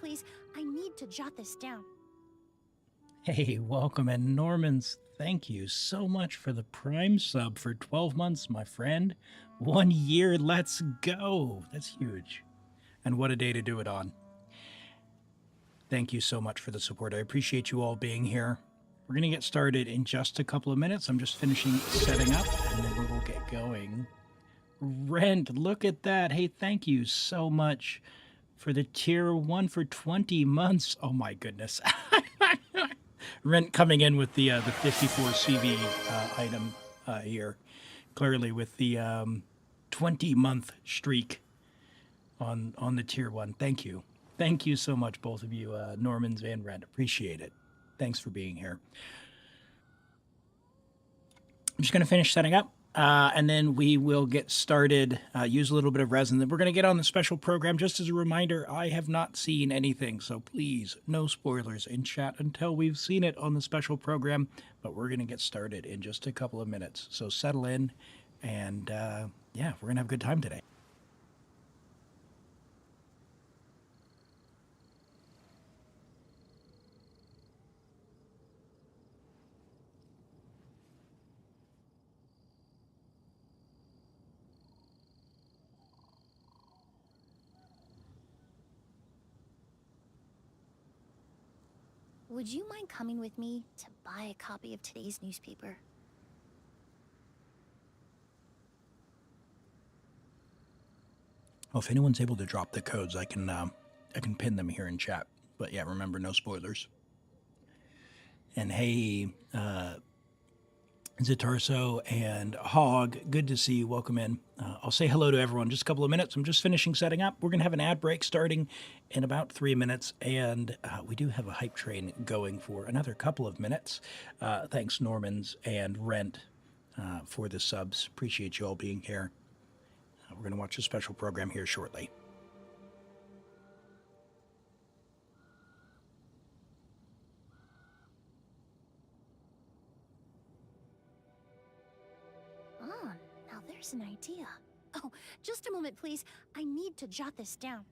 please. I need to jot this down. Hey, welcome, and Normans, thank you so much for the Prime sub for 12 months, my friend. 1 year, let's go. That's huge. And what a day to do it on. Thank you so much for the support. I appreciate you all being here. We're going to get started in just a couple of minutes. I'm just finishing setting up, and then we will get going. Rent, look at that. Hey, thank you so much for the tier 1 for 20 months. Oh my goodness. Rent coming in with the 54 CV item here, clearly with the 20-month streak on the tier 1. Thank you. Thank you so much, both of you, Normans and Rent. Appreciate it. Thanks for being here. I'm just going to finish setting up, and then we will get started, use a little bit of resin. Then we're going to get on the special program. Just as a reminder, I have not seen anything, so please, no spoilers in chat until we've seen it on the special program. But we're going to get started in just a couple of minutes. So settle in, and yeah, we're going to have a good time today. Would you mind coming with me to buy a copy of today's newspaper? Well, if anyone's able to drop the codes, I can pin them here in chat. But yeah, remember, no spoilers. And hey, Zitarso and Hog, good to see you. Welcome in. I'll say hello to everyone in just a couple of minutes. I'm just finishing setting up. We're going to have an ad break starting in about 3 minutes, and we do have a hype train going for another couple of minutes. Thanks, Normans and Rent, for the subs. Appreciate you all being here. We're going to watch a special program here shortly. Oh, now there's an idea. Oh, just a moment, please. I need to jot this down.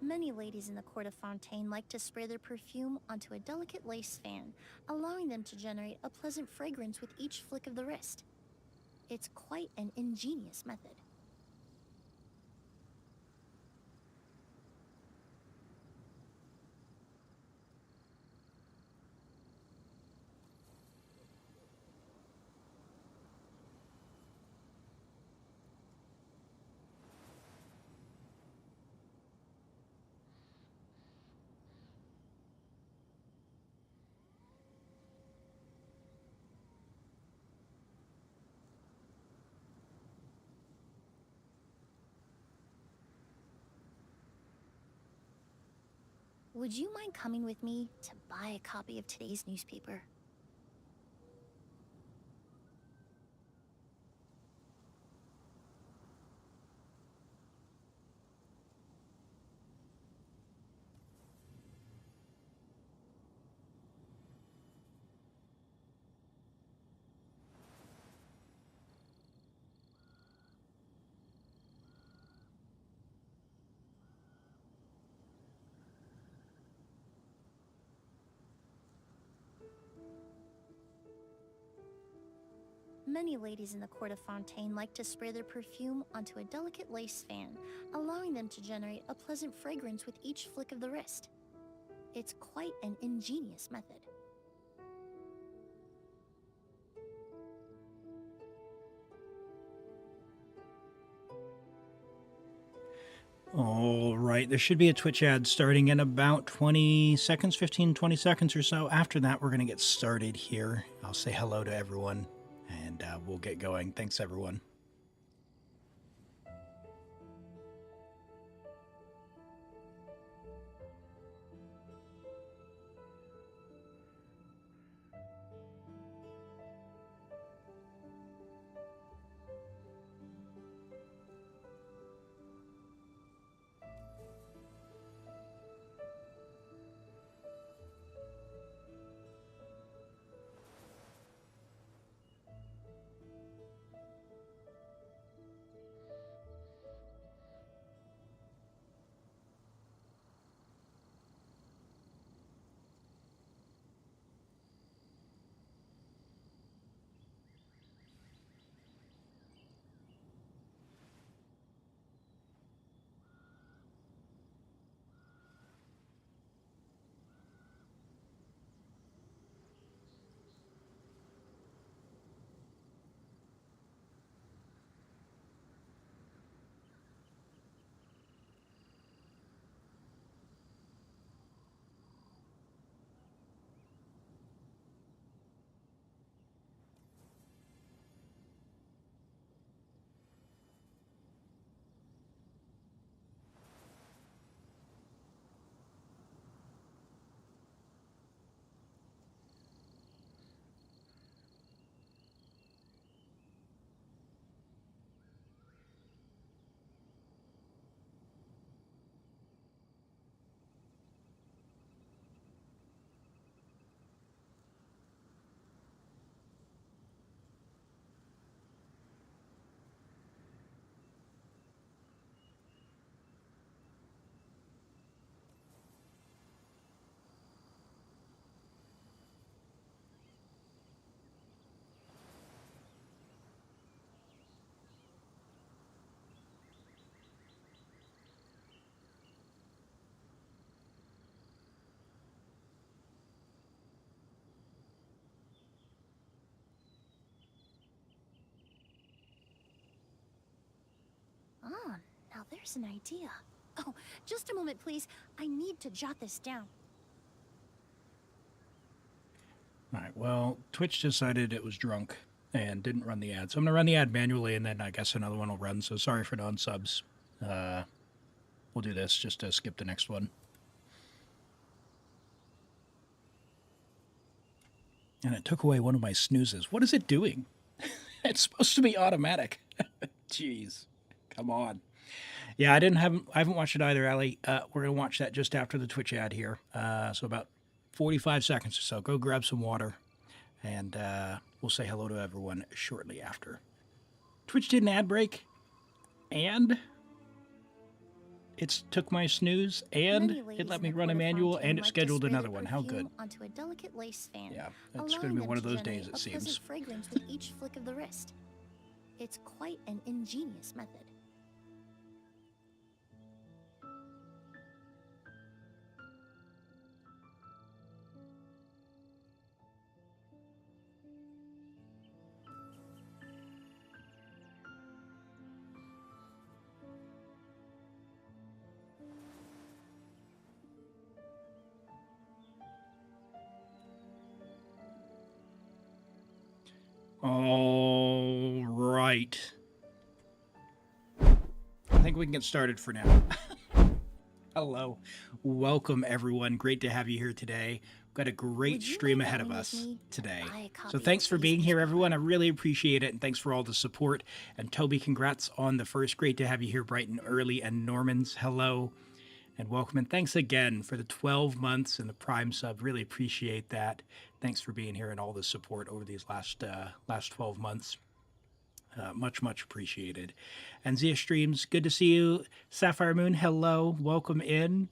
Many ladies in the court of Fontaine like to spray their perfume onto a delicate lace fan, allowing them to generate a pleasant fragrance with each flick of the wrist. It's quite an ingenious method. Would you mind coming with me to buy a copy of today's newspaper? Many ladies in the court of Fontaine like to spray their perfume onto a delicate lace fan, allowing them to generate a pleasant fragrance with each flick of the wrist. It's quite an ingenious method. All right, there should be a Twitch ad starting in about 20 seconds, 15, 20 seconds or so. After that, we're going to get started here. I'll say hello to everyone, and we'll get going. Thanks, everyone. there's an idea. Oh, just a moment, please. I need to jot this down. All right, well, Twitch decided it was drunk and didn't run the ad. So I'm going to run the ad manually, and then I guess another one will run. So sorry for non-subs. We'll do this just to skip the next one. And it took away one of my snoozes. What is it doing? It's supposed to be automatic. Jeez. Come on. Yeah, I haven't watched it either, Allie. We're going to watch that just after the Twitch ad here. So about 45 seconds or so. Go grab some water, and we'll say hello to everyone shortly after. Twitch did an ad break, and it took my snooze, and it let me run a manual, and it scheduled another one. How good. Onto a delicate lace fan, Yeah, it's going to be one of those days, it seems. Fragrance with each flick of the wrist. It's quite an ingenious method. All right. I think we can get started for now. Hello. Welcome, everyone. Great to have you here today. We've got a great stream ahead of us today. So thanks for being here, everyone. I really appreciate it, and thanks for all the support. And Toby, congrats on the first. Great to have you here bright and early. And Norman's, hello. And welcome, and thanks again for the 12 months and the Prime sub. Really appreciate that. Thanks for being here and all the support over these last 12 months. Much appreciated. And Zia Streams, good to see you. Sapphire Moon, hello. Welcome in.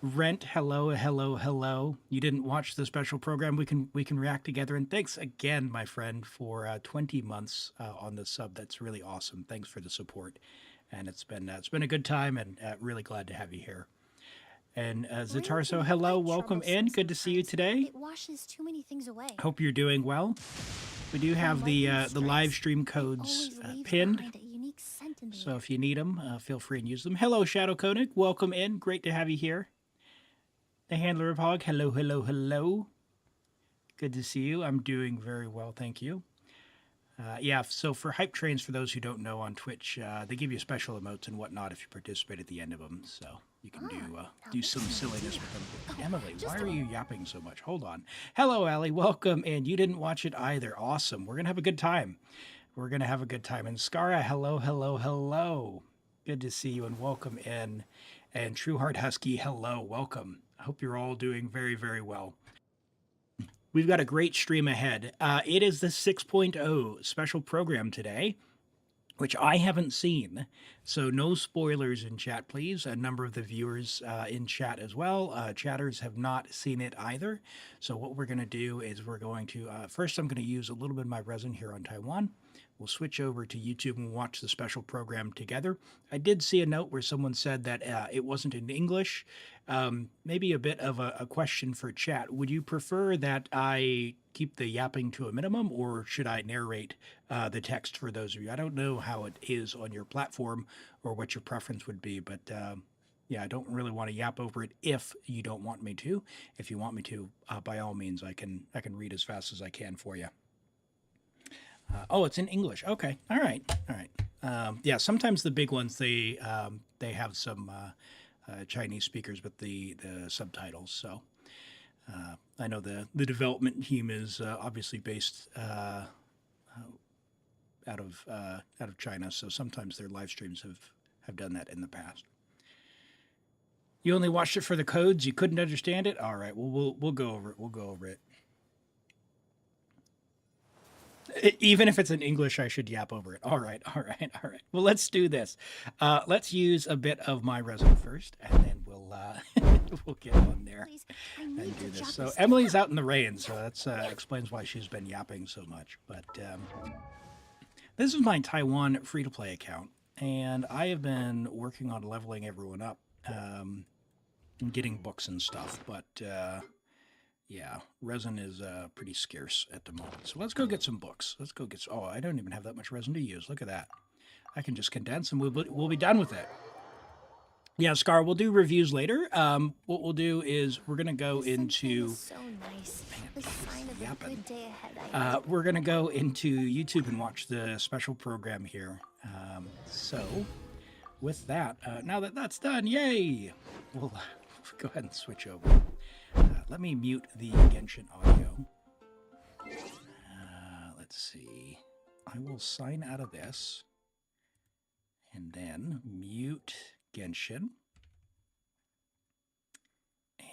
Rent, hello. You didn't watch the special program. We can react together. And thanks again, my friend, for 20 months on the sub. That's really awesome. Thanks for the support. And it's been a good time, and really glad to have you here. And Zatarso, hello, welcome in. Good to see you today. It washes too many things away. Hope you're doing well. We do have the live stream codes pinned, so if you need them, feel free and use them. Hello, Shadow Koenig, welcome in. Great to have you here. The Handler of Hog, hello. Good to see you. I'm doing very well, thank you. Yeah, so for hype trains, for those who don't know on Twitch, they give you special emotes and whatnot if you participate at the end of them, so you can do some silliness with them. Emily, why are you yapping so much? Hold on. Hello, Allie, welcome, and you didn't watch it either. Awesome. We're going to have a good time. And Skara, hello. Good to see you, and welcome in. And Trueheart Husky, hello, welcome. I hope you're all doing very, very well. We've got a great stream ahead. It is the 6.0 special program today, which I haven't seen. So no spoilers in chat, please. A number of the viewers in chat as well. Chatters have not seen it either. So what we're going to do is we're going to, first I'm going to use a little bit of my resin here on Taiwan. We'll switch over to YouTube and watch the special program together. I did see a note where someone said that it wasn't in English. Maybe a bit of a question for chat. Would you prefer that I keep the yapping to a minimum, or should I narrate the text for those of you? I don't know how it is on your platform or what your preference would be, but yeah, I don't really want to yap over it if you don't want me to. If you want me to, by all means, I can read as fast as I can for you. Oh, it's in English. Okay. All right. Yeah, sometimes the big ones, they have some Chinese speakers with the subtitles. So I know the development team is obviously based out of China. So sometimes their live streams have done that in the past. You only watched it for the codes. You couldn't understand it. All right. Well, we'll go over it. Even if it's in English, I should yap over it. All right. Well, let's do this. Let's use a bit of my resin first, and then we'll get on there and do this. So Emily's out in the rain, so that explains why she's been yapping so much. But this is my Taiwan free-to-play account, and I have been working on leveling everyone up and getting books and stuff. But yeah, resin is pretty scarce at the moment. So let's go get some books. Oh, I don't even have that much resin to use. Look at that. I can just condense and we'll be done with it. Yeah, Scar, we'll do reviews later. What we'll do is we're going to go into... So nice. The sign of a good day ahead, we're going to go into YouTube and watch the special program here. So, with that, now that that's done, yay! We'll go ahead and switch over. Let me mute the Genshin audio. Let's see. I will sign out of this. And then mute Genshin.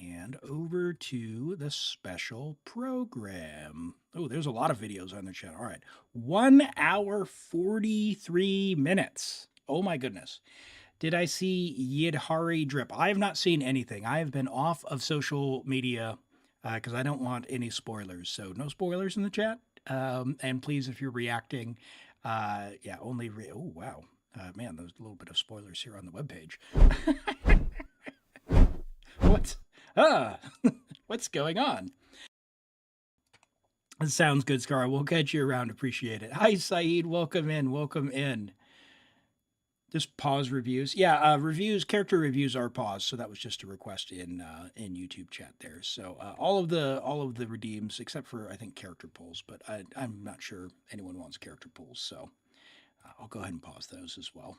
And over to the special program. Oh, there's a lot of videos on the channel. All right. 1 hour, 43 minutes. Oh my goodness. Did I see Yidhari drip? I have not seen anything. I have been off of social media because I don't want any spoilers. So no spoilers in the chat. And please, if you're reacting, yeah, only... oh, wow. Man, there's a little bit of spoilers here on the webpage. What's going on? It sounds good, Scar. We'll catch you around. Appreciate it. Hi, Saeed. Welcome in. Welcome in. Just pause reviews. Yeah, reviews, character reviews are paused. So that was just a request in YouTube chat there. So all of the redeems, except for I think character pulls, but I'm not sure anyone wants character pulls. So I'll go ahead and pause those as well.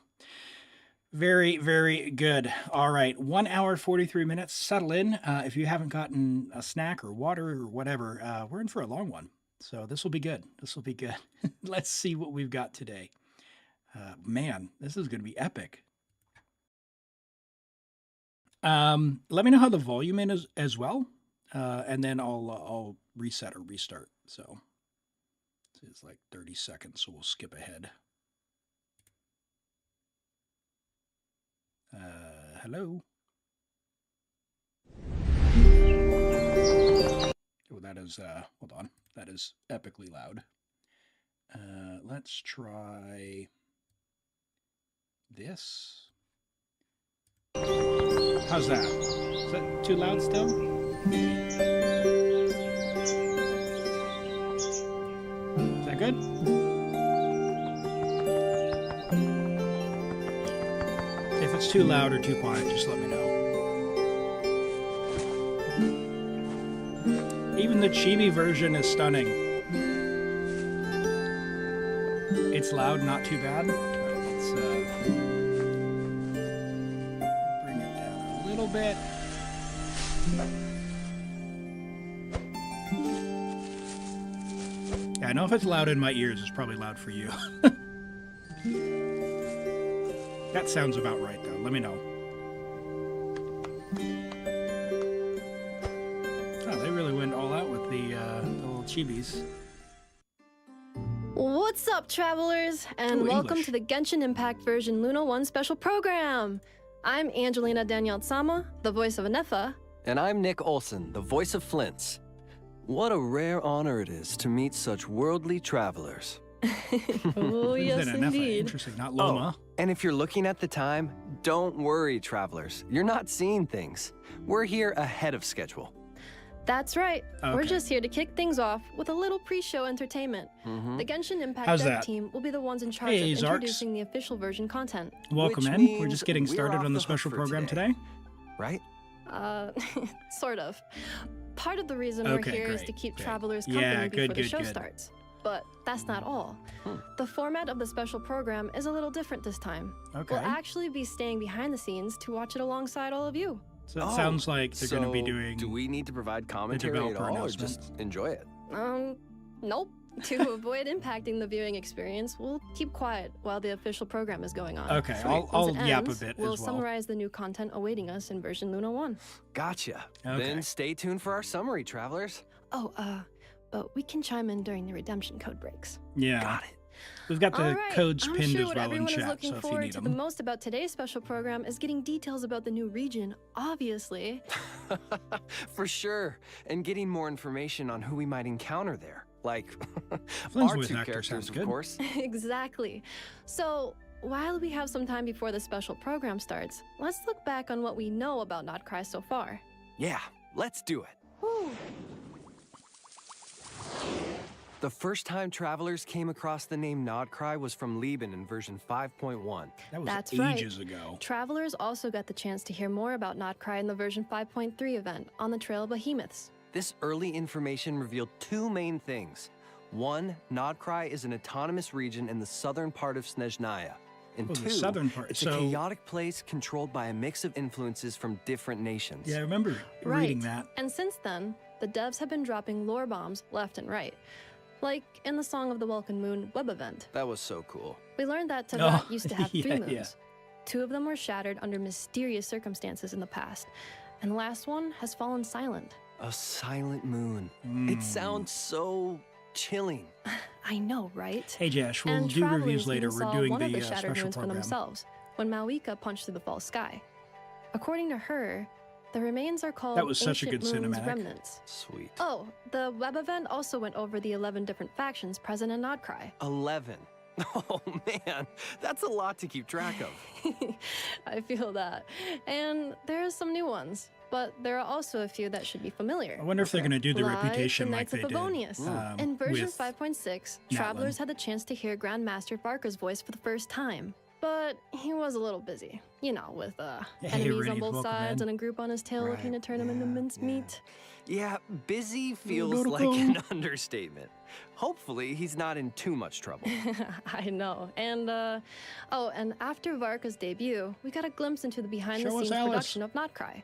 Very, very good. All right, 1 hour, 43 minutes. Settle in. If you haven't gotten a snack or water or whatever, we're in for a long one. So this will be good. This will be good. Let's see what we've got today. Man, this is going to be epic. Let me know how the volume is as well, and then I'll reset or restart. So it's like 30 seconds, so we'll skip ahead. Hello. Oh, that is, hold on. That is epically loud. Let's try this. How's that? Is that too loud still? Is that good? If it's too loud or too quiet, just let me know. Even the chibi version is stunning. It's loud, not too bad. Let's bring it down a little bit. Yeah, I know if it's loud in my ears, it's probably loud for you. That sounds about right, though. Let me know. Oh, they really went all out with the little chibis. What's up, travelers, and welcome English. to the Genshin Impact version Luna 1 special program. I'm Angelina Danielle-sama, the voice of Anefa. And I'm Nick Olson, the voice of Flints. What a rare honor it is to meet such worldly travelers. Oh, yes, indeed. Interesting, not Loma. Oh, and if you're looking at the time, don't worry, travelers. You're not seeing things. We're here ahead of schedule. That's right. Okay. We're just here to kick things off with a little pre-show entertainment. The Genshin Impact How's dev that? team will be the ones in charge Hey, of Zarks. introducing the official version content. Welcome Which in. We're means just getting we're started off on the the hook special for program today. today. Right? Sort of. Part of the reason Okay, we're here is great, to keep great. travelers Yeah, company before the good, show good. starts. But that's not all. The format of the special program is a little different this time. Okay. We'll actually be staying behind the scenes to watch it alongside all of you. So it sounds like they're going to be doing... Do we need to provide commentary at developer all, or announcement. just enjoy it? Nope. To avoid impacting the viewing experience, we'll keep quiet while the official program is going on. Okay, Once I'll it yap a ends, bit we'll as well. summarize the new content awaiting us in version Luna 1. Gotcha. Okay. Then stay tuned for our summary, travelers. Oh, but we can chime in during the redemption code breaks. Yeah. Got it. We've got the All right, codes I'm pinned sure as what well in everyone is chat, looking so if you forward need to the them. most about today's special program is getting details about the new region, obviously. For sure. And getting more information on who we might encounter there. Like, Flynn's our voice two actor sounds characters, good. of course. Exactly. So, while we have some time before the special program starts, let's look back on what we know about Not Cry so far. Yeah, let's do it. Whew. The first time travelers came across the name Nodcry was from Liban in version 5.1. That was That's ages right. ago. Travelers also got the chance to hear more about Nodcry in the version 5.3 event on the Trail of Behemoths. This early information revealed two main things. One, Nodcry is an autonomous region in the southern part of Snezhnaya. And Oh, two, the southern part. it's a So, chaotic place controlled by a mix of influences from different nations. yeah, I remember reading that. And since then, the devs have been dropping lore bombs left and right. Like in the Song of the Welkin Moon web event. That was so cool. We learned that Teyvat Oh, used to have yeah, three moons. yeah. 2 of them were shattered under mysterious circumstances in the past. And the last one has fallen silent. A silent moon. Mm. It sounds so chilling. I know, right? Hey, Josh, we'll And do travelers reviews even later. We're saw doing one of the the shattered special moons for program. themselves when Malika punched through the false sky. According to her, the remains are called That was such a Ancient good Moon's cinematic. Remnants. Sweet. Oh, the web event also went over the 11 different factions present in Nodcry. 11. Oh man, that's a lot to keep track of. I feel that. And there are some new ones, but there are also a few that should be familiar. I wonder if they're going to do the Like reputation the like Knights they of did. Favonius. In version with 5.6, Natlan. travelers had the chance to hear Grandmaster Varka's voice for the first time. But he was a little busy, you know, with Hey, enemies Rudy, on both welcome sides in. and a group on his tail Right, looking to turn him into yeah, mincemeat. Yeah, busy feels Little like cool. an understatement. Hopefully, he's not in too much trouble. I know. And, and after Varka's debut, we got a glimpse into the Show us behind-the-scenes Alice. production of Nodcry.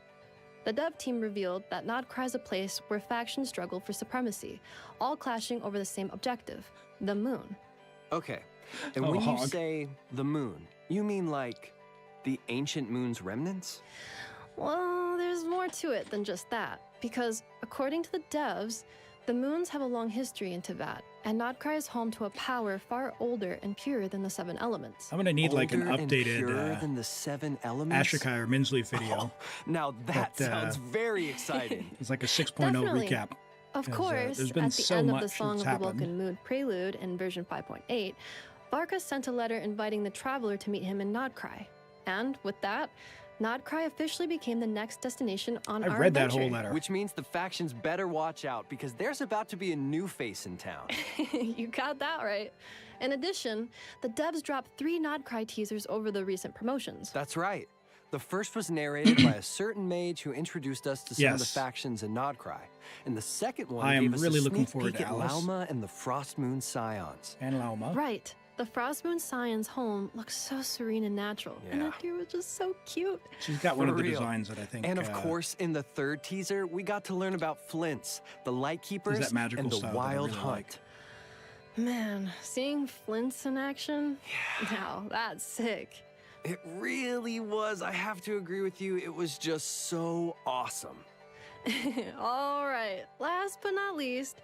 The dev team revealed that Nodcry is a place where factions struggle for supremacy, all clashing over the same objective, the moon. Okay, and Oh, when you hog. say the moon, you mean like the ancient moon's remnants? Well, there's more to it than just that, because according to the devs, the moons have a long history in Teyvat, and Nodcry is home to a power far older and purer than the 7 elements. I'm going to need like an Older and purer updated than the 7 elements? Ashokai or Minsley video. Oh, now that But, sounds very exciting. It's like a 6.0 Definitely. recap. Of 'Cause, course, there's been at the so end of much the Song of that's the happened. Vulcan Moon Prelude in version 5.8, Varka sent a letter inviting the traveler to meet him in Nodcry. And with that, Nodcry officially became the next destination on I our read that adventure. whole letter. Which means the factions better watch out because there's about to be a new face in town. You got that right. In addition, the devs dropped 3 Nodcry teasers over the recent promotions. That's right. The first was narrated by a certain mage who introduced us to some of the Yes. factions in Nodcry. And the second one I am gave us really a looking sneak forward peek to at Alice. Lauma and the Frost Moon Scions. And Lauma. Right. The Frost Moon Scion's home looks so serene and natural, and Yeah. that deer was just so cute. She's got one For of the real. designs that I think. And of course, in the third teaser, we got to learn about Flints, the Light Keepers, that magical and the style that I Wild really Hunt. like. Man, seeing Flints in action? Yeah. Now, that's sick. It really was. I have to agree with you. It was just so awesome. All right, last but not least,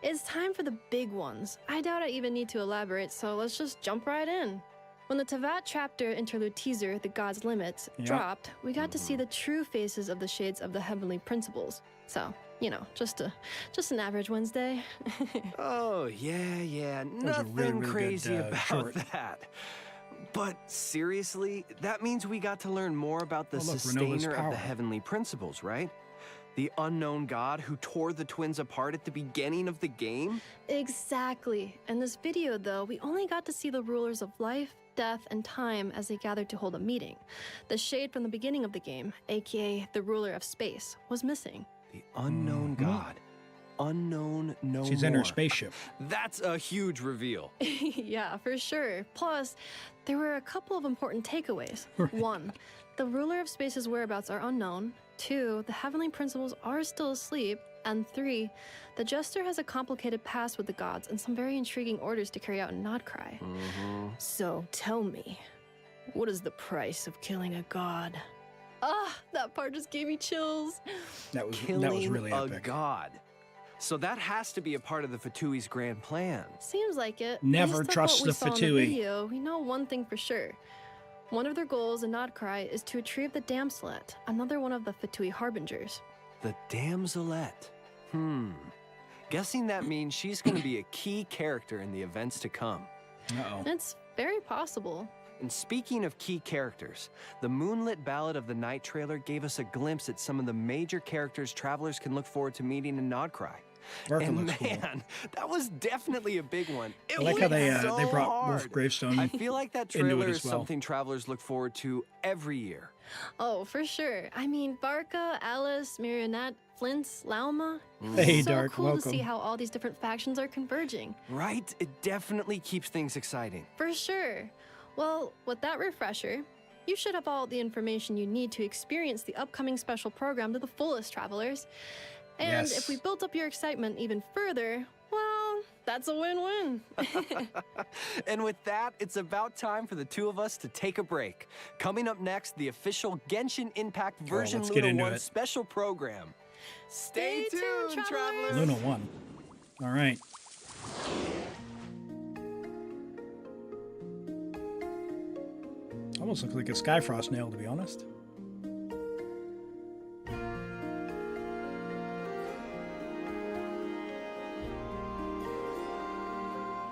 it's time for the big ones. I doubt I even need to elaborate, so let's just jump right in. When the Teyvat chapter interlude teaser, The God's Limits, Yep. dropped, we got to see the true faces of the shades of the heavenly principles. So, you know, just an average Wednesday. Oh, yeah. was a Nothing really, really crazy good, about short. that. But seriously, that means we got to learn more about the Oh, look, Renova's sustainer of power. the heavenly principles, right? The unknown god who tore the twins apart at the beginning of the game? Exactly. In this video, though, we only got to see the rulers of life, death, and time as they gathered to hold a meeting. The shade from the beginning of the game, aka the ruler of space, was missing. The unknown Mhm. god. Unknown no She's more. in her spaceship. That's a huge reveal. Yeah, for sure. Plus, there were a couple of important takeaways. Right. 1, the ruler of space's whereabouts are unknown. 2, the heavenly principles are still asleep. And 3, the jester has a complicated past with the gods and some very intriguing orders to carry out in Nodcry. So tell me, what is the price of killing a god? Ah, that part just gave me chills. That was Killing really a epic. god. So that has to be a part of the Fatui's grand plan. Seems like it. Never Based off trust what we the saw in Fatui. video, we know one thing for sure. One of their goals in Nodcry is to retrieve the Damselet, another one of the Fatui harbingers. The Damselette. Guessing that means she's going to be a key character in the events to come. Uh-oh. It's very possible. And speaking of key characters, the Moonlit Ballad of the Night trailer gave us a glimpse at some of the major characters travelers can look forward to meeting in Nodcry. And man, that was definitely a big one. I like how they brought Wolf Gravestone. I feel like that trailer is something travelers look forward to every year. Oh, for sure. I mean, Barca, Alice, Marionette, Flint's, Lauma. Hey, it's so Dark, cool welcome. to see how all these different factions are converging. Right? It definitely keeps things exciting. For sure. Well, with that refresher, you should have all the information you need to experience the upcoming special program to the fullest, travelers. And Yes. if we built up your excitement even further, well, that's a win-win. And with that, it's about time for the two of us to take a break. Coming up next, the official Genshin Impact version let's get Luna into 1 it. special program. Stay tuned, travelers. Luna 1. All right. Almost looks like a Skyfrost nail, to be honest.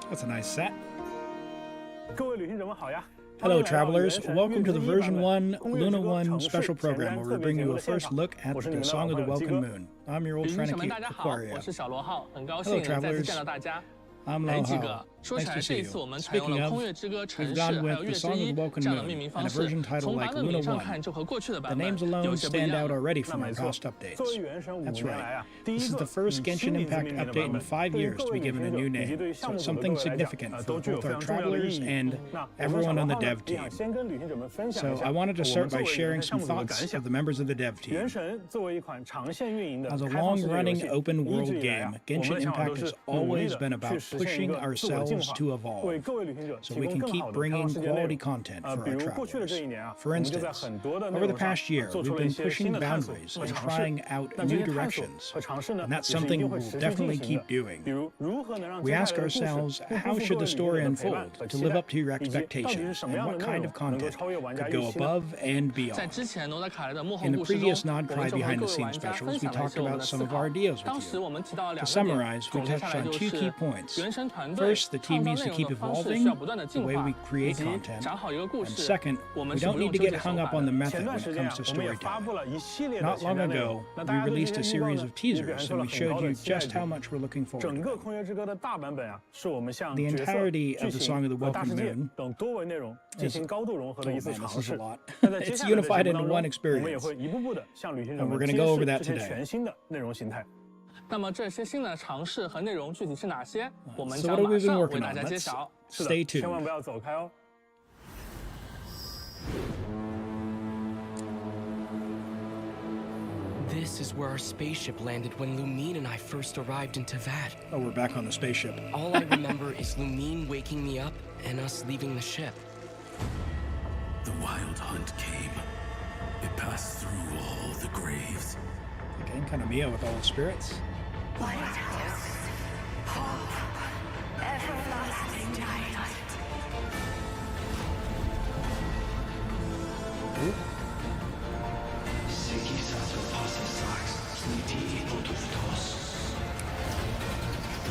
That's a nice set. Hello, travelers. Welcome to the version 1 Luna 1 special program, where we bring you a first look at the Song of the Welcome Moon. I'm your old friend Aquaria. Hello, travelers. I'm Lohao. Nice to see you. Speaking of, we've gone with the Song of the Welcome Moon and a version titled like Luna 1. The names alone stand out already from our past updates. That's right. This is the first Genshin Impact update in 5 years to be given a new name, so it's something significant for both our travelers and everyone on the dev team. So I wanted to start by sharing some thoughts of the members of the dev team. As a long-running open-world game, Genshin Impact has always been about pushing ourselves to evolve, so we can keep bringing quality content for our travelers. For instance, over the past year, we've been pushing boundaries and trying out new directions, and that's something we'll definitely keep doing. We ask ourselves, how should the story unfold to live up to your expectations, and what kind of content could go above and beyond? In the previous Nodcry behind-the-scenes specials, we talked about some of our ideas with you. To summarize, we touched on 2 key points. First, the team needs to keep evolving the way we create content, and second, we don't need to get hung up on the method when it comes to storytelling. Not long ago, we released a series of teasers, and we showed you just how much we're looking forward to them. The entirety of the Song of the Welcome Moon is, oh man, this is a lot. It's unified into one experience, and we're going to go over that today. So what have we been working on? Let's stay tuned. This is where our spaceship landed when Lumine and I first arrived in Teyvat. Oh, we're back on the spaceship. All I remember is Lumine waking me up and us leaving the ship. The wild hunt came. It passed through all the graves. Again, kind of Mia with all the spirits. Lighthouse, hope, everlasting light.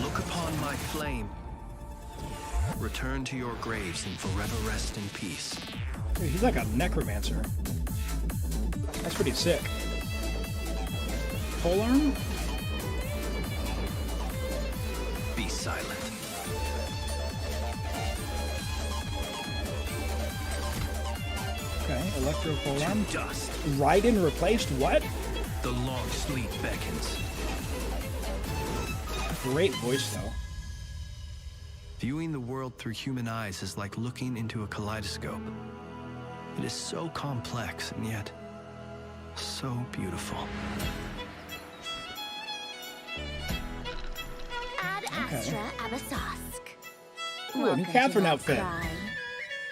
Look upon my flame. Return to your graves and forever rest in peace. Dude, he's like a necromancer. That's pretty sick. Polearm? Be silent. Okay, Electro Polearm. To dust. Raiden replaced what? The long sleep beckons. Great voice, though. Viewing the world through human eyes is like looking into a kaleidoscope. It is so complex and yet so beautiful. Ad Astra Abasask. Ooh, a new Catherine outfit.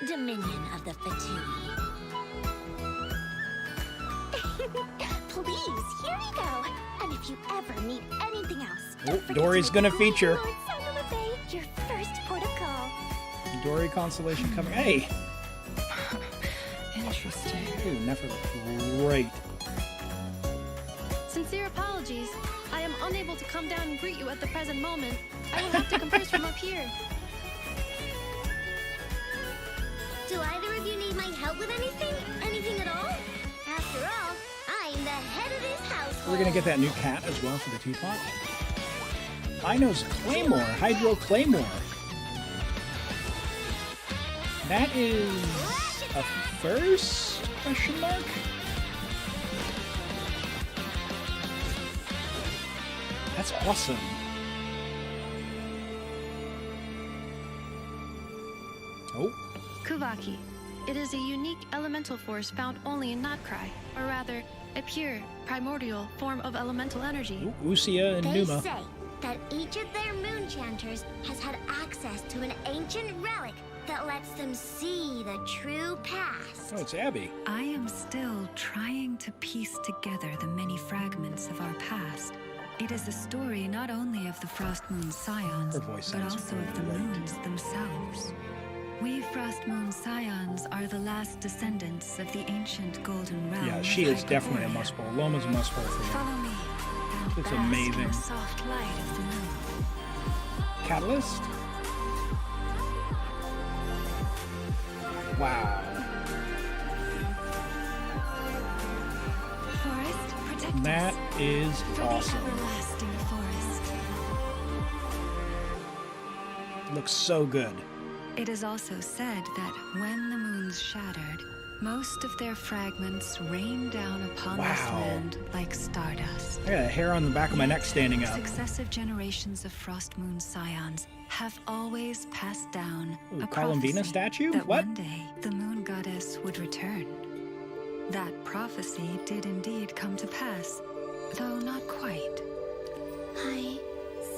Dominion of the Fatui. Please, here we go. And if you ever need anything else, Oh, Dory's gonna feature. Lord Simon LaFay, your first port of call. Dory Constellation coming. Hey! Interesting. Ooh, Nefer, great. Sincere apologies. I am unable to come down and greet you at the present moment. I will have to converse from up here. Do either of you need my help with anything? Anything at all? After all, I'm the head of this house. We're gonna get that new cat as well for the teapot. Ino's Claymore, Hydro Claymore. That is a first question mark? That's awesome. Oh. Kuvaki. It is a unique elemental force found only in Notcry, or rather, a pure, primordial form of elemental energy. Usia and They Numa. say that each of their moon chanters has had access to an ancient relic that lets them see the true past. Oh, it's Abby. I am still trying to piece together the many fragments of our past. It is a story not only of the Frost Moon Scions, Her voice but sounds also of the right. moons themselves. We Frost Moon Scions are the last descendants of the ancient Golden Realm. Yeah, of she is definitely a Hyperborea. must pull. Loma's a must pull for me. Follow me and It's bask in amazing. the soft light of the moon. Catalyst? Wow. Forest, protect That us is for awesome. the everlasting forest. Looks so good. It is also said that when the moons shattered, most of their fragments rained down upon this Wow. land like stardust. I got a hair on the back of my neck standing up. Successive generations of Frost Moon Scions have always passed down Ooh, a Columbina prophecy statue? that What? one day the moon goddess would return. That prophecy did indeed come to pass, though not quite. I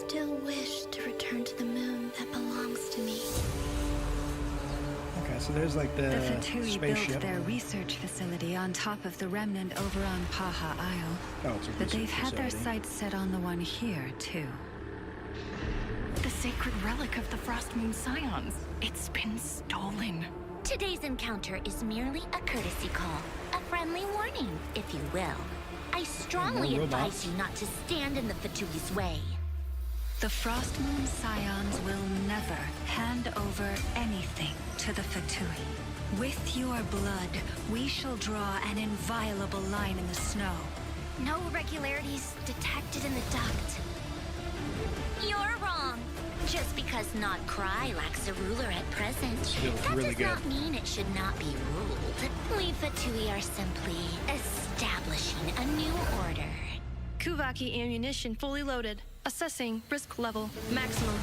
still wish to return to the moon that belongs to me. Okay, so there's like the, The Fatui spaceship. built their research facility on top of the remnant over on Paha Isle, Oh, it's a but they've research had their facility. sights set on the one here, too. The sacred relic of the Frost Moon Scions. It's been stolen. Today's encounter is merely a courtesy call, a friendly warning, if you will. I strongly More advise robots. you not to stand in the Fatui's way. The Frost Moon Scions will never hand over anything to the Fatui. With your blood, we shall draw an inviolable line in the snow. No irregularities detected in the duct. You're wrong. Just because Notcry lacks a ruler at present, Feels that really does good. not mean it should not be ruled. We Fatui are simply establishing a new order. Kuvaki ammunition fully loaded. Assessing risk level maximum.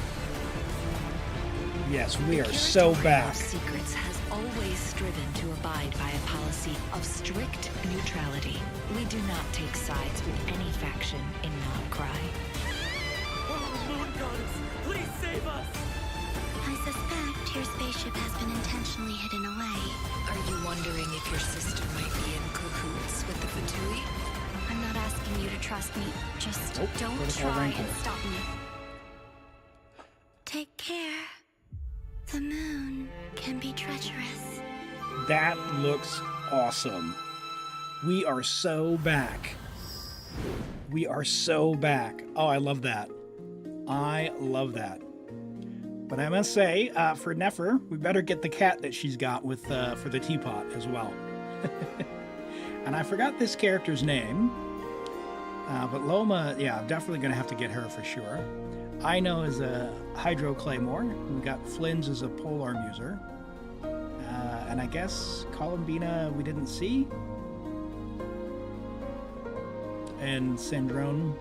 Yes, we are so back. Secrets has always striven to abide by a policy of strict neutrality. We do not take sides with any faction in Notcry. Moon goddess, please save us! I suspect your spaceship has been intentionally hidden away. Are you wondering if your sister might be in cahoots with the Fatui? I'm not asking you to trust me. Just Nope, don't protocol try rancor. and stop me. Take care. The moon can be treacherous. That looks awesome. We are so back. We are so back. Oh, I love that. I love that. But I must say, for Nefer, we better get the cat that she's got with for the teapot as well. And I forgot this character's name. But Loma, yeah, I'm definitely going to have to get her for sure. Ino is a Hydro Claymore. We got Flynn's as a Polearm user. And I guess Columbina we didn't see. And Sandrone,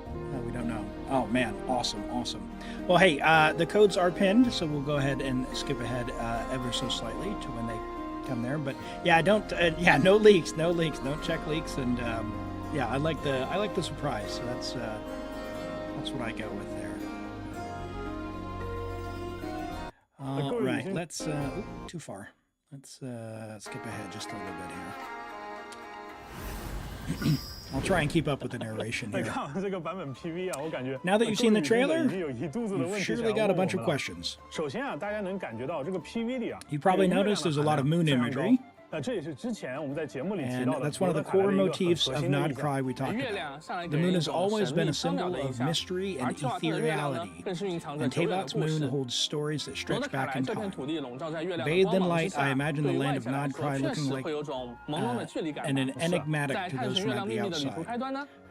we don't know. Oh man, awesome, awesome. Well, hey, the codes are pinned, so we'll go ahead and skip ahead ever so slightly to when they come there. But yeah, don't, yeah, no leaks, don't check leaks, and yeah, I like the surprise. So that's what I go with there. All right, let's too far. Let's skip ahead just a little bit here. I'll try and keep up with the narration here. Now that you've seen the trailer, you've surely got a bunch of questions. You probably noticed there's a lot of moon imagery. And that's one of the core motifs of Nodcry we talked about. The moon has always been a symbol of mystery and ethereality, and Tevat's moon holds stories that stretch back in time. Bathed in light, I imagine the land of Nodcry looking like an enigmatic to those from the outside.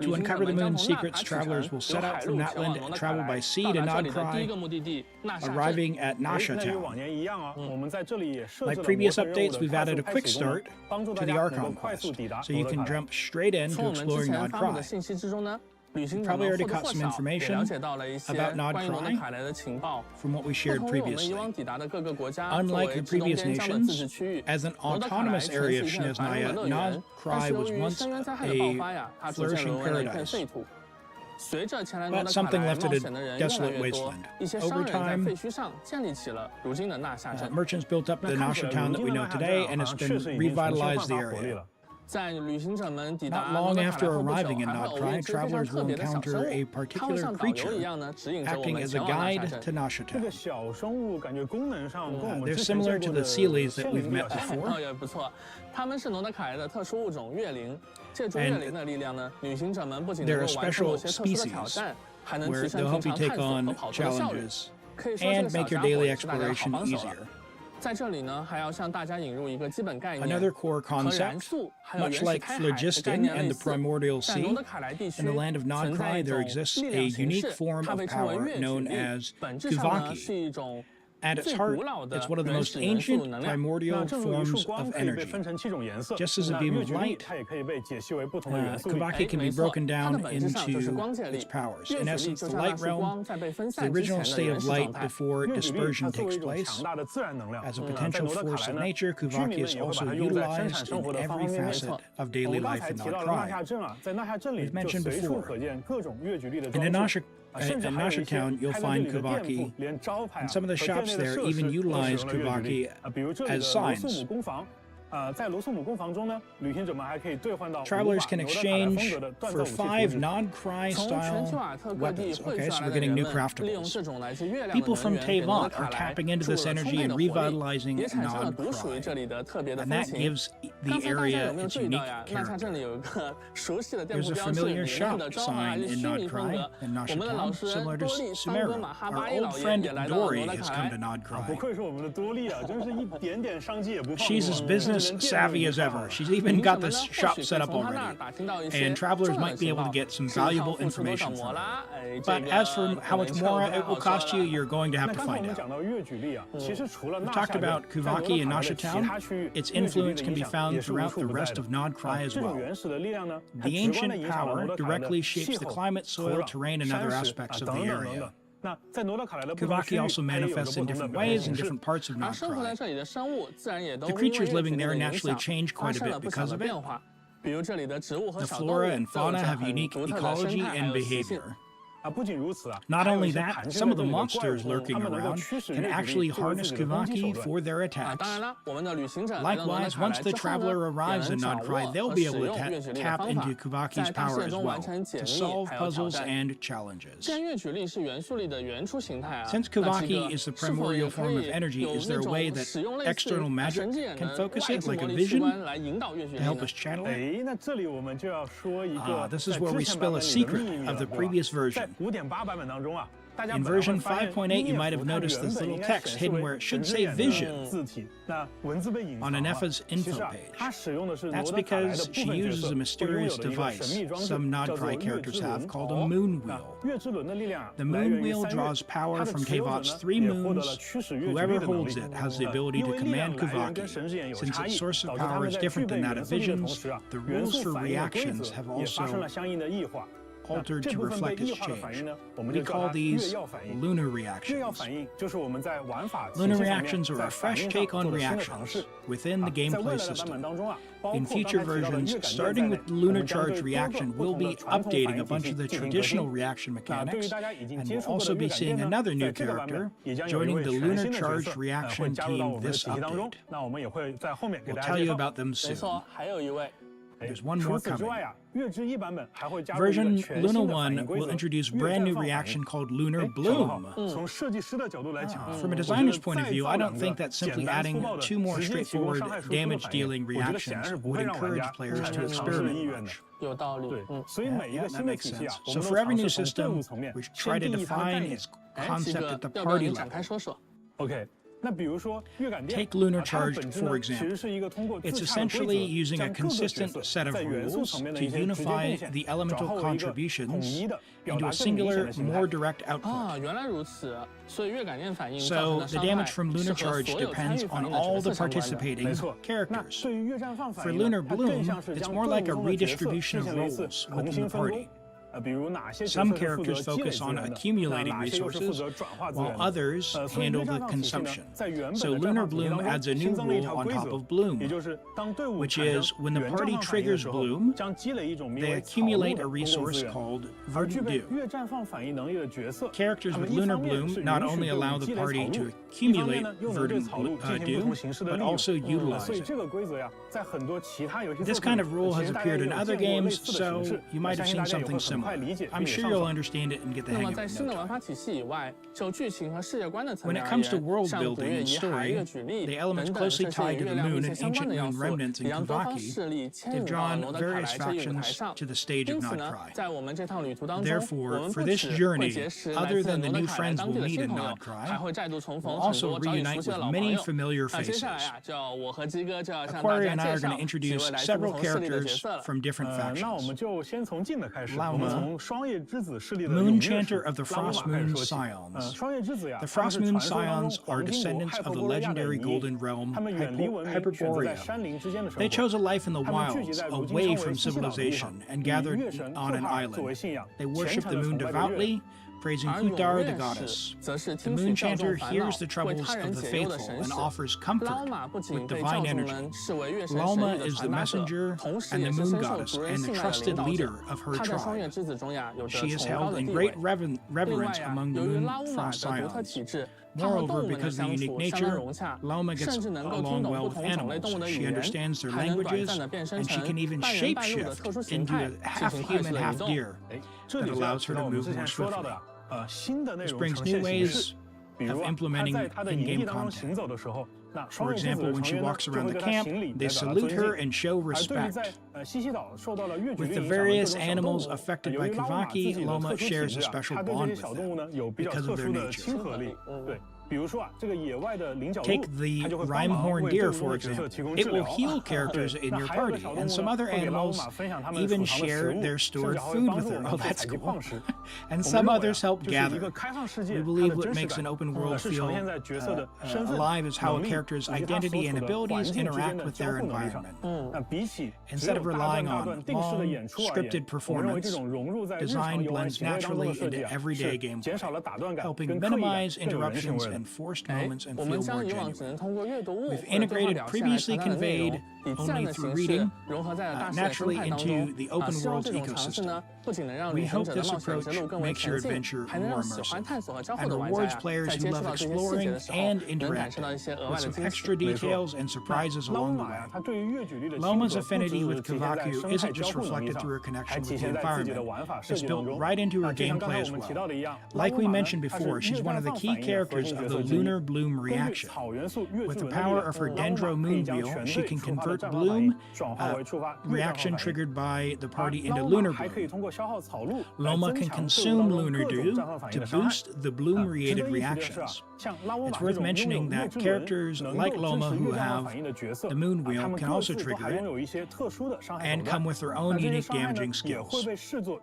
To uncover the moon's secrets, travelers will set out from that land and travel by sea to Nodcry, arriving at Nasha Town. Like previous updates, we've added a quick start to the Archon quest, so you can jump straight into exploring Nodcry. You probably already caught some information about Nodcry from what we shared previously. Unlike the previous nations, as an autonomous area of Snezhnaya, Nodcry was once a flourishing paradise. But something left it a desolate wasteland. Over time, merchants built up the Nasha town that we know today, and it's been revitalized the area. Not long after arriving in Nodcry, travelers will encounter a particular creature acting as a guide to Nasha Town. They're similar to the Sealies that we've met before. And they're a special species where they'll help you take on challenges and make your daily exploration easier. Another core concept, much like phlogiston and the primordial sea, in the land of Nodcry there exists a unique form of power known as Kuvaki. At its heart, it's one of the most ancient primordial forms of energy. Just as a beam of light, Kuvaki can be broken down into its powers. In essence, the light realm is the original state of light before dispersion takes place. As a potential force of nature, Kuvaki is also utilized in every facet of daily life in Nodcry. We've mentioned before, in Nasha Town, you'll find Kuvaki, and some of the shops there even utilize Kuvaki as signs. Travelers can exchange for 5 Nodcry-style weapons. Okay, so we're getting new craftables. People from Tevat are tapping into this energy and revitalizing Nodcry, and that gives the area its unique character. There's a familiar shop sign in Nodcry and Nasha Town, similar to Sumeru. Our old friend Dory has come to Nodcry. She's as business savvy as ever. She's even got the shop set up already, and travelers might be able to get some valuable information from her. But as for how much more it will cost you, you're going to have to find out. We've talked about Kuvaki in Nasha Town. Its influence can be found throughout the rest of Nodcry as well. The ancient power directly shapes the climate, soil, terrain, and other aspects of the area. Kuvaki also manifests in different ways in different parts of Nodcry. The creatures living there naturally change quite a bit because of it. The flora and fauna have unique ecology and behavior. Not only that, some of the monsters lurking around can actually harness Kuvaki for their attacks. Likewise, once the traveler arrives in Nodcry, they'll be able to tap into Kuvaki's power as well to solve puzzles and challenges. Since Kuvaki is the primordial form of energy, is there a way that external magic can focus it, like a vision, to help us channel it? This is where we spill a secret of the previous version. In version 5.8, you might have noticed this little text hidden where it should say Vision on Anepha's info page. That's because she uses a mysterious device some Nodcry characters have called a moon wheel. The moon wheel draws power from Tevat's 3 moons. Whoever holds it has the ability to command Kuvaki. Since its source of power is different than that of visions, the rules for reactions have also altered to reflect its change. We call these lunar reactions. Lunar reactions are a fresh take on reactions within the gameplay system. In future versions, starting with the lunar charge reaction, we'll be updating a bunch of the traditional reaction mechanics, and we'll also be seeing another new character joining the lunar charge reaction team this update. We'll tell you about them soon. There's one more coming. Version Luna 1 will introduce brand new reaction called Lunar Bloom. From a designer's point of view, I don't think that simply adding 2 more straightforward damage-dealing reactions would encourage players to experiment much. Yeah, that makes sense. So for every new system, we try to define its concept at the party level. Take Lunar Charged, for example. It's essentially using a consistent set of rules to unify the elemental contributions into a singular, more direct output. So the damage from Lunar Charge depends on all the participating characters. For Lunar Bloom, it's more like a redistribution of roles within the party. Some characters focus on accumulating resources, while others handle the consumption. So Lunar Bloom adds a new rule on top of Bloom, which is when the party triggers Bloom, they accumulate a resource called Verdant Dew. Characters with Lunar Bloom not only allow the party to accumulate Verdant Dew, but also utilize it. This kind of rule has appeared in other games, so you might have seen something similar. I'm sure you'll understand it and get the hang of it in no time. When it comes to world building and story, the elements closely tied to the moon and ancient moon remnants in Kavaki, they've drawn various factions to the stage of Nodcry. Therefore, for this journey, other than the new friends we'll meet in Nodcry, we'll also reunite with many familiar faces. Aquaria and I are going to introduce several characters from different factions. Lauma, Moon Chanter of the Frost Moon Scions. The Frost Moon Scions are descendants of the legendary Golden Realm Hyperborea. They chose a life in the wilds, away from civilization, and gathered on an island. They worship the moon devoutly, praising Hutar, the goddess. The Moon Chanter hears the troubles of the faithful and offers comfort with divine energy. Lauma is the messenger and the moon goddess and the trusted leader of her tribe. She is held in great reverence among the Moon Frost Scions. Moreover, because of the unique nature, Lauma gets along well with animals. She understands their languages, and she can even shapeshift into a half-human, half-deer that allows her to move more swiftly. This brings new ways of implementing in-game content. For example, when she walks around the camp, they salute her and show respect. With the various animals affected by Kavaki, Lauma shares a special bond with them because of their nature. Take the Rimehorn deer, for example. It will heal characters in your party, and some other animals even share their stored food with her. Oh, that's cool. And some others help gather. We believe what makes an open world feel alive is how a character's identity and abilities interact with their environment. Instead of relying on long, scripted performance, design blends naturally into everyday gameplay, helping minimize interruptions and forced moments and feel more genuine. We've integrated previously conveyed only through reading naturally into the open world's ecosystem. We hope this approach makes your adventure more immersive and rewards players who love exploring and interacting with some extra details and surprises along the way. Lauma's affinity with Kavaku isn't just reflected through her connection with the environment, it's built right into her gameplay as well. Like we mentioned before, she's one of the key characters of the Lunar Bloom reaction. With the power of her Dendro Moon Wheel, she can convert Bloom, reaction triggered by the party, into Lunar Bloom. Lauma can consume Lunar Dew to boost the Bloom-related reactions. It's worth mentioning that characters like Lauma who have the Moon Wheel can also trigger it and come with their own unique damaging skills.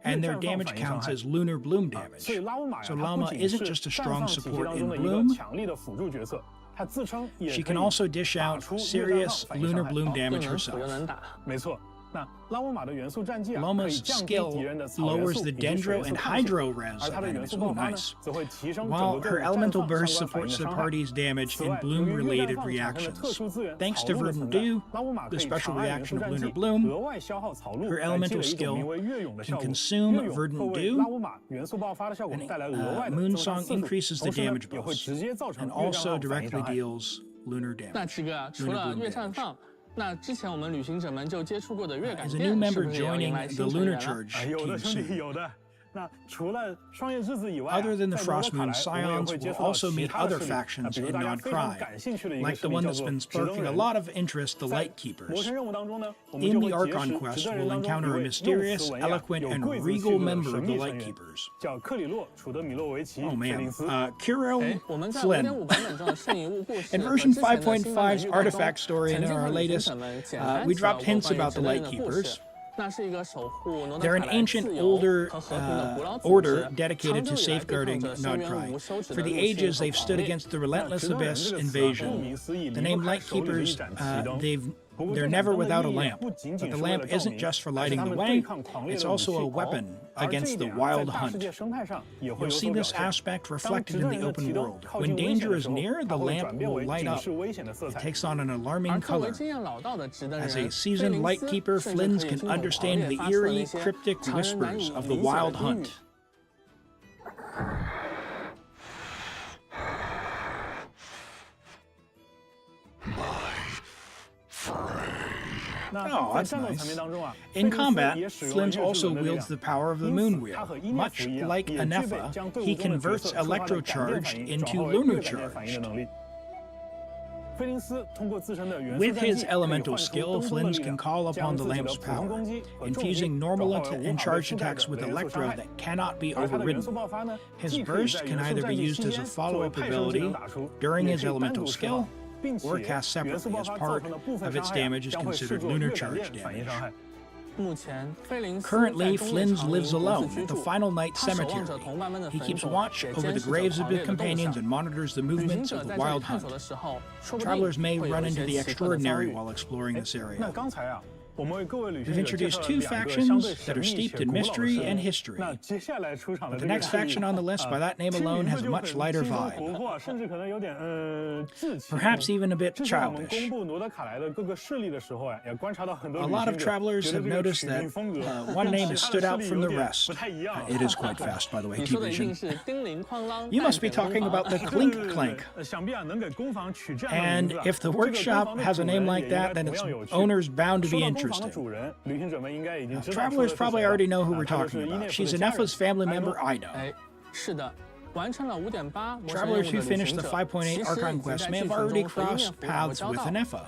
And their damage counts as Lunar Bloom damage. So Lauma isn't just a strong support in Bloom, she can also dish out serious Lunar Bloom damage herself. Lauma's skill lowers the Dendro and Hydro res of enemies. Oh, nice. While her Elemental Burst supports the party's damage in Bloom-related reactions. Thanks to Verdant Dew, the special reaction of Lunar Bloom, her Elemental skill can consume Verdant Dew, and Moon Song increases the damage boost, and also directly deals Lunar damage. Lunar Bloom damage. Is a new member joining the Lunar Charge team soon? Other than the Frost Moon Scions, we'll also meet other factions in Nod Cry, like the one that's been sparking a lot of interest, the Light Keepers. In the Archon quest, we'll encounter a mysterious, eloquent, and regal member of the Light Keepers. Oh man, Kirill Flynn. In version 5.5's artifact story in our latest, we dropped hints about the Light Keepers. They're an ancient, older order dedicated to safeguarding Nod Cry. For the ages, they've stood against the relentless Abyss invasion. The name Light Keepers, they're never without a lamp, but the lamp isn't just for lighting the way, it's also a weapon against the wild hunt. You'll see this aspect reflected in the open world. When danger is near, the lamp will light up. It takes on an alarming color. As a seasoned Light Keeper, Flynns can understand the eerie, cryptic whispers of the wild hunt. Oh, that's nice. In combat, Flynns also wields the power of the Moon Wheel. Much like Anefa, he converts Electrocharged into Lunar Charged. With his elemental skill, Flynns can call upon the lamp's power, infusing normal and charged attacks with Electro that cannot be overridden. His burst can either be used as a follow-up ability during his elemental skill, or cast separately, as part of its damage is considered lunar charge damage. Currently, Flynns lives alone at the Final Night Cemetery. He keeps watch over the graves of his companions and monitors the movements of the wild hunt. Travelers may run into the extraordinary while exploring this area. We've introduced two factions that are steeped in mystery and history. But the next faction on the list, by that name alone, has a much lighter vibe. Perhaps even a bit childish. A lot of travelers have noticed that one name has stood out from the rest. It is quite fast, by the way, T-Vision. You must be talking about the Clink Clank. And if the workshop has a name like that, then its owner's bound to be interesting. Travelers probably already know who we're talking about. She's Anefa's family member, Itto. Travelers who finished the 5.8 Archon quest may have already crossed paths with Anefa.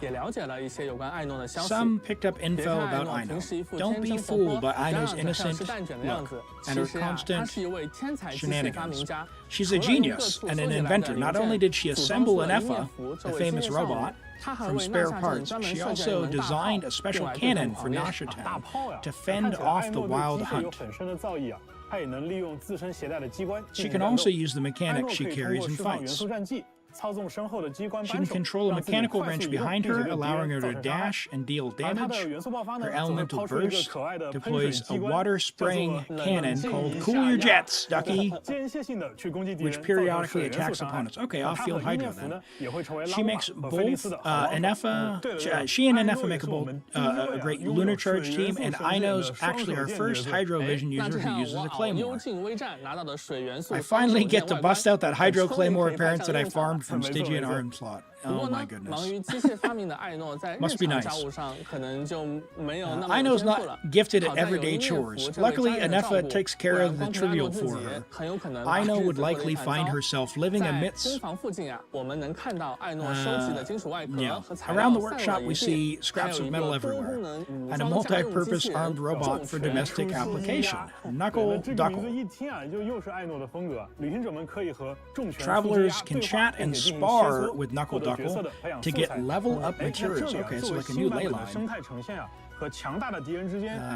Some picked up info about Itto. Don't be fooled by Aino's innocent look and her constant shenanigans. She's a genius and an inventor. Not only did she assemble Anefa, the famous robot, from spare parts, she also designed a special cannon for Nashatan to fend off the wild hunt. She can also use the mechanics she carries in fights. She can control a mechanical wrench behind her, allowing her to dash and deal damage. Her elemental burst deploys a water-spraying cannon called Cool Your Jets, Ducky, which periodically attacks opponents. Okay, off-field Hydro then. She makes both Anefa. She and Anefa make a great lunar charge team, and Aino's actually our first Hydro Vision user who uses a Claymore. I finally get to bust out that Hydro Claymore appearance that I farmed from Stygian Onslaught. Oh my goodness. Must be nice. Aino's not gifted at everyday chores. Luckily, Anefa takes care of the trivial for her. Aino would likely find herself living amidst... Around the workshop we see scraps of metal everywhere, and a multi-purpose armed robot for domestic application, Knuckle Duckle. Travelers can chat and spar with Knuckle Duckle to get level-up materials. Okay, it's like a new ley line.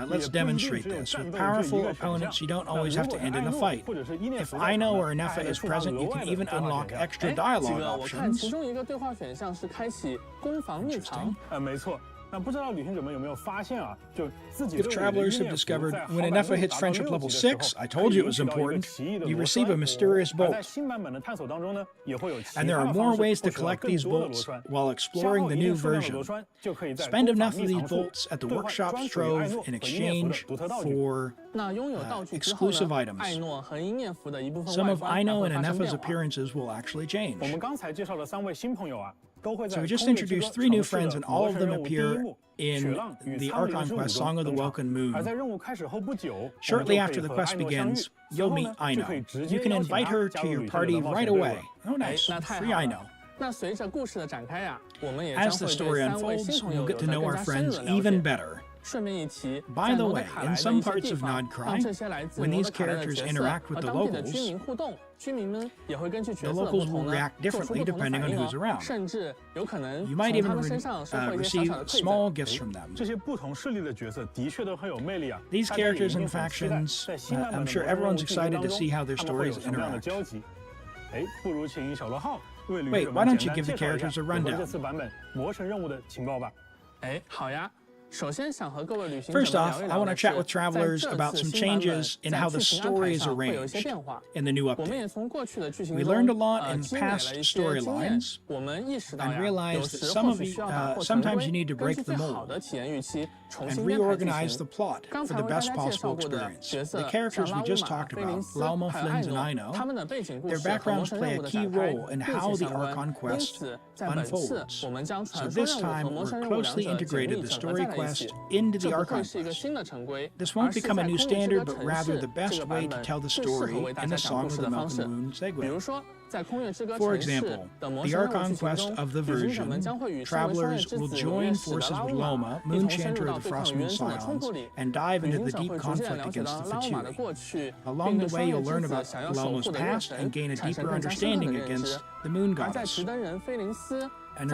Let's demonstrate this. With powerful opponents, you don't always have to end in a fight. If Aino or Anefa is present, you can even unlock extra dialogue options. Interesting. If travelers have discovered when Anefa hits friendship level 6, I told you it was important, you receive a mysterious bolt. And there are more ways to collect these bolts while exploring the new version. Spend enough of these bolts at the workshop's trove in exchange for exclusive items. Some of Aino and Anefa's appearances will actually change. So we just introduced 3 new friends, and all of them appear in the Archon quest Song of the Welcome Moon. Shortly after the quest begins, you'll meet Itto. You can invite her to your party right away. Oh nice, free Itto. As the story unfolds, we'll get to know our friends even better. By the way, in some parts of Nodcry, when these characters interact with the locals will react differently depending on who's around. You might even receive small gifts from them. These characters and factions, I'm sure everyone's excited to see how their stories interact. Wait, why don't you give the characters a rundown? First off, I want to chat with travelers about some changes in how the story is arranged in the new update. We learned a lot in past storylines and realized that sometimes you need to break the mold and reorganize the plot for the best possible experience. The characters we just talked about, Lauma, Flint, and Itto, their backgrounds play a key role in how the Archon quest unfolds. So this time, we're closely integrated the story quest into the Archon quest. This won't become a new standard, but rather the best way to tell the story in the Song of the Welcome Moon segue. For example, the Archon quest of the version, travelers will join forces with Lauma, Moon Chanter of the Frost Moon Scions, and dive into the deep conflict against the Fatui. Along the way, you'll learn about Lauma's past and gain a deeper understanding against the Moon Goddess. And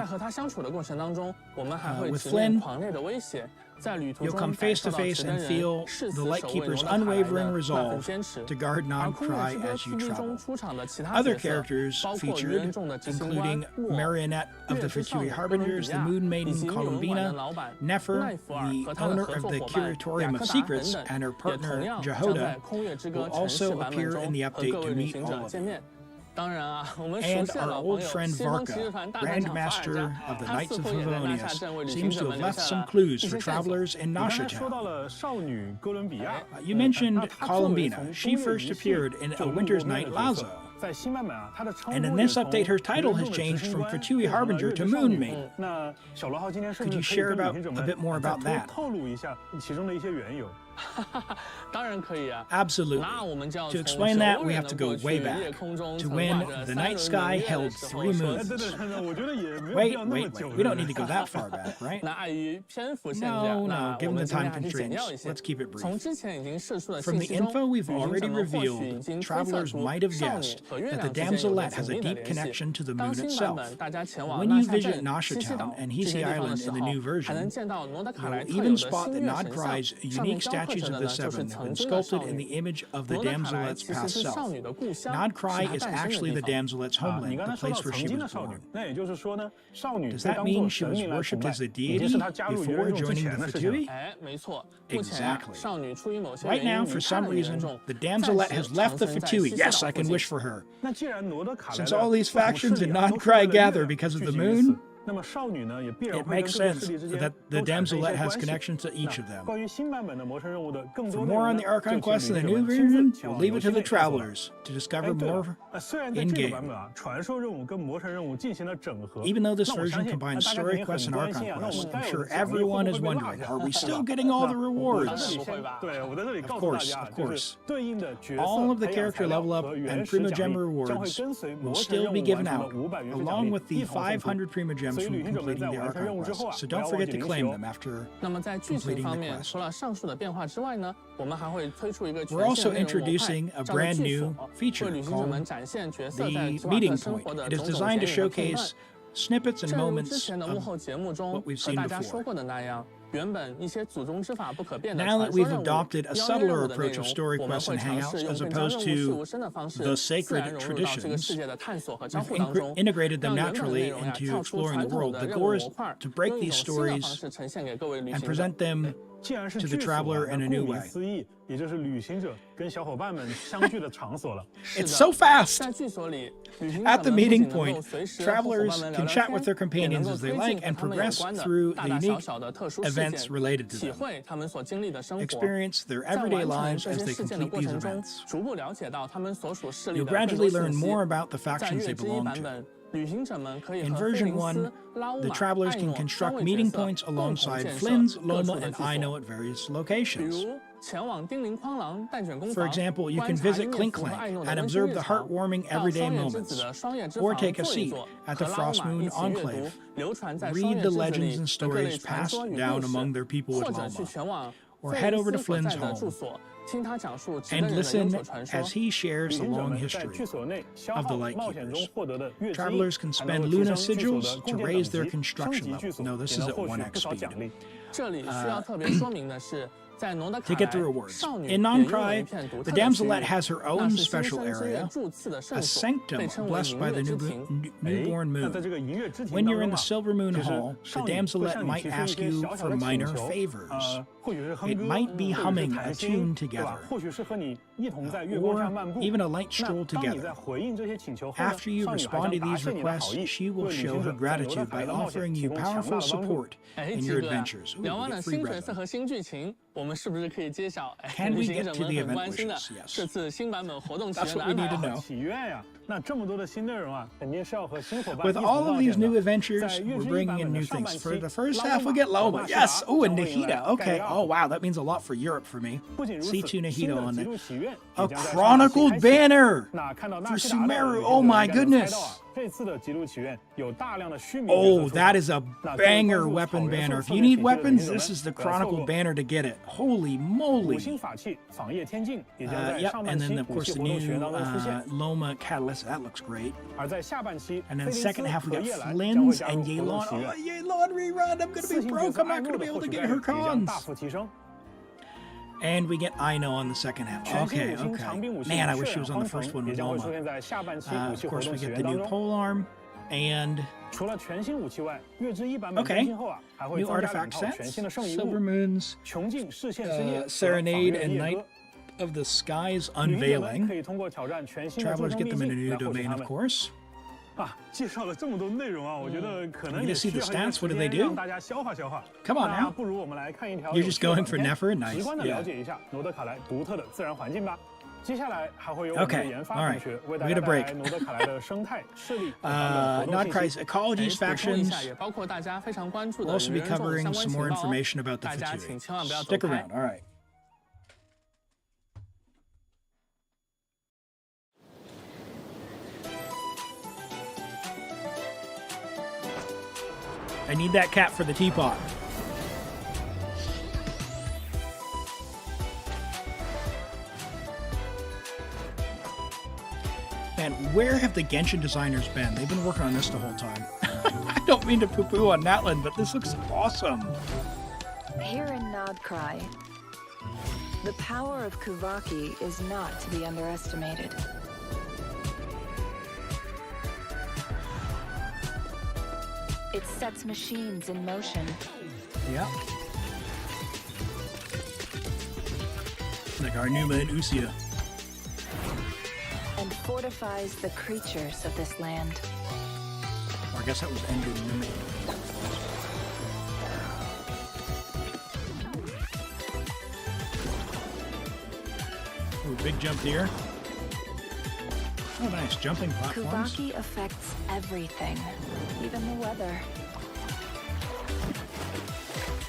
with Flynn, you'll come face to face and feel the Lightkeeper's unwavering resolve to guard Nodcry as you travel. Other characters featured, including Marionette of the Fatui Harbingers, the Moon Maiden Columbina, Nefer, the owner of the Curatorium of Secrets, and her partner Jehoda, will also appear in the update to meet all of them. And our old friend Varka, Grandmaster of the Knights of Favonius, seems to have left some clues for travelers in Nasha Town. You mentioned Columbina. She first appeared in A Winter's Night Lazo. And in this update, her title has changed from Fatui Harbinger to Moon Maiden. Could you share a bit more about that? Absolutely. To explain that, we have to go way back. To win, the night sky held 3 moons. Wait. We don't need to go that far back, right? No. Given the time constraints, let's keep it brief. From the info we've already revealed, travelers might have guessed that the Damselette has a deep connection to the moon itself. When you visit Nasha Town and Hisi Island in the new version, you'll even spot that Nodcry's unique statues of the Seven have been sculpted in the image of the Damselette's past self. Nodcry is actually the Damselette's homeland, the place where she was born. Does that mean she was worshipped as a deity before joining the Fatui? Exactly. Right now, for some reason, the Damselette has left the Fatui. Yes, I can wish for her. Since all these factions in Nodcry gather because of the moon, it makes sense that the Damselette has connections to each of them. For more on the Archon quest in the new version, we'll leave it to the travelers to discover more in-game. Even though this version combines story quests and Archon quests, I'm sure everyone is wondering, are we still getting all the rewards? Of course. All of the character level up and Primogem rewards will still be given out, along with the 500 Primogems from completing the Archon quest, so don't forget to claim them after completing the quest. We're also introducing a brand new feature called the Meeting Point. It is designed to showcase snippets and moments of what we've seen before. Now that we've adopted a subtler approach of story quests and hangouts as opposed to the sacred traditions, we've integrated them naturally into exploring the world. The goal is to break these stories and present them to the traveler in a new way. It's so fast! At the meeting point, travelers can chat with their companions as they like and progress through the unique events related to them. Experience their everyday lives as they complete these events. You'll gradually learn more about the factions they belong to. In version 1, the travelers can construct meeting points alongside Flynn's, Loma, and Ino at various locations. For example, you can visit Clink Clank and observe the heartwarming everyday moments, or take a seat at the Frostmoon Enclave. Read the legends and stories passed down among their people with Loma, or head over to Flynn's home and listen as he shares the long history of the Lightkeepers. Travelers can spend Luna sigils to raise their construction level. No, this is at 1x speed. To get the rewards. In Non-Cry, the Damselette has her own special area, a sanctum blessed by the newborn moon. When you're in the Silver Moon Hall, the Damselette might ask you for minor favors. It might be humming a tune together, or even a light stroll together. After you respond to these requests, she will show her gratitude by offering you powerful support in your adventures. Ooh, we get free revenue. Can we get to the event wishes? Yes. That's what we need to know. With all of these new adventures, we're bringing in new things. For the first half, we get Loma. Yes! Oh, and Nahida. Okay. Oh, wow. That means a lot for Europe for me. C2 Nahida on it. A chronicled banner for Sumeru. Oh, my goodness. Oh, that is a banger weapon banner. If you need weapons, this is the chronicled banner to get it. Holy moly. Yep, and then of course the new Loma Catalyst. That looks great. And then the second half we got Flynn's and Yelan. Oh, Yelan rerun. I'm going to be broke. I'm not going to be able to get her cons. And we get Ino on the second half. Okay, okay. Man, I wish she was on the first one with Loma. Of course, we get the new polearm. And okay, new artifact sets, Silver Moons, Serenade, and Night of the Skies Unveiling. Travelers get them in a new domain, of course. You need to see the stats. What do they do? Come on now. You're just going for Nefer? Nice. Yeah. Okay, all right. We got a break. Nodcry's Ecologies factions. We'll also be covering some more information about the Fatui. Stick around, all right. I need that cat for the teapot. And where have the Genshin designers been? They've been working on this the whole time. I don't mean to poo-poo on Natlan, but this looks awesome. Here in Nodcry, the power of Kuvaki is not to be underestimated. It sets machines in motion. Yeah. Like our Numa and Usia. And fortifies the creatures of this land. Or I guess that was Ender Numa. Ooh, big jump here. Oh, nice. Jumping platforms. Kuvaki affects everything, even the weather.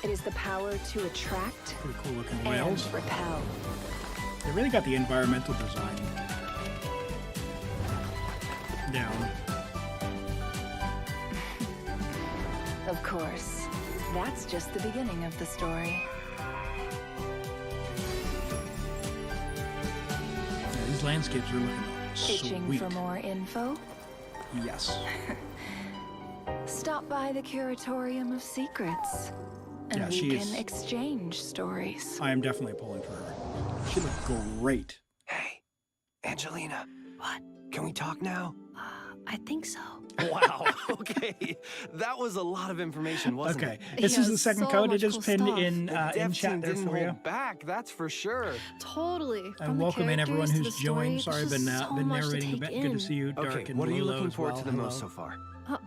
It is the power to attract pretty cool looking and whales. repel. They really got the environmental design down. Of course, that's just the beginning of the story. Yeah, these landscapes are looking Itching sweet. for more info? Yes. Stop by the Curatorium of Secrets, and Yeah, we she can is- exchange stories. I am definitely pulling for her. She looked great. Hey, Angelina. What? Can we talk now? I think so. Wow. Okay. That was a lot of information, wasn't Okay, it? this is the second so code I much just cool pinned stuff. in The dev chat team there didn't for you. hold back, that's for sure. Totally. And From the welcome in everyone characters to who's the story, joined. Sorry, I've there's been just so been much to narrating a take bit. in. Good to see you, Dark Okay, and what are you Willow looking as forward well. to the most Hello. so far?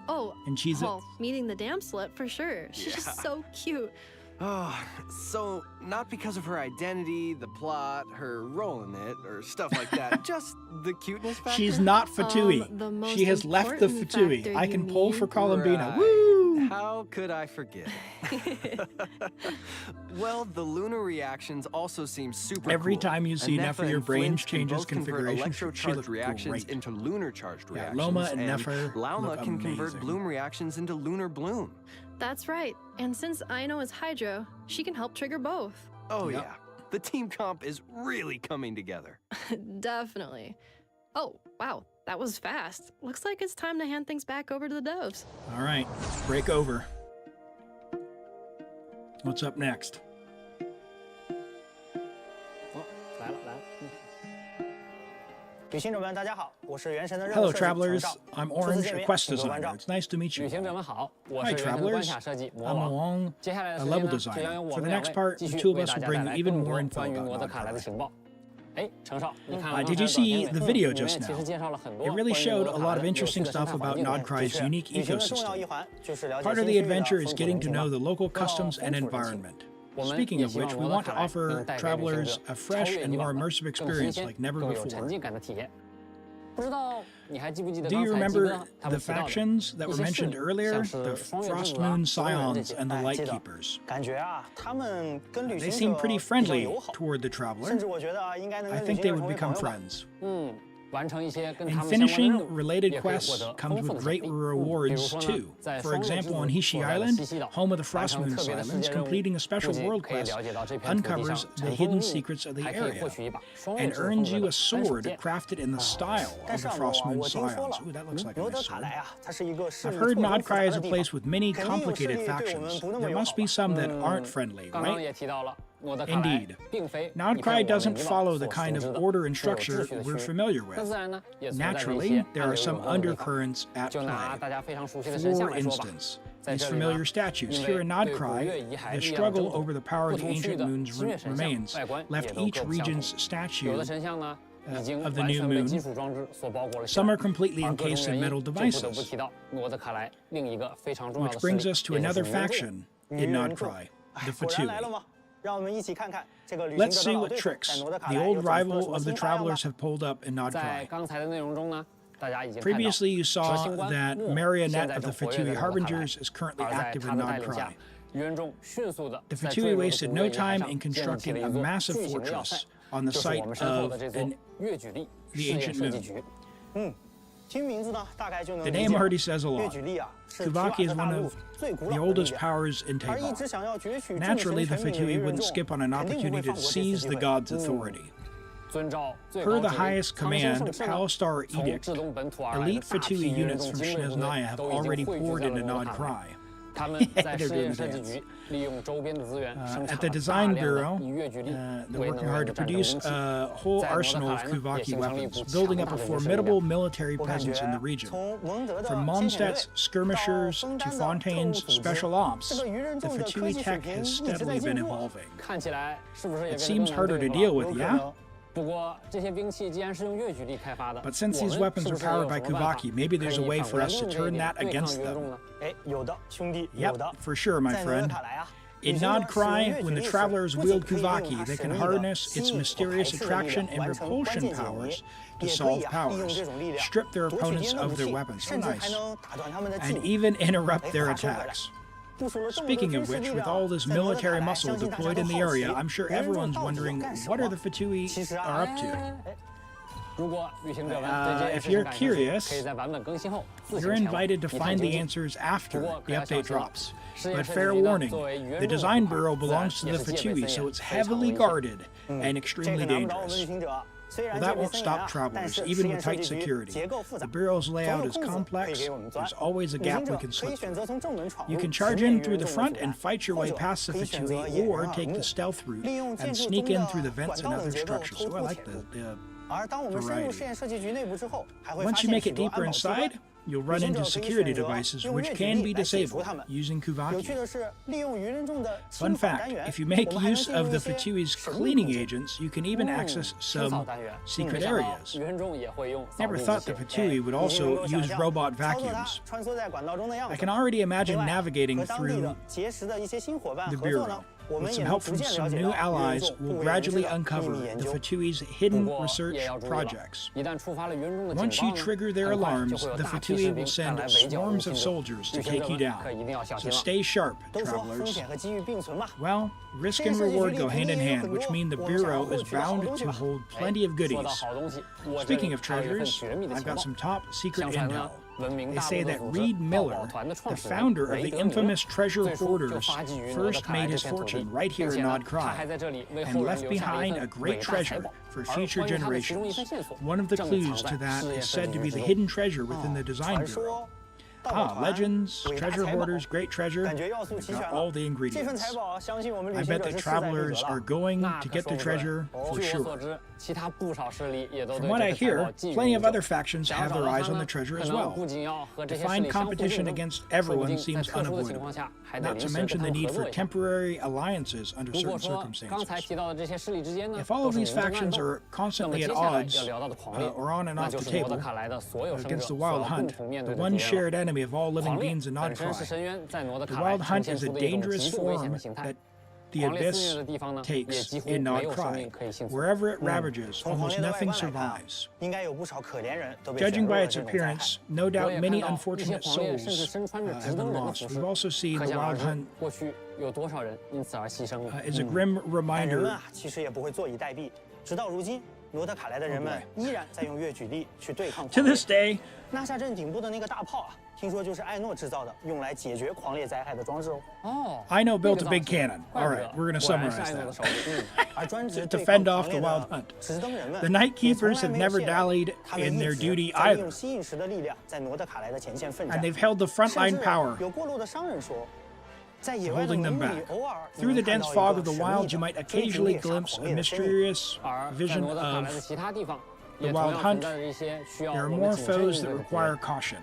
Oh, And she's well, meeting the Damselette for sure. She's just so cute. Oh, so not because of her identity, the plot, her role in it, or stuff like that. Just the cuteness factor? She's not Fatui. The She has left the most Fatui. factor I you can pull for mean? Columbina. Right. Woo! How could I forget? Well, the lunar reactions also seem super Every cool. time you see Nefer Nefer, your and brain Flint can changes both convert configuration. She electrocharged looks reactions great. into lunar charged Yeah, reactions. Loma and Nefer Lauma look can convert amazing. bloom reactions into lunar bloom. That's right. And since Aino is Hydro, she can help trigger both. Oh Yep. yeah, the team comp is really coming together. Definitely. Oh, wow, that was fast. Looks like it's time to hand things back over to the doves. All right, break over. What's up next? Hello, travelers. I'm Orange, a quest designer. It's nice to meet you. Hi, travelers. I'm Wong, a level designer. For the next part, the two of us will bring you even more info about Nodcry. Did you see the video just now? It really showed a lot of interesting stuff about Nodcry's unique ecosystem. Part of the adventure is getting to know the local customs and environment. Speaking of which, we want to offer travelers a fresh and more immersive experience like never before. Do you remember the factions that were mentioned earlier? The Frost Moon Scions and the Lightkeepers. They seem pretty friendly toward the traveler. I think they would become friends. In finishing, related quests comes with great rewards too. For example, on Hishi Island, home of the Frost Moon Scions, completing a special world quest uncovers the hidden secrets of the area and earns you a sword crafted in the style of the Frost Moon Scions. Ooh, that looks like a nice sword. I've heard Nodcry is a place with many complicated factions. There must be some that aren't friendly, right? Indeed. Nodcry doesn't follow the kind of order and structure we're familiar with. Naturally, there are some undercurrents at play. For instance, these familiar statues. Here in Nodcry, the struggle over the power of the ancient moons remains, left each region's statue of the new moon. Some are completely encased in metal devices. Which brings us to another faction in Nodcry, the Fatui. Let's see what tricks the old rival of the travelers have pulled up in Nodcry. Previously, you saw that Marionette of the Fatui Harbingers is currently active in Nodcry. The Fatui wasted no time in constructing a massive fortress on the site of the ancient moon. The name already says a lot. Kuvaki is one of the oldest powers in Tabor. Naturally, the Fatui wouldn't skip on an opportunity to seize the god's authority. Per the highest command, Palistar Edict, elite Fatui units from Snezhnaya have already poured into Nodcry. They're doing the dance. At the Design Bureau, they're working hard to produce a whole arsenal of Kuvaki weapons, building up a formidable military presence in the region. From Mondstadt's skirmishers to Fontaine's special ops, the Fatui tech has steadily been evolving. It seems harder to deal with, yeah? But since these weapons are powered by Kuvaki, maybe there's a way for us to turn that against them. Yep, for sure, my friend. In Nodcry, when the travelers wield Kuvaki, they can harness its mysterious attraction and repulsion powers to solve powers, strip their opponents of their weapons, so nice, and even interrupt their attacks. Speaking of which, with all this military muscle deployed in the area, I'm sure everyone's wondering what are the Fatui are up to. If you're curious, you're invited to find the answers after the update drops. But fair warning, the Design Bureau belongs to the Fatui, so it's heavily guarded and extremely dangerous. Well, that won't stop travelers, even with tight security. The Bureau's layout is complex. There's always a gap we can slip through. You can charge in through the front and fight your way past the Fatui, or take the stealth route and sneak in through the vents and other structures. So I like the variety. Once you make it deeper inside, you'll run into security devices which can be disabled using Kuvaki. Fun fact, if you make use of the Fatui's cleaning agents, you can even access some secret areas. Never thought the Fatui would also use robot vacuums. I can already imagine navigating through the Bureau. With some help from some new allies, we'll gradually uncover the Fatui's hidden research projects. Once you trigger their alarms, the Fatui will send swarms of soldiers to take you down. So stay sharp, travelers. Well, risk and reward go hand in hand, which mean the Bureau is bound to hold plenty of goodies. Speaking of treasures, I've got some top secret intel. They say that Reed Miller, the founder of the infamous Treasure Hoarders, first made his fortune right here in Nod Cry, and left behind a great treasure for future generations. One of the clues to that is said to be the hidden treasure within the Design Bureau. Ah, legends, treasure hoarders, great treasure. We've got all the ingredients. I bet that travelers are going to get the treasure for sure. From what I hear, plenty of other factions have their eyes on the treasure as well. To find competition against everyone seems unavoidable, not to mention the need for temporary alliances under certain circumstances. If all of these factions are constantly at odds, or on and off the table, against the Wild Hunt, the one shared enemy of all living beings in Nod Cry, the Wild Hunt is a dangerous form that the Abyss takes in Nod Cry. Wherever it ravages, almost nothing survives. Judging by its appearance, no doubt many unfortunate souls have been lost. We've also seen the Wild Hunt is a grim reminder. To this day, 拿下镇顶部的那个大炮啊，听说就是艾诺制造的，用来解决狂烈灾害的装置哦。Ino built a big cannon. All right, we're going to summarize that. To fend off the Wild Hunt. The Night Keepers have never dallied in their duty either, and they've held the frontline power, holding them back. Through the dense fog of the wilds, you might occasionally glimpse a mysterious vision of the Wild Hunt. There are more foes that require caution.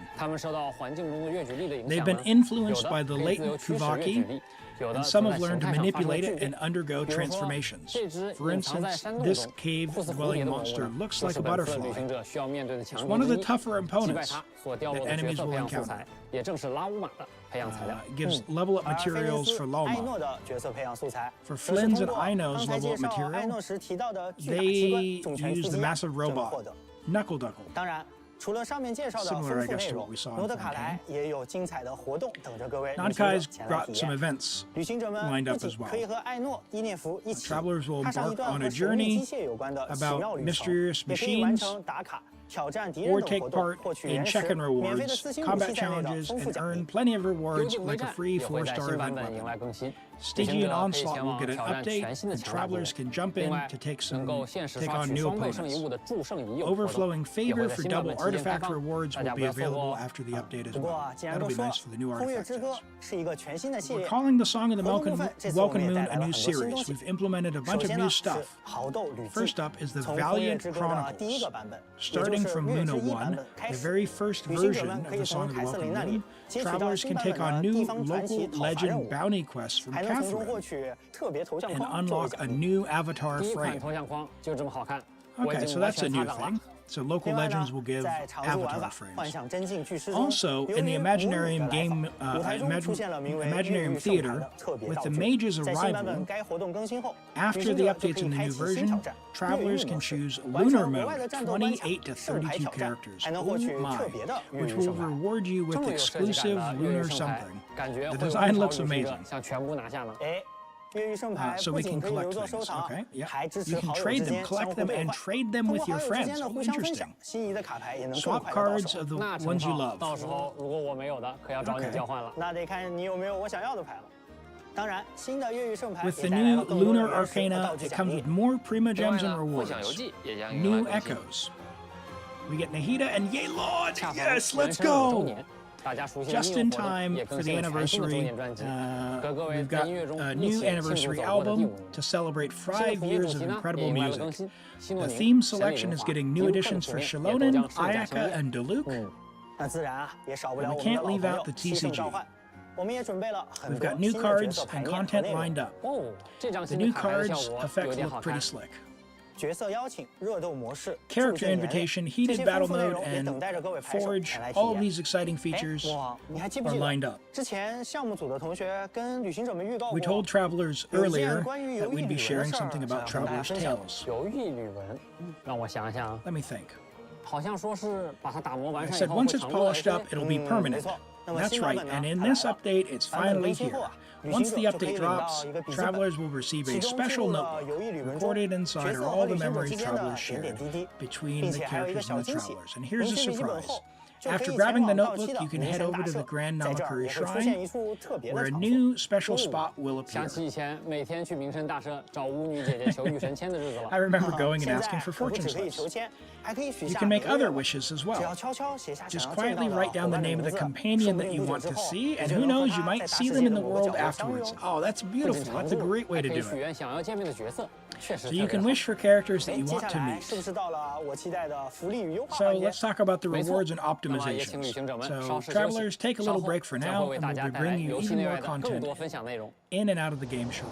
They've been influenced by the latent Kuvaki, and some have learned to manipulate it and undergo transformations. For instance, this cave-dwelling monster looks like a butterfly. It's one of the tougher opponents that enemies will encounter. It gives level-up materials for Loma. For Flynn's and Ino's level-up material, they use the massive robot, Knuckle Duckle. Similar, I guess, to what we saw in Fontaine. Nonkai's got some events lined up as well. Travelers will embark on a journey about mysterious machines, or take part in check-in rewards, combat challenges, and earn plenty of rewards like a free 4-star event weapon. Stygian Onslaught will get an update, and travelers can jump in to take on new opponents. Overflowing Favor for double artifact rewards will be available after the update as well. That'll be nice for the new artifact sets. We're calling the Song of the Welcome Moon a new series. We've implemented a bunch of new stuff. First up is the Valiant Chronicles. Starting from Luna 1, the very first version of the Song of the Welcome Moon, travelers can take on new local legend bounty quests from Catherine and unlock a new avatar frame. Okay, so that's a new thing. So local legends will give avatar frames. Also, in the Imaginarium Theater, with the mage's arrival, after the updates in the new version, travelers can choose Lunar Mode, 28 to 32 characters, oh my, which will reward you with exclusive lunar something. The design looks amazing. So we can collect things, okay? Yeah. You can trade them, collect them, and trade them with your friends. Oh, interesting. Swap cards of the ones you love. With the new Lunar Arcana, it comes with more Prima Gems and rewards. New Echoes. We get Nahida and Yelan! Yes, let's go! Just in time for the anniversary, we've got a new anniversary album to celebrate 5 years of incredible music. The theme selection is getting new additions for Xiangling, Ayaka, and Diluc. 那自然啊，也少不了 We 我们的 can't 老朋 leave 友 out the 七圣 TCG. 召唤。我们也准备了很 We've 多 got 新 new 的角 cards 色排 and 面和 content 内容。 lined up. 哦，这张 The 新的 new 卡牌的 cards 效果有 effects 点 look 好 pretty 看。 slick. 角色邀请、热斗模式、 Character 助阵员 invitation, 这 heated 些 battle 丰富内 mode, 容也 and 等待着各位牌手 forge. 前来体 All of 验。 these exciting 哎 features 哇，你还记不 are 记 lined 得 up. 之前项目组的同学跟旅行者们预告 We 过 told travelers 有一 earlier 件关于 that 游艺 we'd be 旅文 sharing 的事儿 something about 想和大家 travelers' 分享。 tales. 游艺旅文，让我想想， Let me think. 好像说是把它打磨完 I 善以 said 后 once 会 it's 常驻在 polished 身 up, 边。 it'll be 没 permanent. 错。那么 That's 新版 right, 本呢 and in 它来 this 了 update, it's 版本更 finally 新后 here. 啊，旅 Once 行 the 者就可以 update 领到 drops, 一个笔记本， travelers will receive 其 a 中记 special 录了 notebook. 游艺旅文中 Recorded 角 inside 色 are 和 all 旅 the 行者 memories 之间 travelers 的点点 shared 滴滴， between 并 the 且还有一个 characters 小 and the 惊喜。 travelers. And 领 here's 取 a 笔记本 surprise. 后，就可 After 以前 grabbing the 往到期 notebook, 的 you can 名 head 神 over 大 to the 社， Grand 在这儿 Namakuri 也会出 Shrine, 现一处特别的 where a 场所。 new special spot will 想 appear. 起以前每天去名胜大社找巫女姐姐求御神签的日子了。 I remember going and 现 asking 在 for 可不 fortune 只可以求 slips. 签，还可以许 You 下 can make 很多 other 愿望。 wishes as 只要 well. 悄悄写下想 Just 要见到 quietly 的 write 伙 down the 伴的 name 名 of the 字， companion 说不 that 定 you 不久 want 之 to 后， see, 你 and 就 who 能和 knows, 他 you 在 might 大 see 世 them 界 in 的 the 某个 world 角落相 afterwards. 拥。 Oh, that's 不仅 beautiful. 常 That's a 驻， great way 还 to 可以 do 许 it. 愿想要见面的角色，确实 So 特 you 别 can 好。 wish for characters that 哎， you 接 want 下 to 来 meet. 是不是到了我期待的福利与优化 So 环节？ let's talk about the 没错。 rewards and 那么也请旅 optimizations. 行者们稍 So 事休息， travelers, take a 稍 little 后 break for 将 now, 会为 and 大 we'll 家 be 带来 bringing you 游戏 even 内 more 外的更 content 多分享内容。 in and out of the game shortly.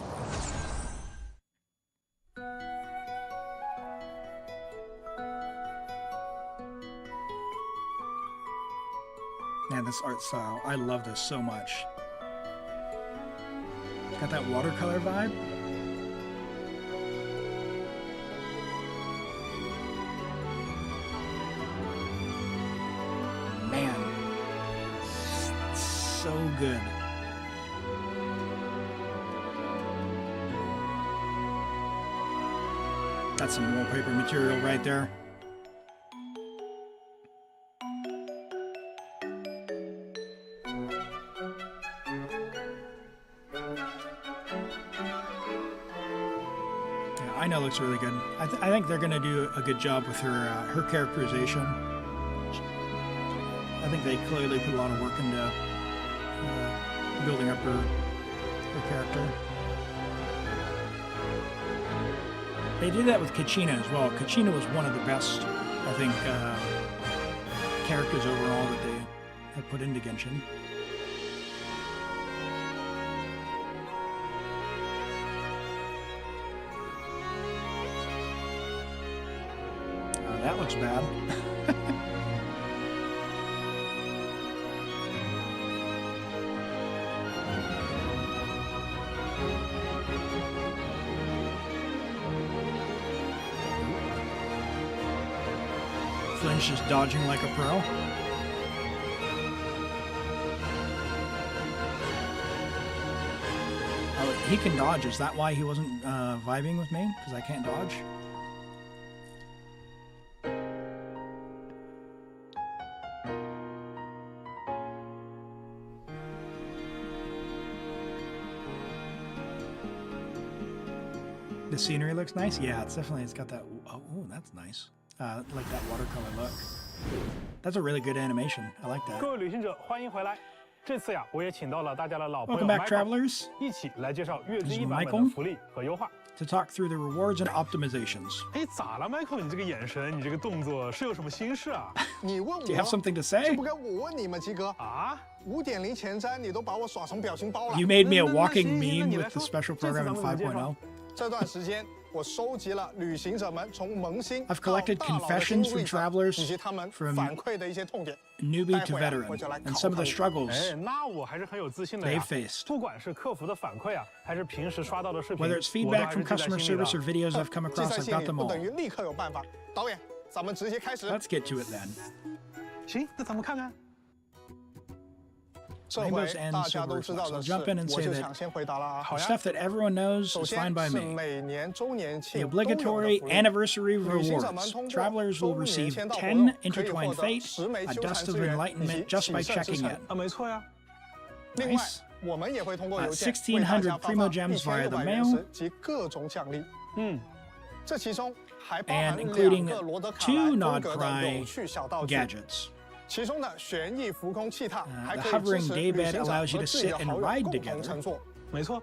Man, this art style, I love this so much. It's got that watercolor vibe. Man, so good. That's some wallpaper material right there. Yeah, I know looks really good. I think they're gonna do a good job with her characterization. I think they clearly put a lot of work into building up her character. They did that with Kachina as well. Kachina was one of the best, I think, characters overall that they have put into Genshin. That looks bad. Flynn's just dodging like a pro. Oh, he can dodge. Is that why he wasn't vibing with me? Because I can't dodge? The scenery looks nice. Yeah, it's got that. Oh, that's nice. Like that watercolor look. That's a really good animation. I like that. 各位旅行者，欢迎回来。这次呀，我也请到了大家的老朋友 Welcome back, Michael， travelers. 一起来介绍月之 This is 一版本 Michael 的福利和优化。 To talk through the rewards and optimizations. 哎，咋了，Michael？你这个眼神，你这个动作是有什么心事啊？你问我 Do you have something to say? 这不该我问你吗，鸡哥？啊？5.0前瞻你都把我耍成表情包了。 You made me a 那 walking 行 meme 那 with 来 the 说 special 这次 program 咱 in 们怎么介绍 5.0. 这段时间，我收集了旅行者们从萌新 I've collected 到大佬的 confessions 心 from 路历程 travelers 以及他们 from 反馈的一些痛点。 Newbie to 待会儿啊， veteran, 我就来 and some of the 考考你。 struggles 哎，那我还是很有自信的 they've 呀。 faced. 不管是客服的反馈啊，还是平时刷到的视频， Whether it's 我都 feedback 还是 from 记在 customer 心里的 service or videos I've come 记 across, 在 I've 心 got 里 them 不 all. 等于立刻有办法。导演，咱们直接开始。 Let's get to it then. 行，那咱们看看。这回 Rainbows End 大家都 Silver 知道 Flux. 的 I'll 事， jump in and 我 say 就 that 抢先回答了。 the stuff that everyone knows 首 is 先 fine by 是 me. 每年周年 The 庆都有的 obligatory 福利 anniversary 旅行者们 rewards. 通过 Travelers 周 will 年 receive 签到活 10 动可以 intertwined 获得 fate, 10枚 a 纠 dust 缠 of 之源以 enlightenment 及 just 喜 by 胜之 checking 城 in. 啊，没错呀。另外 Nice. 我们也会通过邮件 1600 为大家发 Primo 放 Gems via the 1600 mail 原石及各种奖励。嗯，这其中还包含 And 2 including 个罗德卡 2 莱 Nod 风格的 Cry 有趣小道具。 gadgets. 其中的旋翼浮空气踏还 the 可以支 hovering 持 daybed 旅行者 allows you 和 to 自己的 sit and 好友 ride 共同 together. 乘坐。没错。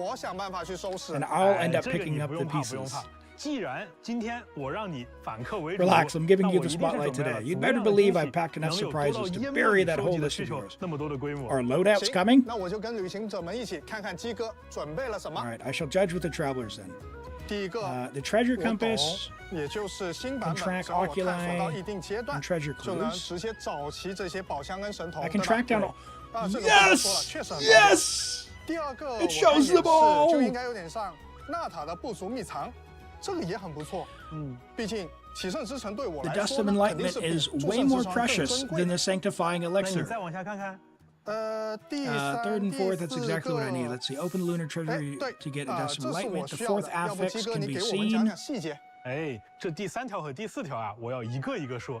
我想办法去收拾。 And I'll end up 这个 picking 你 up 不 the 用怕，不用 pieces. 怕。既然今天我让你反客为主， Relax, I'm giving 那 you 我 the 一定是 spotlight 准备 today. 了 You'd 足 better 量的 believe 惊 I 喜 packed enough 能有多到 surprises to 淹没 bury 你 that 收 whole 集的 list 需 of 求 yours. 那么多的规模。 Our loadout's 行 coming? 那我就跟旅行者们一起看看鸡哥准备了什么。 All right, I shall judge with the travelers then. 第一个 The treasure 我懂 compass 也就是新版 can 本， track 只要我探索到 oculi 一定阶段 and，treasure 就能 clues. 直接找齐这些宝箱跟神童。 I can 对吧 track down all. 啊，这个不多说了，确实很方便。 Yes! 第二个 It 我 shows 看也 them all 是就应该有点像纳塔的部族秘藏，这个也很不错。毕竟启圣之城对我 The 来 dust 说 of 呢，肯定 enlightenment 是比 is 诸 way 圣 more 之霜更 precious 珍贵 than 的 the。sanctifying 那你 elixir. 再往下看看。第 Third and 三、 fourth, 第 that's 四 exactly what I need. 个 Let's see. Open the lunar treasury 对 to get a 啊， dust 这 of 是我 enlightenment. The 需要 fourth 的。要不鸡 affix 哥 can 你 be 给我们讲 seen. 讲细节？哎，这第3条和第4条啊，我要一个一个说。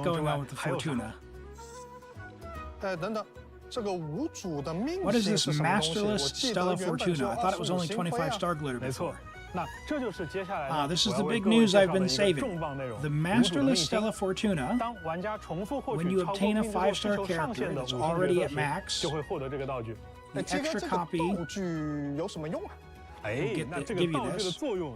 going on with the Fortuna? 等等，这个无主的命 What is 星 this 是什么东西？ Masterless 我记得 Stella 原本只 Fortuna? 有 I thought it was only 25 25 star glitter 没错 before. 那这就是接下来 Ah, this is 我 the 要为 big 各位 news 介绍 I've 的 been 一个 saving. 重磅内容 The 无主的命 Masterless 星 Stella Fortuna, 当玩家重复获 when 取 you 超 obtain a 公命之后需 5-star 求上 character 限的 that's 50 already 角 at 色 max, 就会获得这个道具。 the 这个 extra 这个 copy 道具有什么用啊？哎， will 那 get 这 give 个 you 道具的 this. 作用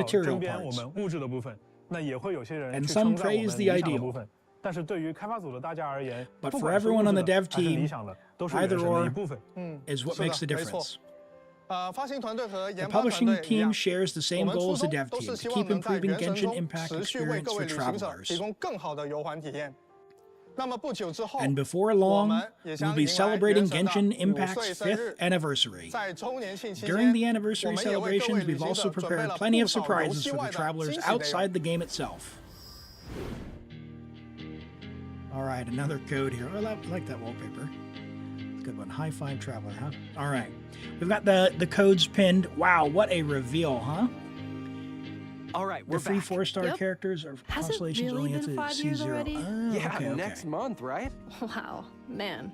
material 争辩我 parts. 们物质的部分，那也会有些人 And 去 some 称赞我 praise 们 the 理想的 ideal. 部分。但是对于开发组的大家而言， But 不 for 管是 everyone 物 on 质 the 的 dev 还是 team, 理想的，都是 either 人生的 or 一部分。is what 是的， makes the 没错。 difference. 发行团队和 The 研发团 publishing 队一 team 样， shares the 我 same 们 goal 初 as the 衷 dev 都是 team 希 to 望 keep 能在 improving 原神 Genshin 中 Impact 持续为 experience 各位 for 旅行者提 travelers. 供更好的游玩体验。那么不久之后， And before 我 long, 们也 we'll 将 be 迎来 celebrating 原神 Genshin 的5 Impact's 岁生 5th 日。 anniversary. 在周年庆期 During 间， the 我 anniversary 们也为各位 celebrations, 旅 we've 行 also 者准备 prepared 了 plenty 不 of 少游 surprises 戏 for 外 the 的 travelers 惊喜内容。 outside the game itself. All right, another code here. I like that wallpaper. Good one. High Five Traveler, huh? All right. We've got the codes pinned. Wow, what a reveal, huh? All right, the free 4-star characters are Has it Constellation's really only been at 5 years C0. already? Oh, Yeah, okay, next month, right? Wow, man.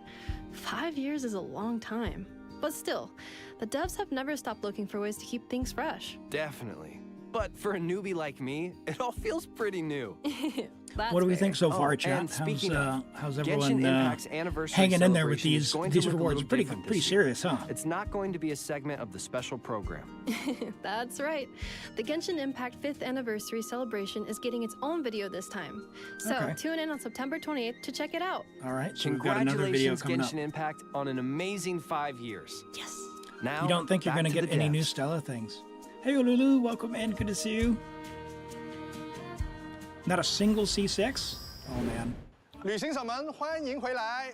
5 years is a long time. But still, the devs have never stopped looking for ways to keep things fresh. Definitely. But for a newbie like me, it all feels pretty new. What do we think so far, Oh, chat? and speaking How's Genshin everyone Impact's anniversary hanging in there with celebration is these going to look a rewards? little Pretty different pretty this year. serious, huh? It's not going to be a segment of the special program. That's right. The Genshin Impact 5th anniversary celebration is getting its own video this time. So Okay. tune in on September 28th to check it out. All right, so we've got another video Congratulations, coming up. Genshin Impact, on an amazing 5 years. Yes. Now, You don't think you're back going to to get the any new devs. Stella things? Hey, Lulu, welcome in. Good to see you. Not a single C6? Oh, man. 旅行者们，欢迎回来。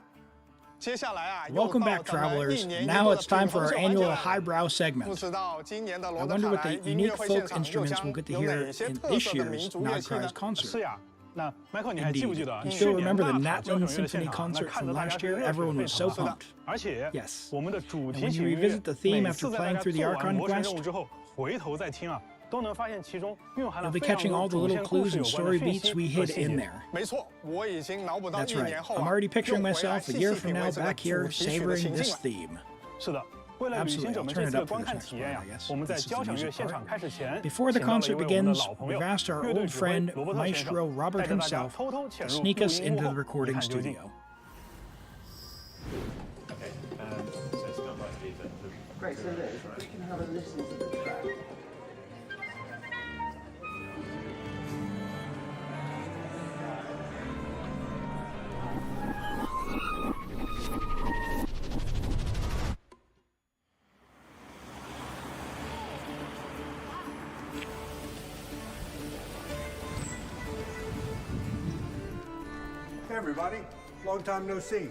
接下来啊， Welcome 又 back, 到咱们 travelers. 一年一 Now 度的 it's time 品 for 红 our 秀环节 annual 了 highbrow 不 segment. 知道今年的 I 罗德 wonder 卡 what 莱 the 音乐 unique 会现 folk 场又 instruments 将 we'll get to 有 hear 哪些 in 特 this 色的民 year's 族乐器 Nodcries 呢？ concert. 是呀。那 Michael， 你还 Indeed. 记不记得 You 去 still 年 remember the 大塔交 Natlan 响乐的现 Symphony 场，那 concert 看 from 得大家 last 是 year? 热血 Everyone 沸 was 腾 so 的。 pumped. 而且 Yes. 我们的主 And 题 when 曲 you 音乐 revisit the theme 每 after 次在大 playing 家 through the 做完 Archon 魔神 quest, 任务之后，回头再听啊，都能发现其中蕴含了 you'll be 非常 catching 多 all the 主 little 线故 clues 事有 and 关的 story 讯 beats 息 we 和 hid 细 in 节。 there. 没错，我已经脑补到 That's 一 right. 年后 I'm 啊， already 又 picturing 回来 myself a 细 year 细 from 品 now 味这个 back 主 here 题曲的 savoring 情境 this 了。 theme. 是的，为了履行 Absolutely. 者 I'll 们 turn 这 it 次的 up for 观 this 看 next 体验 part, 呀 I guess. 我们在 This is the 交响乐 music 现 part. 场开始前， Before the 请到了 concert 一位我们的 begins, 老朋 we've 友 asked our 乐队 old 指挥 friend 罗伯特先生 Maestro Robert 带着大家 himself 偷偷潜 to 入 sneak 录 us 音屋 into 后 the 一 recording 看究竟。 studio. Great, so Liz, we can have a listen to the track. Hey everybody, long time no see.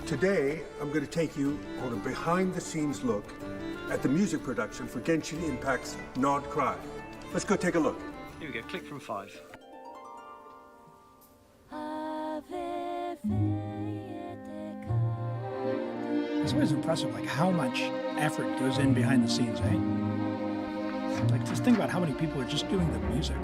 Today, I'm going to take you on a behind-the-scenes look at the music production for Genshin Impact's Nod Cry. Let's go take a look. Here we go, click from 5. It's always impressive, like how much effort goes in behind the scenes, eh? Like, just think about how many people are just doing the music.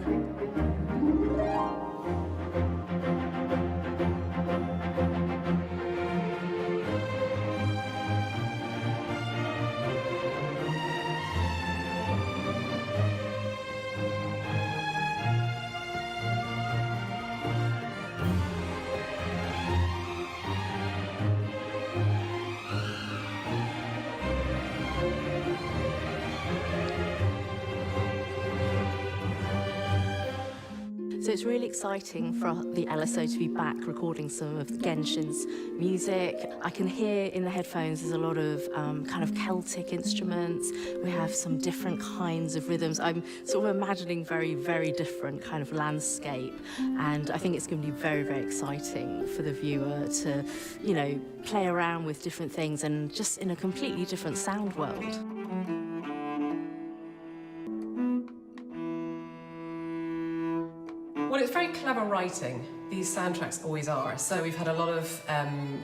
So it's really exciting for the LSO to be back recording some of Genshin's music. I can hear in the headphones there's a lot of kind of Celtic instruments. We have some different kinds of rhythms. I'm sort of imagining very, very different kind of landscape. And I think it's going to be very, very exciting for the viewer to, you know, play around with different things and just in a completely different sound world. Well, it's very clever writing. These soundtracks always are. So we've had a lot of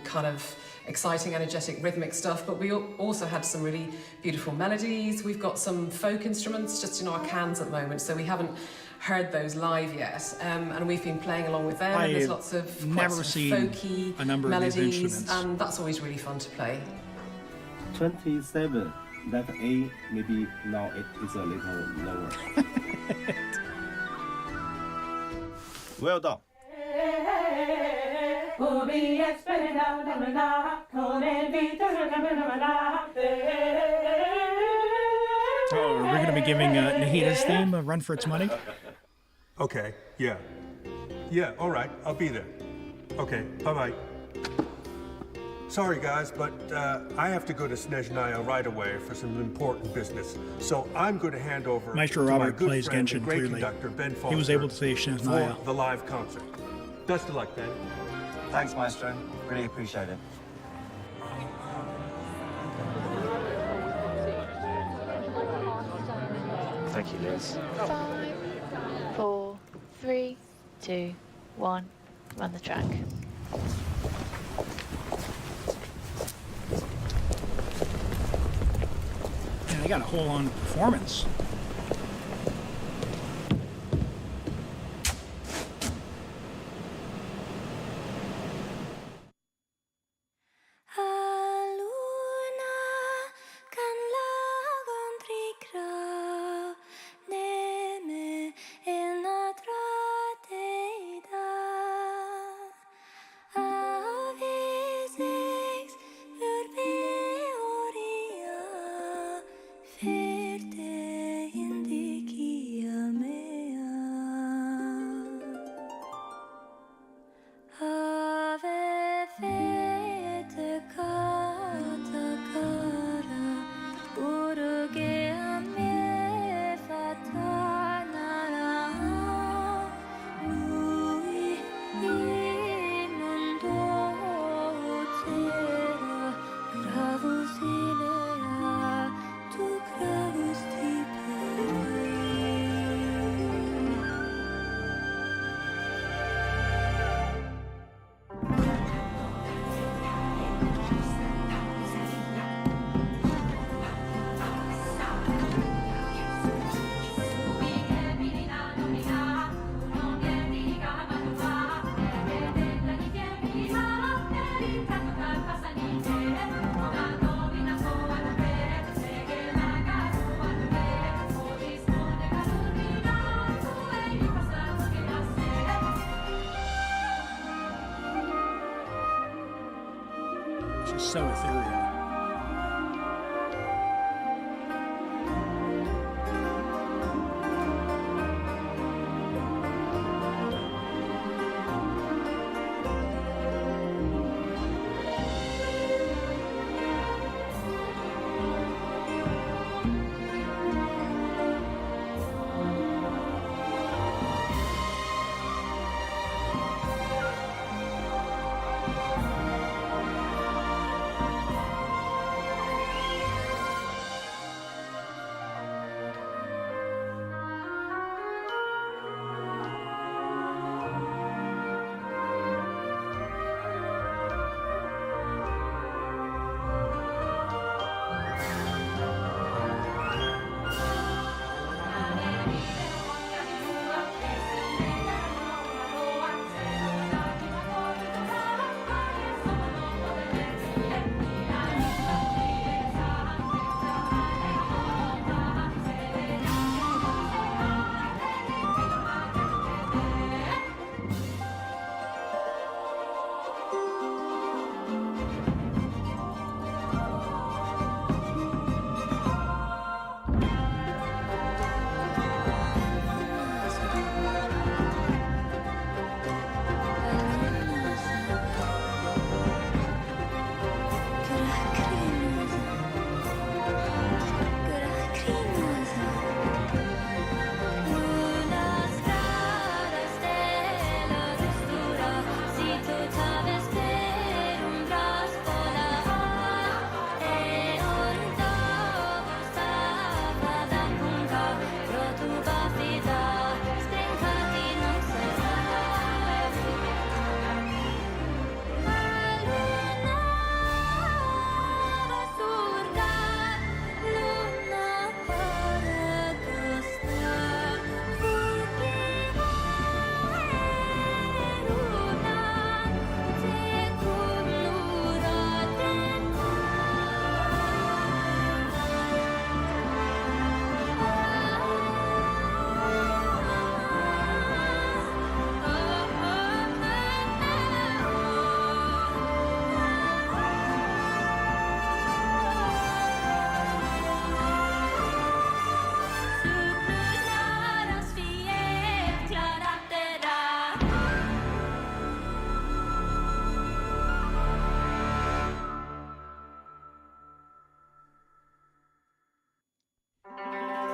kind of exciting, energetic, rhythmic stuff, but we also had some really beautiful melodies. We've got some folk instruments just in our cans at the moment, so we haven't heard those live yet. And we've been playing along with them, and there's lots of quite never sort seen of folky a number of these melodies, instruments. and that's always really fun to play. 27. That A, maybe now it is a little lower. Well done. Oh, we're going to be giving Nahida's theme a run for its money? Okay, yeah. Yeah, all right, I'll be there. Okay, bye-bye. Sorry, guys, but I have to go to Snezhnaya right away for some important business. So I'm going to hand over Maestro to Robert my good plays friend Genshin and great clearly. conductor, Ben Foster, He was able to say for Shenhe. the live concert. Best of luck, Ben. Thanks, Maestro. Really appreciate it. Thank you, Liz. 5, 4, 3, 2, 1. Run the track. Yeah, they got a whole on performance. Just so ethereal.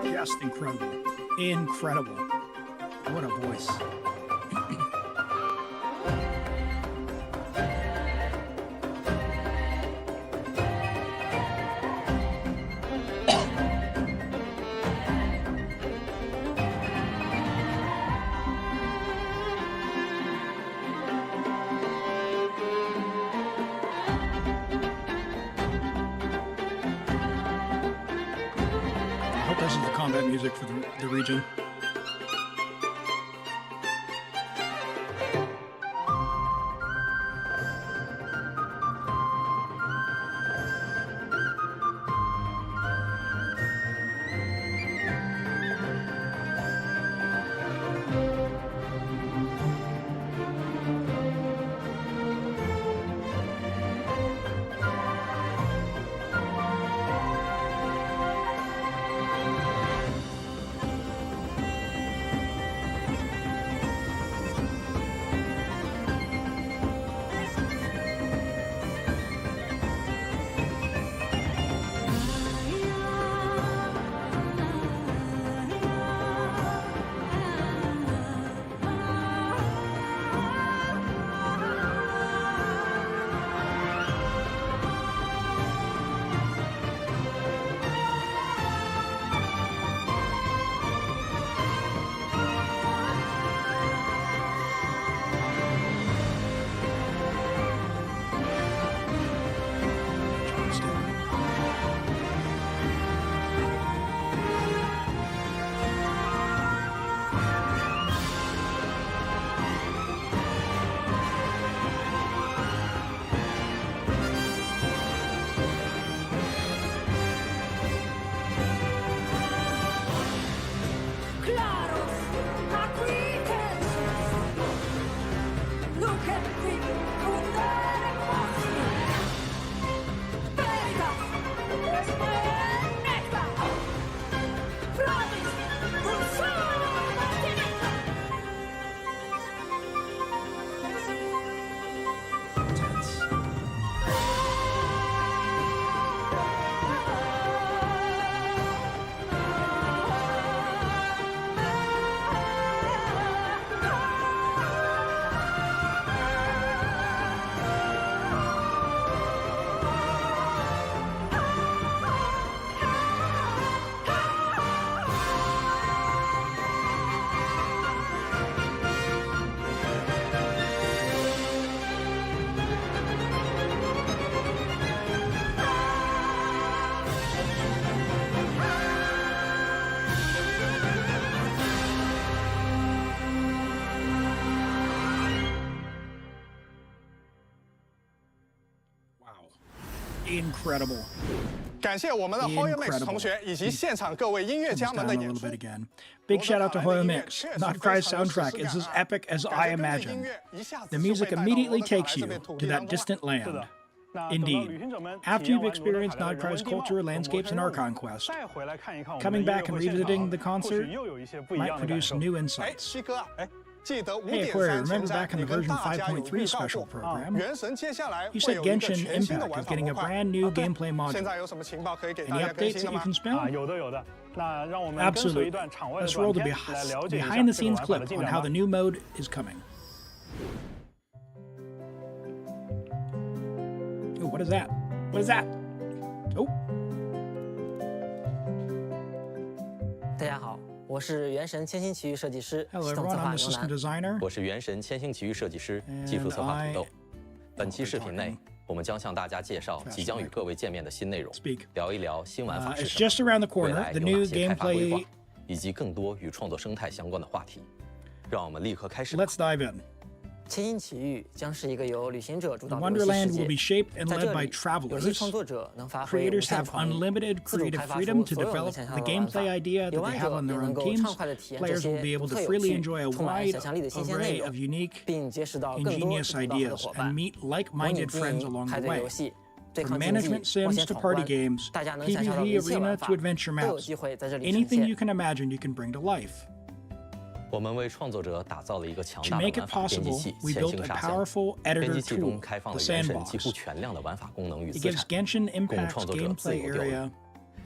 Just incredible. Incredible. What a voice. This is the combat music for the region. incredible. 感谢我们的 Hoya Mix 同学以及现场各位音乐家们的演出。 Big shout out to Hoya Mix. Notcry's soundtrack is as epic as I imagined. The music immediately takes you to that distant land. Indeed. After you've experienced Notcry's culture, landscapes, and Archon Quest, coming back and revisiting the concert might produce new insights. Hey Aquaria, remember back in the version 5.3 special program, you said Genshin Impact is getting a brand new gameplay module. Any updates that you can spell? Absolutely. Let's roll the behind-the-scenes clip on how the new mode is coming. Oh, what is that? What is that? Oh. 大家好，我是原神千星奇遇设计师，系 Hello 统策 everyone, 划 I'm 牛 assistant 腩。 designer. 我是原神千星奇遇设计师，技术策划土豆。本期视频内，我们将向大家介绍即将与各位见面的新内容，聊一聊新玩法是什么，未来有哪些开发规划，以及更多与创作生态相关的话题。让我们立刻开始。 Let's dive in. 千星奇遇将是一个由旅行者主导的游 Wonderland 戏 will be 世界。 shaped and 在 led 这 by 里，游戏 travelers. 创作者能发挥无 Creators 限 have 创意， unlimited 自主 creative 开发 freedom 出 to 所有能 develop 想象 the 的玩法。 gameplay idea that 游 they 玩 have 者 on 也 their 能 own 够 teams. 畅快地体验这 Players 些 will be able 独 to 特有 freely 趣、 enjoy a 充满 wide 想象力的新鲜内 array 容 of，unique 并结识到更多 ingenious 志同道合的 ideas 伙 and 伴。 meet 模拟 like-minded 经 friends 营、 along 派 the 对游 way. 戏、对 From 抗竞 management 技、冒 sims 险 to 闯 party 关， games, 大家能想象到的 PvP 一切玩 arena 法 to adventure 都有 maps. 机会在这里呈 Anything you 现。 can imagine you can bring to life. 我们为创作者打造了一个强 To 大的 make it 玩法编辑 possible, 器 we 千 built 星 a 沙箱。 powerful 编 editor 辑器 tool, 中开放 the 了原神几 sandbox. 乎全量的玩法功能与 It 资 gives 产， Genshin 供 Impact's 创作者自 gameplay 由调用。 area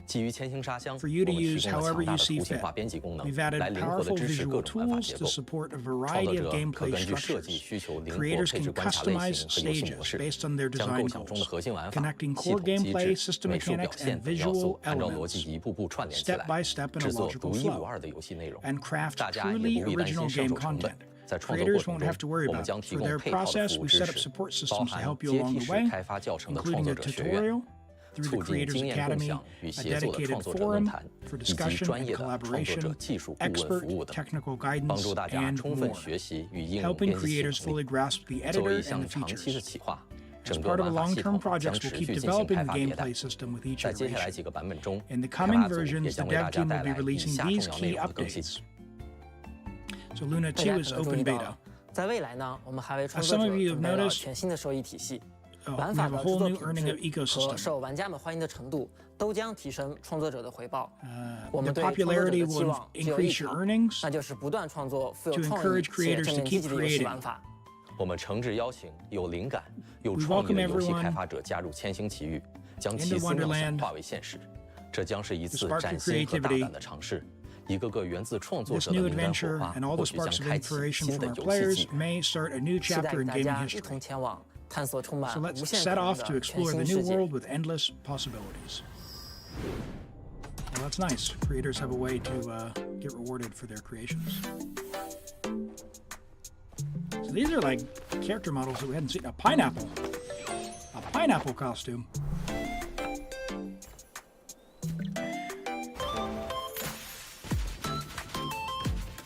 基于千星沙箱， for 我 you 们 to 提 use 供了 however 强大 you 的 see 图形 fit. 化编辑功能， We've added 来灵活地 powerful 支持各 visual 种玩法 tools 结 to 构。 support a 创 variety 作 of 者可 gameplay 根据设计 structures. 需求灵活 Creators 配置 can 关卡类 customize 型和游戏模 stages 式， based on their 将 design 构想中的 goals, 核心玩法、 connecting 系 core 统机 gameplay, 制、 system 美术表 mechanics, 现 and 等要素 visual 按照逻 elements, 辑一步步串联起 step 来， by step in 制 a 作 logical 独一无 flow, 二的游戏内容。 and craft 大家也 truly 不必担 original 心上 game 手成本。 content. 在创作过 Creators 程 won't 中 have to worry， 我们 about 将 it. 提 For 供 their 配套的 process, 服务 we 支 set up 持， support 包 systems to 含 help you 阶 along 梯 the 式 way, 开发教程的 including 创作 a 者学院， tutorial, through 促 the 进 Creators 经验共 Academy, 享与 a 协作的 dedicated 创作者论 forum 坛， for 以及 discussion 专 and 业的创作者 collaboration, 技术顾问 expert 服务等， technical 帮 guidance, 助大家 and 充分 more, 学习与应用 helping 编辑器 creators 能 fully 力。 grasp the 作为 editor 一项 and the 长期的 features. 企划， As 整个 part of 玩 a 法系 long-term 统 project, 将 we'll 持 keep 续进行 developing 开 the 发迭代。 gameplay system with each 在接下来 iteration. 几个版本中， In the 开 coming 发组也 versions, the 将为大 dev 家 team 带 will be 来以 releasing 下 these 重要内 key 容的更新。 updates. So Luna 大家 2 可 is 能注 open 意到 beta. 了，在未来呢，我们还为 As 创 some 作 of 者 you 准 have 备了 noticed, 全新的收益体系。 we 玩法 have a 的制 whole 作 new 品 earning 质 of 和 ecosystem. 受玩家们欢迎的程度都将提升创作者的回报。我 The 们对创作者的 popularity 期 will 望只有一 increase your 条， earnings 那就是不断创作富有 to 创意 encourage 且 creators 正 to 面积 keep 极的游戏 creating. 玩法。我们诚挚邀请有灵感、有 We 创意 welcome 的游戏 everyone 开发者加入千星奇遇，将 into 奇思妙想 Wonderland 化为现实。这将是一 to 次 spark 崭 your 新和大 creativity. 胆的尝试。一个个源自创作 This 者的 new 灵感火 adventure 花， and all the 或许将 sparks of 开启 inspiration 新 from 的 our 游戏 players 纪元。 may start a new 期待 chapter 与 in 大 gaming 家一 history. 同前往探索充满 So 无 let's 限 set 可能 off to 的全 explore the 新 new 世界。 world with endless possibilities. Well, that's nice. Creators have a way to get rewarded for their creations. So these are like character models that we hadn't seen. A pineapple costume.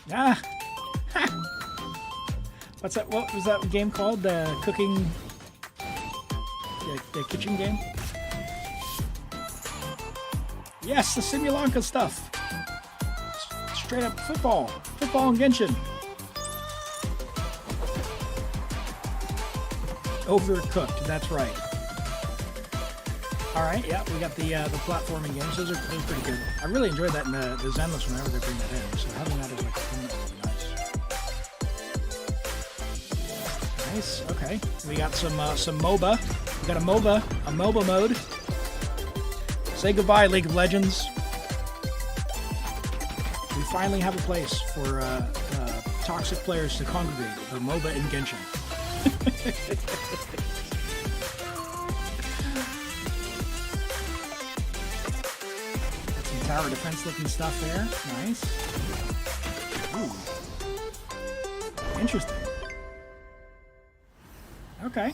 Ah! What's that? What was that game called? The cooking, the kitchen game? Yes, the Simulanka stuff. Straight up football and Genshin. Overcooked. That's right. All right, yeah, we got the platforming games. Those are pretty good. I really enjoyed that in the Zenless whenever they bring that in. So having that as like a permanent would be nice. Nice. Okay, we got some MOBA. We got a MOBA mode. Say goodbye, League of Legends. We finally have a place for toxic players to congregate for MOBA in Genshin. Some tower defense looking stuff there. Nice. Ooh. Interesting. Okay.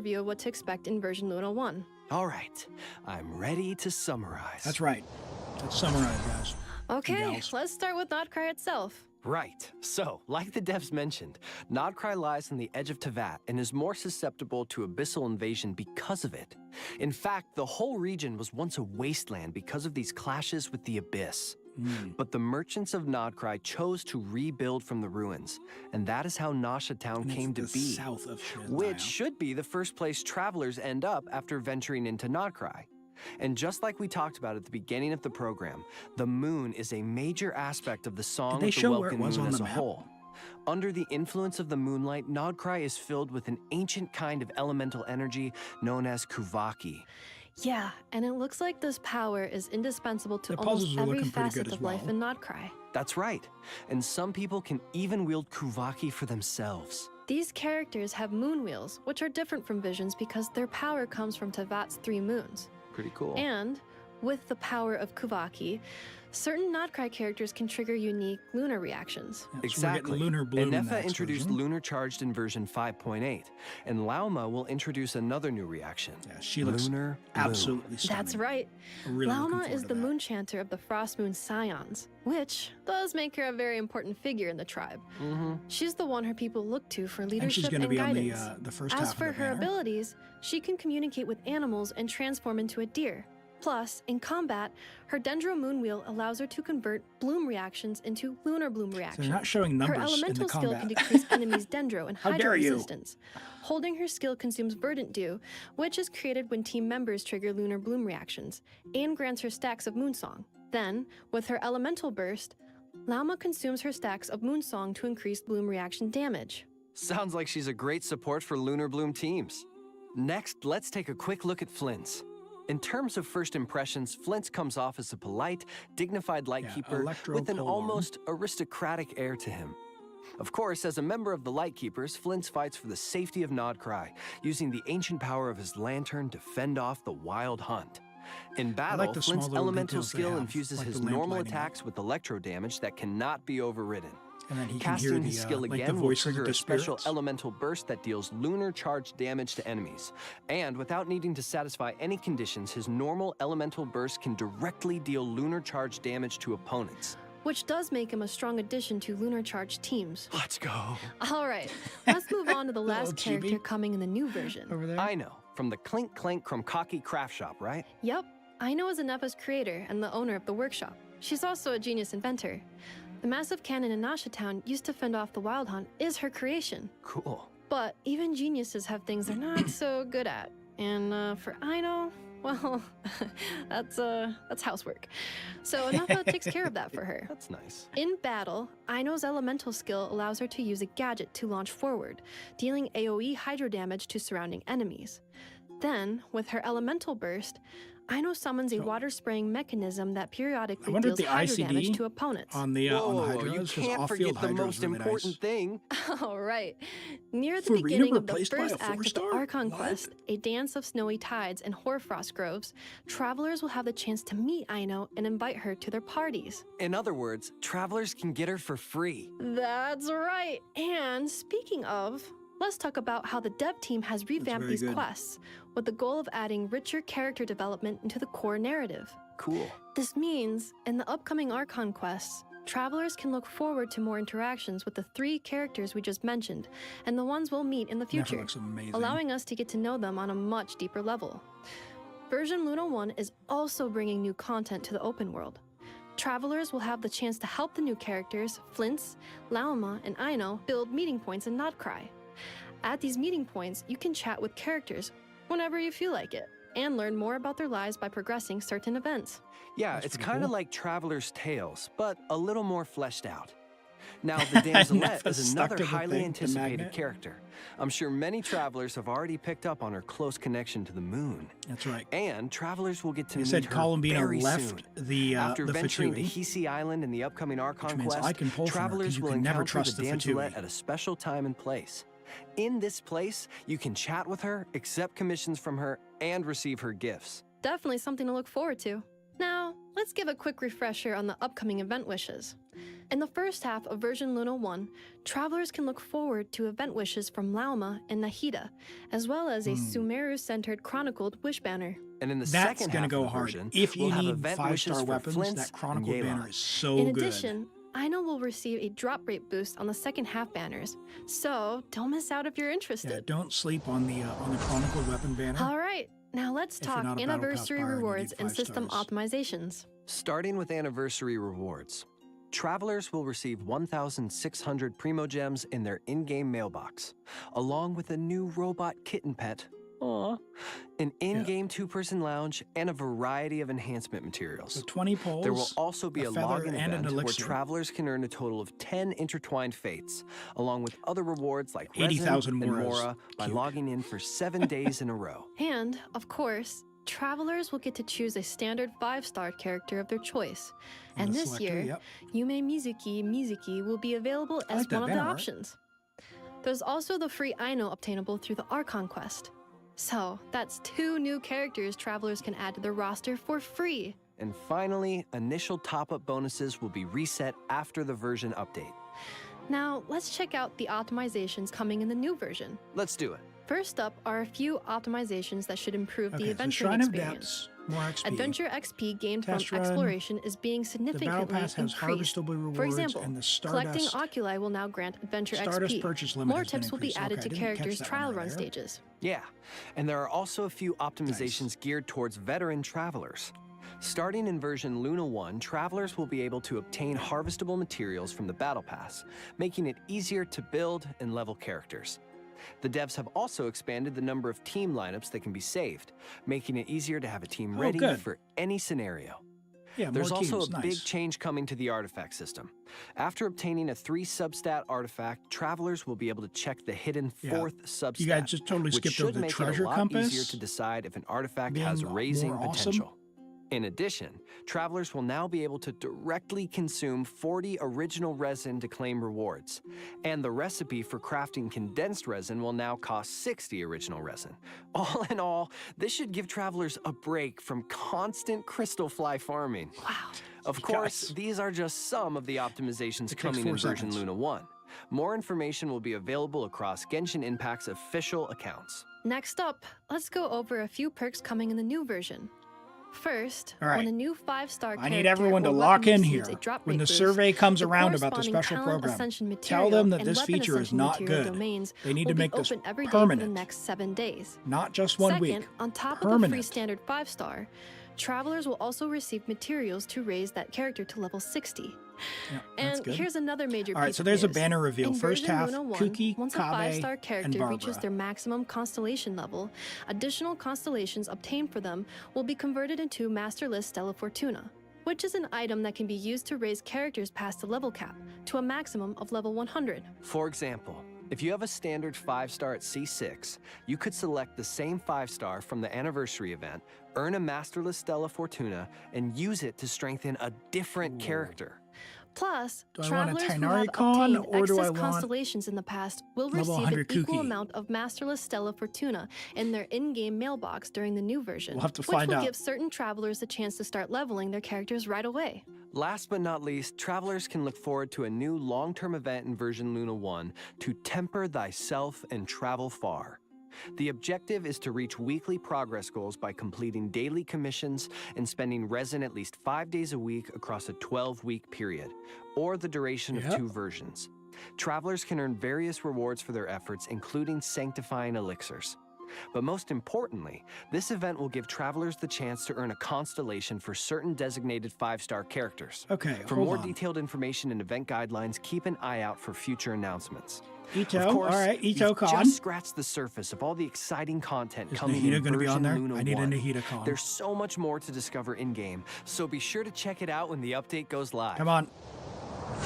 overview of what to expect in version Luna 1. All right, I'm ready to summarize. That's right. Let's summarize, guys. Okay, let's start with Notcry itself. Right. So, like the devs mentioned, Notcry lies on the edge of Teyvat and is more susceptible to abyssal invasion because of it. In fact, the whole region was once a wasteland because of these clashes with the Abyss. But the merchants of Notcry chose to rebuild from the ruins, and that is how Nasha Town came to be, south of which should be the first place travelers end up after venturing into Notcry. And just like we talked about at the beginning of the program, the moon is a major aspect of the Song of the Welkin Moon as a whole. Under the influence of the moonlight, Notcry is filled with an ancient kind of elemental energy known as Kuvaki. Yeah, and it looks like this power is indispensable to almost every facet of life in Notcry. That's right, and some people can even wield Kuvaki for themselves. These characters have moon wheels, which are different from visions because their power comes from Teyvat's 3 moons. Pretty cool. And with the power of Kuvaki, Certain Notcry characters can trigger unique lunar reactions. Yeah, exactly. So Lunar Bloom Nefa introduced Lunar Charged in version 5.8, and Lauma will introduce another new reaction. Yeah, she looks Lunar absolutely stunning. That's right. Really Lauma is the moon chanter of the Frost Moon Scions, which does make her a very important figure in the tribe. She's the one her people look to for leadership and she's going to be guidance. on the first As half for of the her banner. abilities, she can communicate with animals and transform into a deer. Plus, in combat, her Dendro Moonwheel allows her to convert bloom reactions into lunar bloom reactions. So they're not showing numbers her in the elemental skill combat. can decrease enemies' Dendro and How Hydro dare you. resistance. Holding her skill consumes Verdant Dew, which is created when team members trigger lunar bloom reactions, and grants her stacks of Moonsong. Then, with her elemental burst, Lauma consumes her stacks of Moonsong to increase bloom reaction damage. Sounds like she's a great support for Lunar Bloom teams. Next, let's take a quick look at Flint's. In terms of first impressions, Flint's comes off as a polite, dignified Lightkeeper with an almost aristocratic air to him. Of course, as a member of the Lightkeepers, Flint's fights for the safety of Nodcry, using the ancient power of his lantern to fend off the wild hunt. In battle, the Flint's small little elemental details they skill have, infuses like his the lamp normal lighting up. attacks with electro damage that cannot be overridden. And then he can Casting hear the, his skill like the again will voices of trigger the a special spirits. elemental burst that deals lunar charged damage to enemies. And without needing to satisfy any conditions, his normal elemental burst can directly deal lunar charged damage to opponents. Which does make him a strong addition to lunar charged teams. Let's go. All right, let's move on to the Little last character chibi. coming in the new version. Over there? I know, from the Clink Clank Krumkaki craft shop, right? Yep, Aino is Nefa's creator and the owner of the workshop. She's also a genius inventor. The massive cannon in Nasha Town used to fend off the Wild Hunt is her creation. Cool. But even geniuses have things they're not so good at. And for Aino, well, that's housework. So Nefa takes care of that for her. That's nice. In battle, Aino's elemental skill allows her to use a gadget to launch forward, dealing AoE hydro damage to surrounding enemies. Then, with her elemental burst, Aino summons a water-spraying mechanism that periodically wonder if deals the hydro damage ICD to opponents. on the Hydra you is just can't off-field forget the Hydra most is really important nice. thing. All right. Near the Furina beginning of the replaced by first a act of the 4-star? Archon quest, A Dance of Snowy Tides and Hoarfrost Groves, travelers will have the chance to meet Aino and invite her to their parties. In other words, travelers can get her for free. That's right. And speaking of, let's talk about how the dev team has revamped very these good. quests with the goal of adding richer character development into the core narrative. Cool. This means, in the upcoming Archon quests, travelers can look forward to more interactions with the 3 characters we just mentioned, and the ones we'll meet in the Nefa future, looks amazing. allowing us to get to know them on a much deeper level. Version Luna 1 is also bringing new content to the open world. Travelers will have the chance to help the new characters, Flint's, Lauma, and Aino, build meeting points in Nodcry. At these meeting points, you can chat with characters whenever you feel like it, and learn more about their lives by progressing certain events. Yeah, That's it's pretty kind of cool. like Traveler's Tales, but a little more fleshed out. Now, the Damselette Nefa's is stuck another to the highly thing, the anticipated magnet. character. I'm sure many travelers have already picked up on her close connection to the moon. That's right. And travelers will get to They meet said her Columbina very left soon. the After the venturing to Fatui, Hisi Island in the upcoming which Archon means quest, I can pull from her, 'cause travelers you will can never encounter trust the the Damselette Fatui. at a special time and place. In this place, you can chat with her, accept commissions from her, and receive her gifts. Definitely something to look forward to. Now, let's give a quick refresher on the upcoming event wishes. In the first half of version Luna 1, travelers can look forward to event wishes from Lauma and Nahida, as well as a Sumeru-centered chronicled wish banner. And in the That's second gonna half go of the hard. version, If you we'll have need event 5-star wishes for weapons, Flint's that Chronicle and banner Yelan. is so In good. addition, Aino will receive a drop rate boost on the second half banners, so don't miss out if you're interested. Yeah, don't sleep on the Chronicle weapon banner. All right, now let's If you're talk not a Battle Pass anniversary buyer and you rewards need and 5 system stars. optimizations. Starting with anniversary rewards. Travelers will receive 1,600 Primo Gems in their in-game mailbox, along with a new robot kitten pet, an in-game 2-person lounge, and a variety of enhancement materials. So 20 poles, There will also be a feather, login and an event where elixir. travelers can earn a total of 10 intertwined fates, along with other rewards like 80,000 resin and Moras. Mora by Cute. logging in for 7 days in a row. And, of course, travelers will get to choose a standard 5-star character of their choice. From And the this Selector, year, yep. Yume Mizuki will be available I as like that one of the banner art. options. There's also the free Aino obtainable through the Archon quest. So, that's 2 new characters travelers can add to their roster for free. And finally, initial top-up bonuses will be reset after the version update. Now, let's check out the optimizations coming in the new version. Let's do it. First up are a few optimizations that should improve the adventuring Shrine experience. Of Depths, more XP. Adventure XP gained Test from run. exploration is being significantly The Battle Pass has increased. harvestable rewards, For example, and the collecting Stardust, oculi will now grant Adventure Stardust XP. purchase limit More has been tips will be increased. added Okay, to I didn't catch characters' that trial one run there. stages. Yeah, and there are also a few optimizations geared towards veteran travelers. Starting in version Luna 1, travelers will be able to obtain harvestable materials from the Battle Pass, making it easier to build and level characters. The devs have also expanded the number of team lineups that can be saved, making it easier to have a team ready for any scenario. Yeah, There's more also teams, a big change coming to the artifact system. After obtaining a 3 substat artifact, travelers will be able to check the hidden 4th substat. You guys just totally which skipped should over the make treasure it a lot compass easier to decide if an artifact being has raising more awesome. potential. In addition, travelers will now be able to directly consume 40 original resin to claim rewards. And the recipe for crafting condensed resin will now cost 60 original resin. All in all, this should give travelers a break from constant crystal fly farming. Wow. Of course, these are just some of the optimizations coming in version Luna 1. More information will be available across Genshin Impact's official accounts. Next up, let's go over a few perks coming in the new version. First, All right. when a new 5-star I need everyone to lock in here. When the survey comes around about the special program, tell them that this feature is not good. They need to make this permanent. For the next 7 days. Not just one week. Second, on top of the free standard 5-star, travelers will also receive materials to raise that character to level 60. Yeah, and here's another major piece All right, so there's a of news. banner reveal. In First version half, Luna 1, Kuki, once a Kabe, 5-star and character reaches Barbara. their maximum constellation level, additional constellations obtained for them will be converted into Master List Stella Fortuna, which is an item that can be used to raise characters past the level cap to a maximum of level 100. For example, if you have a standard 5-star at C6, you could select the same 5-star from the anniversary event, earn a Masterless Stella Fortuna, and use it to strengthen a different character. Plus, Do I want a travelers who Tainari have Con, obtained or do I excess want constellations in the past will level receive an 100 equal Kuki? amount of Masterless Stella Fortuna in their in-game mailbox during the new version, We'll have to which find will out. give certain travelers the chance to start leveling their characters right away. Last but not least, travelers can look forward to a new long-term event in version Luna 1, To Temper Thyself and Travel Far. The objective is to reach weekly progress goals by completing daily commissions and spending resin at least 5 days a week across a 12-week period, or the duration of 2 versions. Travelers can earn various rewards for their efforts, including sanctifying elixirs. But most importantly, this event will give travelers the chance to earn a constellation for certain designated 5-star characters. Okay, For hold more on. detailed information and event guidelines, keep an eye out for future announcements. Itto, Of course, all right, we've Itto-con. just scratched the surface of all the exciting content Is coming Nahida in gonna be version on there? Luna I need a 1. Nahida-con. There's so much more to discover in-game, so be sure to check it out when the update goes live. Come on.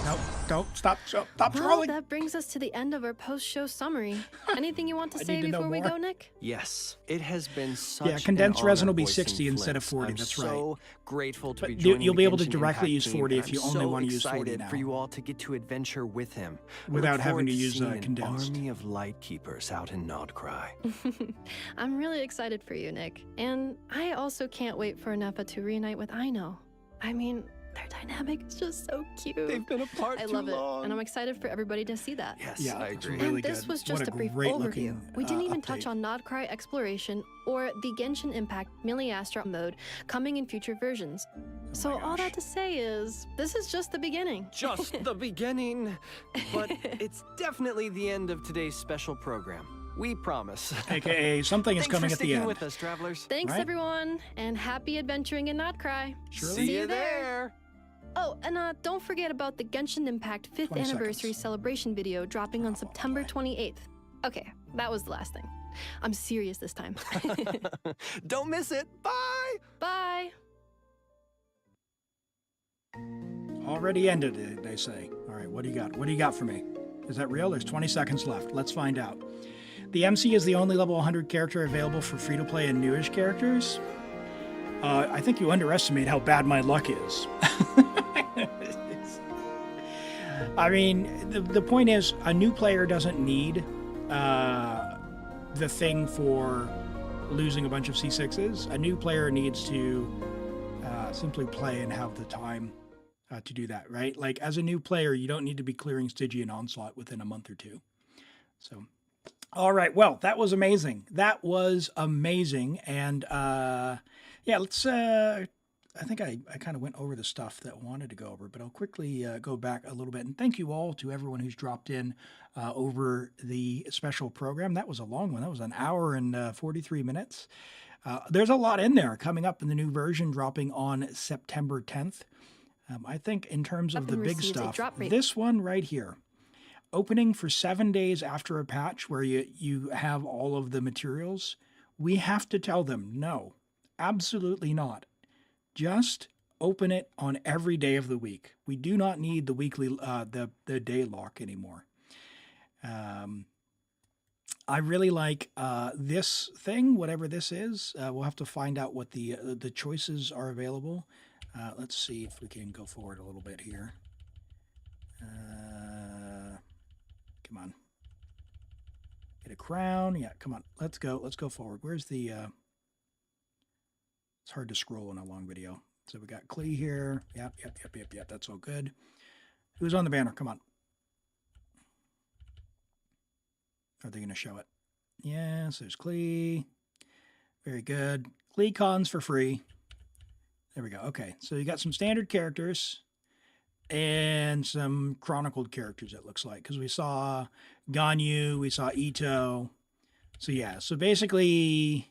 Nope, don't. Stop Well, scrolling. that brings us to the end of our post-show summary. Anything you want to I say need to know before we more. go, Nick? Yes, it has been such Yeah, condensed an resin honor will be voicing 60 instead of Flips. 40, I'm that's so grateful to But be you- joining you'll the be able to Genshin directly Impact use team, 40 and if you I'm only so wanna use 40 excited now. for you all to get to adventure with him. I Without look having forward to use, seeing condensed. An army of light keepers out in Nodcry. I'm really excited for you, Nick. And I also can't wait for Nepa to reunite with Aino. I mean, their dynamic is just so cute. They've been apart I too love long. it, and I'm excited for everybody to see that. Yes, Yeah, I it's agree. really And this good. was just What a a brief great overview. looking, We didn't even update. touch on Nodcry Exploration or the Genshin Impact Miliastra mode coming in future versions. So all that to say is, this is just the beginning. Just the beginning, but it's definitely the end of today's special program. We promise. AKA something is Thanks coming for at the sticking end. with us, travelers. Thanks, Right. everyone, and happy adventuring in Nodcry. See you there. Oh, and don't forget about the Genshin Impact 5th 20 anniversary celebration video dropping on September 28th. Okay, that was the last thing. I'm serious this time. Don't miss it. Bye. Bye. Already ended, they say. All right, what do you got? What do you got for me? Is that real? There's 20 seconds left. Let's find out. The MC is the only level 100 character available for free-to-play and newish characters. I think you underestimate how bad my luck is. I mean, the point is, a new player doesn't need the thing for losing a bunch of C6s. A new player needs to simply play and have the time to do that, right? Like as a new player, you don't need to be clearing Stygian Onslaught within a month or two. So, all right. Well, that was amazing. That was amazing. And yeah, let's, I think I kind of went over the stuff that I wanted to go over, but I'll quickly go back a little bit. And thank you all to everyone who's dropped in over the special program. That was a long one. That was an hour and 43 minutes. There's a lot in there coming up in the new version dropping on September 10th. I think in terms of the big stuff, this one right here, opening for 7 days after a patch where you have all of the materials, we have to tell them, no, absolutely not. Just open it on every day of the week. We do not need the weekly, the day lock anymore. I really like this thing, whatever this is. We'll have to find out what the choices are available. Let's see if we can go forward a little bit here. Come on. Get a crown. Yeah, come on. Let's go. Let's go forward. Where's the... It's hard to scroll in a long video. So we got Klee here. Yep. That's all good. Who's on the banner? Come on. Are they going to show it? Yes, there's Klee. Very good. Klee cons for free. There we go. Okay, so you got some standard characters and some chronicled characters, it looks like, because we saw Ganyu, we saw Itto. So yeah, so basically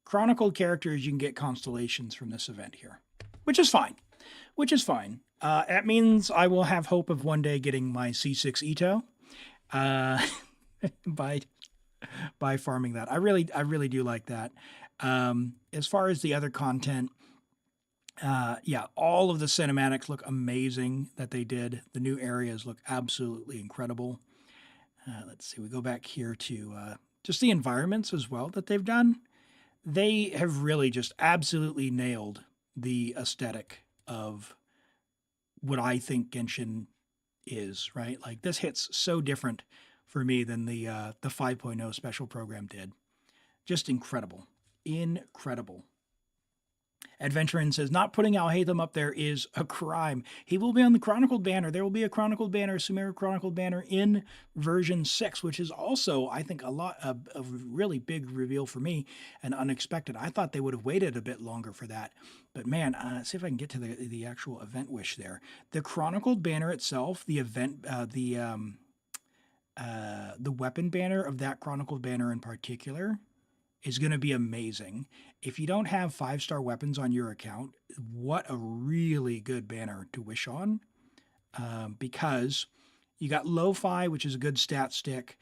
chronicled characters, you can get constellations from this event here, which is fine. That means I will have hope of one day getting my C6 Itto by farming that. I really do like that. As far as the other content, yeah, all of the cinematics look amazing that they did. The new areas look absolutely incredible. Let's see, we go back here to just the environments as well that they've done. They have really just absolutely nailed the aesthetic of what I think Genshin is, right? Like this hits so different for me than the 5.0 special program did. Just incredible. Incredible. Adventurin says, not putting Alhaitham up there is a crime. He will be on the Chronicled banner. There will be a Chronicled banner, Sumeru Chronicled banner in version 6, which is also, I think, a really big reveal for me and unexpected. I thought they would have waited a bit longer for that. But man, see if I can get to the actual event wish there. The Chronicled banner itself, the event, the weapon banner of that Chronicled banner in particular is going to be amazing. If you don't have 5-star weapons on your account, what a really good banner to wish on, because you got Lo-Fi, which is a good stat stick.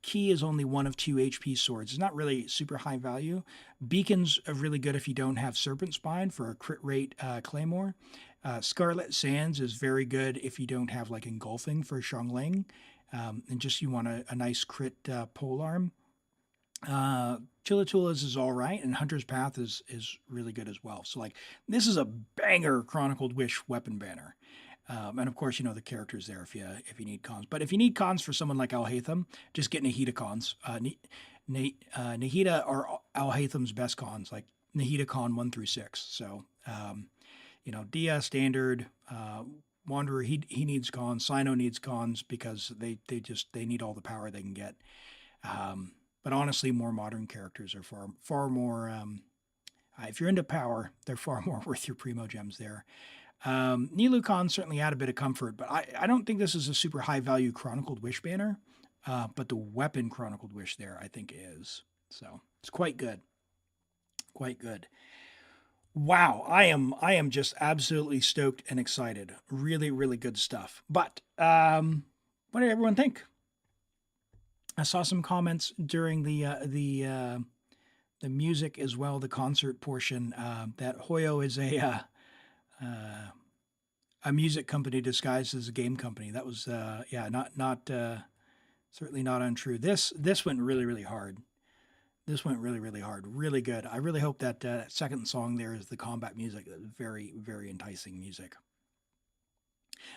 Key is only 1 of 2 HP swords. It's not really super high value. Beacons are really good if you don't have Serpent Spine for a crit rate claymore. Scarlet Sands is very good if you don't have like Engulfing for Xiangling, and just you want a nice crit polearm. Chilatula's is all right, and Hunter's Path is really good as well. So like this is a banger Chronicled Wish weapon banner. And of course, you know, the characters there if you need cons. But if you need cons for someone like Alhaitham, just get Nahida cons. Nahida are Alhaitham's best cons, like Nahida con 1 through 6. So you know, Dia standard, Wanderer, he needs cons. Sino needs cons because they need all the power they can get. But honestly, more modern characters are far more, if you're into power, they're far more worth your primo gems there. Nilu Khan certainly add a bit of comfort, but I don't think this is a super high value Chronicled Wish banner, but the weapon Chronicled Wish there I think is. So it's quite good. Quite good. Wow, I am just absolutely stoked and excited. Really, really good stuff. But what did everyone think? I saw some comments during the music as well, the concert portion, that Hoyo is a music company disguised as a game company. That was not certainly not untrue. This went really, really hard. This went really, really hard. Really good. I really hope that second song there is the combat music. Very, very enticing music.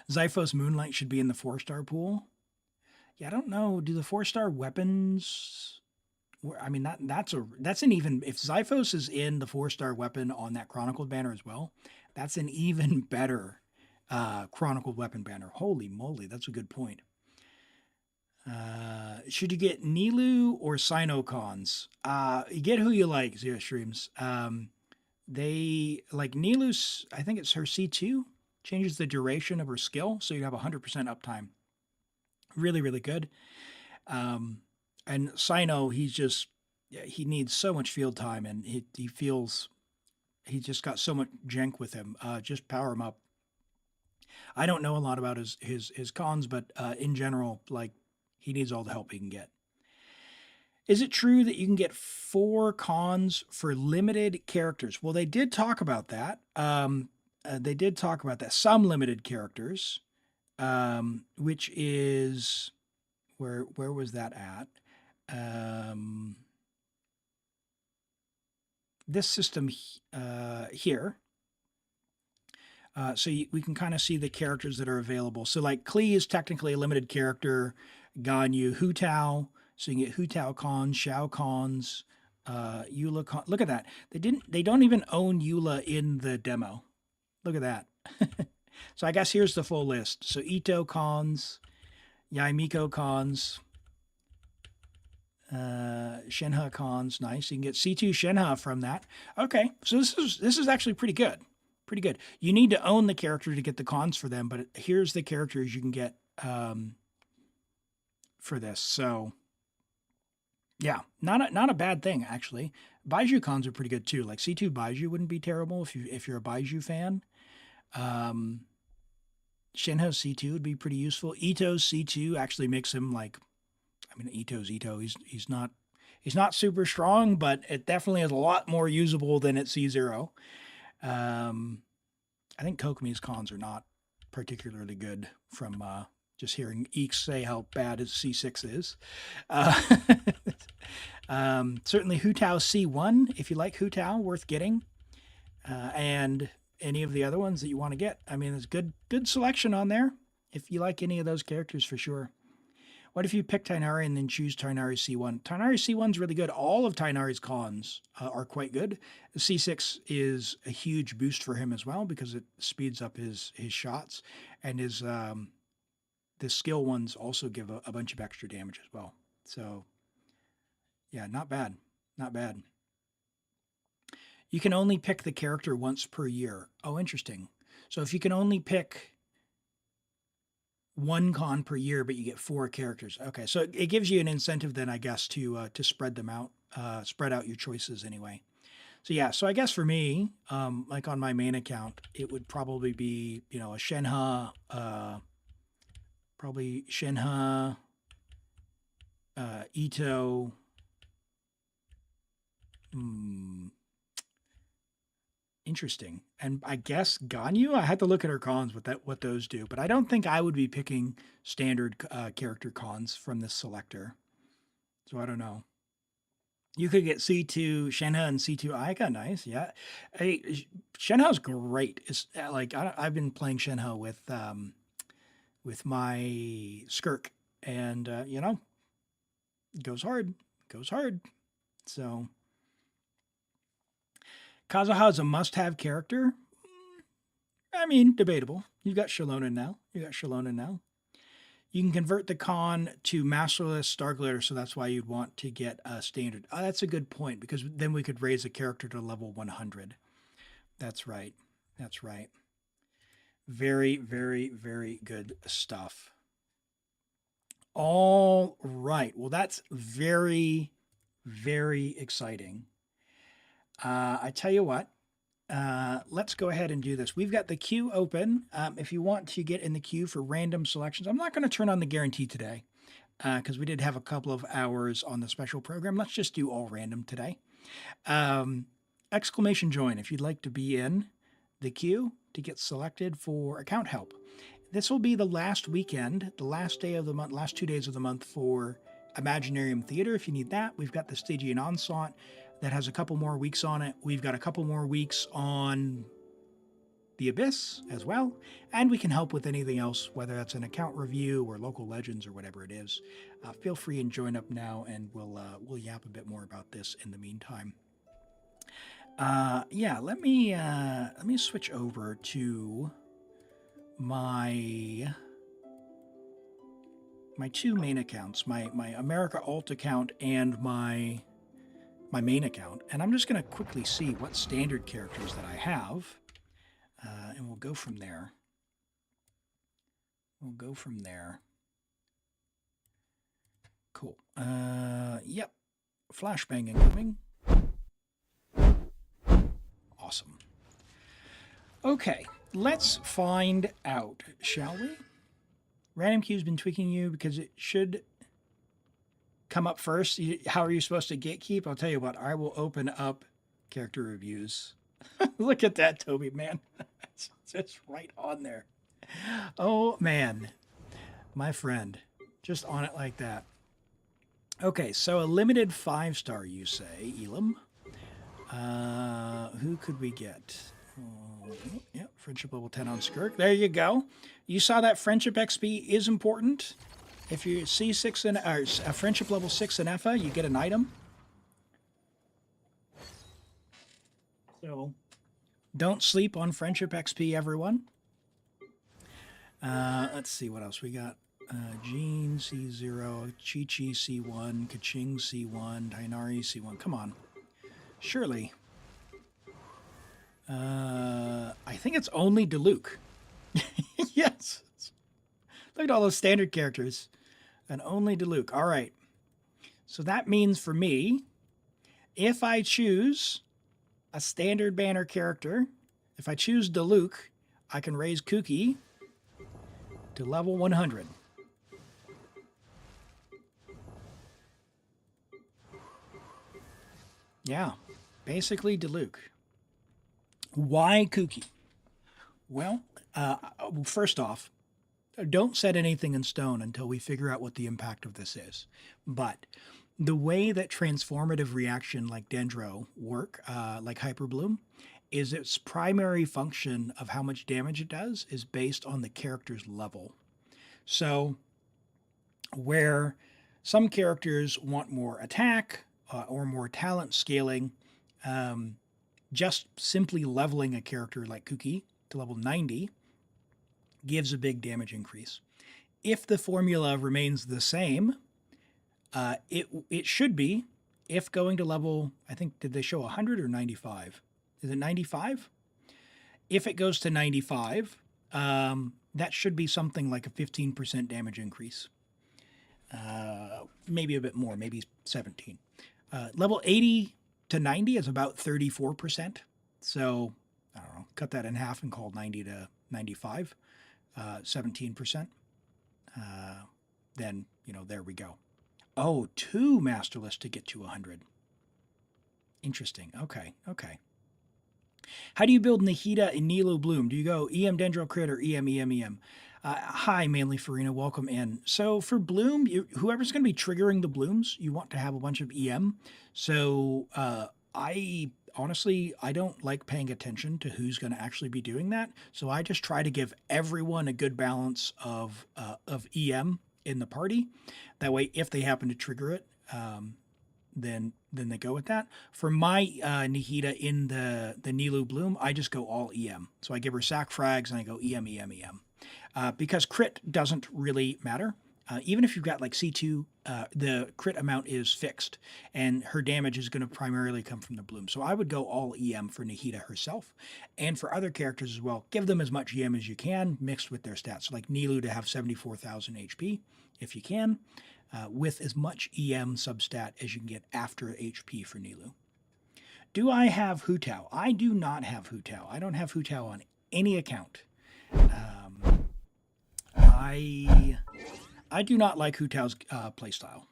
Xiphos Moonlight should be in the 4-star pool. Yeah, I don't know. Do the 4-star weapons I mean, that's an even, if Xiphos is in the 4-star weapon on that Chronicled banner as well, that's an even better Chronicled weapon banner. Holy moly, that's a good point. Should you get Nilou or Sinocons? You get who you like, Zero Streams. They, like Nilou's, I think it's her C2, changes the duration of her skill, so you have 100% uptime. Really, really good. And Sino, he needs so much field time, and he just got so much jank with him. Just power him up. I don't know a lot about his cons, but in general, like, he needs all the help he can get. Is it true that you can get 4 cons for limited characters? Well, they did talk about that. They did talk about that. Some limited characters, which is, where was that at? This system here. So we can kind of see the characters that are available. So like Klee is technically a limited character. Ganyu, Hu Tao. So you can get Hu Tao cons, Xiao cons, Eula con. Look at that. They don't even own Eula in the demo. Look at that. So I guess here's the full list. So Itto cons, Yaimiko cons, Shenhe cons. Nice. You can get C2 Shenhe from that. Okay. So this is actually pretty good. Pretty good. You need to own the character to get the cons for them, but here's the characters you can get for this. So yeah, not a bad thing, actually. Baiju cons are pretty good too. Like C2 Baiju wouldn't be terrible if you're a Baiju fan. Shenhe C2 would be pretty useful. Itto's C2 actually makes him like, I mean, Itto's Itto. He's not super strong, but it definitely is a lot more usable than at C0. I think Kokomi's cons are not particularly good from just hearing Eeks say how bad his C6 is. Certainly Hu Tao C1, if you like Hu Tao, worth getting. And any of the other ones that you want to get. I mean, there's good selection on there if you like any of those characters for sure. What if you pick Tighnari and then choose Tighnari C1? Tighnari C1's really good. All of Tighnari's cons are quite good. The C6 is a huge boost for him as well because it speeds up his shots, and his the skill ones also give a bunch of extra damage as well. So yeah, not bad. Not bad. You can only pick the character once per year. Oh, interesting. So if you can only pick 1 con per year, but you get 4 characters. Okay, so it gives you an incentive then, I guess, to spread them out, spread out your choices anyway. So yeah, so I guess for me, like on my main account, it would probably be, a Shenhe, probably Shenhe, Itto, interesting. And I guess Ganyu, I had to look at her cons, what those do, but I don't think I would be picking standard character cons from this selector. So I don't know. You could get C2 Shenhe and C2 Aika. Nice. Yeah. Hey, Shenhe's great. It's like, I've been playing Shenhe with my Skirk, and it goes hard. So Kazuha is a must-have character. I mean, debatable. You've got Shelonen now. You can convert the con to Masterless Starglitter, so that's why you'd want to get a standard. Oh, that's a good point, because then we could raise a character to level 100. That's right. Very, very, very good stuff. All right. Well, that's very, very exciting. I tell you what, let's go ahead and do this. We've got the queue open. If you want to get in the queue for random selections, I'm not going to turn on the guarantee today because we did have a couple of hours on the special program. Let's just do all random today. Exclamation join if you'd like to be in the queue to get selected for account help. This will be the last weekend, the last day of the month, last 2 days of the month for Imaginarium Theater. If you need that, we've got the Stygian Onslaught that has a couple more weeks on it. We've got a couple more weeks on the Abyss as well, and we can help with anything else, whether that's an account review or local legends or whatever it is. Feel free and join up now, and we'll yap a bit more about this in the meantime. Yeah, let me switch over to my two main accounts, my America Alt account and my main account, and I'm just going to quickly see what standard characters that I have, and we'll go from there. Cool. Yep. Flashbang incoming. Awesome. Okay, let's find out, shall we? Random Queue's been tweaking you because it should come up first. How are you supposed to gatekeep? I'll tell you what, I will open up character reviews. Look at that, Toby, man. It's just right on there. Oh, man. My friend. Just on it like that. Okay, so a limited 5-star, you say, Elim. Who could we get? Yeah, friendship level 10 on Skirk. There you go. You saw that friendship XP is important. If you see a friendship level 6 in EFA, you get an item. So don't sleep on friendship XP, everyone. Let's see what else we got. Jean C0, Chi-Chi C1, Kaching C1, Tainari C1. Come on. Surely. I think it's only Diluc. Yes. Look at all those standard characters. And only Diluc. All right. So that means for me, if I choose a standard banner character, if I choose Diluc, I can raise Kuki to level 100. Yeah, basically Diluc. Why Kuki? Well, first off, don't set anything in stone until we figure out what the impact of this is. But the way that transformative reaction like Dendro work, like Hyperbloom, is its primary function of how much damage it does is based on the character's level. So where some characters want more attack or more talent scaling, just simply leveling a character like Kuki to level 90 gives a big damage increase. If the formula remains the same, it should be, if going to level, I think, did they show 100 or 95? Is it 95? If it goes to 95, that should be something like a 15% damage increase. Maybe a bit more, maybe 17. Level 80 to 90 is about 34%. So, I don't know, cut that in half and call 90 to 95, 17%. Then, there we go. Oh, 2 Master Lists to get to 100. Interesting. Okay. How do you build Nahida and Nilo Bloom? Do you go EM Dendro Crit or EM? Hi, Mainly Furina. Welcome in. So for Bloom, whoever's going to be triggering the Blooms, you want to have a bunch of EM. So I don't like paying attention to who's going to actually be doing that. So I just try to give everyone a good balance of EM in the party. That way, if they happen to trigger it, then they go with that. For my Nahida in the Nilo Bloom, I just go all EM. So I give her sack frags and I go EM. Because crit doesn't really matter. Even if you've got like C2, the crit amount is fixed and her damage is going to primarily come from the Bloom. So I would go all EM for Nahida herself. And for other characters as well, give them as much EM as you can mixed with their stats. So like Nilu to have 74,000 HP if you can, with as much EM substat as you can get after HP for Nilu. Do I have Hu Tao? I do not have Hu Tao. I don't have Hu Tao on any account. I do not like Hu Tao's playstyle.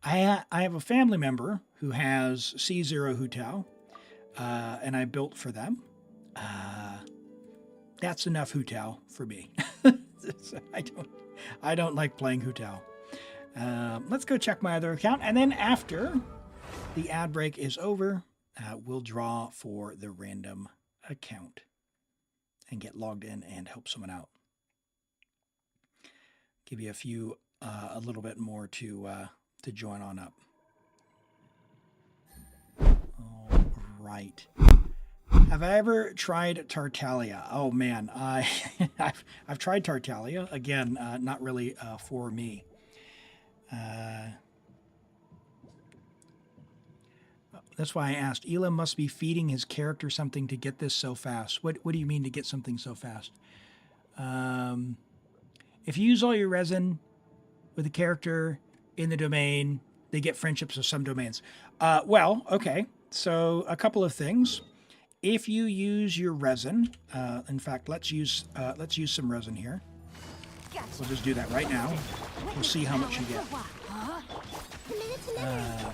I have a family member who has C0 Hu Tao, and I built for them. That's enough Hu Tao for me. I don't like playing Hu Tao. Let's go check my other account, and then after the ad break is over, we'll draw for the random account. and get logged in and help someone out. Give you a few, a little bit more to join on up. All right. Have I ever tried Tartaglia? Oh man, I've tried Tartaglia. Again, not really for me. That's why I asked. Elim must be feeding his character something to get this so fast. What do you mean to get something so fast? If you use all your resin with a character in the domain, they get friendships with some domains. Well, okay. So a couple of things. If you use your resin, in fact, let's use some resin here. We'll just do that right now. We'll see how much you get.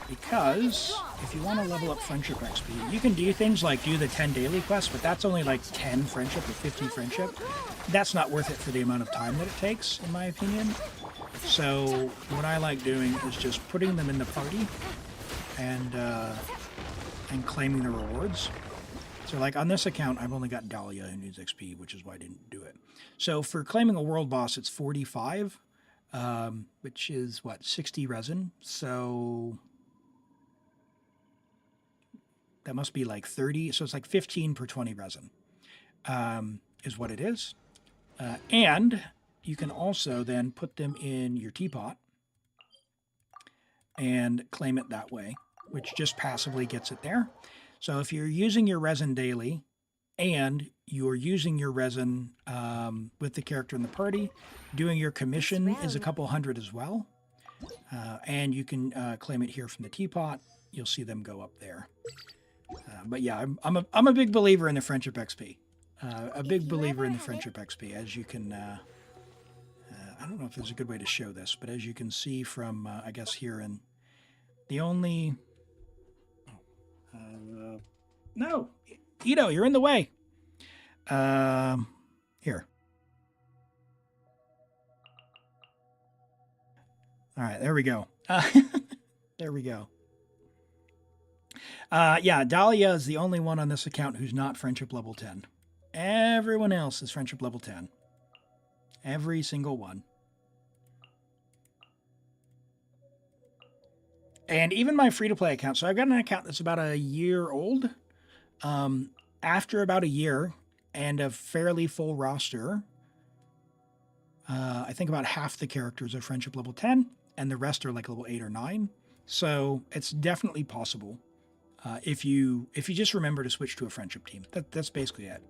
Because if you want to level up friendship XP, you can do things like do the 10 daily quests, but that's only like 10 friendship or 50 friendship. That's not worth it for the amount of time that it takes, in my opinion. So what I like doing is just putting them in the party and claiming the rewards. So like on this account, I've only got Dahlia who needs XP, which is why I didn't do it. So for claiming a world boss, it's 45. Which is what, 60 resin. So that must be like 30. So it's like 15 per 20 resin, is what it is. And you can also then put them in your teapot and claim it that way, which just passively gets it there. So if you're using your resin daily and you're using your resin with the character in the party, doing your commission is a couple hundred as well. And you can claim it here from the teapot. You'll see them go up there. But yeah, I'm a big believer in the friendship XP. A big believer in the friendship XP. As you can, I don't know if there's a good way to show this, but as you can see from, I guess here in the only... no, Itto, you're in the way. Here. All right, there we go. There we go. Yeah, Dahlia is the only one on this account who's not friendship level 10. Everyone else is friendship level 10. Every single one. And even my free-to-play account. So I've got an account that's about a year old. After about a year and a fairly full roster, I think about half the characters are friendship level 10, and the rest are like level 8 or 9. So it's definitely possible if you just remember to switch to a friendship team. That's basically it.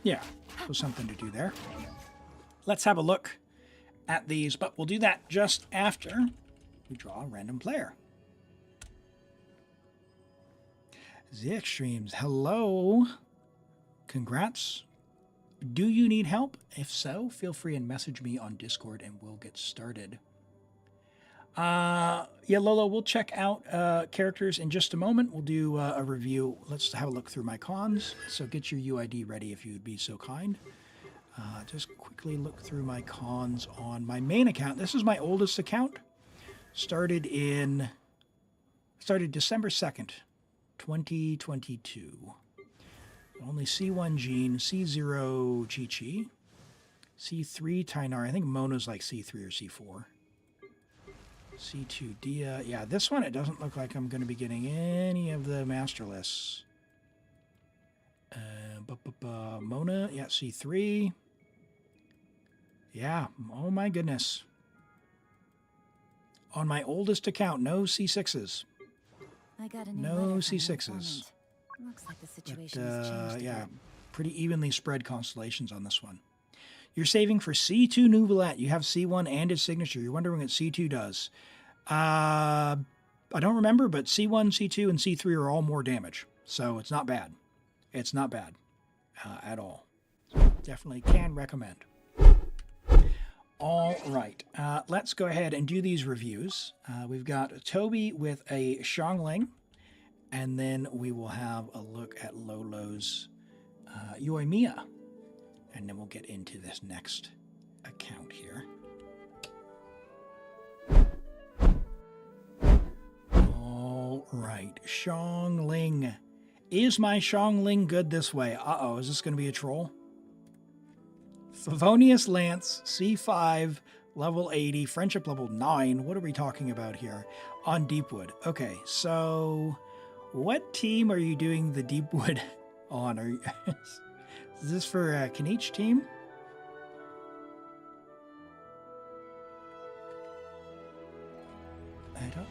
Yeah, so something to do there. Let's have a look at these, but we'll do that just after we draw a random player. The Extremes, hello. Congrats. Do you need help? If so, feel free and message me on Discord and we'll get started. Yeah, Lolo, we'll check out characters in just a moment. We'll do a review. Let's have a look through my cons. So get your UID ready if you would be so kind. Just quickly look through my cons on my main account. This is my oldest account. Started December 2nd, 2022. Only C1 Jean, C0 Chi-Chi, C3 Tainar. I think Mona's like C3 or C4. C2 Dia. Yeah, this one, it doesn't look like I'm going to be getting any of the master lists. Mona, yeah, C3. Yeah, oh my goodness. On my oldest account, no C6s. I got a new no C6s. Looks like the situation has changed. Yeah, pretty evenly spread constellations on this one. You're saving for C2 Neuvillette. You have C1 and its signature. You're wondering what C2 does. I don't remember, but C1, C2, and C3 are all more damage. So it's not bad. It's not bad at all. Definitely can recommend. All right, let's go ahead and do these reviews. We've got Toby with a Xiangling, and then we will have a look at Lolo's Yoimiya, and then we'll get into this next account here. All right, Xiangling, Is my Xiangling good this way? Uh-oh, is this going to be a troll? Favonius Lance, C5, level 80, Friendship level 9. What are we talking about here? On Deepwood. Okay, so what team are you doing the Deepwood on? Are you, is this for Kanich's team? I don't...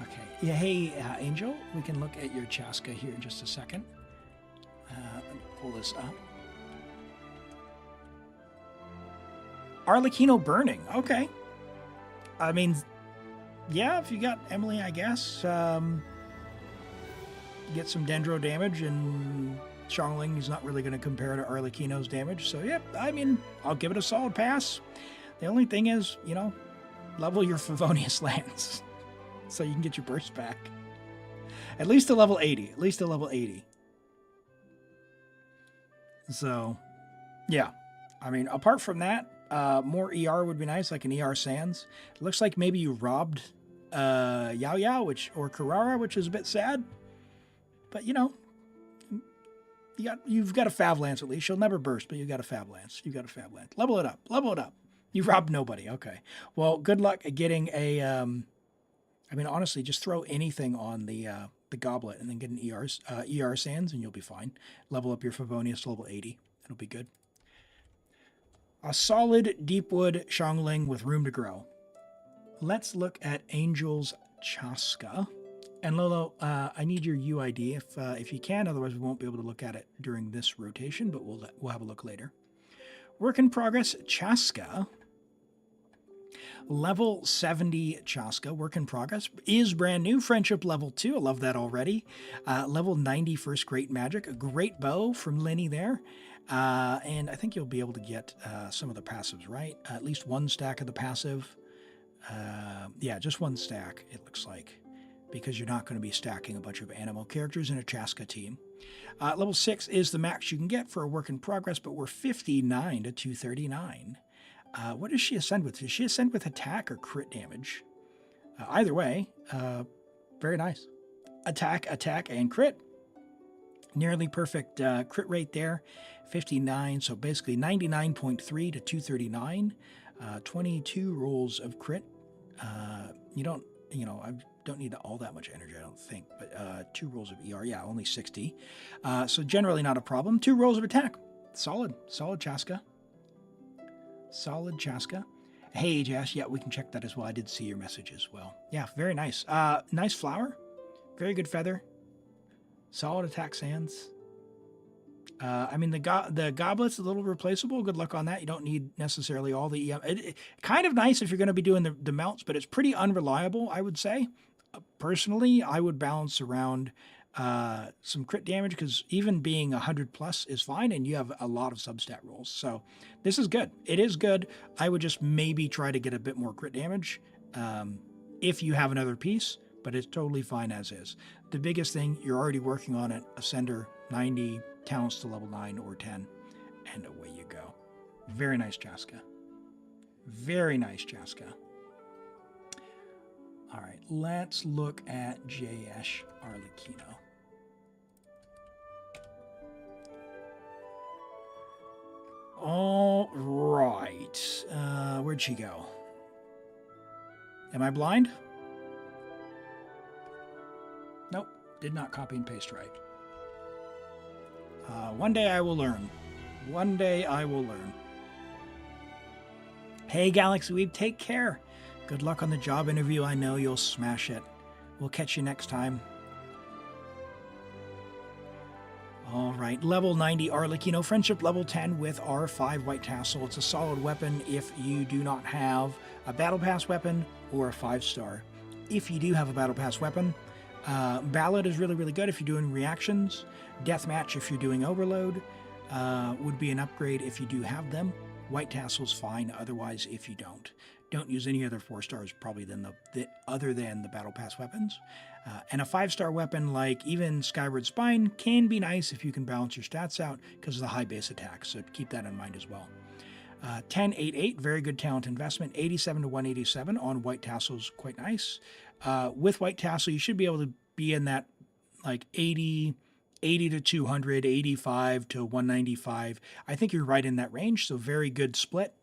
Okay. Yeah, hey, Angel, we can look at your Chasca here in just a second. Let me pull this up. Arlecchino burning. Okay. I mean, yeah, if you got Emily, I guess. Get some Dendro damage, and Xiangling is not really going to compare to Arlecchino's damage. So, yeah, I mean, I'll give it a solid pass. The only thing is, you know, level your Favonius Lance so you can get your burst back. At least to level 80. At least to level 80. So, yeah. I mean, apart from that, more ER would be nice, like an ER Sans. It looks like maybe you robbed Yao Yao, or Carrara, which is a bit sad. But, you know, you've got a Fav Lance at least. She'll never burst, but you've got a Fav Lance. You've got a Fav Lance. Level it up. Level it up. You robbed nobody. Okay. Well, good luck at getting a... I mean, honestly, just throw anything on the goblet and then get an ER Sans and you'll be fine. Level up your Favonius to level 80. It'll be good. A solid Deepwood Xiangling with room to grow. Let's look at Angel's Chasca. And Lolo, I need your UID if you can. Otherwise, we won't be able to look at it during this rotation, but we'll have a look later. Work in progress, Chasca. Level 70 Chasca, work in progress, is brand new. Friendship level 2, I love that already. Level 90 First Great Magic, a great bow from Lenny there. And I think you'll be able to get some of the passives, right? At least one stack of the passive. Yeah, just one stack, it looks like, because you're not going to be stacking a bunch of animal characters in a Chasca team. Level 6 is the max you can get for a work in progress, but we're 59 to 239. What does she ascend with? Does she ascend with attack or crit damage? Either way, very nice. Attack, and crit. Nearly perfect crit rate there. 59, so basically 99.3 to 239. 22 rolls of crit. I don't need all that much energy, I don't think, but 2 rolls of ER, yeah, only 60. So generally not a problem. 2 rolls of attack. Solid Chasca. Solid Chasca. Hey, Jess, yeah, we can check that as well. I did see your message as well. Yeah, very nice. Nice flower. Very good feather. Solid attack Sans. I mean, the goblet's a little replaceable. Good luck on that. You don't need necessarily all the EM. Kind of nice if you're going to be doing the mounts, but it's pretty unreliable, I would say. Personally, I would balance around some crit damage, because even being 100 plus is fine, and you have a lot of substat rolls. So this is good. It is good. I would just maybe try to get a bit more crit damage if you have another piece, but it's totally fine as is. The biggest thing, you're already working on it. Ascender, 90 talents to level 9 or 10, and away you go. Very nice Chasca. Very nice Chasca. All right, let's look at J.S. Arlecchino. All right. Where'd she go? Am I blind? Nope. Did not copy and paste right. One day I will learn. One day I will learn. Hey, Galaxy Weeb, take care. Good luck on the job interview. I know you'll smash it. We'll catch you next time. All right, level 90 Arlecchino, friendship level 10 with R5 White Tassel. It's a solid weapon if you do not have a Battle Pass weapon or a 5-star. If you do have a Battle Pass weapon, Ballad is really, really good if you're doing reactions. Deathmatch if you're doing Overload would be an upgrade if you do have them. White Tassel's fine otherwise if you don't. Don't use any other 4-stars probably other than the Battle Pass weapons. And a 5-star weapon like even Skyward Spine can be nice if you can balance your stats out because of the high base attack, so keep that in mind as well. 1088, very good talent investment. 87 to 187 on White Tassel's quite nice. With White Tassel, you should be able to be in that like 80 80 to 200, 85 to 195. I think you're right in that range, so very good split.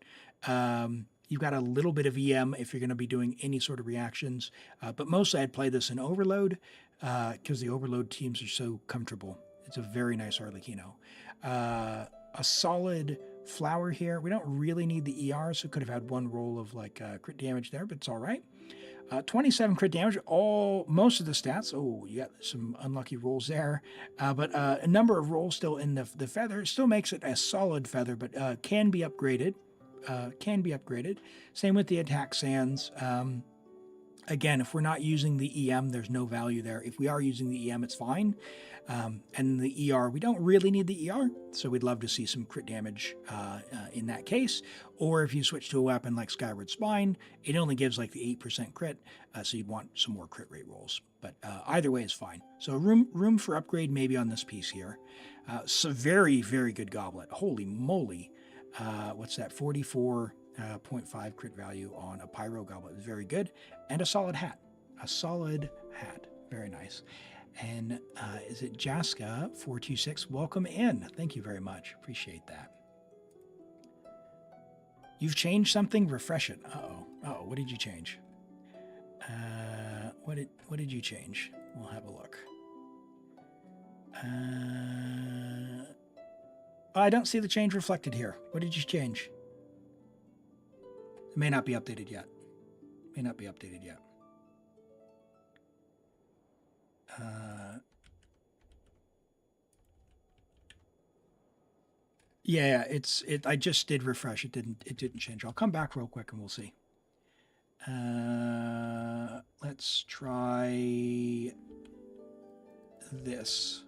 You've got a little bit of EM if you're going to be doing any sort of reactions, but mostly I'd play this in Overload because the Overload teams are so comfortable. It's a very nice Arlecchino. A solid flower here. We don't really need the ER, so could have had one roll of like crit damage there, but it's all right. 27 crit damage, most of the stats. Oh, you got some unlucky rolls there, but a number of rolls still in the feather. Still makes it a solid feather, but can be upgraded. Same with the attack sands. Again, if we're not using the EM, there's no value there. If we are using the EM, it's fine. And the ER, we don't really need the ER, so we'd love to see some crit damage in that case. Or if you switch to a weapon like Skyward Spine, it only gives like the 8% crit, so you'd want some more crit rate rolls. But either way is fine. So room for upgrade maybe on this piece here. So very, very good goblet. Holy moly. What's that? 44.5 crit value on a Pyro Goblet. Very good. And a solid hat. Very nice. And is it Chasca 426? Welcome in. Thank you very much. Appreciate that. You've changed something? Refresh it. Uh-oh. What did you change? What did you change? We'll have a look. I don't see the change reflected here. What did you change? It may not be updated yet. Yeah, I just did refresh. It didn't change. I'll come back real quick and we'll see. Let's try this.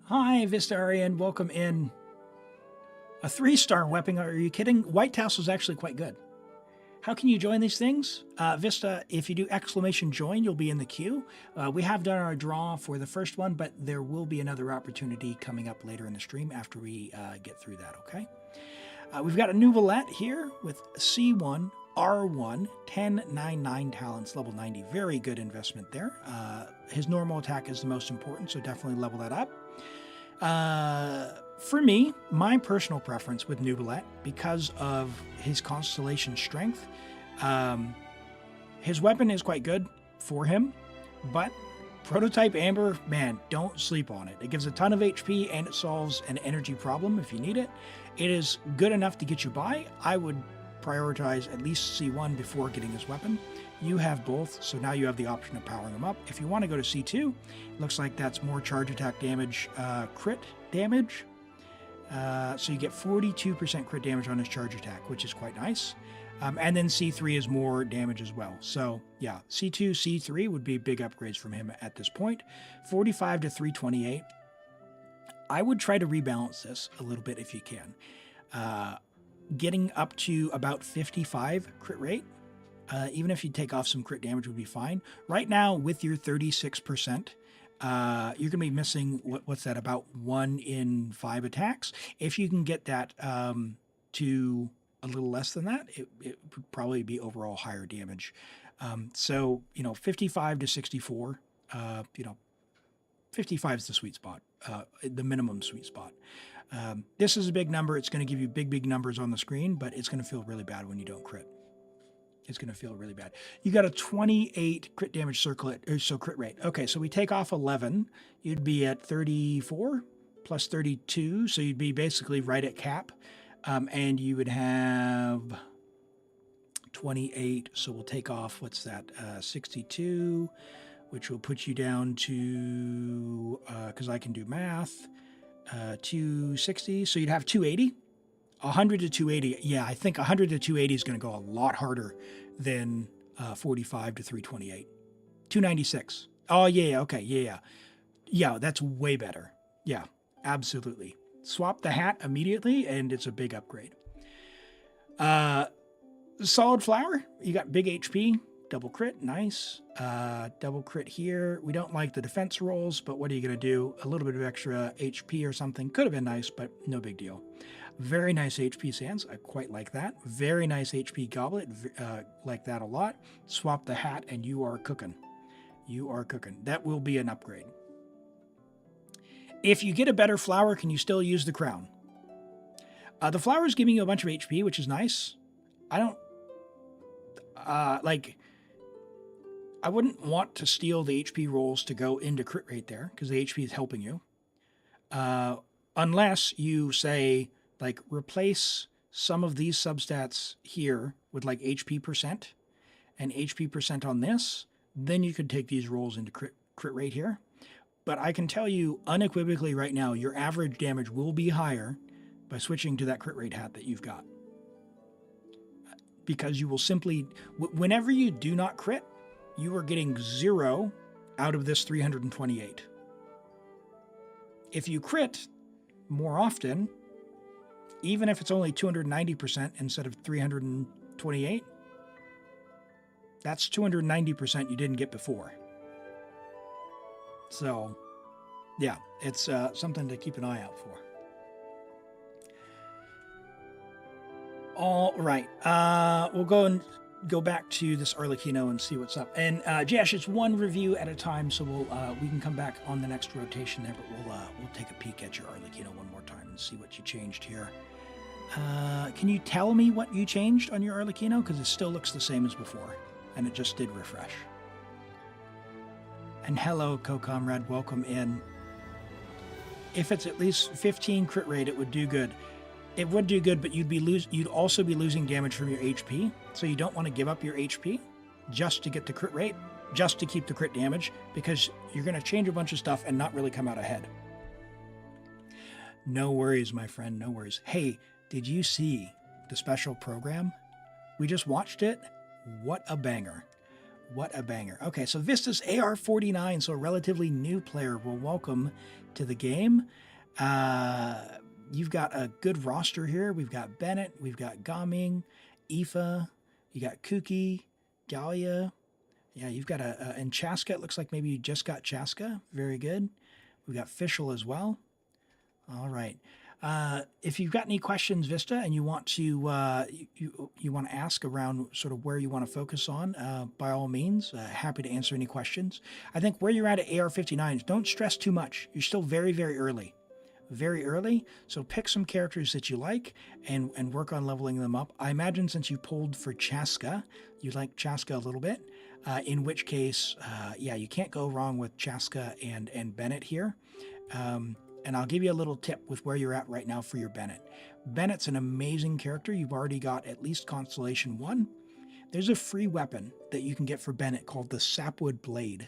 Hi, Vistarian. Welcome in. A 3-star weapon. Are you kidding? White Tassel's actually quite good. How can you join these things? Vista, if you do !join, you'll be in the queue. We have done our draw for the first one, but there will be another opportunity coming up later in the stream after we get through that, okay? We've got a Neuvillette here with C1, R1, 1099 talents, level 90. Very good investment there. His normal attack is the most important, so definitely level that up. For me, my personal preference with Neuvillette, because of his Constellation strength, his weapon is quite good for him, but Prototype Amber, man, don't sleep on it. It gives a ton of HP and it solves an energy problem if you need it. It is good enough to get you by. I would prioritize at least C1 before getting his weapon. You have both, so now you have the option of powering them up. If you want to go to C2, it looks like that's more charge attack damage, crit damage. So you get 42% crit damage on his charge attack, which is quite nice. And then C3 is more damage as well. So yeah, C2, C3 would be big upgrades from him at this point. 45 to 328. I would try to rebalance this a little bit if you can. Getting up to about 55 crit rate, even if you take off some crit damage would be fine. Right now, with your 36%, you're going to be missing, what's that, about 1 in 5 attacks. If you can get that to a little less than that, it would probably be overall higher damage. So, 55 to 64, 55 is the sweet spot, the minimum sweet spot. This is a big number. It's going to give you big numbers on the screen, but it's going to feel really bad when you don't crit. It's going to feel really bad. You got a 28 crit damage so crit rate. Okay, so we take off 11. You'd be at 34 plus 32, so you'd be basically right at cap. And you would have 28, so we'll take off, 62, which will put you down to, because I can do math, 260, so you'd have 280. 100 to 280, yeah, I think 100 to 280 is going to go a lot harder than 45 to 328. 296. Oh, yeah, okay, yeah. Yeah, that's way better. Yeah, absolutely. Swap the hat immediately, and it's a big upgrade. Solid Flower, you got big HP, double crit, nice. Double crit here. We don't like the defense rolls, but what are you going to do? A little bit of extra HP or something could have been nice, but no big deal. Very nice HP sands. I quite like that. Very nice HP goblet. Like that a lot. Swap the hat and you are cooking. You are cooking. That will be an upgrade. If you get a better flower, can you still use the crown? The flower is giving you a bunch of HP, which is nice. I don't... I wouldn't want to steal the HP rolls to go into crit rate there, because the HP is helping you. Unless you say, like, replace some of these substats here with, like, HP percent and HP percent on this, then you could take these rolls into crit rate here. But I can tell you unequivocally right now, your average damage will be higher by switching to that crit rate hat that you've got. Because you will simply, whenever you do not crit, you are getting 0 out of this 328. If you crit more often, even if it's only 290% instead of 328, that's 290% you didn't get before. So, yeah, it's something to keep an eye out for. All right, we'll go back to this Arlecchino and see what's up. And Jash, it's one review at a time, so we can come back on the next rotation there, but we'll take a peek at your Arlecchino one more time and see what you changed here. Can you tell me what you changed on your Arlecchino? Because it still looks the same as before, and it just did refresh. And hello, co-comrade, welcome in. If it's at least 15 crit rate, it would do good. It would do good, but you'd also be losing damage from your HP, so you don't want to give up your HP just to get the crit rate, just to keep the crit damage, because you're going to change a bunch of stuff and not really come out ahead. No worries, my friend, no worries. Hey, did you see the special program? We just watched it. What a banger. What a banger. Okay, so Vista's AR49, so a relatively new player. Well, welcome to the game. You've got a good roster here. We've got Bennett, we've got Gaming, Aoife, you got Kuki, Dahlia. Yeah, you've got and Chasca, it looks like maybe you just got Chasca. Very good. We've got Fischl as well. All right. If you've got any questions, Vista, and you want to you want to ask around sort of where you want to focus on, by all means, happy to answer any questions. I think where you're at AR59, don't stress too much. You're still very, very early. Very early, so pick some characters that you like and work on leveling them up. I imagine since you pulled for Chasca, you like Chasca a little bit, in which case, yeah, you can't go wrong with Chasca and Bennett here. And I'll give you a little tip with where you're at right now for your Bennett. Bennett's an amazing character. You've already got at least Constellation 1. There's a free weapon that you can get for Bennett called the Sapwood Blade.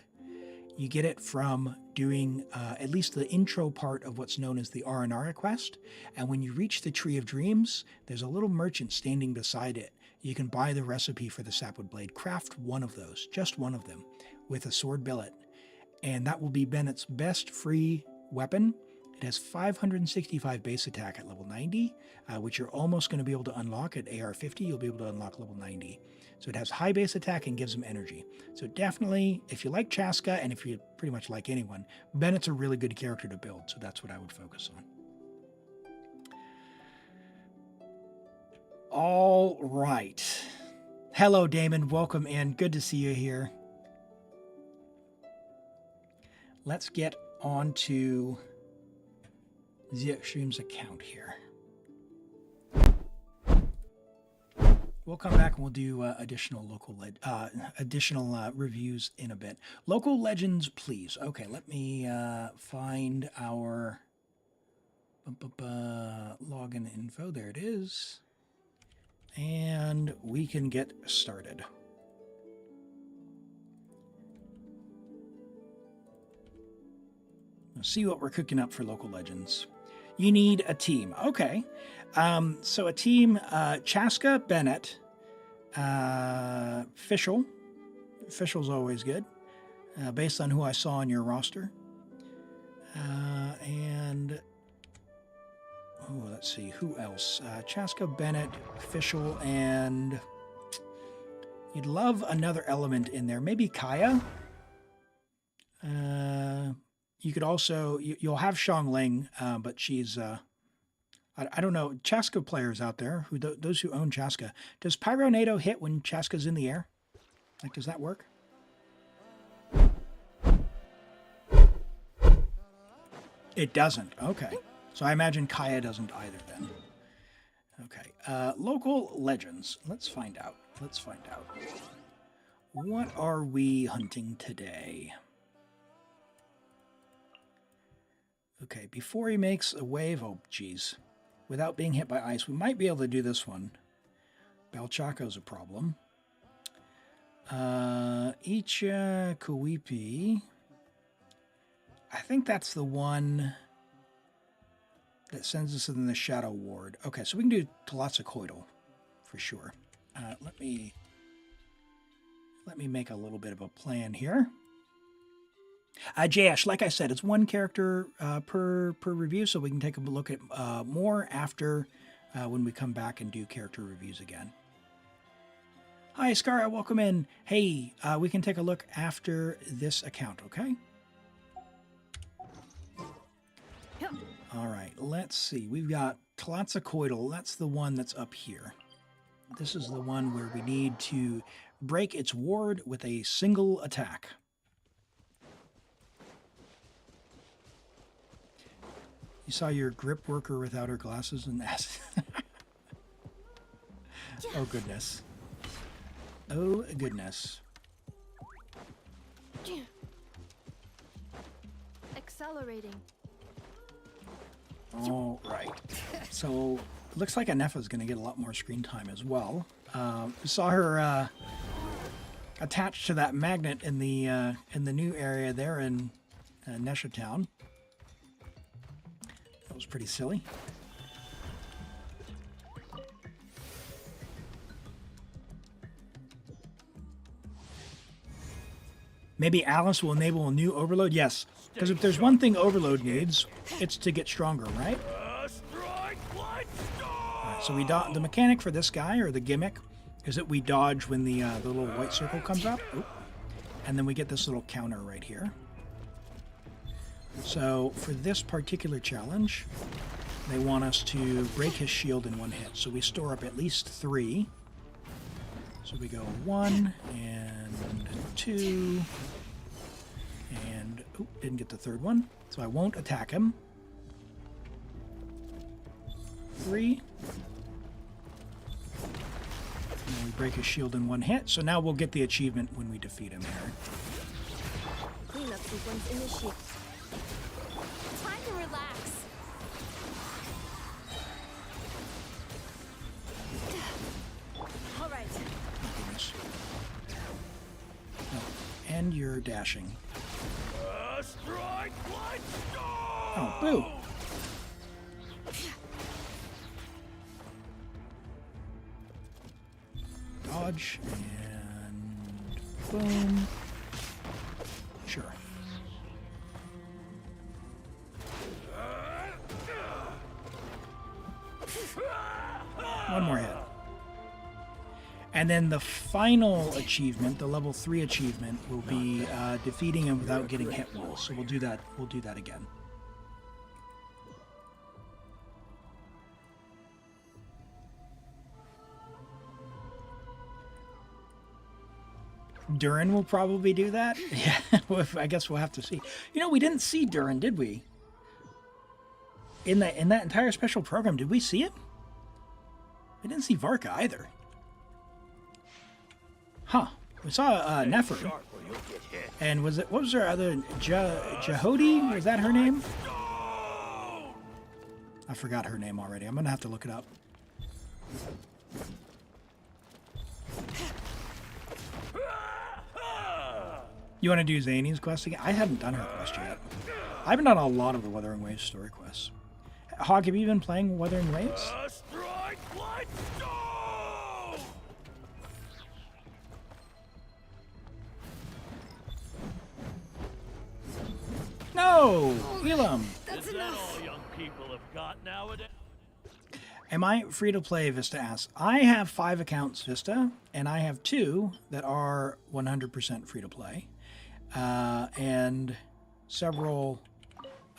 You get it from doing at least the intro part of what's known as the Aranara quest. And when you reach the Tree of Dreams, there's a little merchant standing beside it. You can buy the recipe for the Sapwood Blade. Craft one of those, just one of them, with a sword billet. And that will be Bennett's best free weapon. It has 565 base attack at level 90, which you're almost going to be able to unlock at AR50. You'll be able to unlock level 90. So it has high base attack and gives them energy. So definitely, if you like Chasca, and if you pretty much like anyone, Bennett's a really good character to build. So that's what I would focus on. All right. Hello, Damon. Welcome in. Good to see you here. Let's get on to the Extremes account here. We'll come back and we'll do additional reviews in a bit. Local legends, please. Okay, let me find our login info. There it is. And we can get started. Let's see what we're cooking up for local legends. You need a team. Okay. So a team, Chasca, Bennett, Fischl. Fischl's always good, based on who I saw on your roster. And, oh, let's see, who else? Chasca, Bennett, Fischl, and you'd love another element in there. Maybe Kaya. You could also, you'll have Xiangling, but she's, I don't know, Chasca players out there, those who own Chasca. Does Pyronado hit when Chasca's in the air? Like, does that work? It doesn't. Okay. So I imagine Kaya doesn't either then. Okay. Local legends. Let's find out. Let's find out. What are we hunting today? Okay, before he makes a wave, oh geez, without being hit by ice, we might be able to do this one. Balchaco's a problem. Icha Kuipi. I think that's the one that sends us in the Shadow Ward. Okay, so we can do Tlatzacoidal for sure. Let me make a little bit of a plan here. Jayesh, like I said, it's one character per review, so we can take a look at more after when we come back and do character reviews again. Hi, Skara, welcome in. Hey, we can take a look after this account, okay? Yep. All right, let's see. We've got Tlatzacoidal. That's the one that's up here. This is the one where we need to break its ward with a single attack. You saw your grip worker without her glasses and ass. Oh, goodness. Oh, goodness. Accelerating. All right. So, it looks like Anefa's going to get a lot more screen time as well. We saw her attached to that magnet in the new area there in Nesha Town. That was pretty silly. Maybe Alice will enable a new overload? Yes, because if there's one thing overload needs, it's to get stronger, right? Alright, so the mechanic for this guy, or the gimmick, is that we dodge when the little white circle comes up. Oop. And then we get this little counter right here. So for this particular challenge, they want us to break his shield in one hit. So we store up at least 3. So we go 1 and 2 and didn't get the third one. So I won't attack him. 3. And we break his shield in one hit. So now we'll get the achievement when we defeat him here. Cleanup sequence initiated. Time to relax. All right. Goodness. Oh, and you're dashing. Oh, boo! Dodge and boom. Sure. One more hit. And then the final achievement, the level 3 achievement, will be defeating him without getting hit once. So we'll do that. We'll do that again. Durin will probably do that. Yeah, I guess we'll have to see. You know, we didn't see Durin, did we? In that entire special program, did we see it? We didn't see Varka either. Huh. We saw Nefer. And what was her other, Jahodi? Was that her name? I forgot her name already. I'm going to have to look it up. You want to do Zany's quest again? I haven't done her quest yet. I haven't done a lot of the Wuthering Waves story quests. Hog, have you been playing Wuthering Waves? No! Elim! Is that all young people have got nowadays? Am I free to play, Vista asks. I have 5 accounts, Vista, and I have 2 that are 100% free to play. And several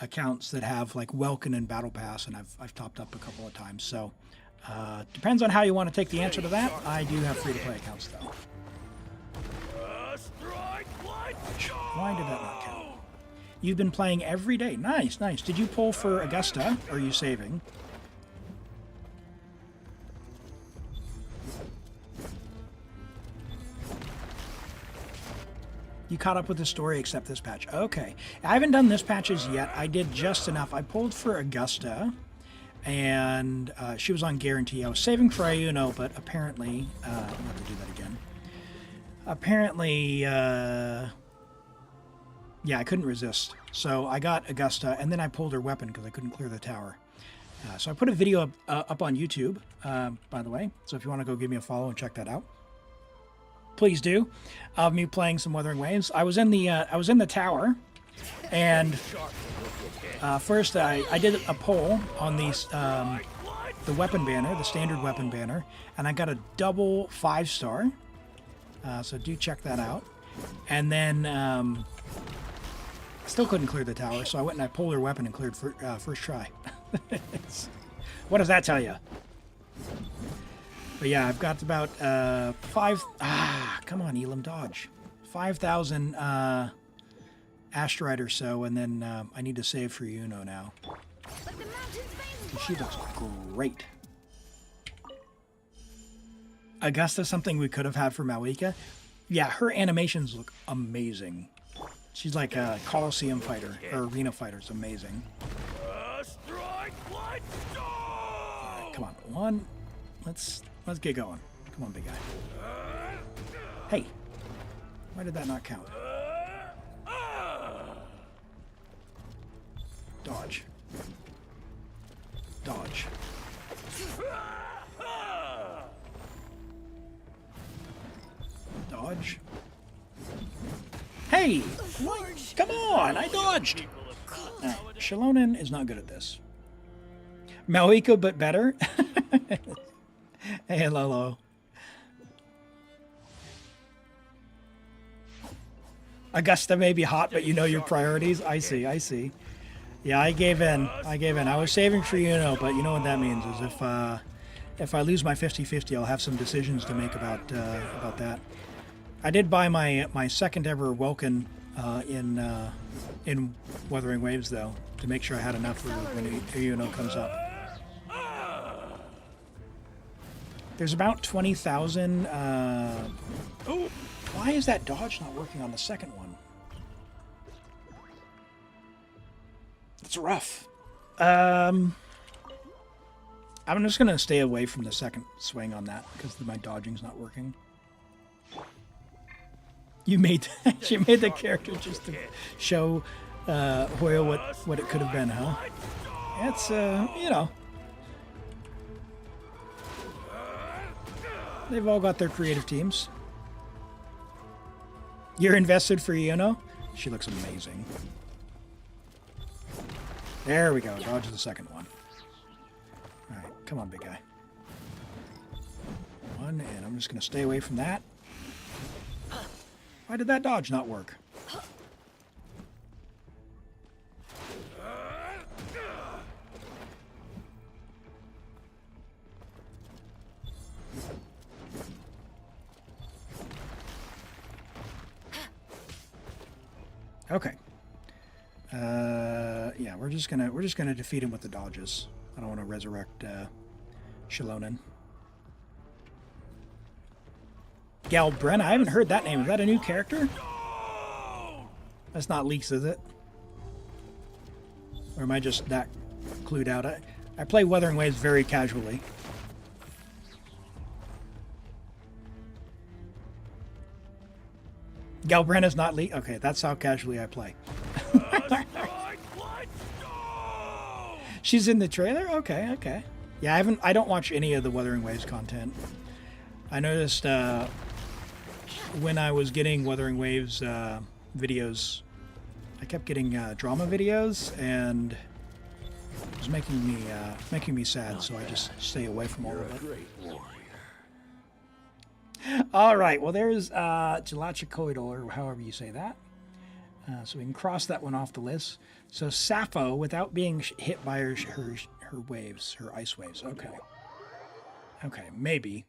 accounts that have like Welkin and Battle Pass, and I've topped up a couple of times. So depends on how you want to take the answer to that. I do have free to play accounts though. Why did that not count? You've been playing every day. Nice, nice. Did you pull for Augusta, or are you saving? You caught up with the story except this patch. Okay. I haven't done this patches yet. I did just enough. I pulled for Augusta, and she was on guarantee. I was saving for Ayuno, but apparently... I'm going to have to do that again. Apparently... yeah, I couldn't resist. So I got Augusta, and then I pulled her weapon because I couldn't clear the tower. So I put a video up on YouTube, by the way. So if you want to go give me a follow and check that out, please do. Of me playing some Wuthering Waves. I was in the tower, and first I did a poll on these the weapon banner, the standard weapon banner, and I got a double 5-star. So do check that out. And then still couldn't clear the tower, so I went and I pulled her weapon and cleared first try. What does that tell you? But yeah, I've got about 5... come on, Elim, dodge. 5,000 asteroid or so, and then I need to save for Yuno now. She looks great. Augusta, something we could have had for Malika. Yeah, her animations look amazing. She's like a Colosseum fighter, or arena fighter. It's amazing. Right, come on, one. Let's get going. Come on, big guy. Hey, why did that not count? Dodge. Dodge. Dodge. Hey! Come on! I dodged! Shalonen is not good at this. Malika, but better? Hey, Lolo. Augusta may be hot, but you know your priorities. I see, I see. Yeah, I gave in. I was saving for Yuno, but you know what that means is if I lose my 50-50, I'll have some decisions to make about that. I did buy my second ever Welkin in Wuthering Waves, though, to make sure I had enough for when Yuno comes up. There's about 20,000. Why is that dodge not working on the second one? It's rough. I'm just gonna stay away from the second swing on that because my dodging's not working. You made she made the character just to show Hoyle what it could have been, huh? It's you know. They've all got their creative teams. You're invested for Yuno? She looks amazing. There we go. Dodge the second one. All right, come on, big guy. One, and I'm just going to stay away from that. Why did that dodge not work? Okay. Yeah, we're just gonna defeat him with the dodges. I don't want to resurrect Shalonen. Galbrenna, I haven't heard that name. Is that a new character? That's not Leaks, is it? Or am I just that clued out? I play Wuthering Waves very casually. Galbrenna's not Leak. Okay, that's how casually I play. She's in the trailer? Okay, okay. Yeah, I don't watch any of the Wuthering Waves content. I noticed when I was getting Wuthering Waves videos, I kept getting drama videos, and it was making me sad, so I just stay away from all of it. All right, well, there's Gelachicoidal, or however you say that. So we can cross that one off the list. So Sappho, without being hit by her waves, her ice waves. Okay. Okay, maybe.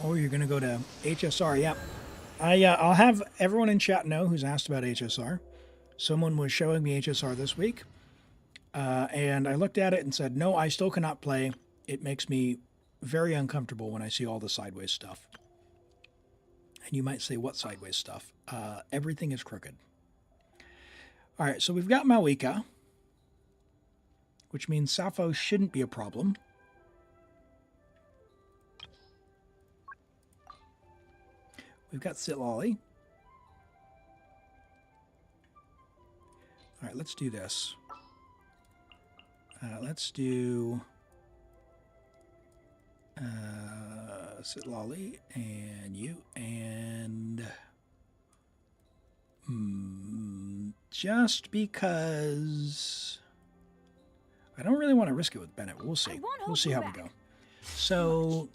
Oh, you're going to go to HSR. Yep. I'll have everyone in chat know who's asked about HSR. Someone was showing me HSR this week, and I looked at it and said, no, I still cannot play. It makes me very uncomfortable when I see all the sideways stuff. And you might say, what sideways stuff? Everything is crooked. All right, so we've got Malika, which means Sappho shouldn't be a problem. We've got Citlali. All right, let's do this. Let's do Citlali and you and just because I don't really want to risk it with Bennett. We'll see. We'll see how we go. So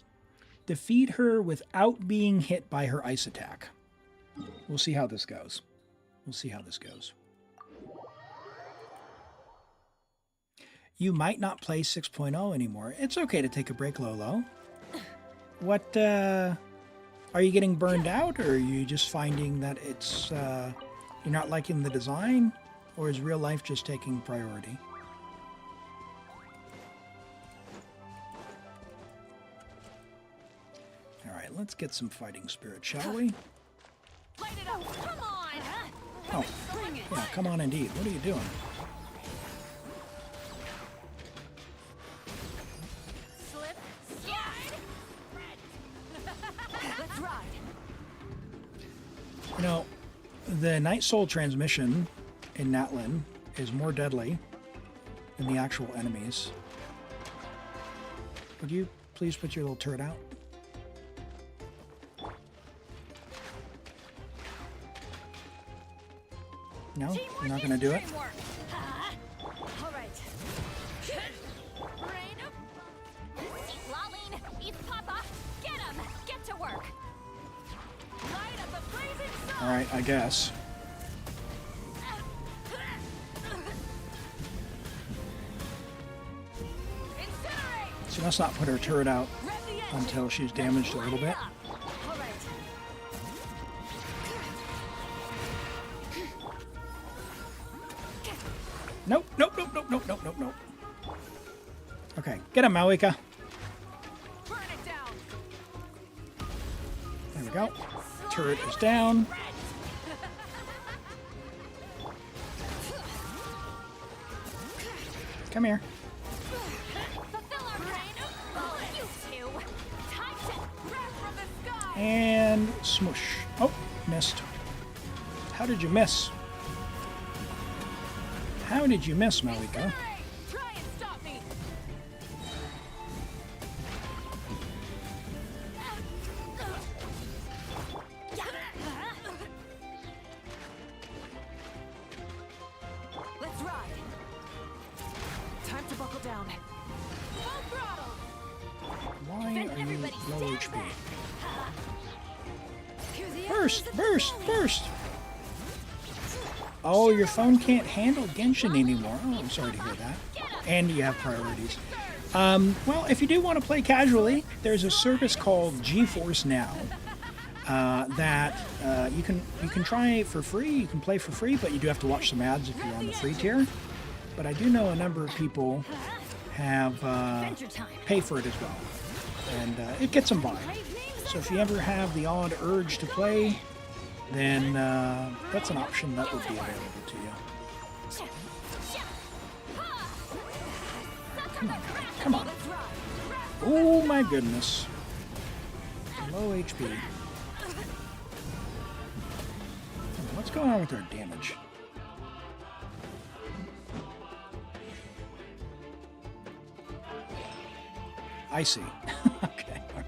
defeat her without being hit by her ice attack. We'll see how this goes. We'll see how this goes. You might not play 6.0 anymore. It's okay to take a break, Lolo. What, are you getting burned out, or are you just finding that it's, you're not liking the design, or is real life just taking priority? All right, let's get some fighting spirit, shall we? Oh, yeah, come on indeed. What are you doing? You know, the Night Soul transmission in Natlin is more deadly than the actual enemies. Would you please put your little turret out? No? You're not going to do it? All right, I guess. She must not put her turret out until she's damaged a little bit. Nope, nope, nope, nope, nope, nope, nope, nope. Okay, get him, Malika. There we go. Turret is down. Come here. And smush. Oh, missed. How did you miss? How did you miss, Malika? Burst! Oh, your phone can't handle Genshin anymore. Oh, I'm sorry to hear that. And you have priorities. Well, if you do want to play casually, there's a service called GeForce Now that you can try for free. You can play for free, but you do have to watch some ads if you're on the free tier. But I do know a number of people have paid for it as well, and it gets them by. So if you ever have the odd urge to play, then that's an option that would be available to you. Come on, guy. Come on. Oh my goodness. Low HP. What's going on with our damage? I see. Okay, all right,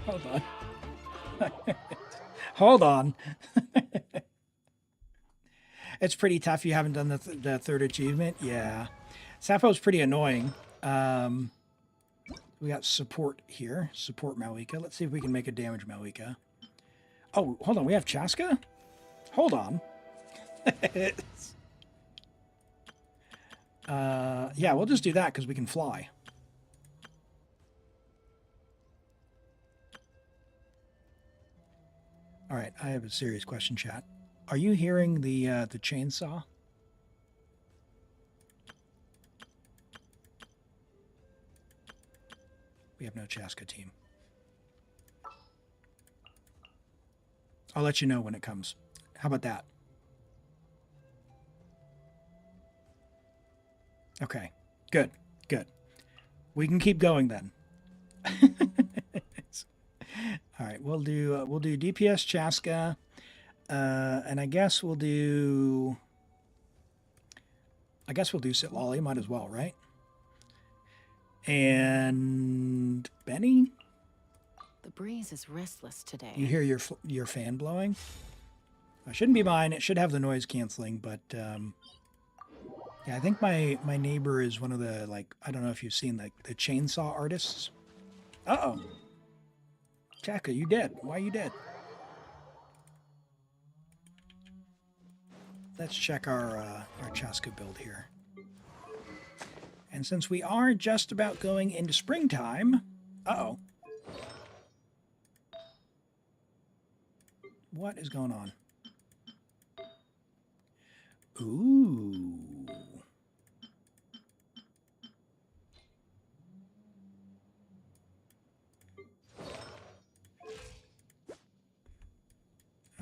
hold on. Hold on. It's pretty tough. You haven't done the third achievement. Yeah. Sappho's pretty annoying. We got support here. Support Malika. Let's see if we can make a damage Malika. Oh, hold on. We have Chasca? Hold on. Yeah, we'll just do that because we can fly. All right, I have a serious question, chat. Are you hearing the chainsaw? We have no Chasca team. I'll let you know when it comes. How about that? Okay, good, good. We can keep going then. All right, we'll do DPS Chasca, and I guess we'll do Citlali, might as well, right? And Benny? The breeze is restless today. You hear your fan blowing? It shouldn't be mine. It should have the noise canceling, but yeah, I think my neighbor is one of the, like, I don't know if you've seen the chainsaw artists. Uh-oh. Chaka, you dead. Why are you dead? Let's check our Chasca build here. And since we are just about going into springtime, uh-oh. What is going on? Ooh.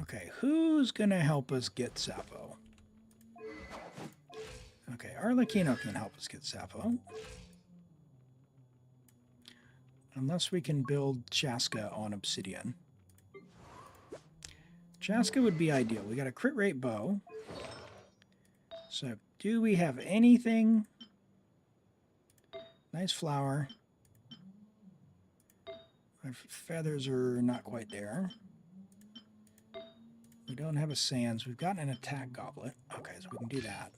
Okay, who's going to help us get Sappho? Okay, Arlecchino can help us get Sappho. Unless we can build Chasca on Obsidian. Chasca would be ideal. We got a crit rate bow. So, do we have anything? Nice flower. Our feathers are not quite there. We don't have a sands. We've got an attack goblet. Okay, so we can do that.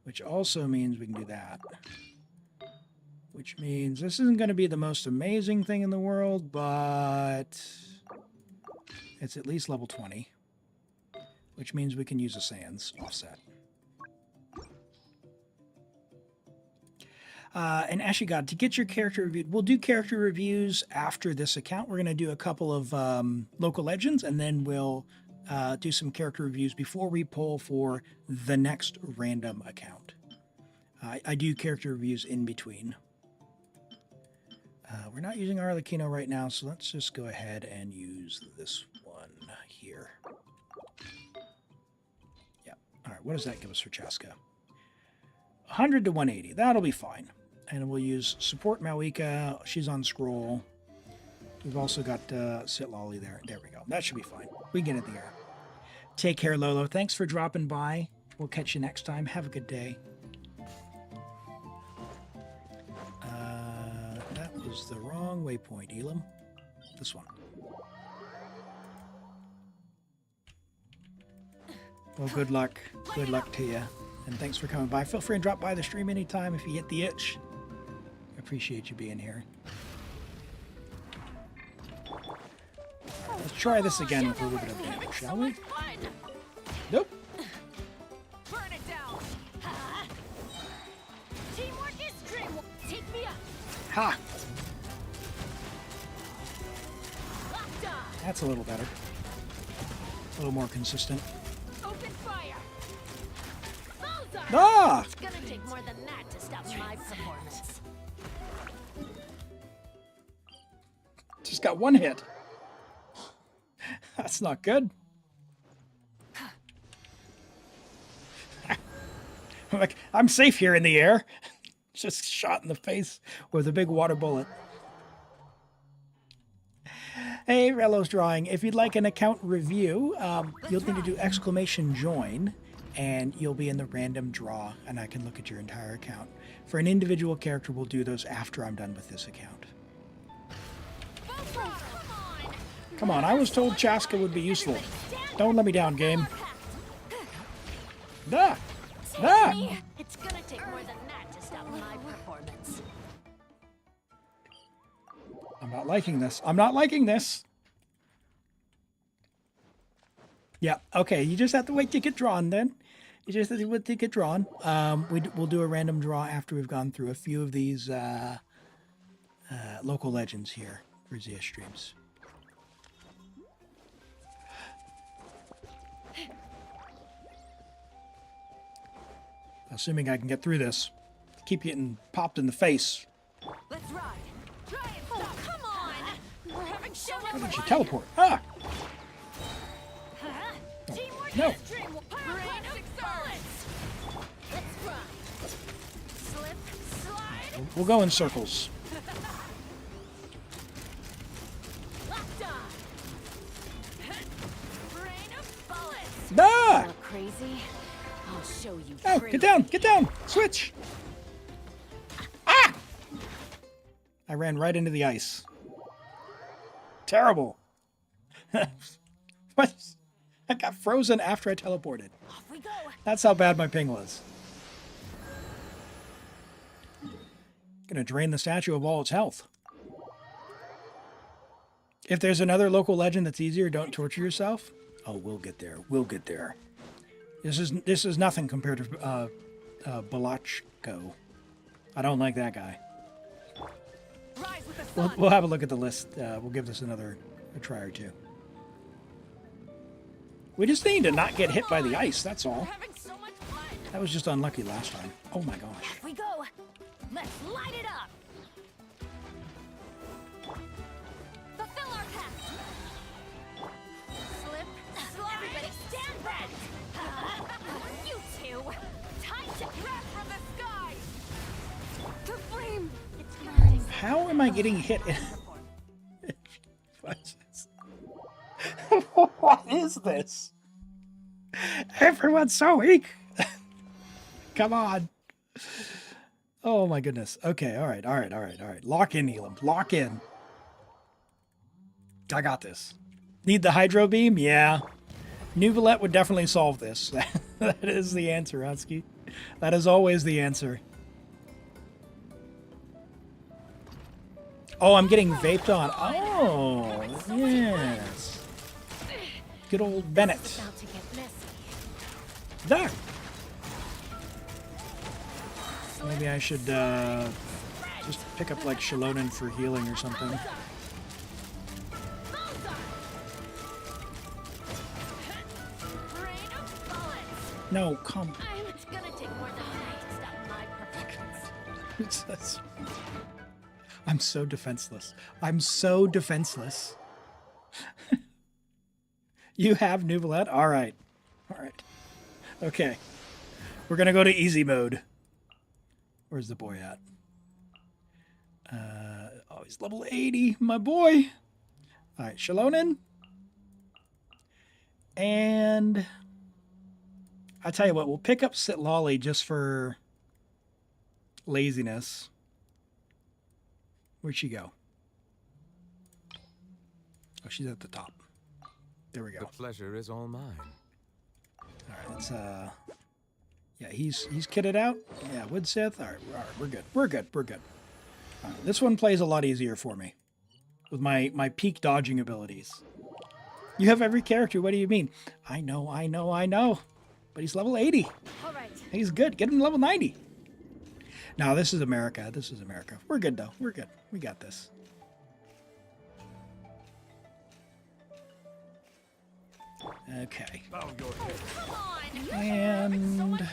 Which also means we can do that. Which means this isn't going to be the most amazing thing in the world, but it's at least level 20. Which means we can use a sands offset. And Ashigod, to get your character reviewed, we'll do character reviews after this account. We're going to do a couple of local legends, and then we'll do some character reviews before we pull for the next random account. I do character reviews in between. We're not using Arlecchino right now, so let's just go ahead and use this one here. Yeah. All right, what does that give us for Chasca? 100 to 180. That'll be fine. And we'll use support Malika. She's on scroll. We've also got Citlali there. There we go. That should be fine. We get it there. Take care, Lolo. Thanks for dropping by. We'll catch you next time. Have a good day. That was the wrong waypoint, Elim. This one. Well, good luck. Good luck to you. And thanks for coming by. Feel free to drop by the stream anytime if you hit the itch. I appreciate you being here. Let's try this again with a little bit of damage, shall we? Nope. Burn it down. Teamwork is dream. Take me up. Ha! That's a little better. A little more consistent. Open fire. Ah! It's gonna take more than that to stop my performance. Just got one hit. That's not good. I'm safe here in the air. Just shot in the face with a big water bullet. Hey, Rello's Drawing. If you'd like an account review, you'll need to do !join, and you'll be in the random draw, and I can look at your entire account. For an individual character, we'll do those after I'm done with this account. Come on, I was told Chasca would be useful. Don't let me down, game. Da! Da! It's gonna take more than that to stop my performance. I'm not liking this. I'm not liking this. Yeah, okay. You just have to wait to get drawn then. You just have to wait to get drawn. We'll do a random draw after we've gone through a few of these local legends here for Zia streams. Assuming I can get through this. Keep getting popped in the face. Let's ride. Try it. Oh, come on. We're having so much How did she fun. teleport? Ah! Teamwork No. is dream. Rain of bullets. Let's ride. Slip, slide. We'll go in circles. Locked on. Rain of bullets. Ah! Look crazy. I'll show you. Oh, crazy. get down! Get down! Switch! Ah! I ran right into the ice. Terrible. What? I got frozen after I teleported. Off we go. That's how bad my ping was. Gonna drain the statue of all its health. If there's another local legend that's easier, don't torture yourself. Oh, we'll get there. We'll get there. This is nothing compared to Balachko. I don't like that guy. We'll have a look at the list. We'll give this a try or two. We just need to not get hit by the ice, that's all. That was just unlucky last time. Oh my gosh. Off we go. Let's light it up. Fulfill our path. Slip, slide. Everybody stand back. You two. Time to grab from the sky. The flame. It's burning. How am I getting hit? What is this? Everyone's so weak. Come on. Oh my goodness. Okay, all right. Lock in, Elim. Lock in. I got this. Need the hydro beam? Yeah. Neuvillette would definitely solve this. That is the answer, Husky. That is always the answer. Oh, I'm getting vaped on. Oh, yes. Good old Bennett. There. Maybe I should just pick up like Yelan for healing or something. No, come. It's gonna take more than that to stop my performance. I'm so defenseless. I'm so defenseless. You have Neuvillette? All right. All right. Okay. We're going to go to easy mode. Where's the boy at? Oh, he's level 80. My boy. All right. Yelan. And I tell you what, we'll pick up Citlali just for laziness. Where'd she go? Oh, she's at the top. There we go. The pleasure is all mine. All right, let's yeah, he's kitted out. Yeah, Wood Sith. All right, we're good. We're good. All right, this one plays a lot easier for me with my peak dodging abilities. You have every character. What do you mean? I know. But he's level 80. All right. He's good. Get him to level 90. No, this is America. We're good, though. We're good. We got this. Okay. And...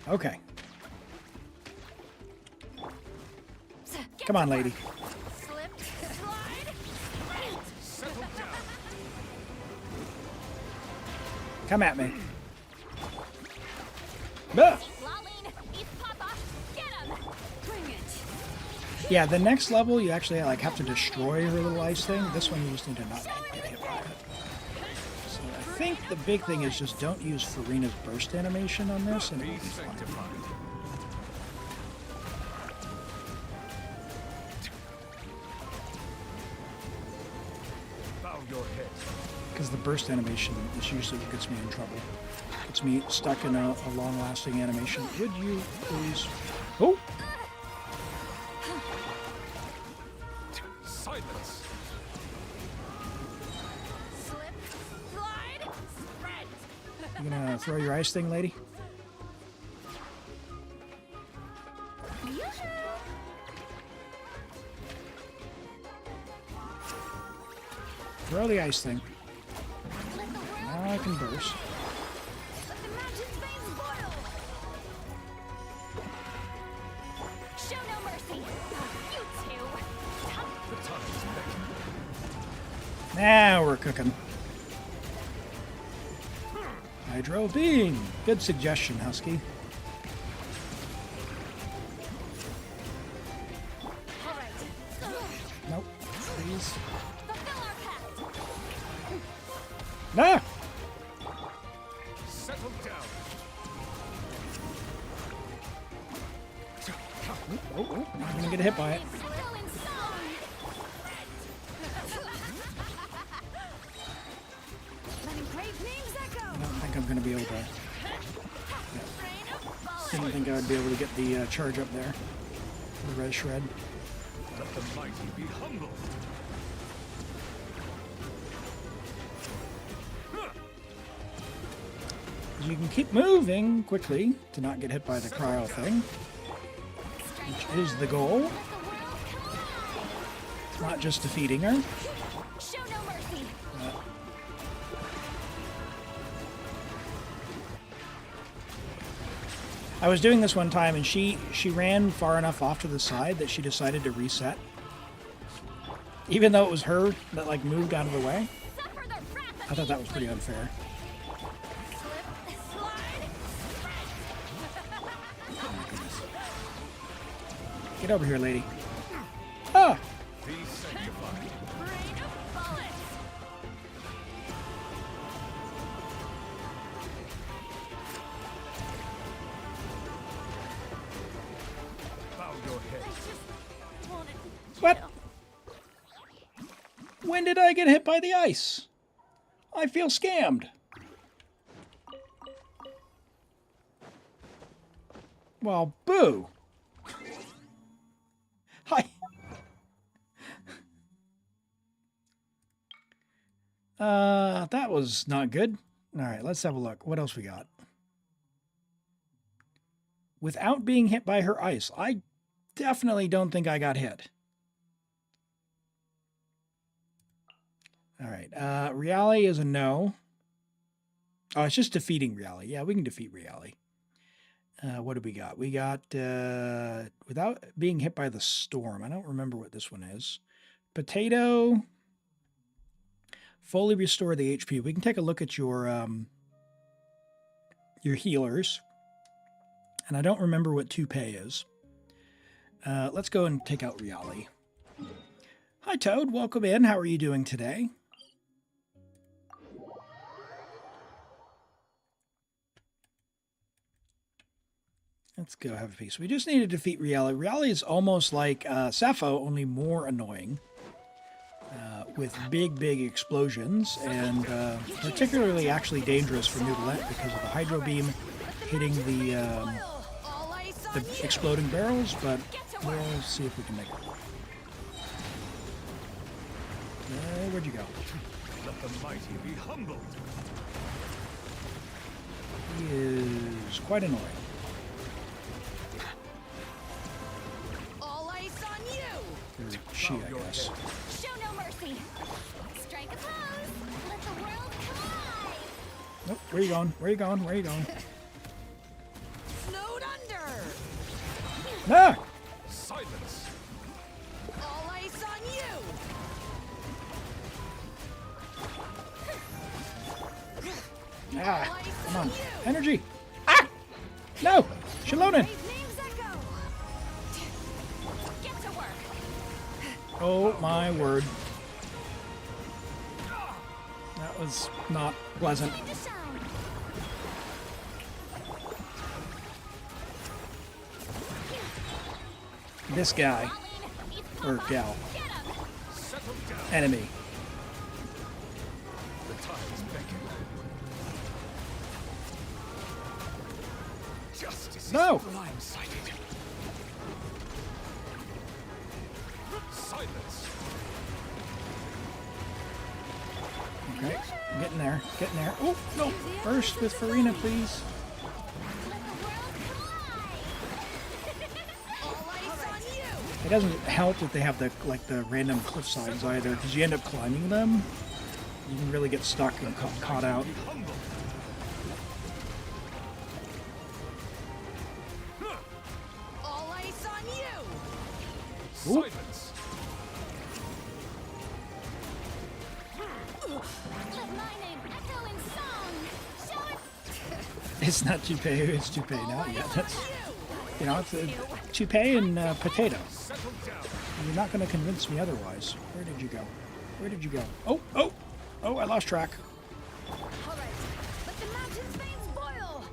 Okay. Come on, lady. Come at me. Ah! Yeah, the next level you actually like have to destroy her little ice thing. This one you just need to not get hit by it. So I think the big thing is just don't use Furina's burst animation on this and it'll be fine. Because the burst animation is usually what gets me in trouble. Gets me stuck in a long-lasting animation. Would you please... Oh! Silence. You gonna throw your ice thing, lady? ice thing. Now I can burst. Show no mercy. You two. Now we're cooking. Hydro Beam. Good suggestion, Husky. Nope. Please. Ah! Settle down. Oh, I'm gonna get hit by it. I don't think I'm gonna be able to. Yeah. Didn't think I'd be able to get the charge up there. The red shred. Let the mighty be humble. You can keep moving quickly to not get hit by the cryo thing, which is the goal. It's not just defeating her. Show no mercy. I was doing this one time, and she ran far enough off to the side that she decided to reset, even though it was her that like moved out of the way. I thought that was pretty unfair. Get over here, lady. Ah! What? When did I get hit by the ice? I feel scammed. Well, boo. Hi. That was not good. All right, let's have a look. What else we got? Without being hit by her ice, I definitely don't think I got hit. All right, Reale is a no. Oh, it's just defeating Reale. Yeah, we can defeat Reale. What do we got? We got, without being hit by the storm. I don't remember what this one is. Potato. Fully restore the HP. We can take a look at your healers. And I don't remember what Toupee is. Let's go and take out Reale. Hi, Toad. Welcome in. How are you doing today? Let's go have a piece. We just need to defeat Reale. Reale is almost like Sappho, only more annoying. With big explosions, and particularly actually dangerous for Neuvillette because of the Hydro Beam hitting the exploding barrels, but we'll see if we can make it work. Where'd you go? Let the mighty be humbled. He is quite annoying. All ice on you. Or she, I guess. Show no mercy. Strike a pose. Let the world collide. Nope. Where you going? Where you going? Where you going? Snowed under. Ah! Silence. All ice on you. Ah! Come on. Energy! Ah! No! Shalonin! Get to work. Oh my word. That was not pleasant. This guy, or gal, enemy. The time is beckoning. Justice No! is blindsided. Silence. Okay, getting there, getting there. Oh, no! First with Furina, please. It doesn't help that they have the random cliff sides either, because you end up climbing them, really get stuck and caught out. All ice on you. Ooh. Let my name echo in song. Show it. It's not toupee, it's toupee now. Yeah, that's, you know, it's toupee and potato. You're not going to convince me otherwise. Where did you go? Where did you go? Oh, I lost track. All right. Let the mountain's veins boil.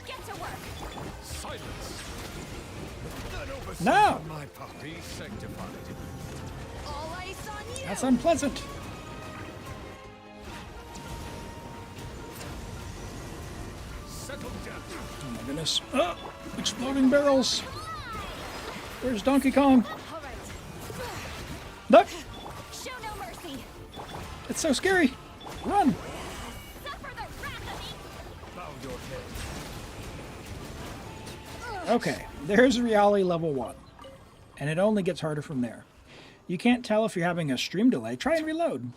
Get to work. Silence. No! My puppy sanctified. All ice on you. That's unpleasant. Settle down. Oh my goodness. Oh, exploding barrels. Where's Donkey Kong? All right. Look! Show no mercy. It's so scary. Run! Suffer the wrath of me. Bow your head. Okay, there's reality level 1. And it only gets harder from there. You can't tell if you're having a stream delay. Try and reload.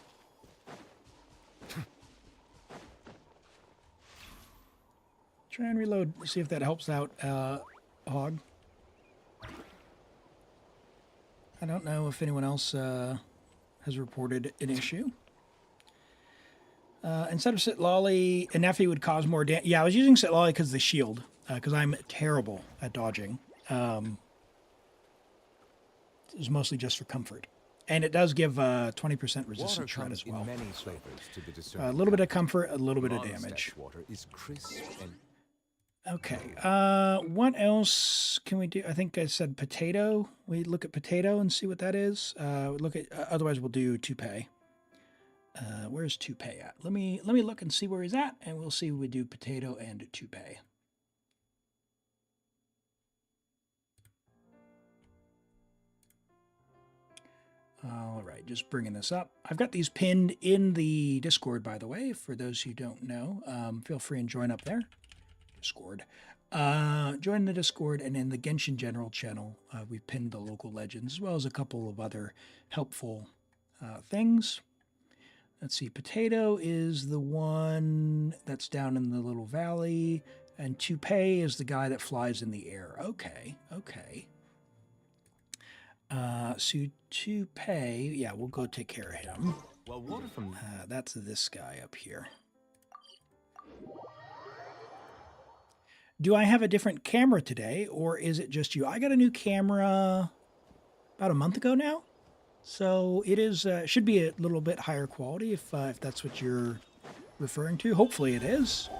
Try and reload. See if that helps out, Hog. I don't know if anyone else has reported an issue. Instead of Citlali, Neffy would cause more damage. Yeah, I was using Citlali because of the shield, because I'm terrible at dodging. It was mostly just for comfort. And it does give 20% resistance shot as well. A little bit of comfort, a little bit of damage. Water is crisp and Okay, what else can we do? I think I said potato. We look at potato and see what that is. Look at. Otherwise, we'll do toupee. Where's toupee at? Let me look and see where he's at, and we'll see if we do potato and toupee. All right, just bringing this up. I've got these pinned in the Discord, by the way, for those who don't know. Feel free and join up there. Discord. Join the Discord, and in the Genshin General channel, we've pinned the local legends, as well as a couple of other helpful things. Let's see, potato is the one that's down in the little valley, and toupee is the guy that flies in the air. Okay, okay. So toupee, yeah, we'll go take care of him. well, water from That's this guy up here. Do I have a different camera today, or is it just you? I got a new camera about a month ago now, so it is should be a little bit higher quality if that's what you're referring to. Hopefully it is,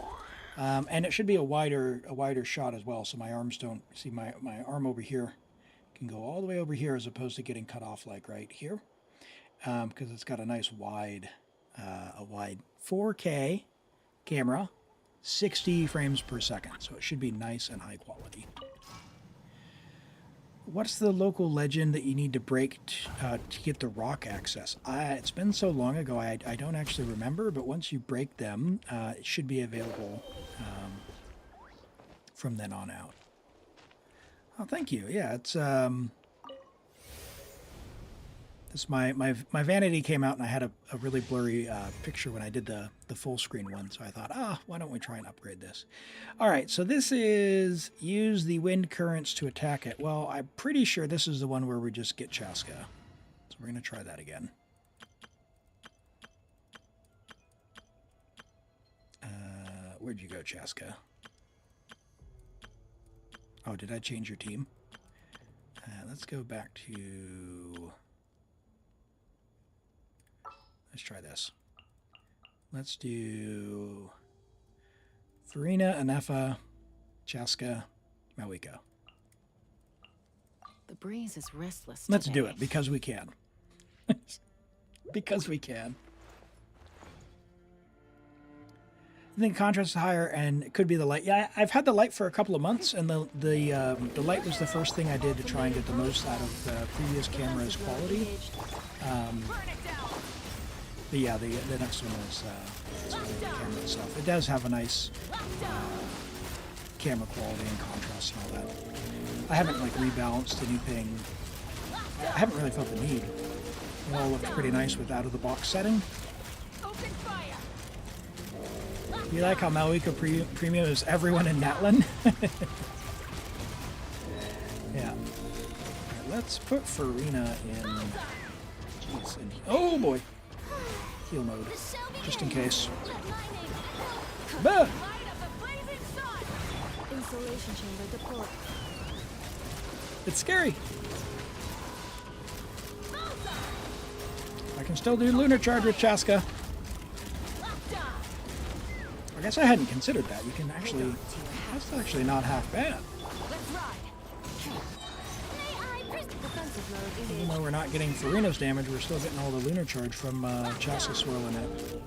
and it should be a wider shot as well, so my arms don't see my arm over here can go all the way over here as opposed to getting cut off like right here, because it's got a nice wide 4K camera. 60 frames per second, so it should be nice and high quality. What's the local legend that you need to break to get the rock access? It's been so long ago, I don't actually remember, but once you break them, it should be available from then on out. Oh, thank you. Yeah, it's my vanity came out and I had a really blurry picture when I did the full screen one, so I thought, why don't we try and upgrade this? All right, so this is use the wind currents to attack it. Well, I'm pretty sure this is the one where we just get Chasca, so we're gonna try that again. Where'd you go, Chasca? Oh, did I change your team? Let's go back to... Let's try this. Let's do Furina, Anefa, Chasca, Mawiko. The breeze is restless Let's today. do it because we can. Because we can. I think contrast is higher, and it could be the light. Yeah, I've had the light for a couple of months, and the light was the first thing I did to try and get the most out of the previous camera's quality. But yeah, the next one is the camera itself. It does have a nice camera quality and contrast and all that. I haven't like rebalanced anything. I haven't really felt the need. It all looked pretty nice with out-of-the-box setting. You like how Malika Premium is everyone in Natlan? Yeah. Right, let's put Furina in... Jeez, oh boy! Heal mode, just in case. Bah! Insulation chamber deployed. It's scary. I can still do Lunar Charge with Chasca. I guess I hadn't considered that. You can actually... That's actually not half bad. Even though we're not getting Furina's damage, we're still getting all the Lunar Charge from Chasca swirling it.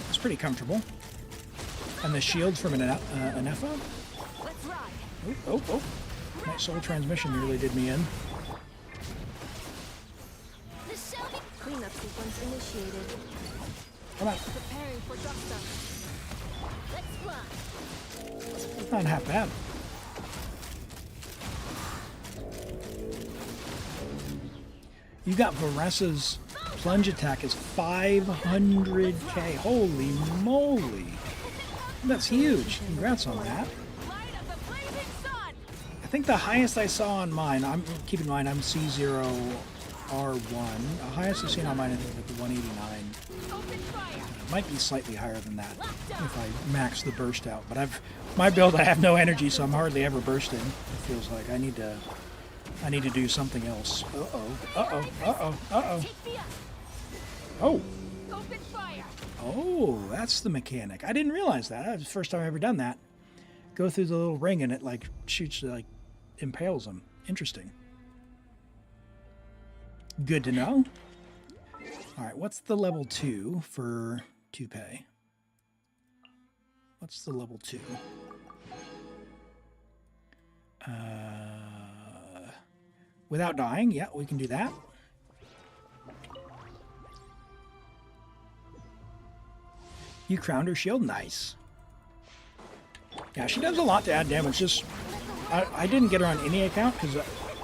It's pretty comfortable. And the shield from an Efa? Oh. My soul transmission nearly did me in. Cleanup sequence initiated. Come on. Preparing for dust up. Let's fly. It's not half bad. You got Varesa's plunge attack is 500k. Holy moly. That's huge. Congrats on that. I think the highest I saw on mine, keep in mind I'm C0R1. The highest I've seen on mine I think is like the 189. Might be slightly higher than that if I max the burst out. But my build I have no energy, so I'm hardly ever bursting. It feels like I need to do something else. Oh. Oh, that's the mechanic. I didn't realize that. That was the first time I've ever done that. Go through the little ring and it like shoots, like impales them. Interesting. Good to know. All right, what's the level 2 for Toupee? What's the level 2? Without dying, yeah, we can do that. You crowned her shield, nice. Yeah, she does a lot to add damage. Just, I didn't get her on any account because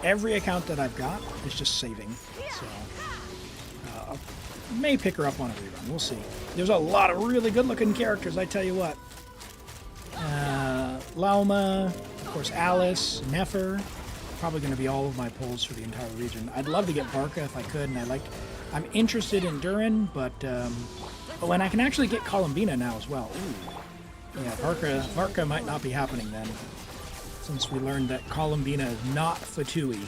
every account that I've got is just saving. So, may pick her up on a rerun. We'll see. There's a lot of really good-looking characters, I tell you what. Lauma, of course, Alice, Nefer. Probably going to be all of my pulls for the entire region. I'd love to get Varka if I could, and I'm interested in Durin, but oh, and I can actually get Columbina now as well. Ooh. Yeah, Varka might not be happening then, since we learned that Columbina is not Fatui.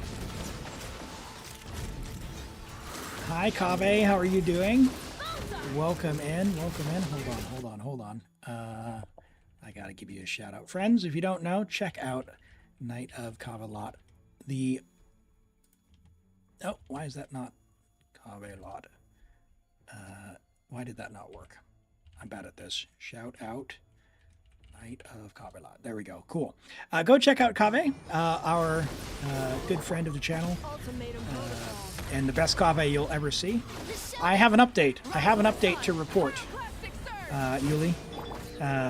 Hi, Kave, how are you doing? Welcome in. Hold on. I gotta give you a shout out. Friends, if you don't know, check out Knight of Cavelot. Oh, why is that not Cavelot? Why did that not work? I'm bad at this. Shout out Knight of Cavelot. There we go. Cool. Go check out Kave, our good friend of the channel, and the best Kave you'll ever see. I have an update to report, Yuli.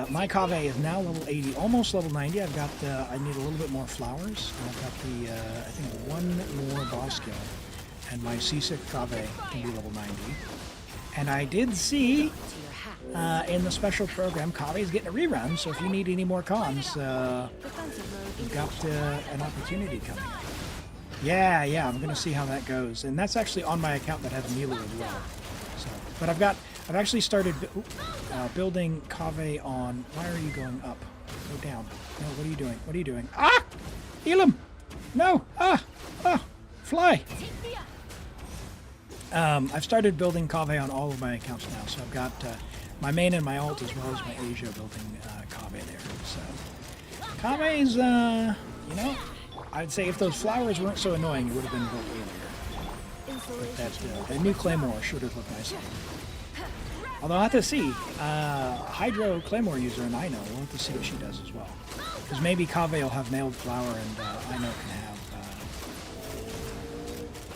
My Kave is now level 80, almost level 90. I've got, I need a little bit more flowers. And I've got the, I think one more boss skill. And my C6 Kave can be level 90. And I did see, in the special program, Kave's getting a rerun. So if you need any more cons, you've got an opportunity coming up. Yeah, I'm going to see how that goes. And that's actually on my account that has Milu as well. So, but I've actually started building Kave on... Why are you going up? Go down. No, what are you doing? What are you doing? Ah! Elim! No! Fly! I've started building Kave on all of my accounts now. So I've got my main and my alt as well as my Asia building Kave there. So Kave's, you know, I'd say if those flowers weren't so annoying, it would have been built earlier. But that new Claymore should have looked nice. Although I'll have to see. Hydro Claymore user and Ino, we'll have to see what she does as well. Because maybe Kave will have Nailed Flower and Ino can have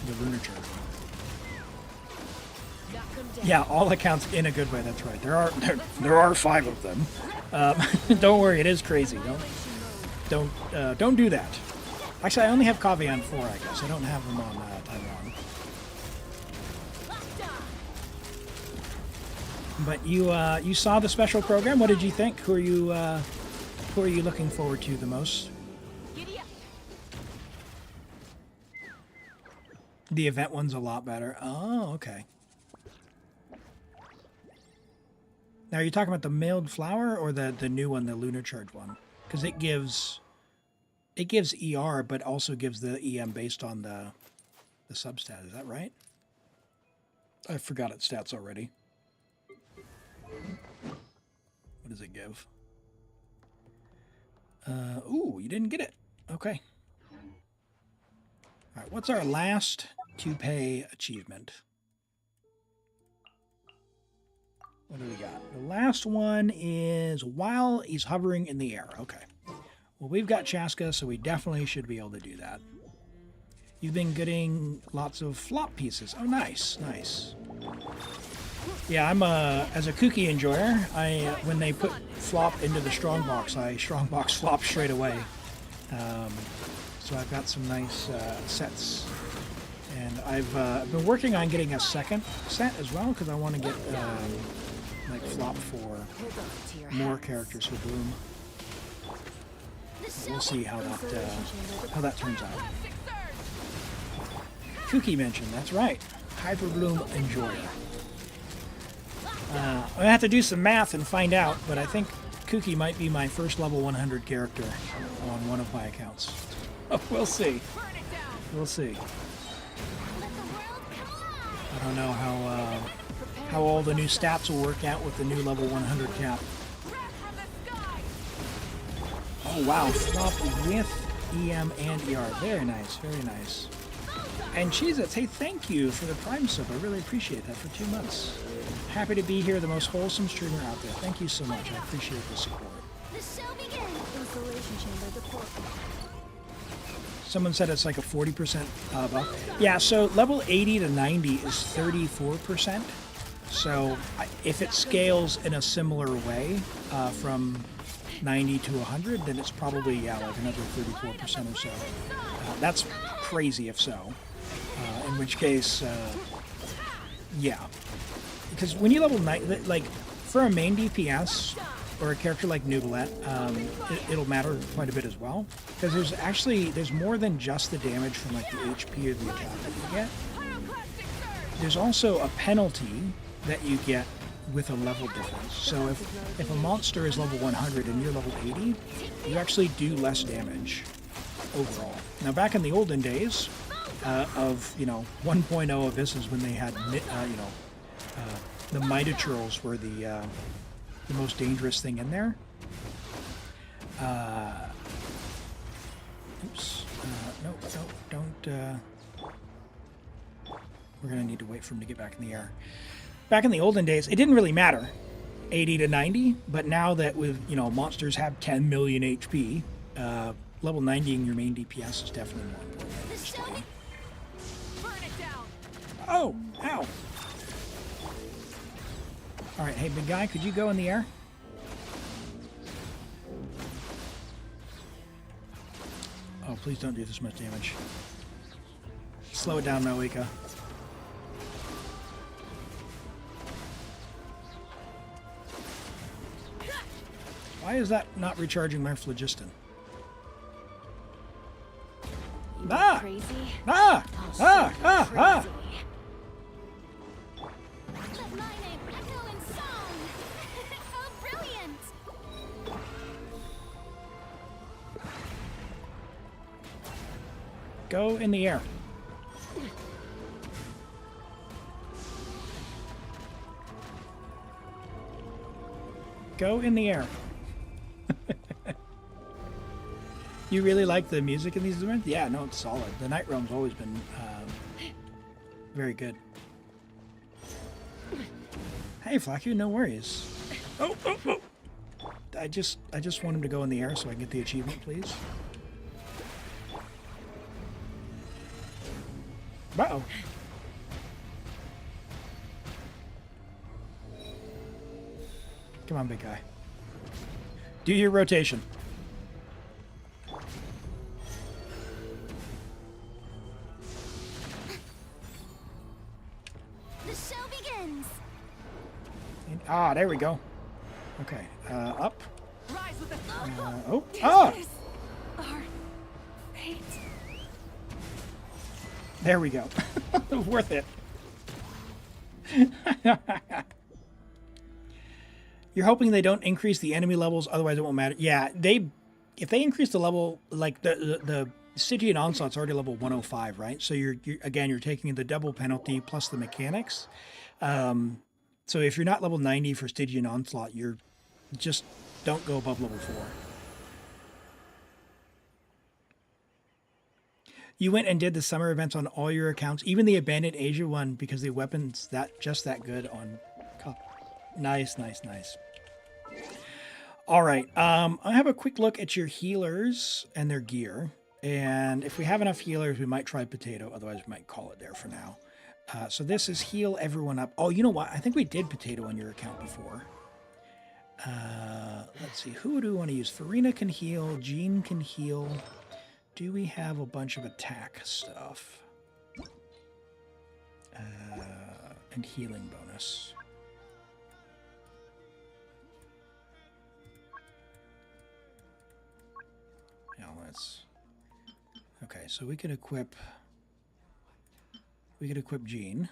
the Lunar Charge. Yeah, all accounts in a good way, that's right. There are 5 of them. Don't worry, it is crazy. Don't do that. Actually, I only have Kaveh on 4, I guess. I don't have him on Taiwan. But you saw the special program. What did you think? Who are you looking forward to the most? The event one's a lot better. Oh, okay. Now, are you talking about the mailed flower or the new one, the lunar charge one? Because it gives ER, but also gives the EM based on the substat. Is that right? I forgot its stats already. What does it give? Ooh, you didn't get it. Okay. All right, what's our last to-pay achievement? What do we got? The last one is while he's hovering in the air. Okay. Well, we've got Chasca, so we definitely should be able to do that. You've been getting lots of flop pieces. Oh, nice, nice. Yeah, I'm as a cookie enjoyer, when they put flop into the strongbox, I strongbox flop straight away. So I've got some nice sets, and I've been working on getting a second set as well because I want to get like flop for more characters for Bloom. We'll see how that turns out. Cookie mentioned, that's right, Hyper Bloom enjoyer. I'm gonna have to do some math and find out, but I think Kooky might be my first level 100 character on one of my accounts. Oh, we'll see. We'll see. I don't know how all the new stats will work out with the new level 100 cap. Oh wow, flop with EM and ER. Very nice, very nice. And Cheez-Its, hey, thank you for the Prime sub. I really appreciate that for 2 months. Happy to be here, the most wholesome streamer out there. Thank you so much. I appreciate the support. The show begins. Installation chamber, the portal. Someone said it's like a 40% buff. Yeah, so level 80 to 90 is 34%. So if it scales in a similar way from 90 to 100, then it's probably, yeah, like another 34% or so. That's crazy if so. In which case, yeah. Because when you level 9, like for a main DPS or a character like Neuvillette, it'll matter quite a bit as well. Because there's more than just the damage from like the HP or the attack that you get. There's also a penalty that you get with a level difference. So if a monster is level 100 and you're level 80, you actually do less damage overall. Now back in the olden days of 1.0 Abysses, when they had the Mitochurls were the most dangerous thing in there. Oops. No, don't. We're gonna need to wait for him to get back in the air. Back in the olden days, it didn't really matter, 80 to 90. But now that with monsters have 10 million HP, level 90ing your main DPS is definitely more important. Oh, ow. All right, hey, big guy, could you go in the air? Oh, please don't do this much damage. Slow it down, Malika. Why is that not recharging my phlogiston? Ah! Crazy? Ah! Ah! Ah! Ah! Let my name echo in song. Oh, brilliant! Go in the air. Go in the air. You really like the music in these events? Yeah, no, it's solid. The Night Realm's always been very good. Hey, Flaku, no worries. Oh, oh, oh! I just want him to go in the air so I can get the achievement, please. Uh-oh. Come on, big guy. Do your rotation. Ah, there we go. Okay, up. Oh, ah! There we go. Worth it. You're hoping they don't increase the enemy levels, otherwise it won't matter. Yeah, if they increase the level, like the Stygian Onslaught's already level 105, right? So you're taking the double penalty plus the mechanics. So if you're not level 90 for Stygian Onslaught, you're just don't go above level 4. You went and did the summer events on all your accounts, even the Abandoned Asia one, because the weapon's that good on. Nice. All right, I have a quick look at your healers and their gear, and if we have enough healers, we might try potato. Otherwise, we might call it there for now. So this is heal everyone up. Oh, you know what? I think we did potato on your account before. Let's see. Who do we want to use? Furina can heal. Jean can heal. Do we have a bunch of attack stuff? And healing bonus. Now let's... Okay, so we could equip Jean.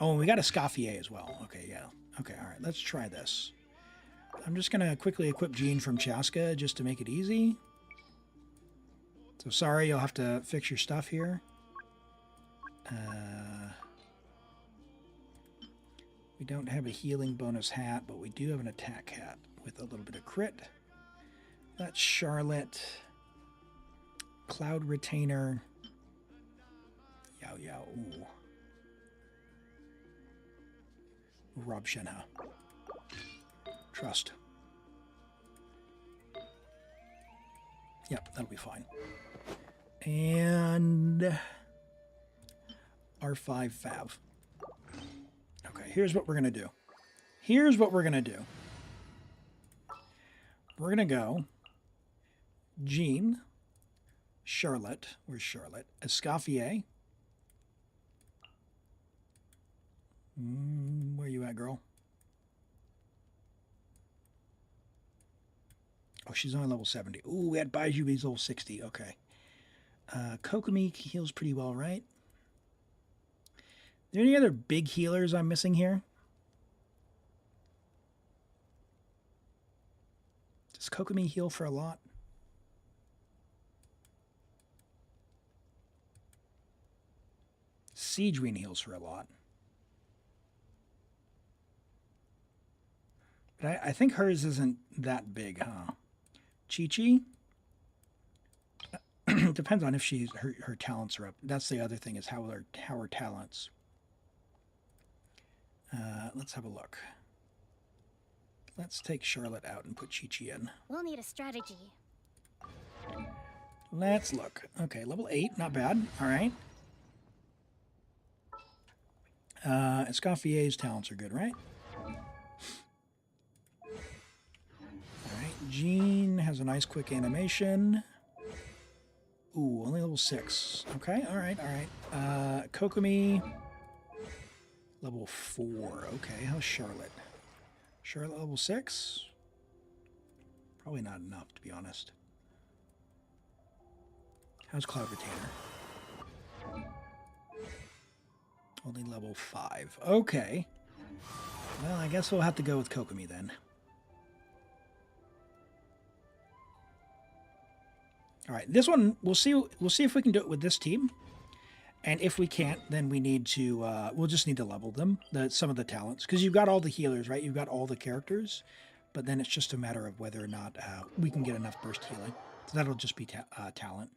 Oh, and we got a Scaffier as well. Okay, yeah. Okay, all right. Let's try this. I'm just going to quickly equip Jean from Chasca just to make it easy. So sorry, you'll have to fix your stuff here. We don't have a healing bonus hat, but we do have an attack hat with a little bit of crit. That's Charlotte. Cloud Retainer. Yao. Ooh. Rob Shenhe. Trust. Yep, that'll be fine. And R5 Fav. Okay, here's what we're going to do. We're going to go Jean, Charlotte, where's Charlotte? Escoffier. Where you at, girl? Oh, she's only level 70. Ooh, we had Baiju, he's level 60. Okay. Kokomi heals pretty well, right? Are there any other big healers I'm missing here? Does Kokomi heal for a lot? Siegeween heals for a lot. But I think hers isn't that big, huh? Chi-Chi? Depends on if her talents are up. That's the other thing, is how her talents. Let's have a look. Let's take Charlotte out and put Chi-Chi in. We'll need a strategy. Let's look. Okay, level 8, not bad. All right. Escoffier's talents are good, right? Alright, Jean has a nice quick animation. Ooh, only level 6. Okay, alright. Kokomi, level 4. Okay, how's Charlotte? Charlotte level 6? Probably not enough, to be honest. How's Cloud Retainer? Only level 5. Okay. Well, I guess we'll have to go with Kokomi then. All right, this one we'll see if we can do it with this team, and if we can't, then we need to we'll just need to level them, some of the talents, because you've got all the healers, right? You've got all the characters, but then it's just a matter of whether or not we can get enough burst healing. So that'll just be talent.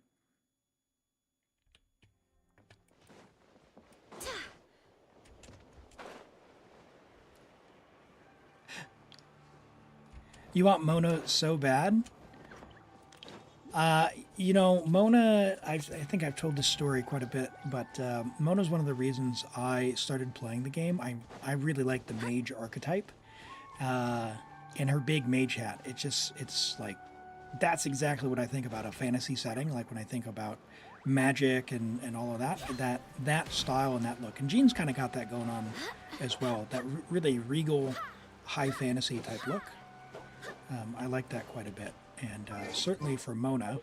You want Mona so bad? You know, Mona, I think I've told this story quite a bit, but Mona's one of the reasons I started playing the game. I really like the mage archetype. And her big mage hat, it's like, that's exactly what I think about a fantasy setting, like when I think about magic and all of that style and that look. And Jean's kind of got that going on as well, that really regal, high fantasy type look. I like that quite a bit. And certainly for Mona,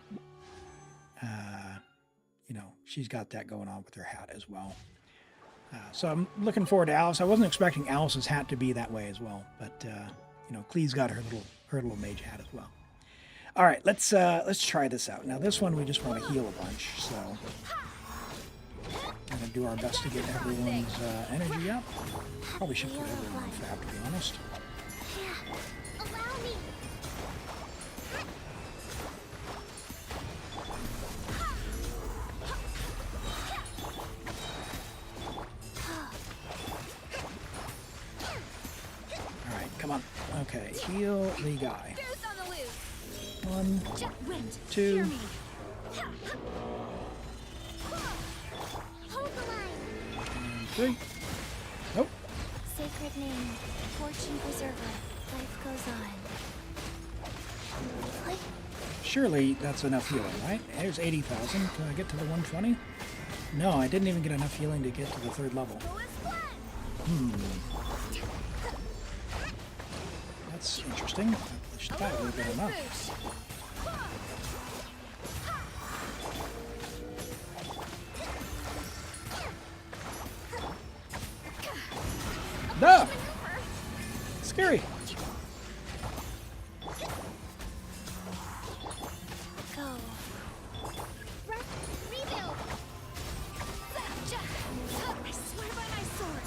you know, she's got that going on with her hat as well. So I'm looking forward to Alice. I wasn't expecting Alice's hat to be that way as well, but you know, Klee's got her little mage hat as well. All right, let's try this out. Now this one we just want to heal a bunch, so we're gonna do our best to get everyone's energy up. Probably should put everyone on fab, to be honest. All right, come on. Okay, heal the guy. 1, 2. And 3. Nope. Sacred name, fortune preserver, life goes on. Surely that's enough healing, right? There's 80,000. Can I get to the 120? No, I didn't even get enough healing to get to the 3rd level. That's interesting. That would have been enough. Duh! Scary. Go. Rebuild. I swear by my sword.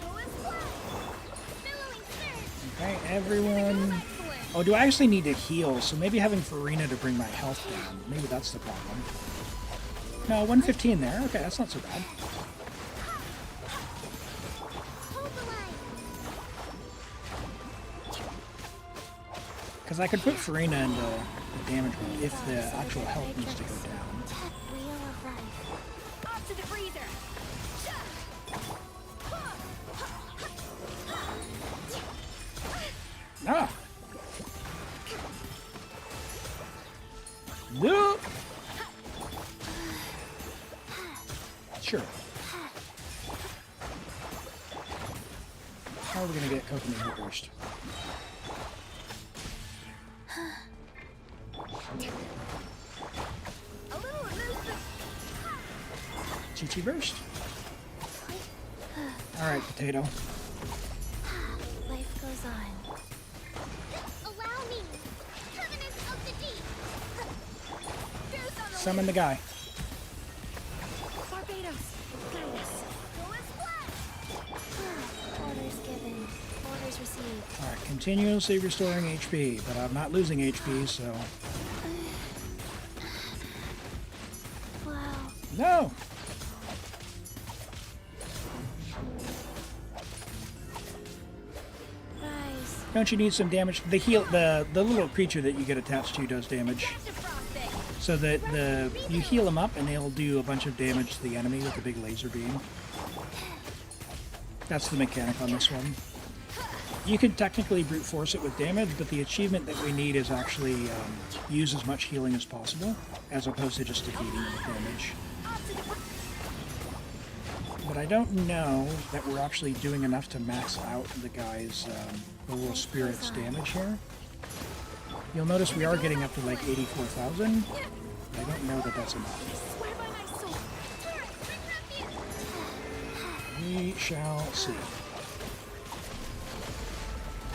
Go as blood. Billowing surge. Okay, everyone. Oh, do I actually need to heal? So maybe having Furina to bring my health down. Maybe that's the problem. No, 115 there. Okay, that's not so bad. Because I could put Furina into the damage room if the actual health needs to go down. Wheel of life. Off to the freezer. Ah! No! Sure. How are we going to get Coconut here first? Chi-Chi burst. Alright, potato. Life goes on. Allow me. Covenant of the deep. Summon the guy. Barbados. Guide us. Go as blood. Orders given. Orders received. Alright, continuously restoring HP, but I'm not losing HP, so... Wow. No! Don't you need some damage? The little creature that you get attached to does damage. So that you heal them up and they'll do a bunch of damage to the enemy with a big laser beam. That's the mechanic on this one. You can technically brute force it with damage, but the achievement that we need is actually use as much healing as possible, as opposed to just defeating it with damage. But I don't know that we're actually doing enough to max out the guy's the little spirit's damage here. You'll notice we are getting up to like 84,000. I don't know that that's enough. We shall see.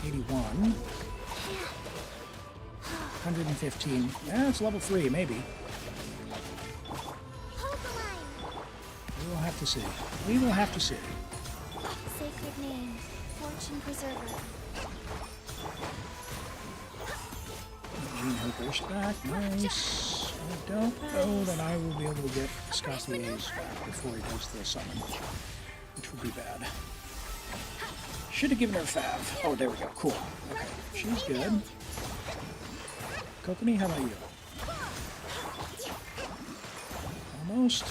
81. 115. It's level 3, maybe. We will have to see. We will have to see. Sacred name, fortune preserver. Gene burst back, nice. I don't know that I will be able to get Scottier's back before he does the summon, which would be bad. Should have given her Fav. Oh, there we go. Cool. Okay, she's good. Kokanee, how about you? Almost.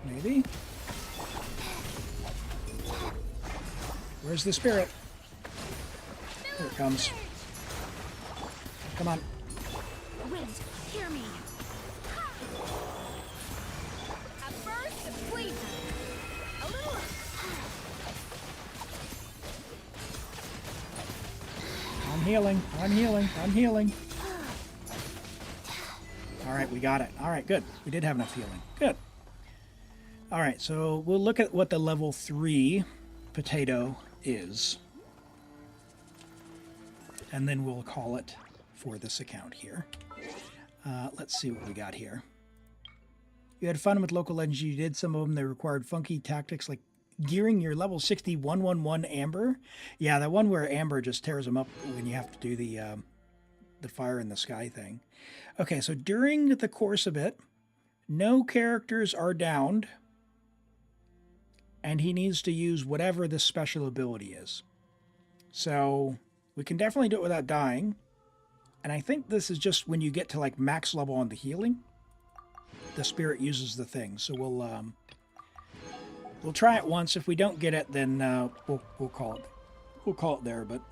Maybe. Where's the spirit? Here it comes. Come on. hear me. At first, please. A little. I'm healing. I'm healing. I'm healing. All right, we got it. All right, good. We did have enough healing. Good. All right, so we'll look at what the level 3 potato is. And then we'll call it for this account here. Let's see what we got here. You had fun with local legends. You did some of them. They required funky tactics like gearing your level 60 111 Amber. Yeah, that one where Amber just tears them up when you have to do the fire in the sky thing. Okay, so during the course of it, no characters are downed, and he needs to use whatever this special ability is. So we can definitely do it without dying. And I think this is just when you get to like max level on the healing, the spirit uses the thing. So we'll try it once. If we don't get it, then we'll call it. We'll call it there. But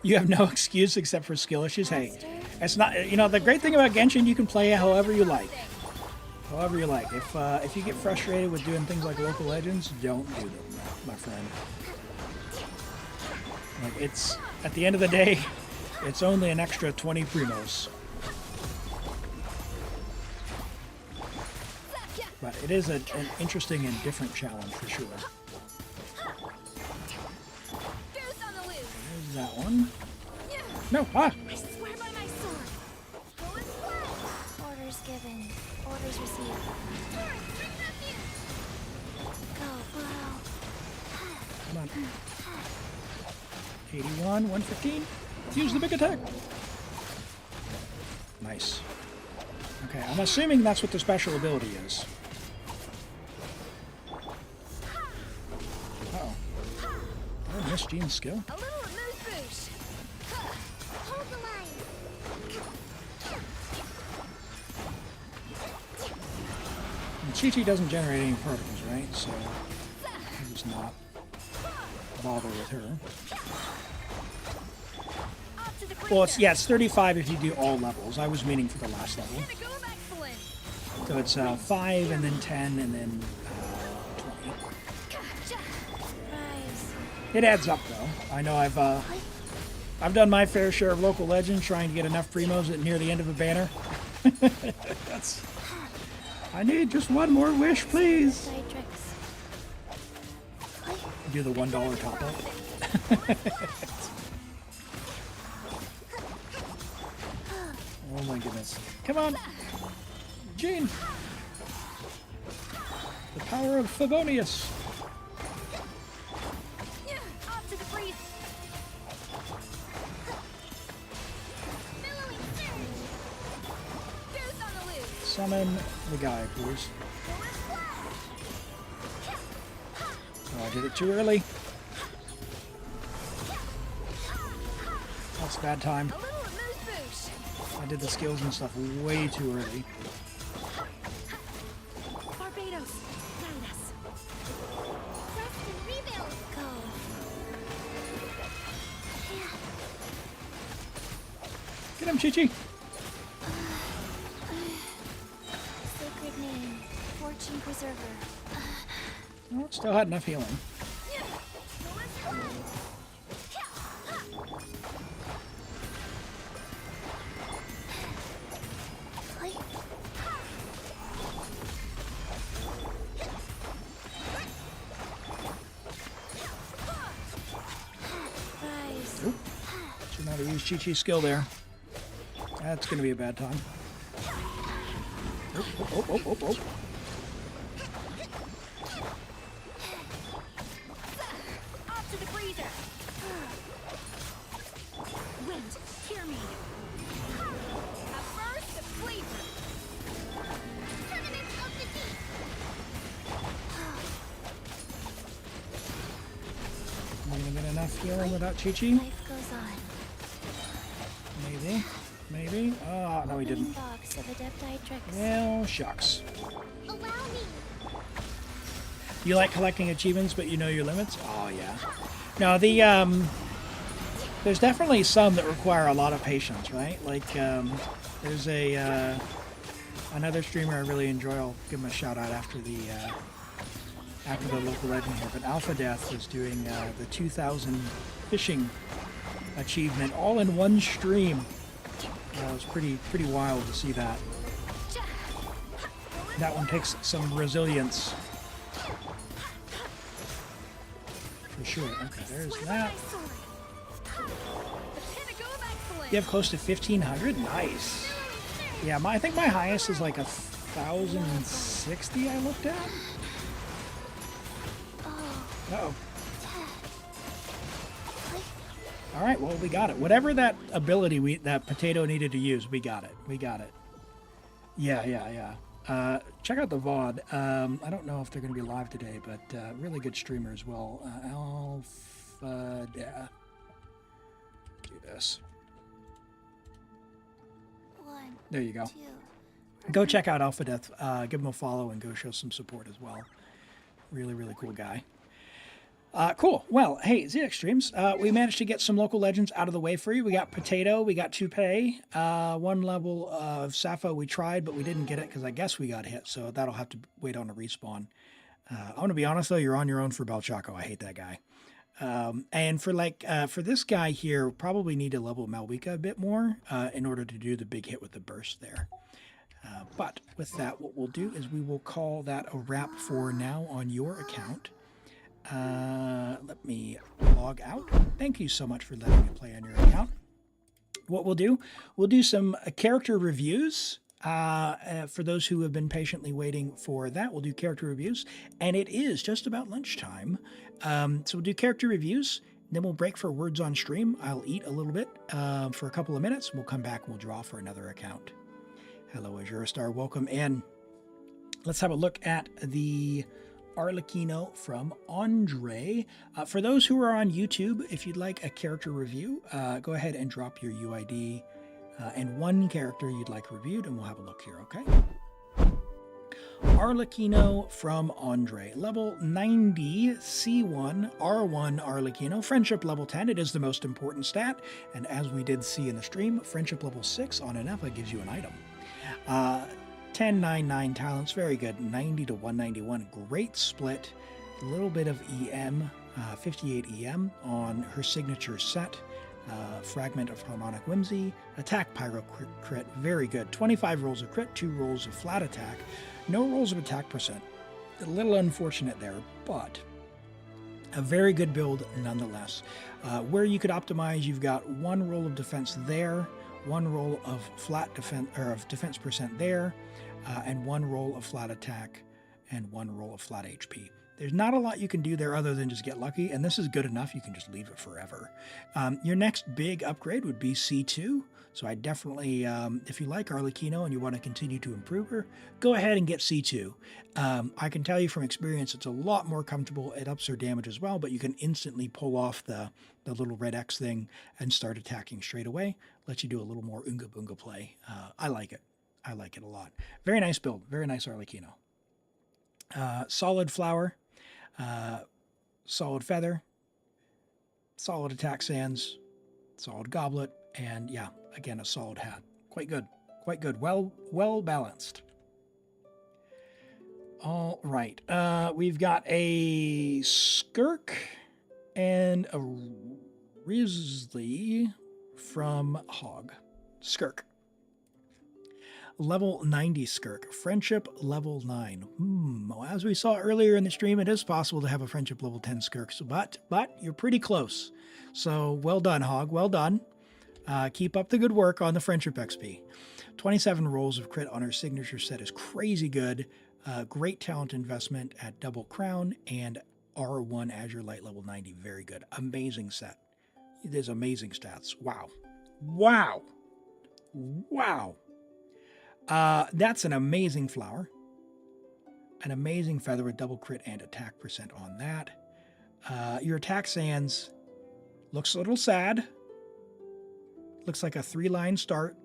you have no excuse except for skill issues. Hey, it's not. You know, the great thing about Genshin, you can play however you like. However you like. If you get frustrated with doing things like local legends, don't do them, my friend. Like, it's at the end of the day, it's only an extra 20 primos. But it is an interesting and different challenge for sure. There's that one. No, ah! I swear by my sword. Orders given. Orders received. Go, blow. Come on. 81, 115. Use the big attack. Nice. Okay, I'm assuming that's what the special ability is. Uh-oh. Did I miss Jean's skill? A little amuse-bouche. Hold the line. And Chi-Chi doesn't generate any particles, right? So I'll just not bother with her. Well, it's 35 if you do all levels. I was meaning for the last level. So it's 5 and then 10 and then 20. It adds up though. I know I've done my fair share of local legends trying to get enough primos at near the end of a banner. I need just one more wish, please. Do the $1 top up. Oh my goodness. Come on! Jean! The power of Favonius! Off to the breeze. Summon the guy, please. Oh, I did it too early. That's a bad time. I did the skills and stuff way too early. Barbados, guide us. Rest and rebuild. Go. Get him, Chi-Chi! Sacred name, fortune preserver. Oh, still had enough healing. Should not have used Chi-Chi's skill there. That's going to be a bad time. Oh. Off to the freezer. Wind, hear me. At first, the flavor. Tournament of the deep. Am I going to get enough healing without Chi-Chi? Life goes on. Maybe. Oh, no, he didn't. Box of Adepti tricks. Well, shucks. Allow me. You like collecting achievements, but you know your limits? Oh, yeah. No, There's definitely some that require a lot of patience, right? Like, there's another streamer I really enjoy. I'll give him a shout out after the local legend here. But Alpha Death is doing the 2000 fishing achievement all in one stream. It was pretty wild to see that. That one takes some resilience. For sure. Okay, there's that. You have close to 1,500? Nice. Yeah, I think my highest is like 1,060 I looked at. Uh-oh. All right, well, we got it. Whatever that ability that potato needed to use, we got it. We got it. Yeah. Check out the VOD. I don't know if they're going to be live today, but really good streamer as well. Alpha, yeah. Do this. There you go. Go check out Alpha Death. Give him a follow and go show some support as well. Really, really cool guy. Cool. Well, hey, ZX Streams, we managed to get some local legends out of the way for you. We got Potato, we got Toupee, one level of Sappho we tried, but we didn't get it because I guess we got hit, so that'll have to wait on a respawn. I want to be honest, though, you're on your own for Balchaco. I hate that guy. And for this guy here, probably need to level Malwika a bit more in order to do the big hit with the burst there. But with that, what we'll do is we will call that a wrap for now on your account. Let me log out. Thank you so much for letting me play on your account. What we'll do some character reviews. For those who have been patiently waiting for that, we'll do character reviews. And it is just about lunchtime. So we'll do character reviews. Then we'll break for words on stream. I'll eat a little bit for a couple of minutes. We'll come back and we'll draw for another account. Hello, Azure Star. Welcome in. Let's have a look at the Arlecchino from Andre. For those who are on YouTube, if you'd like a character review, go ahead and drop your UID and one character you'd like reviewed, and we'll have a look here, okay? Arlecchino from Andre. Level 90, C1, R1 Arlecchino. Friendship level 10. It is the most important stat, and as we did see in the stream, friendship level 6 on an EPA gives you an item. 10, 9, 9 talents, very good. 90 to 191, great split. A little bit of EM, 58 EM on her signature set. Fragment of Harmonic Whimsy, Attack Pyro Crit, very good. 25 rolls of crit, 2 rolls of flat attack, no rolls of attack percent. A little unfortunate there, but a very good build nonetheless. Where you could optimize, you've got 1 roll of defense there, 1 roll of flat defense or of defense percent there, and 1 roll of flat attack and 1 roll of flat HP. There's not a lot you can do there other than just get lucky, and this is good enough. You can just leave it forever. Your next big upgrade would be C2. So I definitely, if you like Arlecchino and you want to continue to improve her, go ahead and get C2. I can tell you from experience, it's a lot more comfortable. It ups her damage as well, but you can instantly pull off the little red X thing and start attacking straight away. Lets you do a little more Unga Bunga play. I like it. I like it a lot. Very nice build. Very nice Arlecchino. Solid flower. Solid feather, solid attack sands, solid goblet, and yeah, again, a solid hat. Quite good. Quite good. Well balanced. All right. We've got a Skirk and a Risley from Hog. Skirk. Level 90 Skirk. Friendship level 9. Well, as we saw earlier in the stream, it is possible to have a friendship level 10 Skirk, but you're pretty close. So well done, Hog. Well done. Keep up the good work on the friendship XP. 27 rolls of crit on her signature set is crazy good. Great talent investment at Double Crown and R1 Azure Light level 90. Very good. Amazing set. There's amazing stats. Wow. Wow. Wow. That's an amazing flower. An amazing feather with double crit and attack percent on that. Your attack sands looks a little sad. Looks like a 3-line start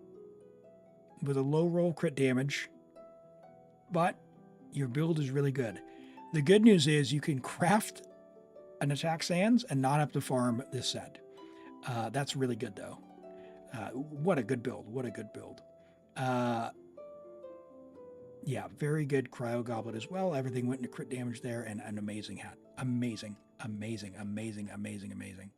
with a low roll crit damage. But your build is really good. The good news is you can craft an attack sands and not have to farm this set. That's really good, though. What a good build. What a good build. Yeah, very good Cryo Goblet as well. Everything went into crit damage there, and an amazing hat. Amazing, amazing, amazing, amazing, amazing.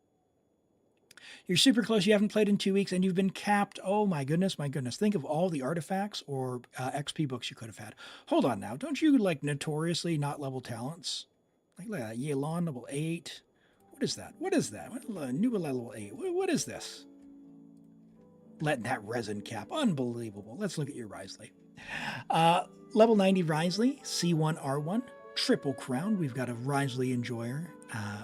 You're super close. You haven't played in 2 weeks, and you've been capped. Oh, my goodness, my goodness. Think of all the artifacts or XP books you could have had. Hold on now. Don't you, like, notoriously not level talents? Like, look at that. Yelan, level 8. What is that? What is that? Neuvillette, level 8. What is this? Letting that resin cap. Unbelievable. Let's look at your Risley. Level 90 Risley, C1R1, triple crown. We've got a Risley Enjoyer,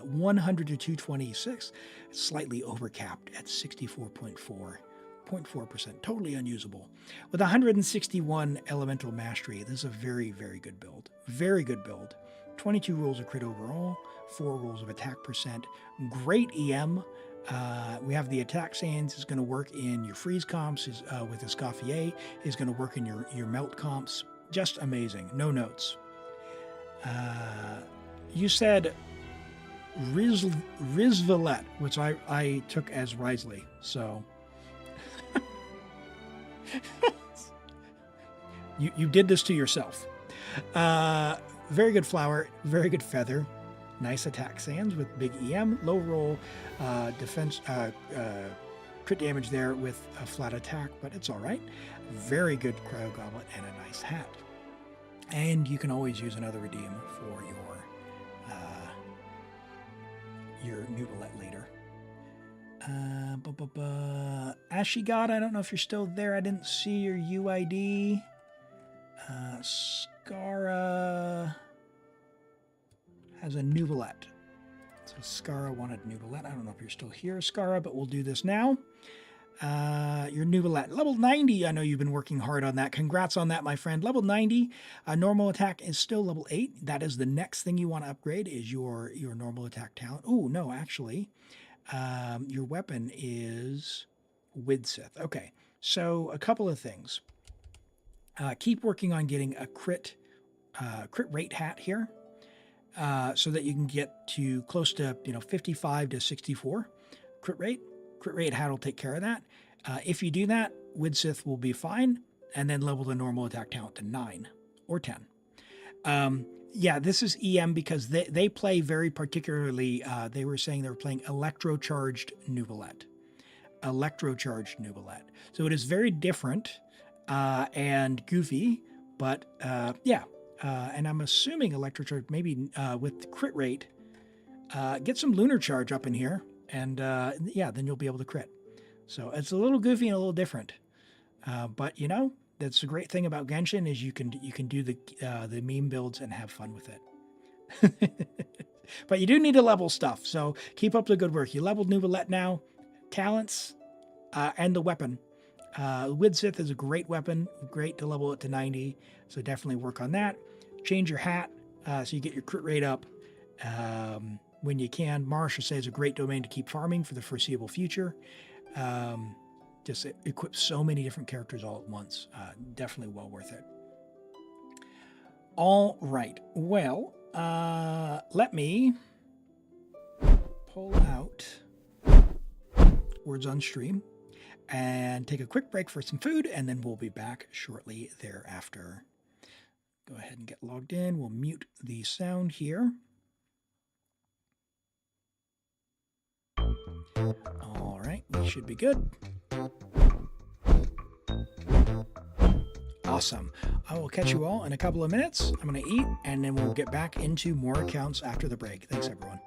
100 to 226, slightly overcapped at 64.4%, totally unusable. With 161 Elemental Mastery, this is a very, very good build. Very good build. 22 rolls of crit overall, 4 rolls of attack percent, great EM. We have the attack sands is going to work in your freeze comps with Escoffier, is going to work in your melt comps. Just amazing. No notes. You said Neuvillette, which I took as Risley. So you did this to yourself. Very good flower, very good feather. Nice attack sands with big EM, low roll, defense, crit damage there with a flat attack, but it's all right. Very good Cryo Goblet and a nice hat. And you can always use another redeem for your Neuvillette later. Ashigata, I don't know if you're still there. I didn't see your UID. Skara has a Neuvillette. So Skara wanted Neuvillette. I don't know if you're still here, Skara, but we'll do this now. Your Neuvillette, level 90. I know you've been working hard on that. Congrats on that, my friend. Level 90. Normal attack is still level 8. That is the next thing you want to upgrade is your normal attack talent. Oh, no, actually. Your weapon is Widsith. Okay, so a couple of things. Keep working on getting a crit rate hat here. So that you can get to close to 55 to 64 crit rate. Crit rate hat will take care of that. If you do that, Widsith will be fine, and then level the normal attack talent to 9 or 10. Yeah, this is EM because they play very particularly. They were saying they were playing electrocharged Neuvillette. Electrocharged Neuvillette. So it is very different and goofy, but yeah. And I'm assuming electrocharge, maybe with crit rate, get some lunar charge up in here, and yeah, then you'll be able to crit. So it's a little goofy and a little different, but that's the great thing about Genshin is you can do the meme builds and have fun with it. But you do need to level stuff, so keep up the good work. You leveled Neuvillette now, talents, and the weapon. Widsith is a great weapon, great to level it to 90, so definitely work on that. Change your hat so you get your crit rate up when you can. Marsha says a great domain to keep farming for the foreseeable future. Just equips so many different characters all at once. Definitely well worth it. All right, well, let me pull out Words on Stream and take a quick break for some food, and then we'll be back shortly thereafter. Go ahead and get logged in. We'll mute the sound here. All right, we should be good. Awesome. I will catch you all in a couple of minutes. I'm going to eat, and then we'll get back into more accounts after the break. Thanks, everyone.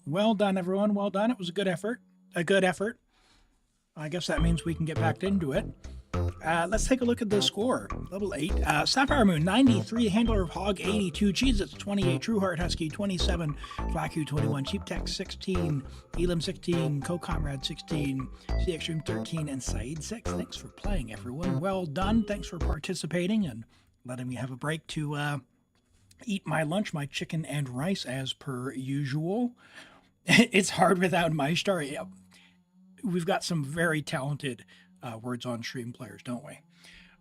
Well done, everyone. Well done. It was a good effort. A good effort. I guess that means we can get back into it. Let's take a look at the score. Level 8. Sapphire Moon, 93. Handler of Hog, 82. Cheez-Its, 28. True Heart Husky, 27. Flaku, 21. Cheap Tech, 16. Elim, 16. Co-Comrade, 16. C Extreme, 13. And Saeed, 6. Thanks for playing, everyone. Well done. Thanks for participating and letting me have a break to eat my lunch, my chicken and rice, as per usual. It's hard without Maishtar. Yeah. We've got some very talented words on stream players, don't we?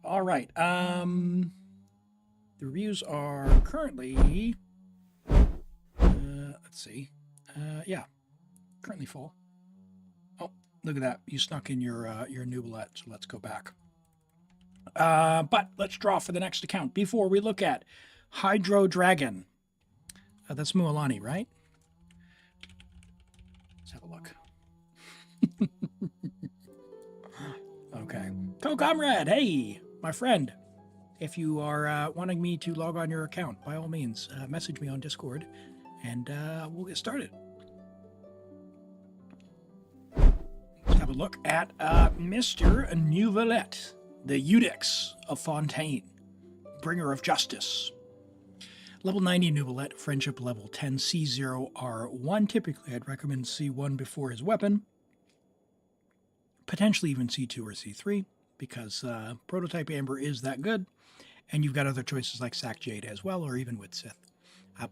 All right. The reviews are currently, let's see. Yeah, currently full. Oh, look at that. You snuck in your Neuvillette, so let's go back. But let's draw for the next account before we look at Hydro Dragon. That's Mualani, right? Let's have a look. Okay. Co-Comrade, hey, my friend. If you are wanting me to log on your account, by all means, message me on Discord, and we'll get started. Let's have a look at Mr. Neuvillette, the Eudix of Fontaine, bringer of justice. Level 90 Neuvillette, friendship level 10, C0R1. Typically, I'd recommend C1 before his weapon. Potentially even C2 or C3, because Prototype Amber is that good. And you've got other choices like Sack Jade as well, or even with Sith.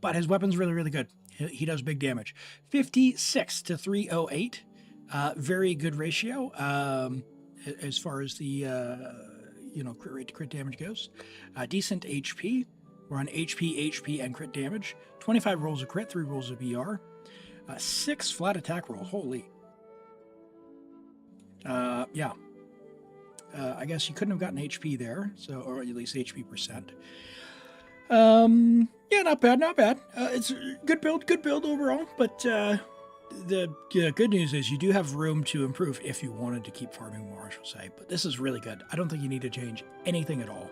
But his weapon's really, really good. He does big damage. 56 to 308. Very good ratio as far as the crit rate to crit damage goes. Decent HP. We're on HP, and crit damage. 25 rolls of crit, 3 rolls of ER. 6 flat attack rolls. Holy. Yeah. I guess you couldn't have gotten HP there, so, or at least HP percent. Yeah, not bad, not bad. It's a good build overall, but the good news is you do have room to improve if you wanted to keep farming more, I should say. But this is really good. I don't think you need to change anything at all.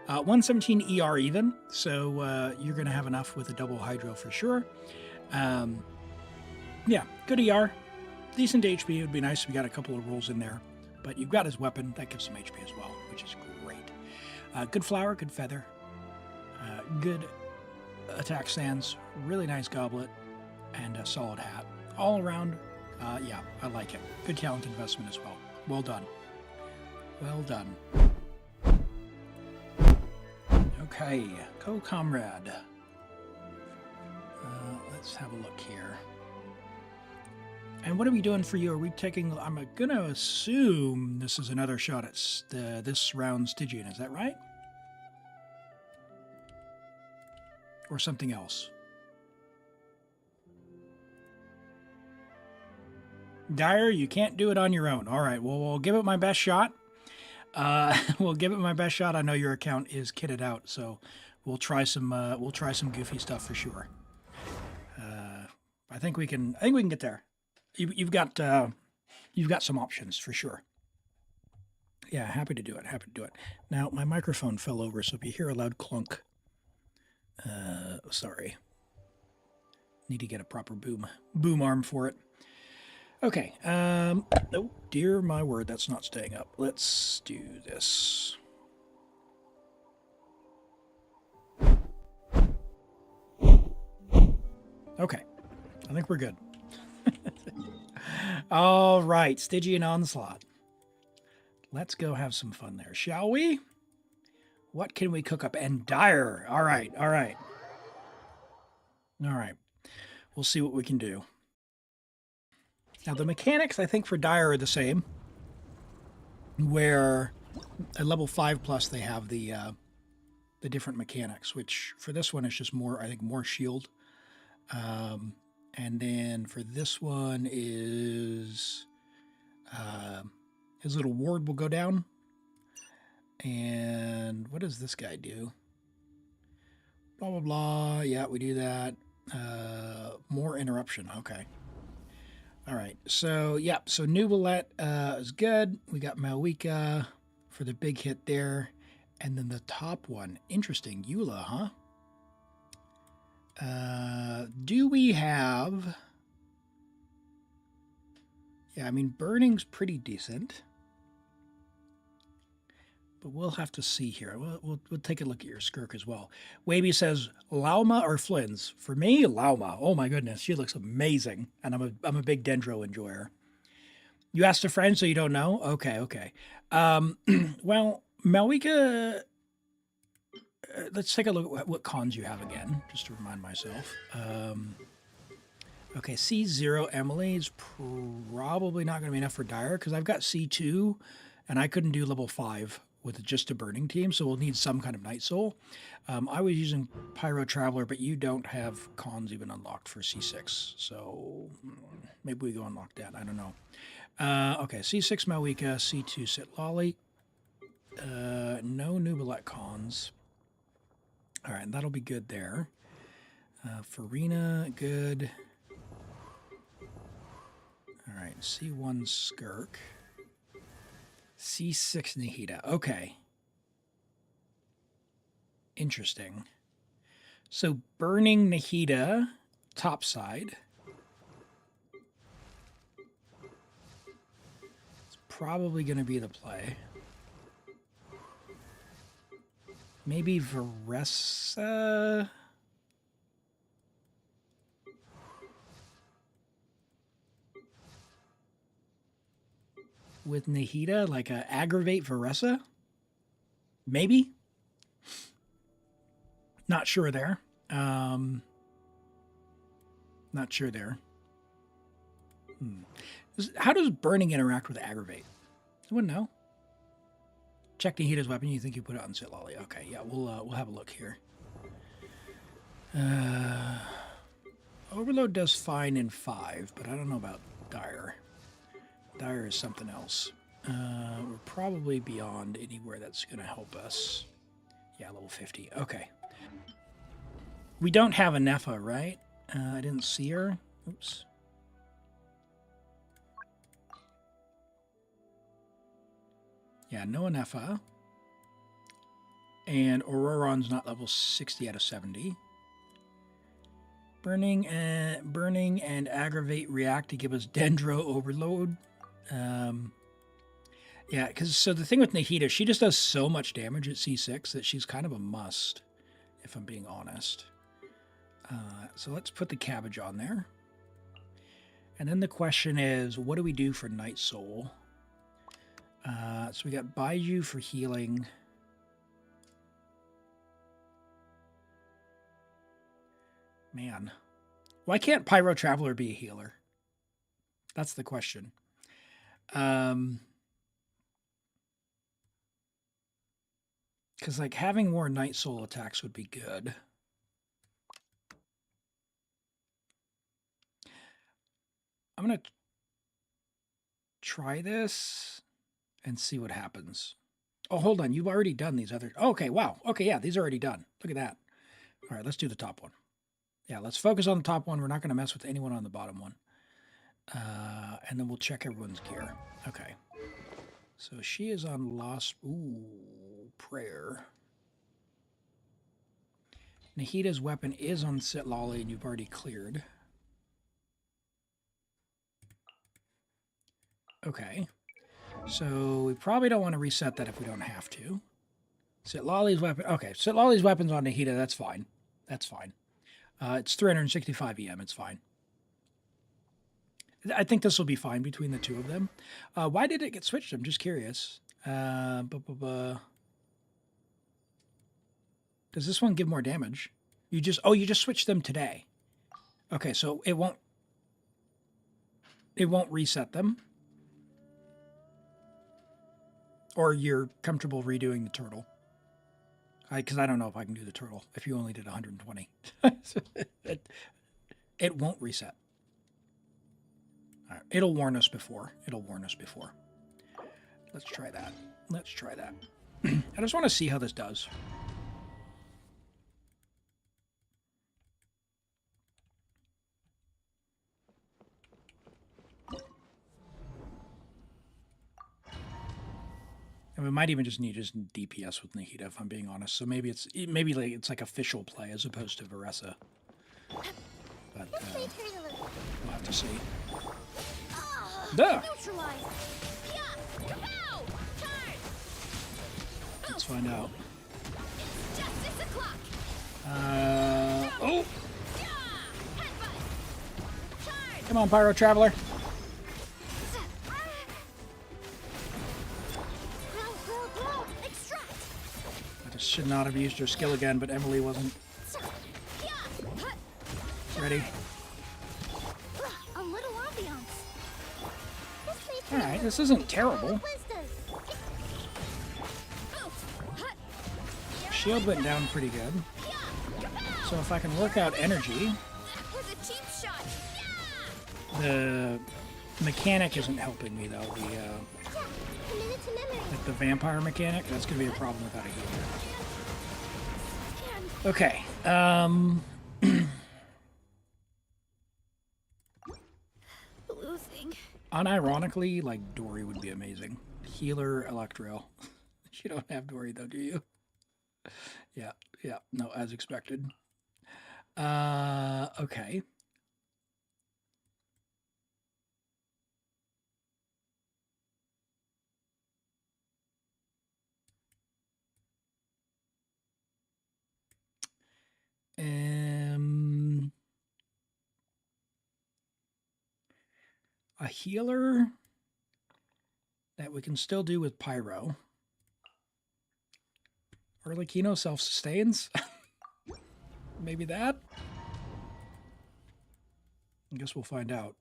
117 ER even, so you're going to have enough with a double Hydro for sure. Yeah, good ER. Decent HP. It would be nice if we got a couple of rolls in there. But you've got his weapon. That gives some HP as well, which is great. Good flower, good feather. Good attack stance. Really nice goblet. And a solid hat. All around, yeah, I like it. Good talent investment as well. Well done. Well done. Okay, Co-Comrade. Let's have a look here. And what are we doing for you? Are we taking... I'm going to assume this is another shot at this round Stygian. Is that right? Or something else? Dire, you can't do it on your own. All right, well, we'll give it my best shot. We'll give it my best shot. I know your account is kitted out, so we'll try some goofy stuff for sure. I think we can get there. You've got some options for sure. Yeah, happy to do it. Happy to do it. Now my microphone fell over, so if you hear a loud clunk, sorry. Need to get a proper boom arm for it. Okay. Oh dear, my word, that's not staying up. Let's do this. Okay, I think we're good. All right, Stygian Onslaught. Let's go have some fun there, shall we? What can we cook up? And Dire. All right, all right. All right. We'll see what we can do. Now, the mechanics, I think, for Dire are the same. Where at level 5+, they have the different mechanics, which for this one is just more, I think, more shield. And then for this one is his little ward will go down. And what does this guy do? Blah, blah, blah. Yeah, we do that. More interruption. Okay. All right. So, yeah. So Neuvillette is good. We got Malwika for the big hit there. And then the top one. Interesting. Eula, huh? Do we have Yeah, I mean, burning's pretty decent. But we'll have to see here. We'll take a look at your Skirk as well. Waby says, Lauma or Flynn's? For me, Lauma. Oh my goodness, she looks amazing. And I'm a big Dendro enjoyer. You asked a friend, so you don't know? Okay. Well, Malika, let's take a look at what cons you have again, just to remind myself. Okay, C0 Emily is probably not going to be enough for Dire, because I've got C2, and I couldn't do level 5 with just a burning team, so we'll need some kind of Night Soul. I was using Pyro Traveler, but you don't have cons even unlocked for C6, so maybe we go unlock that. I don't know. Okay, C6 Malika, C2 Citlali. No Neuvillette cons. All right, that'll be good there. Furina, good. All right, C1 Skirk. C6 Nahida. Okay. Interesting. So burning Nahida, topside. It's probably going to be the play. Maybe Varesa. With Nahida, like a aggravate Varesa? Maybe? Not sure there. Not sure there. How does burning interact with aggravate? I wouldn't know. Check Nahida's weapon. You think you put it on Citlali? Okay, yeah, we'll have a look here. Overload does fine in 5, but I don't know about Dire. Dire is something else. We're probably beyond anywhere that's going to help us. Yeah, level 50. Okay. We don't have a Nepha, right? I didn't see her. Oops. Yeah, no Nepha. And Auroron's not level 60 out of 70. Burning and aggravate react to give us Dendro overload. Yeah, because so the thing with Nahida, she just does so much damage at C6 that she's kind of a must, if I'm being honest. So let's put the cabbage on there. And then the question is, what do we do for Night Soul? So we got Baiju for healing. Man, why can't Pyro Traveler be a healer? That's the question. Because like having more Night Soul attacks would be good. I'm going to try this and see what happens. Oh, hold on. You've already done these other... Oh, okay, wow. Okay, yeah, these are already done. Look at that. All right, let's do the top one. Yeah, let's focus on the top one. We're not going to mess with anyone on the bottom one. And then we'll check everyone's gear. Okay. So she is on Lost... Ooh, Prayer. Nahida's weapon is on Citlali, and you've already cleared. Okay. So we probably don't want to reset that if we don't have to. Citlali's weapon... Okay, Citlali's weapon's on Nahida. That's fine. That's fine. It's 365 EM. It's fine. I think this will be fine between the two of them. Why did it get switched? I'm just curious. Does this one give more damage? You just switched them today. Okay, so it won't reset them. Or you're comfortable redoing the turtle. Because I don't know if I can do the turtle if you only did 120. It won't reset. All right, it'll warn us before. Let's try that. I just want to see how this does. And we might even just need DPS with Nahida, if I'm being honest. So maybe it's like official play as opposed to Varesa. But we'll have to see. Duh. Neutralize. Yeah. Kapow! Turn. Let's find out. It's just 6 o'clock. Oh! Come on, Pyro Traveler. I just should not have used her skill again, but Emily wasn't ready. A little ambiance. Alright, this isn't terrible. Shield went down pretty good. So if I can work out energy... The mechanic isn't helping me, though. Like the vampire mechanic, that's going to be a problem without a healer. Okay. Unironically, like, Dory would be amazing. Healer, Electro. You don't have Dory, though, do you? Yeah, no, as expected. Okay. A healer that we can still do with Pyro. Arlecchino self-sustains. Maybe that? I guess we'll find out.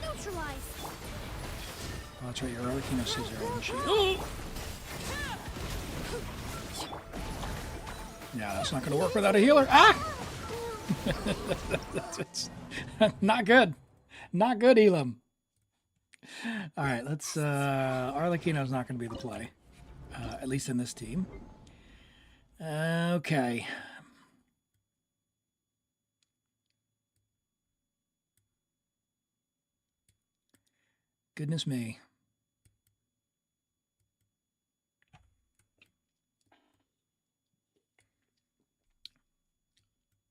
Neutralize. Oh, that's right, your Arlecchino scissor. Yeah, that's not going to work without a healer. Ah! That's not good. Not good, Elim. All right, let's... Arlecchino's not going to be the play. At least in this team. Okay. Goodness me.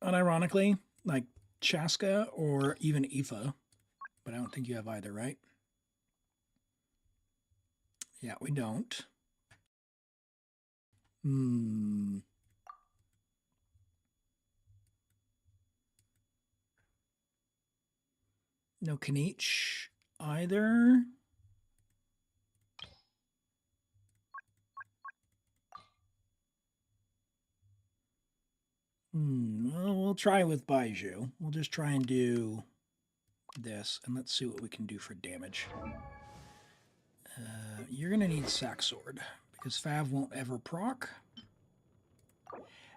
Unironically, like Chasca or even Aoife, but I don't think you have either, right? Yeah, we don't. No Kanich either. Well, we'll try with Baiju. We'll just try and do this, and let's see what we can do for damage. You're going to need Sack Sword, because Fav won't ever proc.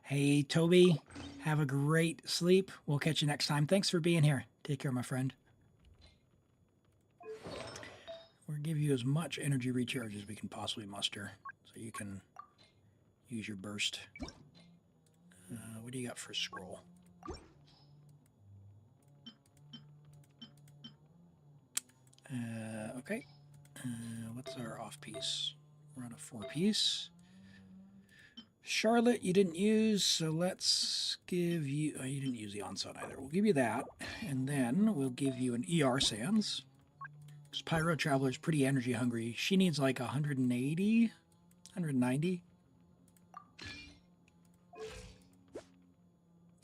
Hey, Toby, have a great sleep. We'll catch you next time. Thanks for being here. Take care, my friend. We'll give you as much energy recharge as we can possibly muster, so you can use your burst. What do you got for scroll? Okay. What's our off piece? We're on a 4-piece. Charlotte, you didn't use, so let's give you... Oh, you didn't use the Onslaught either. We'll give you that, and then we'll give you an ER Sands. Because Pyro Traveler is pretty energy hungry. She needs like 180, 190.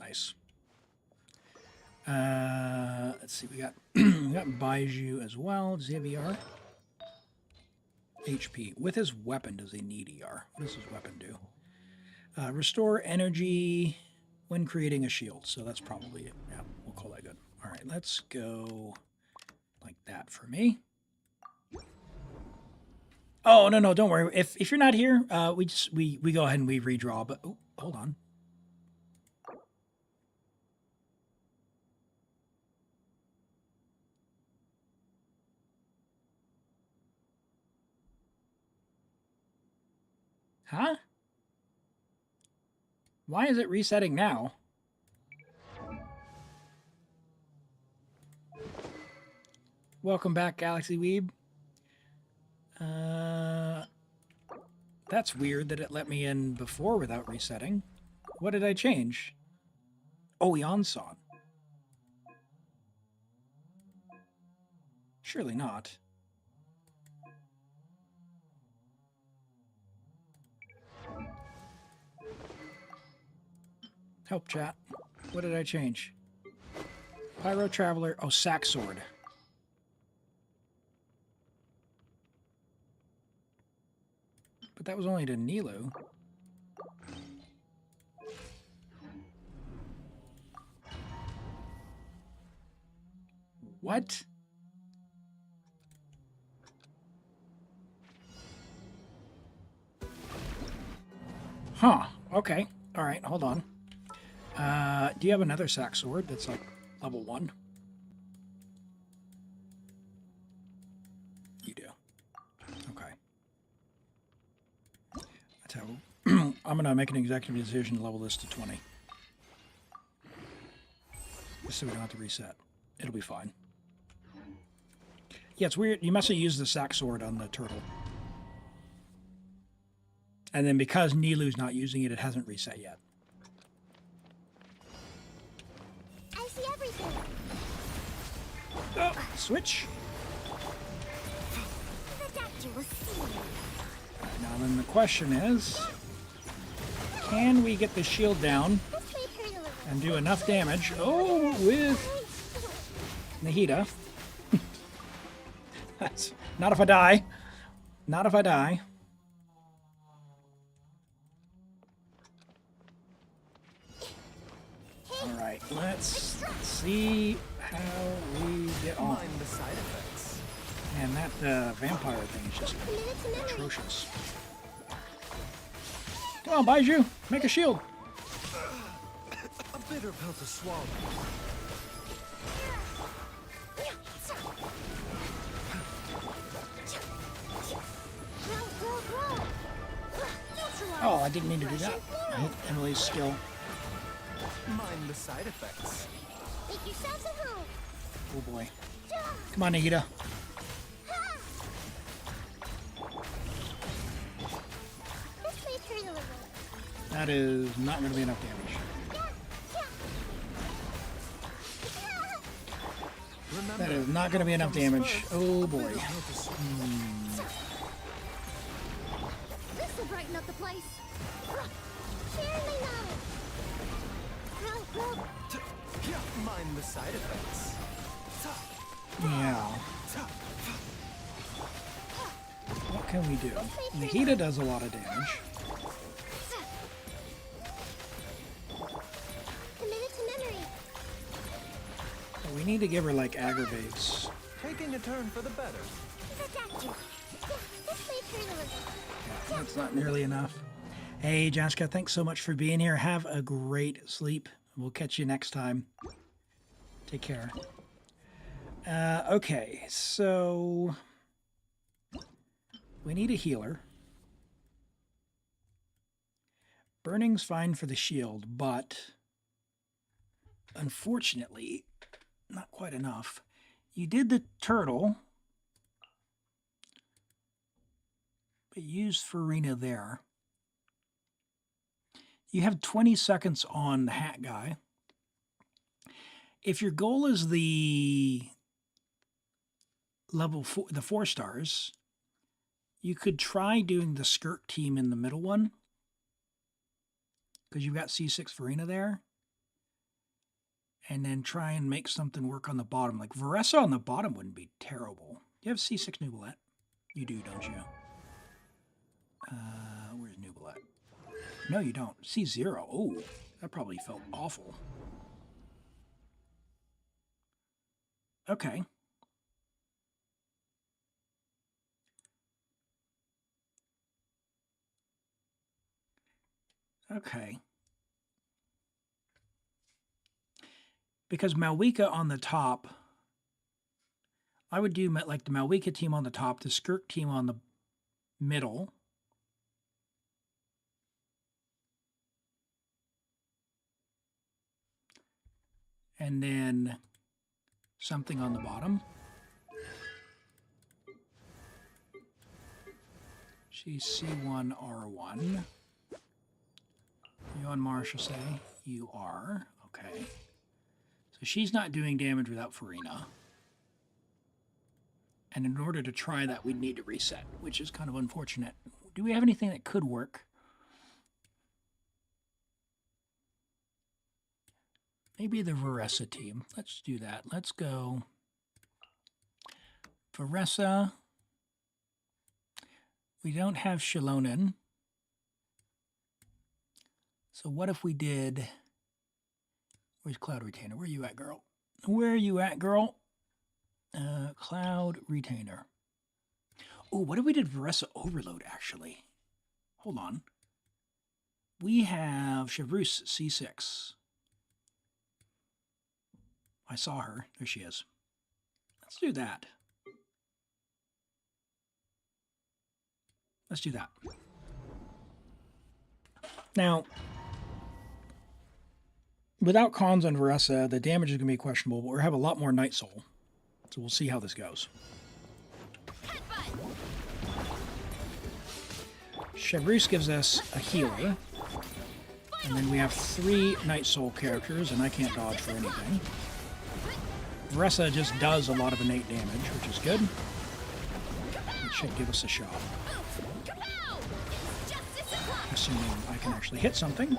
Nice. Let's see, we got Baiju as well. Does he have ER? HP. With his weapon, does he need ER? What does his weapon do? Restore energy when creating a shield. So that's probably it. Yeah, we'll call that good. All right, let's go like that for me. Oh, no, don't worry. If you're not here, we go ahead and we redraw. But oh, hold on. Huh? Why is it resetting now? Welcome back, Galaxy Weeb. That's weird that it let me in before without resetting. What did I change? Oh, Yansan. Surely not. Help, chat. What did I change? Pyro Traveler. Oh, Sack Sword. But that was only to Nilou. What? Huh. Okay. All right. Hold on. Do you have another sack sword that's like level 1? You do. Okay. That's how I'm going to make an executive decision to level this to 20. Just so we don't have to reset. It'll be fine. Yeah, it's weird. You must have used the sack sword on the turtle. And then because Nilou's not using it, it hasn't reset yet. I see everything. Oh, switch. The doctor will see you. Now then the question is, can we get the shield down and do enough damage? Oh, with Nahida. That's not if I die. Not if I die. All right, let's see how we get on. The side effects. Man, that vampire thing is just atrocious. Come on, Baiju, make a shield. A bitter pill to swallow. Oh, I didn't mean to do that. I hate Emily's skill. Mind the side effects. Make yourselves at home. Oh boy. Come on, Nahida. This way turn a little. That is not going to be enough damage. That is not going to be enough damage. Oh boy. This will brighten up the place. Surely not. Mind the side effects. Yeah. What can we do? Nahida does a lot of damage. Commit it to memory. But we need to give her like aggravates. Taking a turn for the better. The doctor. This way turn a little. Yeah, that's not nearly enough. Hey, Chasca, thanks so much for being here. Have a great sleep. We'll catch you next time. Take care. Okay, so we need a healer. Burning's fine for the shield, but unfortunately, not quite enough. You did the turtle, but used Furina there. You have 20 seconds on the hat guy. If your goal is the level 4, the 4 stars, you could try doing the skirt team in the middle one, because you've got C6 Furina there, and then try and make something work on the bottom. Like Varesa on the bottom wouldn't be terrible. You have C6 Neuvillette? You do, don't you? Where's Neuvillette? No, you don't. C0. Oh, that probably felt awful. Okay. Okay. Because Malwika on the top, I would do like the Malwika team on the top, the skirt team on the middle. And then something on the bottom. She's C1, R1. You on Marshall say? You are. Okay. Okay. So she's not doing damage without Furina. And in order to try that, we'd need to reset, which is kind of unfortunate. Do we have anything that could work? Maybe the Varesa team. Let's do that. Let's go Varesa. We don't have Xiangling. So what if we did... Where's Cloud Retainer? Where are you at, girl? Where are you at, girl? Cloud Retainer. Oh, what if we did Varesa Overload, actually? Hold on. We have Chevreuse C6. I saw her. There she is. Let's do that. Let's do that. Now, without cons on Varesa, the damage is going to be questionable, but we have a lot more Night Soul. So we'll see how this goes. Chevreuse gives us a healer. And then we have 3 Night Soul characters, and I can't dodge for anything. Varesa just does a lot of innate damage, which is good. It should give us a shot. Assuming I can actually hit something.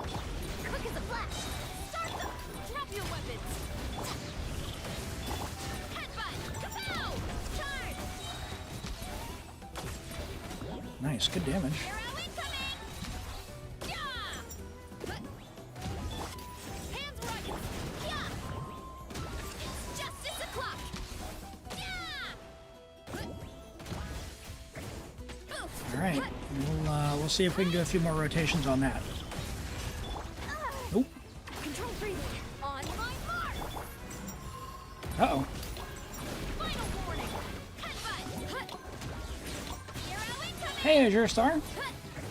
Nice, good damage. All right, we'll see if we can do a few more rotations on that. Nope. Uh-oh. Hey, Azure Star.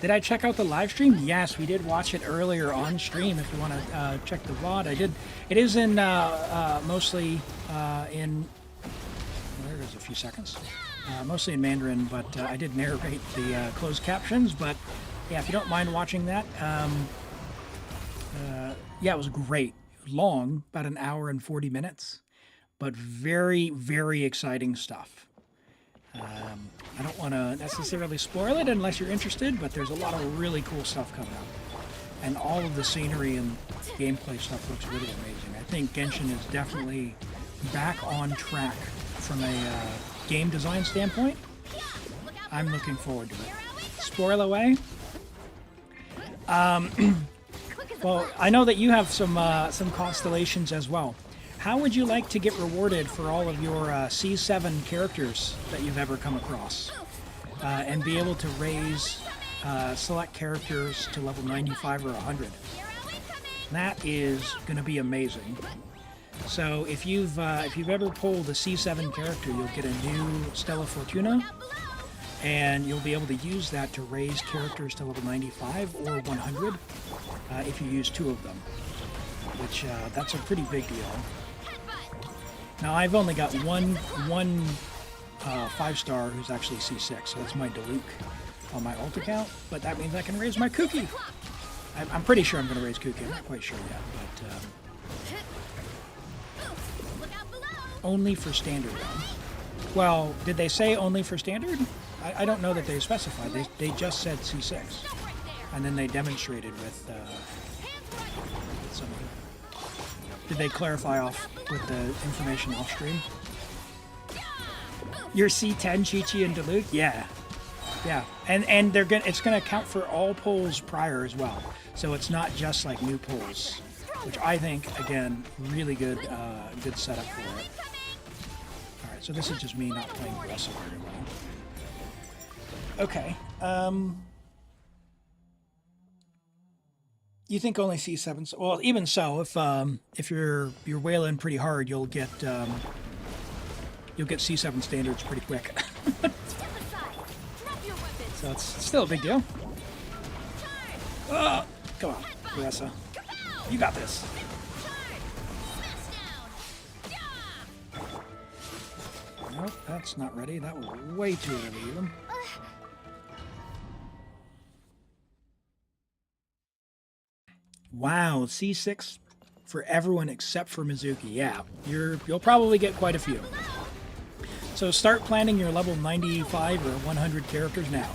Did I check out the live stream? Yes, we did watch it earlier on stream. If you want to check the VOD, I did. It is in mostly in. There goes a few seconds. Mostly in Mandarin, but I did narrate the closed captions. But yeah, if you don't mind watching that, yeah, it was great. Long, about an hour and 40 minutes, but very, very exciting stuff. I don't want to necessarily spoil it unless you're interested, but there's a lot of really cool stuff coming up. And all of the scenery and gameplay stuff looks really amazing. I think Genshin is definitely back on track from a game design standpoint. I'm looking forward to it. Spoil away? Well, I know that you have some constellations as well. How would you like to get rewarded for all of your C7 characters that you've ever come across? And be able to raise select characters to level 95 or 100. That is going to be amazing. So if you've ever pulled a C7 character, you'll get a new Stella Fortuna, and you'll be able to use that to raise characters to level 95 or 100 if you use 2 of them, which that's a pretty big deal. Now I've only got one 5-star who's actually C6, so that's my Diluc on my alt account, but that means I can raise my Kuki. I'm pretty sure I'm going to raise Kuki. I'm not quite sure yet, but only for standard though. Well, did they say only for standard? I don't know that they specified. They just said C6, and then they demonstrated with someone. Did they clarify off with the information off stream? Your C10, Chi-Chi, and Diluc? Yeah. Yeah. And they're it's gonna count for all pulls prior as well. So it's not just like new pulls, which I think, again, really good good setup for it. Alright, so this is just me not playing Varesa very well. Okay. You think only C7? Well, even so, if you're wailing pretty hard, you'll get C7 standards pretty quick. So it's still a big deal. Oh, come on, Varesa. You got this. Nope, that's not ready. That was way too early, Elim. Wow, C6 for everyone except for Mizuki. Yeah, you'll probably get quite a few. So start planning your level 95 or 100 characters now.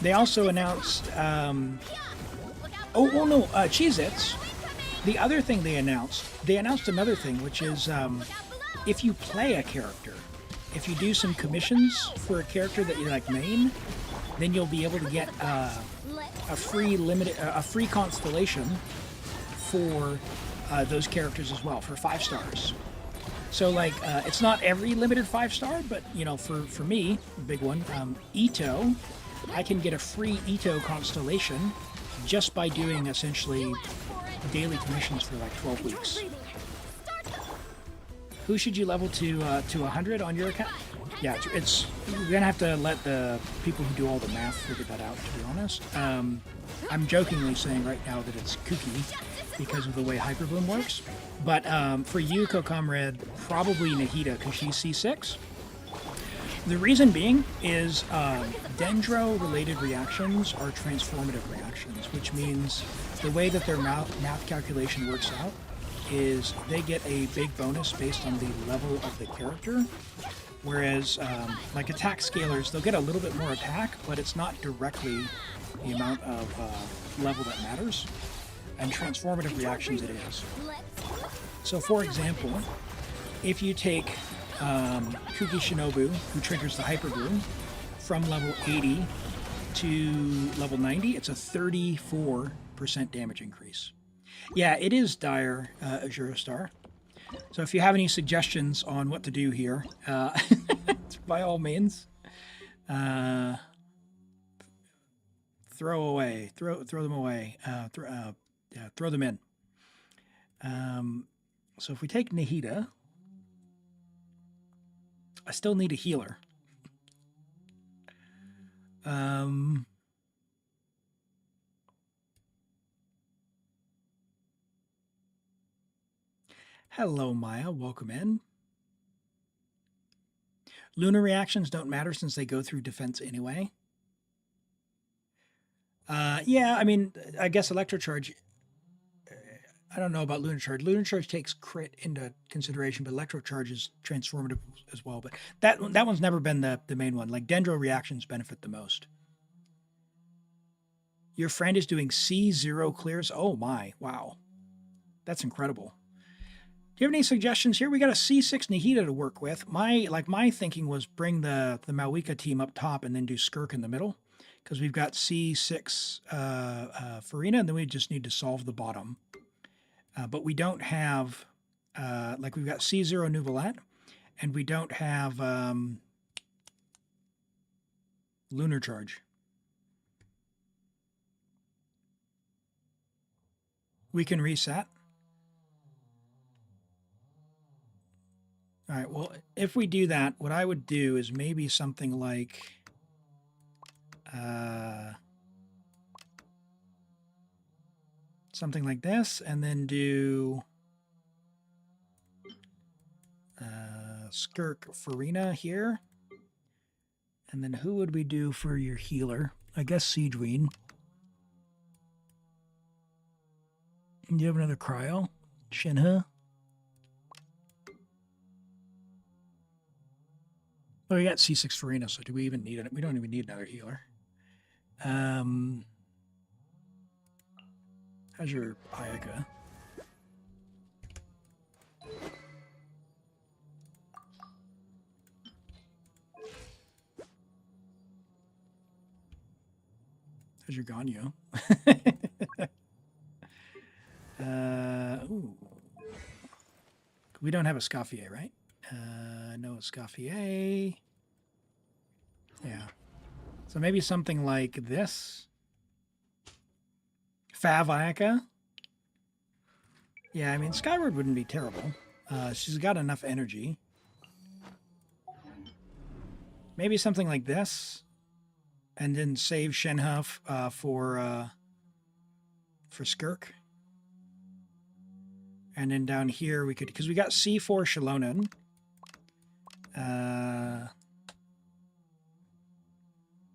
They also announced, Cheez-Its. The other thing they announced another thing, which is if you play a character, if you do some commissions for a character that you like main, then you'll be able to get a free constellation for those characters as well for 5 stars. So like it's not every limited 5-star, but you know, for me, big one, Itto, I can get a free Itto constellation just by doing essentially daily commissions for like 12 weeks. Who should you level to 100 on your account? Yeah, it's you're gonna have to let the people who do all the math figure that out, to be honest. I'm jokingly saying right now that it's kooky because of the way Hyperbloom works. But for you, Co-Comrade, probably Nahida, because she's C6. The reason being is Dendro-related reactions are transformative reactions, which means the way that their math calculation works out is they get a big bonus based on the level of the character, whereas like attack scalars, they'll get a little bit more attack, but it's not directly the amount of level that matters, and transformative reactions it is. So for example, if you take Kuki Shinobu, who triggers the Hyperbloom, from level 80 to level 90, it's a 34% damage increase. Yeah, it is dire, Azure Star. So if you have any suggestions on what to do here, by all means, throw them away, throw them in. So if we take Nahida, I still need a healer. Hello, Maya. Welcome in. Lunar reactions don't matter since they go through defense anyway. Yeah, I mean, I guess Electrocharge, I don't know about Lunar Charge. Lunar Charge takes crit into consideration, but Electrocharge is transformative as well. But that one's never been the main one. Like, Dendro reactions benefit the most. Your friend is doing C0 clears? Oh my, wow. That's incredible. Do you have any suggestions here? We got a C6 Nahida to work with. My thinking was bring the Mawika team up top and then do Skirk in the middle, because we've got C6 Furina, and then we just need to solve the bottom. But we don't have, like we've got C0 Neuvillette, and we don't have Lunar Charge. We can reset. All right, well, if we do that, what I would do is maybe something like this, and then do Skirk Furina here. And then who would we do for your healer? I guess Siegeween. Do you have another cryo? Shenhe? Oh, we got C6 Furina, so do we even need it? We don't even need another healer. How's your Ayaka? How's your Ganyu? Ooh. We don't have a Scaffier, right? No Scaffier. Yeah. So maybe something like this. Fav Ayaka. Yeah, I mean, Skyward wouldn't be terrible. She's got enough energy. Maybe something like this. And then save Shenhe for Skirk. And then down here we could, because we got C4 Shalonen.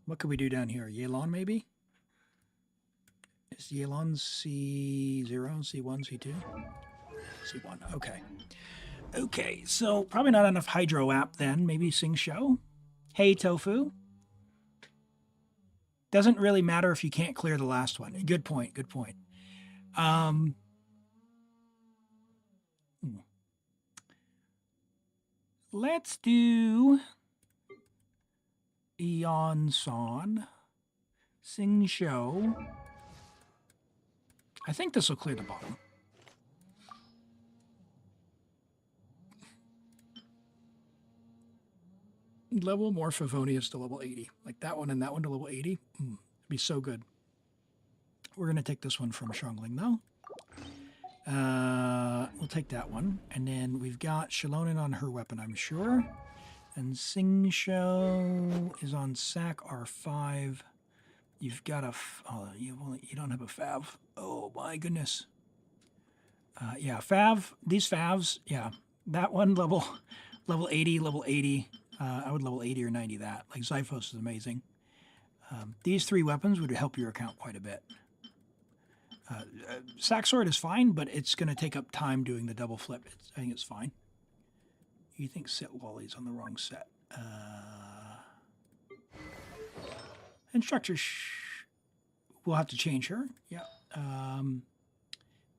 What could we do down here? Yelan maybe? Is Yelan C0, C1, C2? C1, okay. Okay, so probably not enough Hydro app then. Maybe Sing Show? Hey, Tofu? Doesn't really matter if you can't clear the last one. Good point, good point. Let's do Eon-san, Sing Show. I think this will clear the bottom. Level more Favonius to level 80. Like that one and that one to level 80. It'd be so good. We're going to take this one from Xiangling, though. We'll take that one. And then we've got Shalonin on her weapon, I'm sure. And Sing Show is on Sac R5. You've got a... Oh, you don't have a Fav. Oh, my goodness. Yeah, Fav. These Favs, yeah. That one, level 80, level 80. I would level 80 or 90 that. Like, Xiphos is amazing. These three weapons would help your account quite a bit. Sack Sword is fine, but it's going to take up time doing the double flip. I think it's fine. You think Citlali's on the wrong set. Instructor, we'll have to change her. Yeah.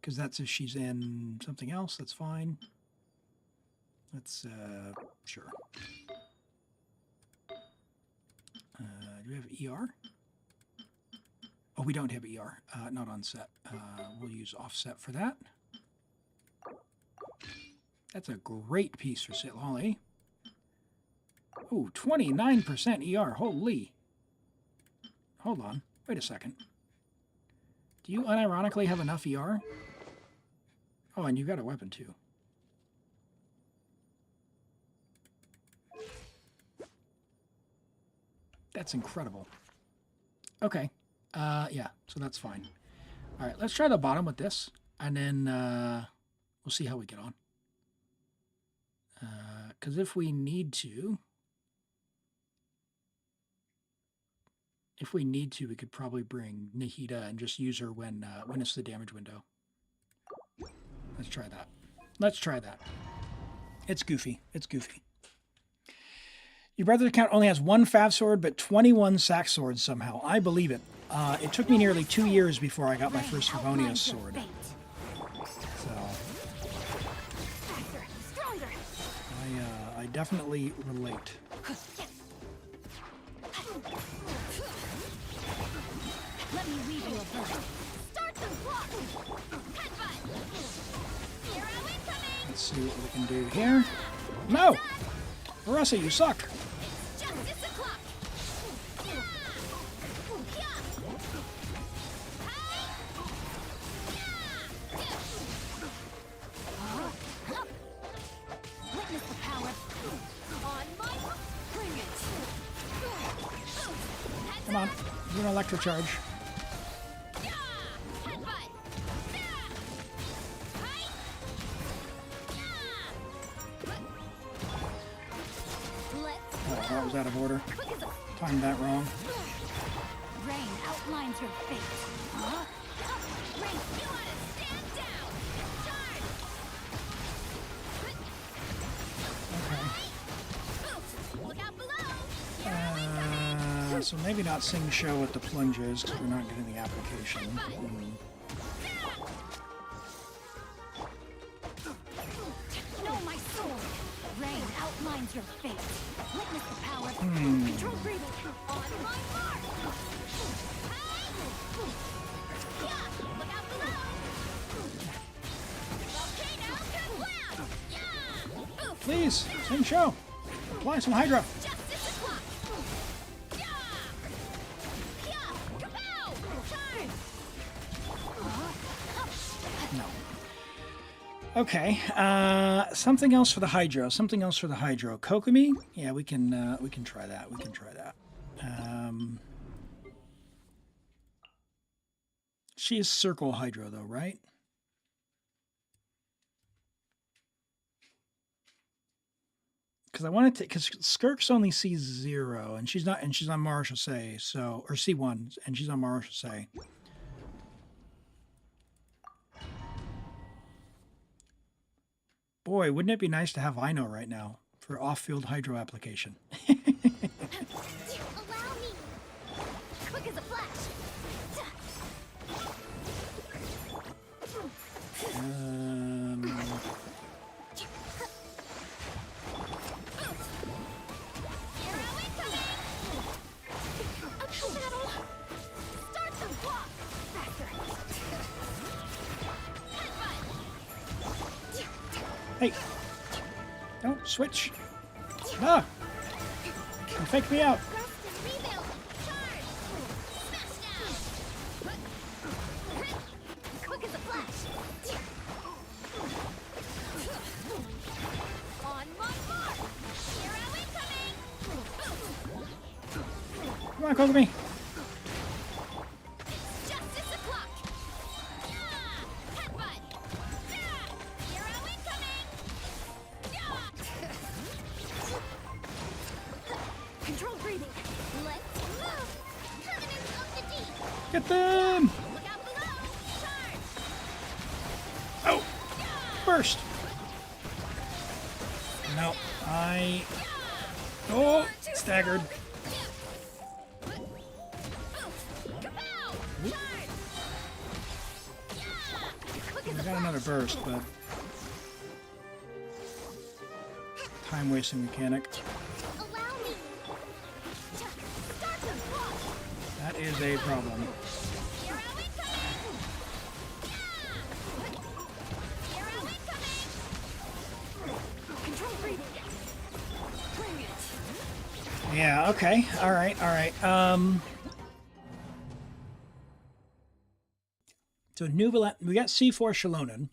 Because that's if she's in something else. That's fine. Let's, sure. Do we have ER? Oh, we don't have ER. Not on set. We'll use offset for that. That's a great piece for Citlali. Oh, 29% ER. Holy. Hold on. Wait a second. Do you unironically have enough ER? Oh, and you've got a weapon too. That's incredible. Okay. Yeah, so that's fine. All right, let's try the bottom with this, and then we'll see how we get on. Because if we need to, we could probably bring Nahida and just use her when it's the damage window. Let's try that. Let's try that. It's goofy. It's goofy. Your brother's account only has one Fav sword, but 21 Sack swords somehow. I believe it. It took me nearly 2 years before I got my first Favonius sword. So, I definitely relate. Let me weave you a verse. Start the clock. Headbutt. Hero incoming. Let's see what we can do here. No! Varesa, you suck! Justice o'clock. Witness the power. On my bring it. Come on, do an electro charge. Oh, that was out of order. Timed that wrong. Rain outlines your fate. Huh? Rain, you ought to stand down. Charge. Okay. Look out below. So maybe not Sing Show with the plunges because we're not getting the application. Know my sword. Rain outlines your fate. Witness the power. Control breathing. On my mark. Look out below. Volcano Kablam. Yeah. Please, Sing Show. Apply some Hydra. Justice o'clock. No. Okay. Something else for the Hydro. Something else for the Hydro. Kokomi? Yeah, we can try that. We can try that. She is Circle Hydro though, right? Because I wanted to, because Skirk's only C0 and she's not, and she's on Mara Chasca, so, or C1, and she's on Mara Chasca. Boy, wouldn't it be nice to have Ino right now for off-field hydro application? Allow me. Quick as a flash. Hey, don't switch. Ah, you faked me out. Quick as a flash. On my mark. Hero incoming. Come on, Kokomi. Justice o'clock. Yeah. Headbutt. Yeah. Hero incoming. Yeah. Control breathing. Let's move. Covenants of the deep. Get them. Look out below. Charge. Oh, burst. No, oh, staggered. I got another burst, but time-wasting mechanic. That is a problem. Yeah, okay. All right. So Neuvillette, we got C4 Xiangling.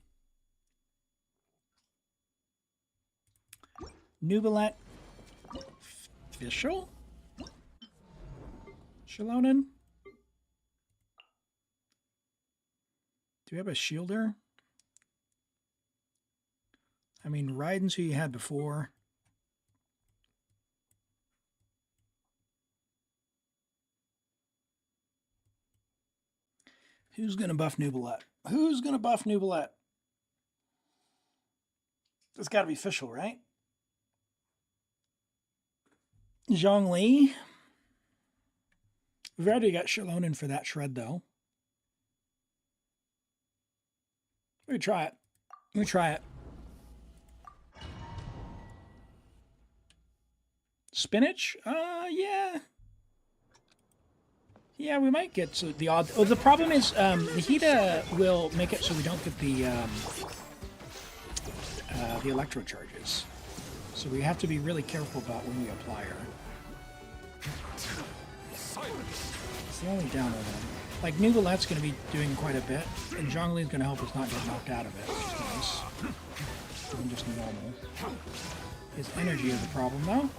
Neuvillette, official? Xiangling? Do we have a shielder? I mean, Raiden's who you had before. Who's going to buff Neuvillette? Who's going to buff Neuvillette? It's got to be official, right? Xiangling. We've already got Xiangling for that shred, though. Let me try it. Spinach? Yeah. Yeah, we might get the odd... Oh, the problem is the Hita will make it so we don't get the electro charges. So we have to be really careful about when we apply her. It's the only downer then. Like, Neuvillette's going to be doing quite a bit, and Xiangling's going to help us not get knocked out of it, which is nice. Even just normal. His energy is a problem, though.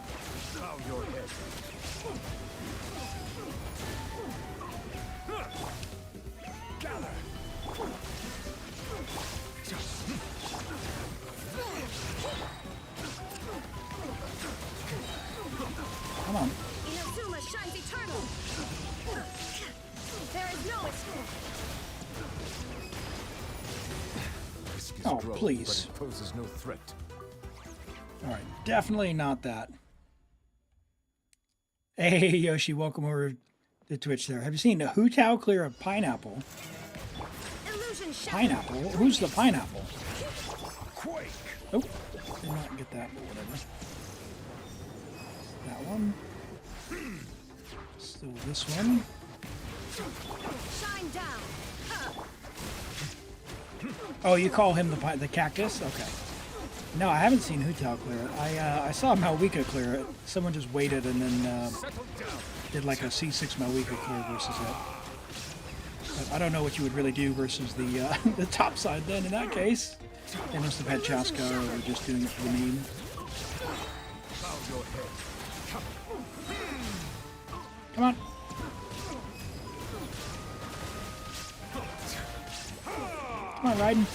Come on. Inazuma shines eternal. There is no escape. Oh, please. But it poses no threat. All right, definitely not that. Hey, Yoshi, welcome over to Twitch there. Have you seen a Hu Tao clear a pineapple? Pineapple? Who's the pineapple? Quake. Oh, did not get that, but whatever. That one. Still this one. Shine down. Oh, you call him the cactus? Okay. No, I haven't seen Hu Tao clear it. I saw Malwika clear it. Someone just waited and then did like a C6 Malwika clear versus it. But I don't know what you would really do versus the the top side then in that case. They must have had Chasca or were just doing it for the meme. Come on. Come on, Raiden.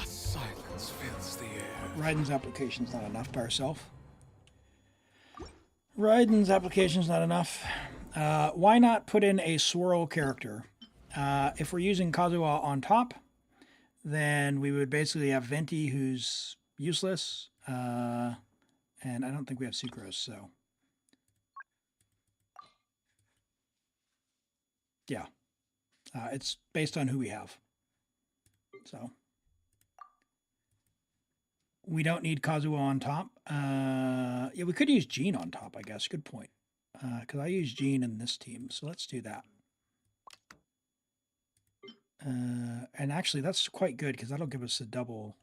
Silence fills the air. Raiden's application's not enough by herself. Raiden's application's not enough. Why not put in a swirl character? If we're using Kazuha on top, then we would basically have Venti, who's useless, and I don't think we have Sucrose, so yeah, it's based on who we have. So we don't need Kazuo on top. Yeah, we could use Jean on top, I guess. Good point. Because I use Jean in this team, so let's do that. And actually, that's quite good because that'll give us a double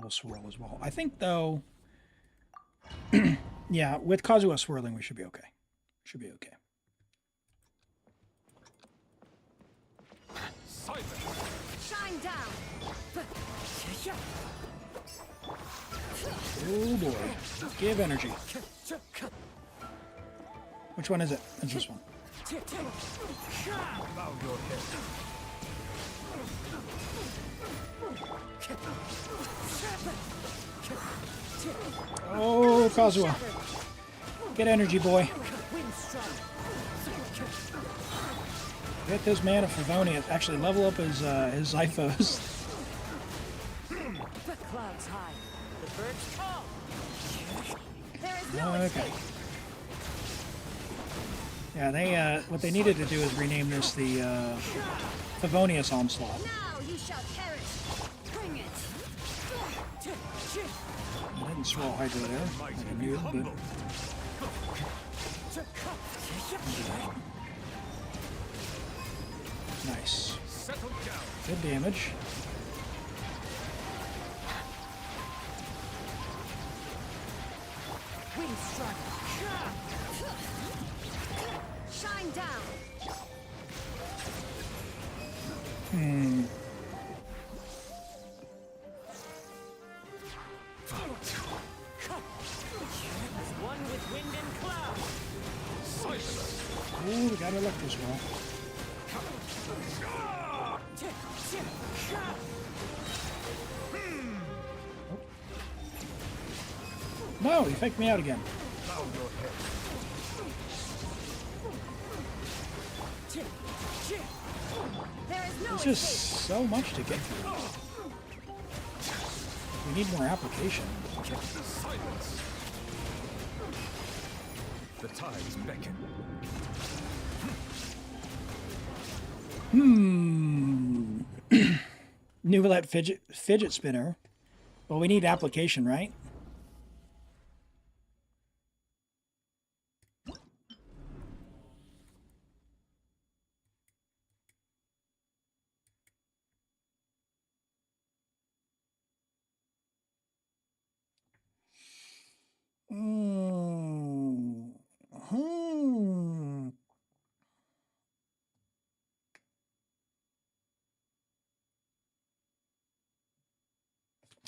swirl as well. I think though, yeah, with Kazuo swirling, we should be okay. Should be okay. Shine down. Oh boy, give energy. Which one is it? It's this one. Bow your head. Oh, Kazuo. Get energy, boy. Get this man of Favonius. Actually, level up his Zyphos. The clouds high. The birds call. There is no Okay. Yeah, they what they needed to do is rename this the Favonius Onslaught. Now you shall perish. Bring it. I didn't swallow Hydro there, like I knew, but nice. Good damage. Windstrike. Shine down. One with wind and cloud. Oh, we got Electro as well. No, he faked me out again. There's just so much to get through. We need more application. The tides beckon. Neuvillette fidget spinner. Well, we need application, right?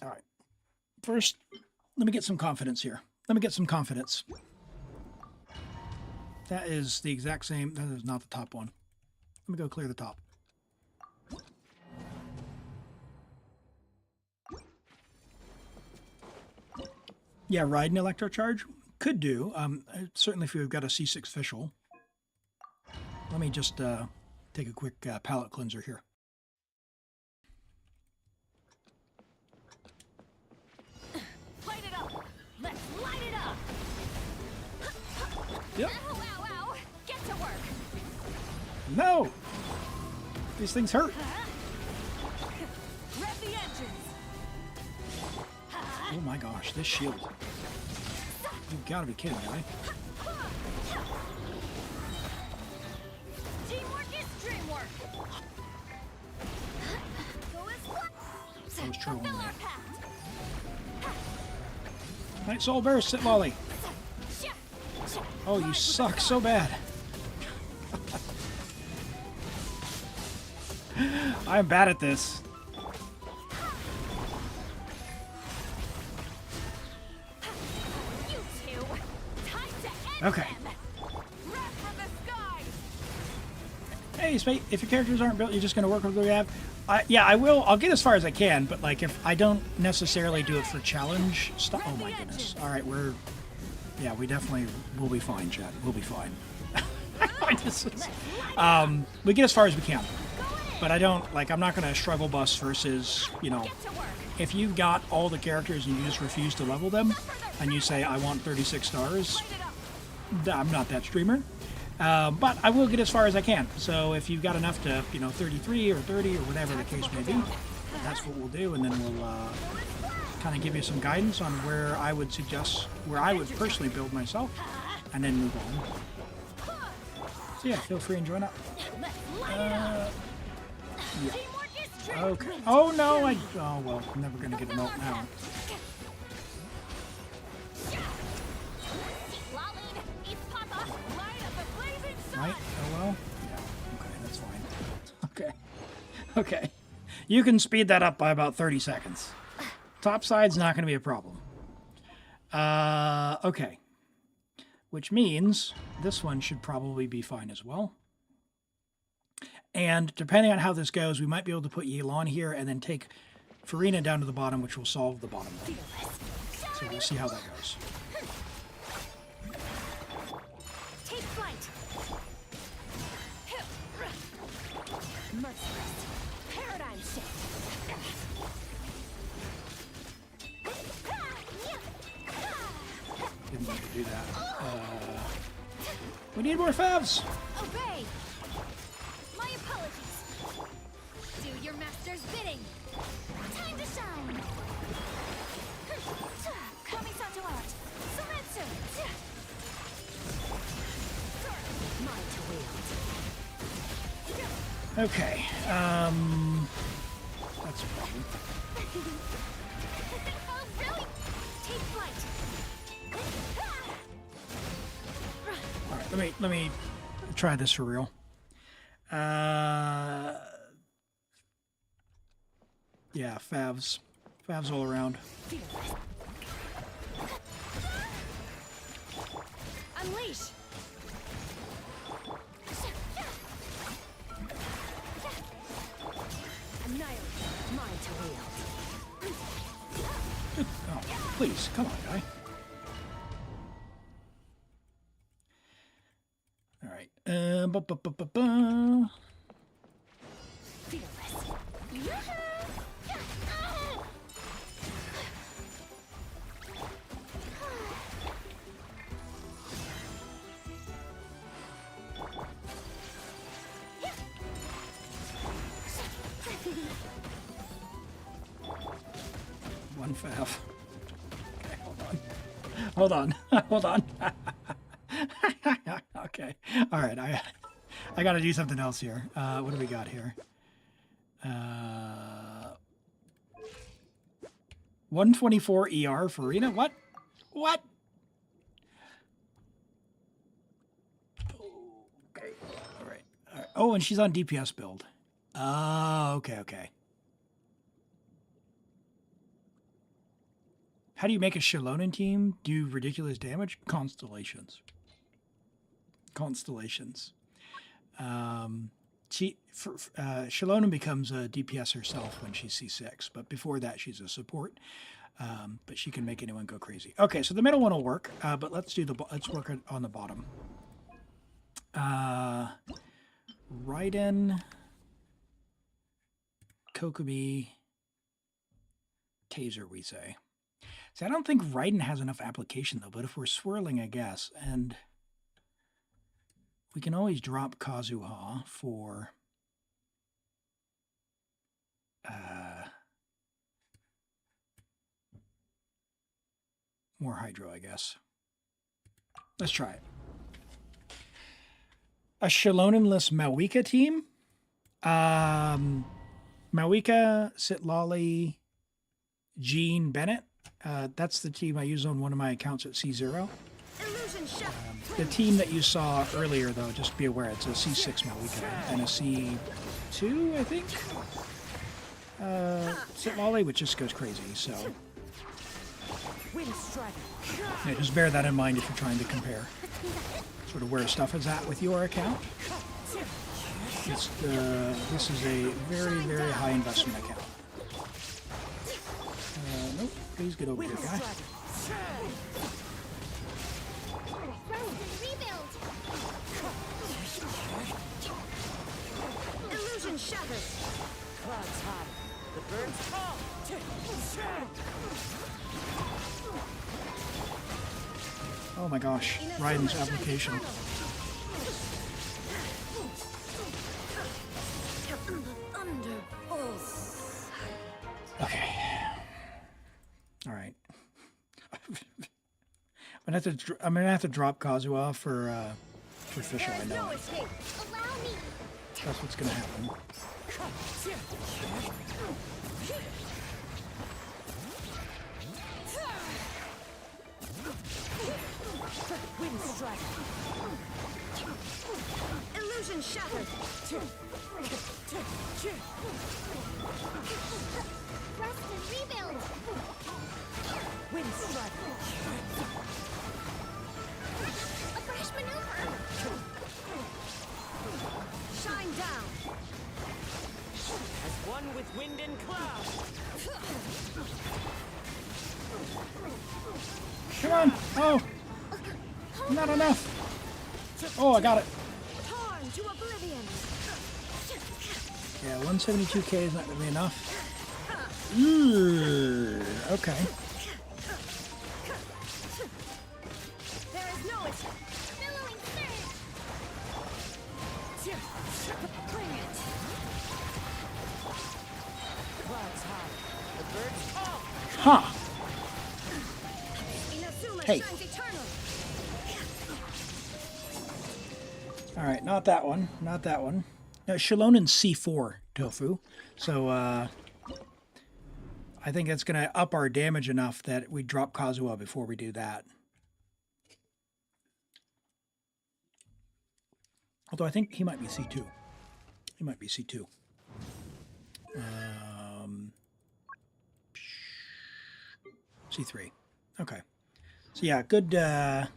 All right. First, let me get some confidence here. Let me get some confidence. That is the exact same. That is not the top one. Let me go clear the top. Yeah, ride an Electrocharge. Could do. Certainly if you've got a C6 Fischl. Let me just take a quick palate cleanser here. Light it up. Let's light it up. Yep. Ow, ow, ow. Get to work. No! These things hurt. Rev the engines. Oh my gosh, this shield. You've got to be kidding me, right? Teamwork is dreamwork. I was trolling there. Night Soul Burst, Citlali. Oh, you suck so bad. I'm bad at this. Okay. Hey, Spate, if your characters aren't built, you're just going to work with what we have? Yeah, I will. I'll get as far as I can, but like if I don't necessarily do it for challenge stuff. Oh my goodness. All right, yeah, we definitely will be fine, Chad. We'll be fine. We get as far as we can. But I don't, like, I'm not going to struggle bus versus, you know, if you've got all the characters and you just refuse to level them, and you say, I want 36 stars, I'm not that streamer. But I will get as far as I can. So if you've got enough to, you know, 33 or 30 or whatever the case may be, that's what we'll do. And then we'll kind of give you some guidance on where I would suggest, where I would personally build myself, and then move on. So yeah, feel free and join up. Yeah. Okay. Oh no, oh well, I'm never going to get a note now. Right? Oh well? Yeah. Okay, that's fine. Okay. Okay. You can speed that up by about 30 seconds. Top side's not going to be a problem. Okay. Which means this one should probably be fine as well. And depending on how this goes, we might be able to put Yelan here and then take Furina down to the bottom, which will solve the bottom one. So we'll see how that goes. Take flight. Merciless. Paradigm shift. Didn't need to do that. We need more favs. Obey. My apologies. Do your master's bidding. Time to shine. Kamisato art. Selector. Mine to wield. Okay. That's a problem. Oh, really? Take flight. All right, let me try this for real. Yeah, favs all around. Unleash. Annihilate. Mine to wield. Oh, please, come on, guy. All right. One fav. Okay, hold on. Hold on. Okay. All right. I got to do something else here. What do we got here? 124 ER Furina. What? What? Okay. All right. Oh, and she's on DPS build. Oh, okay. How do you make a Xiangling team do ridiculous damage? Constellations. Xiangling becomes a DPS herself when she's C6, but before that she's a support. But she can make anyone go crazy. Okay, so the middle one will work, but let's work on the bottom. Raiden, Kokomi, Taser, we say. See, I don't think Raiden has enough application, though, but if we're swirling, I guess, and we can always drop Kazuha for more Hydro, I guess. Let's try it. A Xiangling-less Mawika team? Mawika, Citlali, Jean, Bennett. That's the team I use on one of my accounts at C0. The team that you saw earlier, though, just be aware, it's a C6 Mawika and a C2, I think. Citlali, which just goes crazy, so yeah, just bear that in mind if you're trying to compare sort of where stuff is at with your account. This is a very, very high investment account. Nope, please get over here, guy. Illusion shattered. Oh my gosh, Raiden's application. Okay. All right. I'm gonna have to drop Kazuha for Fischl. I know. That's what's gonna happen. Illusion shattered. Rest and rebuild. Wind strike. A fresh maneuver. Shine down. As one with wind and cloud. Come on! Oh! Not enough! Oh, I got it! Torn to oblivion. Yeah, 172k is not going to be enough. Ooh, okay. There is no escape. Billowing surge. Bring it. Clouds high. The birds call. Huh. Hey. All right, not that one. Not that one. No, Shilonen C4 tofu. So I think that's going to up our damage enough that we drop Kazuha before we do that. Although I think he might be C2. He might be C2. C3. Okay. So yeah, good. Yeah.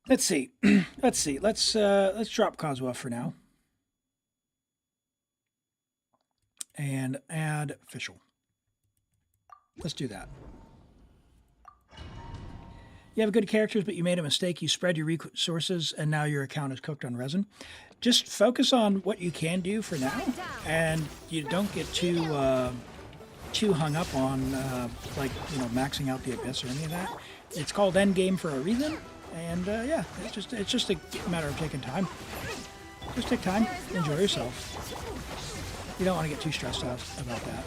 Let's see. Let's see. Let's drop Kazuha for now, and add Fischl. Let's do that. You have good characters, but you made a mistake. You spread your resources, and now your account is cooked on resin. Just focus on what you can do for now, and you don't get too hung up on like, you know, maxing out the Abyss or any of that. It's called Endgame for a reason, and yeah, it's just a matter of taking time. Just take time, enjoy yourself. You don't want to get too stressed out about that.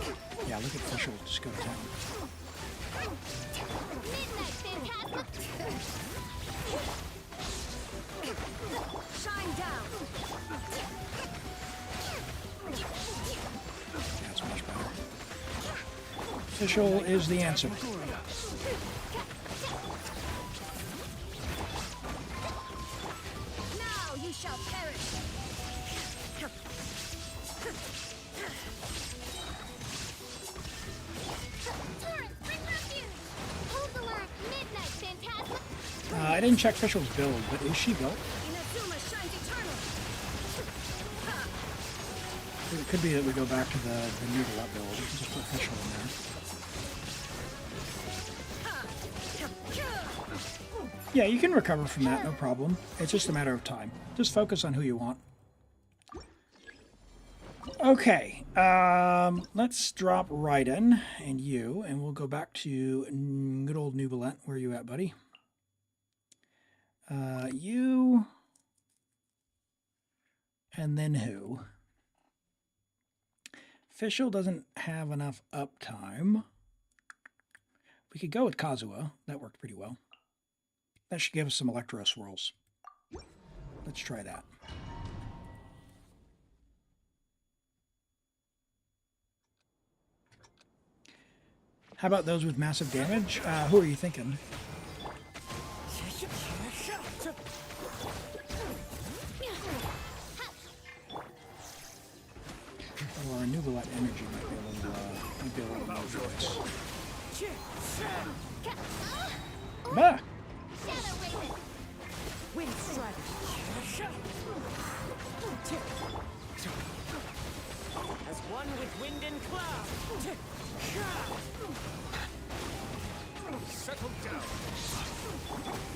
Yeah, look at Fischl, just go to town. Shine down. That's much better. Fischl is the answer. Now you shall perish. Torrent, bring refuge. Hold the line. Midnight, Phantasma. I didn't check Fischl's build, but is she built? Inazuma shines eternal. It could be that we go back to the Neuvillette build. We can just put Fischl in there. Yeah, you can recover from that, no problem. It's just a matter of time. Just focus on who you want. Okay, let's drop Raiden and you, and we'll go back to good old Neuvillette. Where are you at, buddy? You, and then who? Fischl doesn't have enough uptime. We could go with Kazuha. That worked pretty well. That should give us some Electro Swirls. Let's try that. How about those with massive damage? Who are you thinking? Well, our Neuvillette energy might be a little more voice. Bah! Wind strike. As one with wind and cloud. Settle down.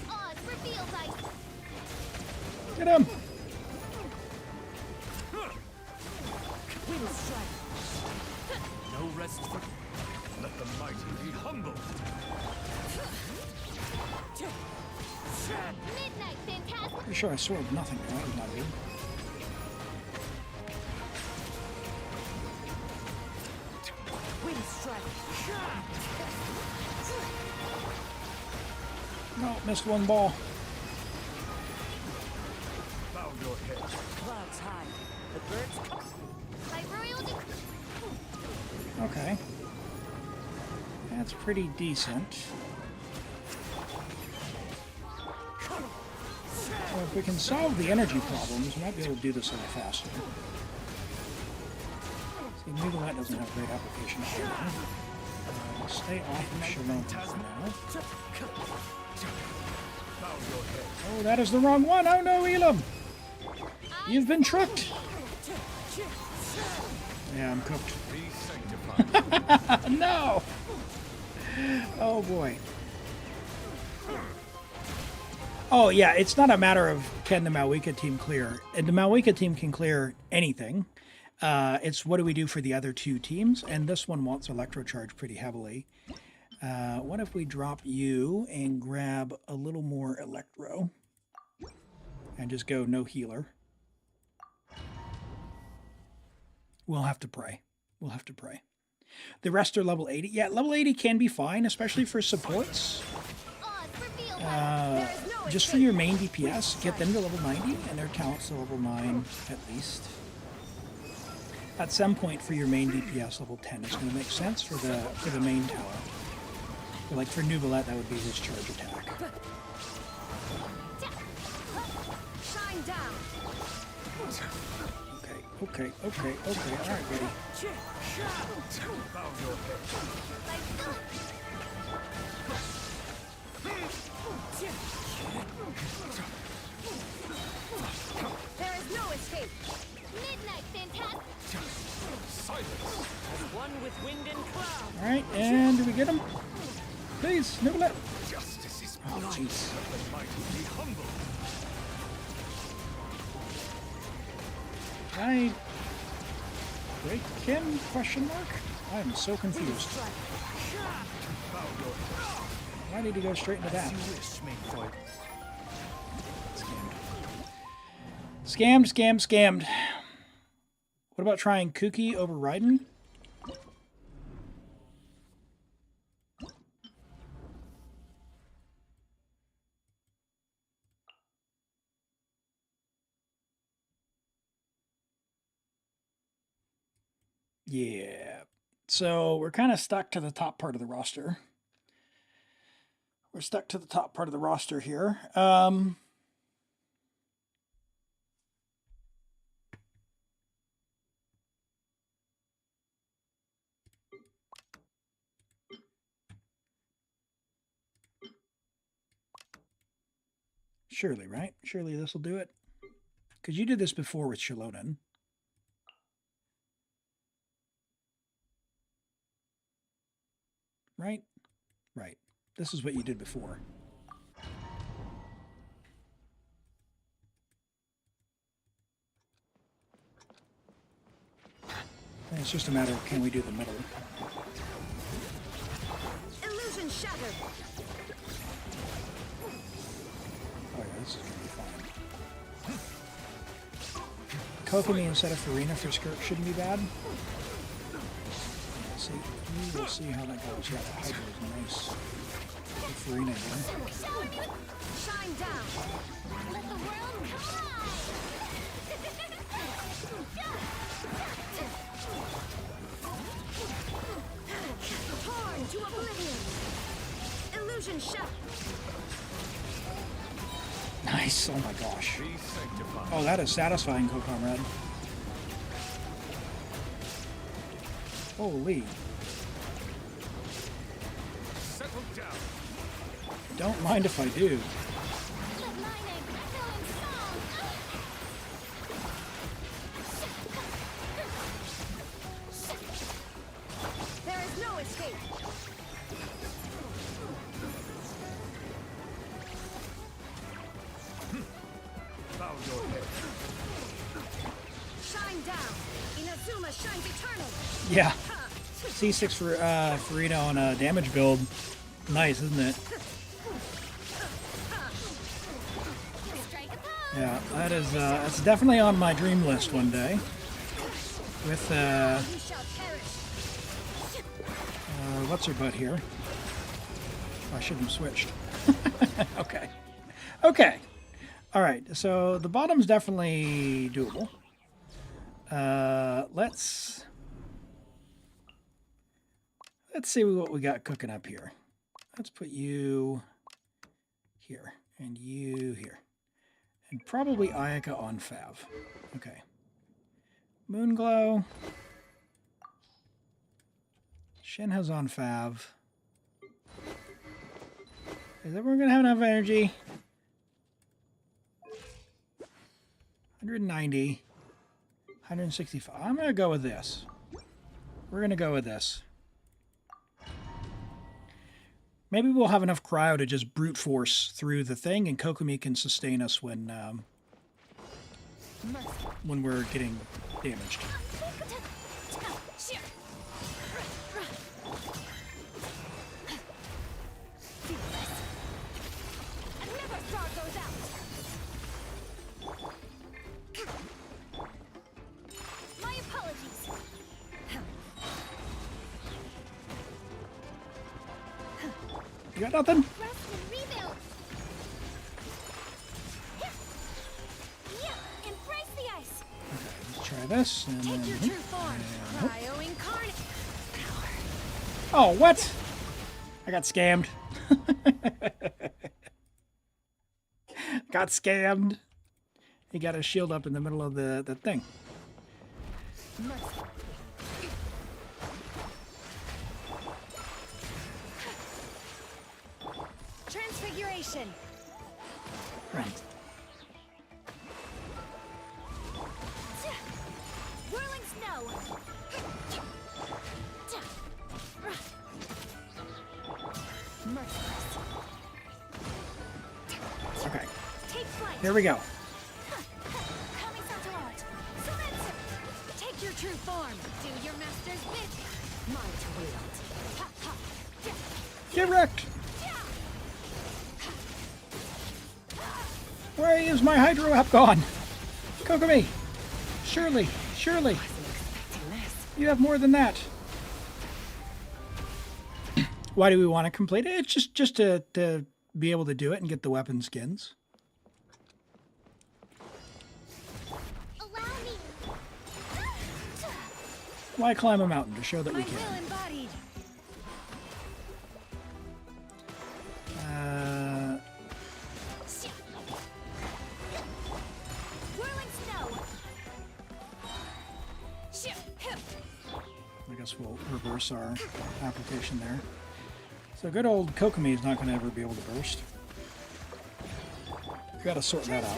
Oz reveals ice. Get him! Wind strike. sure I scored nothing there. That was not good. Wind strike. No, missed one ball. Bow your head. Clouds high. The birds. By royalty. Okay. That's pretty decent. Well, if we can solve the energy problems, we might be able to do this a little faster. See, Neuvillette doesn't have great application here. Stay off of Xiangling for now. Oh, that is the wrong one! Oh no, Elim! You've been tricked! Yeah, I'm cooked. No! Oh boy. Oh yeah, it's not a matter of can the Malwika team clear. And the Malwika team can clear anything. It's what do we do for the other two teams? And this one wants Electro Charge pretty heavily. What if we drop you and grab a little more Electro? And just go no healer. We'll have to pray. We'll have to pray. The rest are level 80. Yeah, level 80 can be fine, especially for supports. Just for your main DPS, get them to level 90, and their talents to level 9 at least. At some point for your main DPS, level 10 is going to make sense for the main tower. But like for Neuvillette, that would be his charge attack. Shine down. Okay. All right, ready. There is no escape. Midnight, fantastic. As one with wind and cloud. All right, and do we get him? Please, Neuvillette. Oh, jeez. I break him? Question mark? I am so confused. Why did he go straight into that? Scammed. What about trying Kuki over Raiden? Yeah. So we're kind of stuck to the top part of the roster. We're stuck to the top part of the roster here. Surely, right? Surely this will do it. Because you did this before with Xiangling. Right? Right. This is what you did before. And it's just a matter of can we do the middle. Illusion shattered. Oh yeah, this is going to be fine. Kokomi instead of Furina for skirt shouldn't be bad. See, we will see how that goes. Yeah, that Hydra is nice. Furina here. Shine down. Let the world come alive. Torn to oblivion. Illusion shut. Nice. Oh my gosh. Oh, that is satisfying, co-comrade. Holy. Settle down. Don't mind if I do. There is no escape. Bow your head. Shine down. Inazuma shines eternal. Yeah. C6 for Furina on a damage build. Nice, isn't it? Yeah, that is that's definitely on my dream list one day. With what's her butt here? I shouldn't have switched. Okay. Okay. All right. So the bottom's definitely doable. Let's see what we got cooking up here. Let's put you here and you here. And probably Ayaka on Fav. Okay. Moonglow. Shenhe's on Fav. Is everyone going to have enough energy? 190. 165. I'm going to go with this. We're going to go with this. Maybe we'll have enough cryo to just brute force through the thing, and Kokomi can sustain us when we're getting damaged. You got nothing? Let's try this. And then, oh, what? I got scammed. Got scammed. He got a shield up in the middle of the thing. Transfiguration. Right. Whirling snow. Okay. Take flight. Here we go. Take your true form. Do your master's bid. Mind wield. Get wrecked. Where is my hydro app gone? Kokomi! Surely, surely. You have more than that. Why do we want to complete it? It's just to be able to do it and get the weapon skins. Allow me. Why climb a mountain? To show that we can. I guess we'll reverse our application there. So good old Kokomi is not going to ever be able to burst. We've got to sort that out.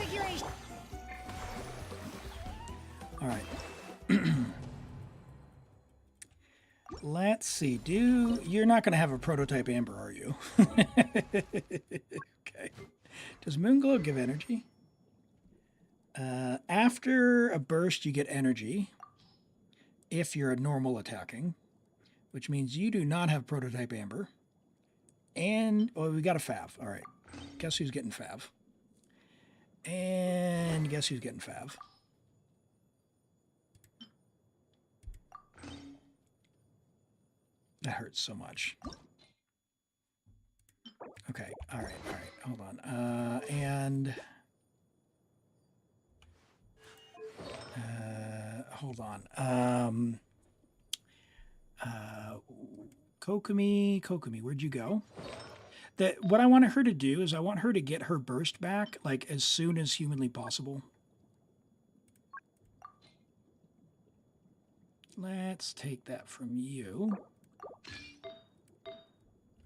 All right. Let's see. You're not going to have a prototype Amber, are you? Okay. Does Moonglow give energy? After a burst, you get energy. If you're a normal attacking, which means you do not have prototype Amber. And, oh, we got a Fav. All right. Guess who's getting Fav? And guess who's getting Fav? That hurts so much. Okay. All right. All right. Hold on. Hold on. Kokomi, where'd you go? What I want her to do is I want her to get her burst back, like, as soon as humanly possible. Let's take that from you.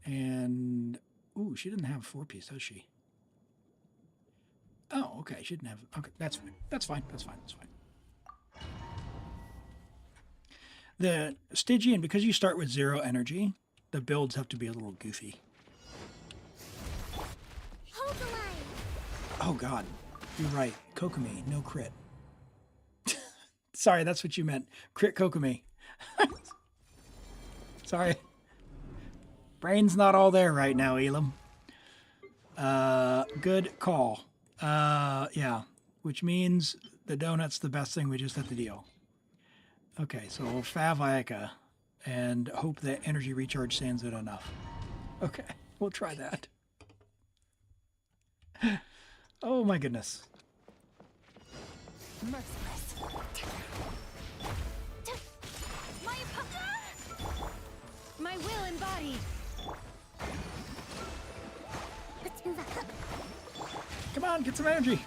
And, ooh, she didn't have a 4-piece, does she? Oh, okay, she didn't have, okay, that's fine. That's fine, that's fine, that's fine. The Stygian, because you start with 0 energy, the builds have to be a little goofy. Hold the line. Oh god, you're right. Kokomi, no crit. Sorry, that's what you meant. Crit Kokomi. Sorry. Brain's not all there right now, Elim. Good call. Yeah. which means the donut's the best thing we just had to deal. Okay, so we'll Fav Ayaka and hope that energy recharge stands it enough. Okay, we'll try that. Oh my goodness. Merciless. My will embodied. Come on, get some energy.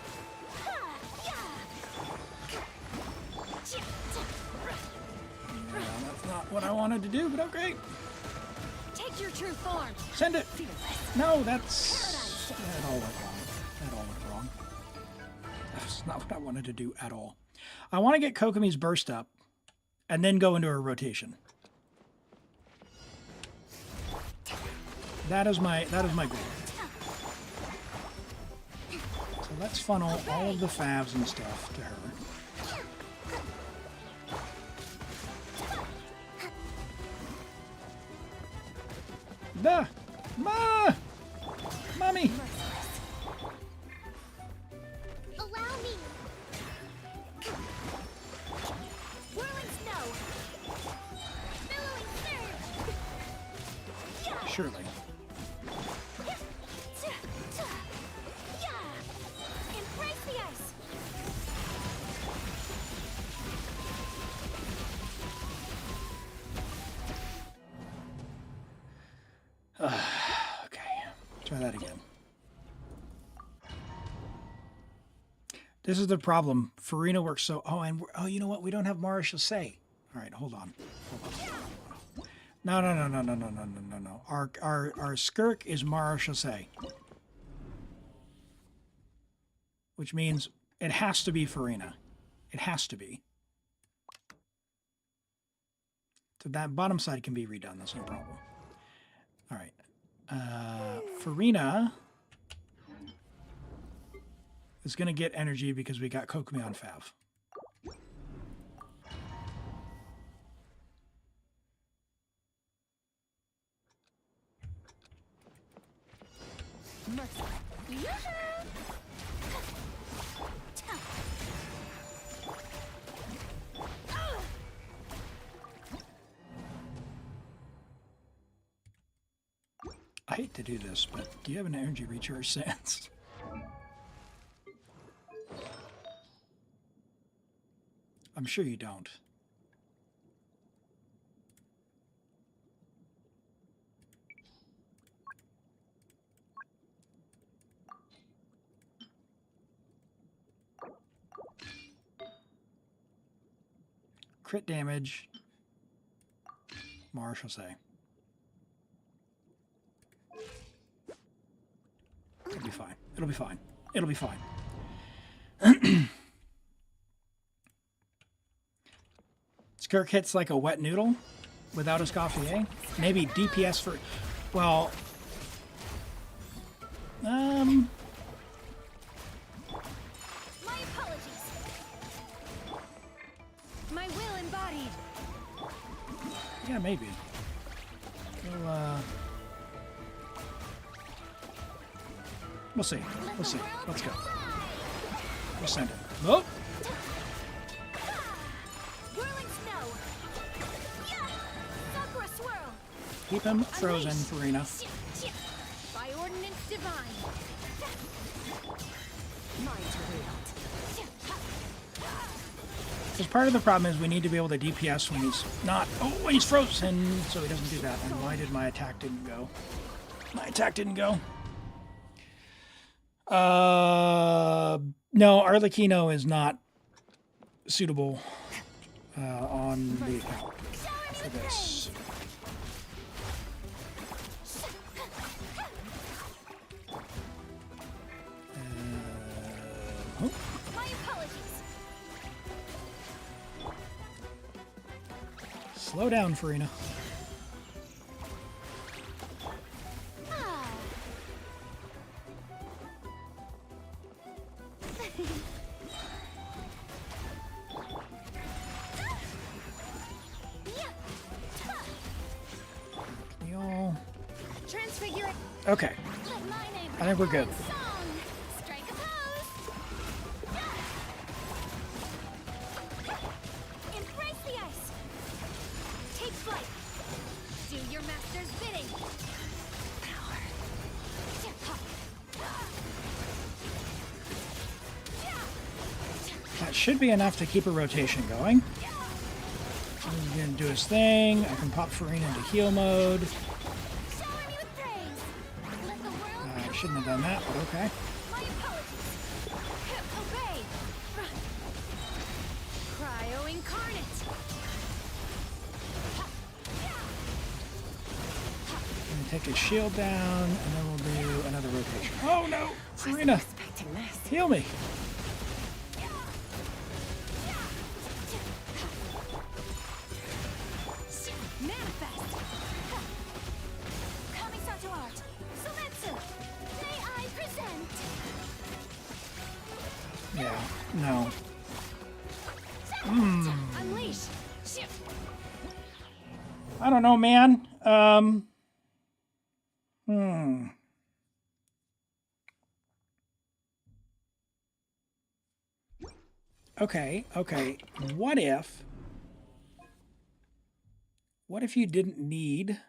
Yeah, that's not what I wanted to do, but okay. Take your true form. Send it. No, that's... That all went wrong. That all went wrong. That's not what I wanted to do at all. I want to get Kokomi's burst up and then go into a rotation. That is my goal. So let's funnel all of the favs and stuff to her. Duh! Ma! Mommy! Allow me. Whirling snow. Billowing surf. Surely. Embrace the ice. Okay, try that again. This is the problem. Furina works so... Oh, and you know what? We don't have Mara Chasca. All right, hold on. No. Our Skirk is Mara Chasca. Which means it has to be Furina. It has to be. So that bottom side can be redone. That's no problem. All right. Furina is going to get energy because we got Kokomi on Fav. I hate to do this, but do you have an energy recharge sense? I'm sure you don't. Crit damage. Marshall say. It'll be fine. It'll be fine. It'll be fine. Skirk hits like a wet noodle without a Scoffier. Maybe DPS for... Well... My apologies. My will embodied. Yeah, maybe. We'll see. We'll see. Let's go. We'll send it. Oh! Whirling snow. Sakura swirl. Keep him frozen, Furina. By ordinance divine. Because part of the problem is we need to be able to DPS when he's not... Oh, when he's frozen, so he doesn't do that. And why did my attack didn't go? My attack didn't go. No, Arlecchino is not suitable on the account for this. My apologies. Slow down, Furina. Transfigure it. Okay. I think we're good. Strike a pose. should be enough to keep a rotation going. He's going to do his thing. I can pop Furina into heal mode. I shouldn't have done that, but okay. Cryo incarnate. Take his shield down, and then we'll do another rotation. Oh no! Furina! Heal me! Manifest. Coming to art. Selector. May I present? Yeah, no. Unleash. I don't know, man. Okay. What if you didn't need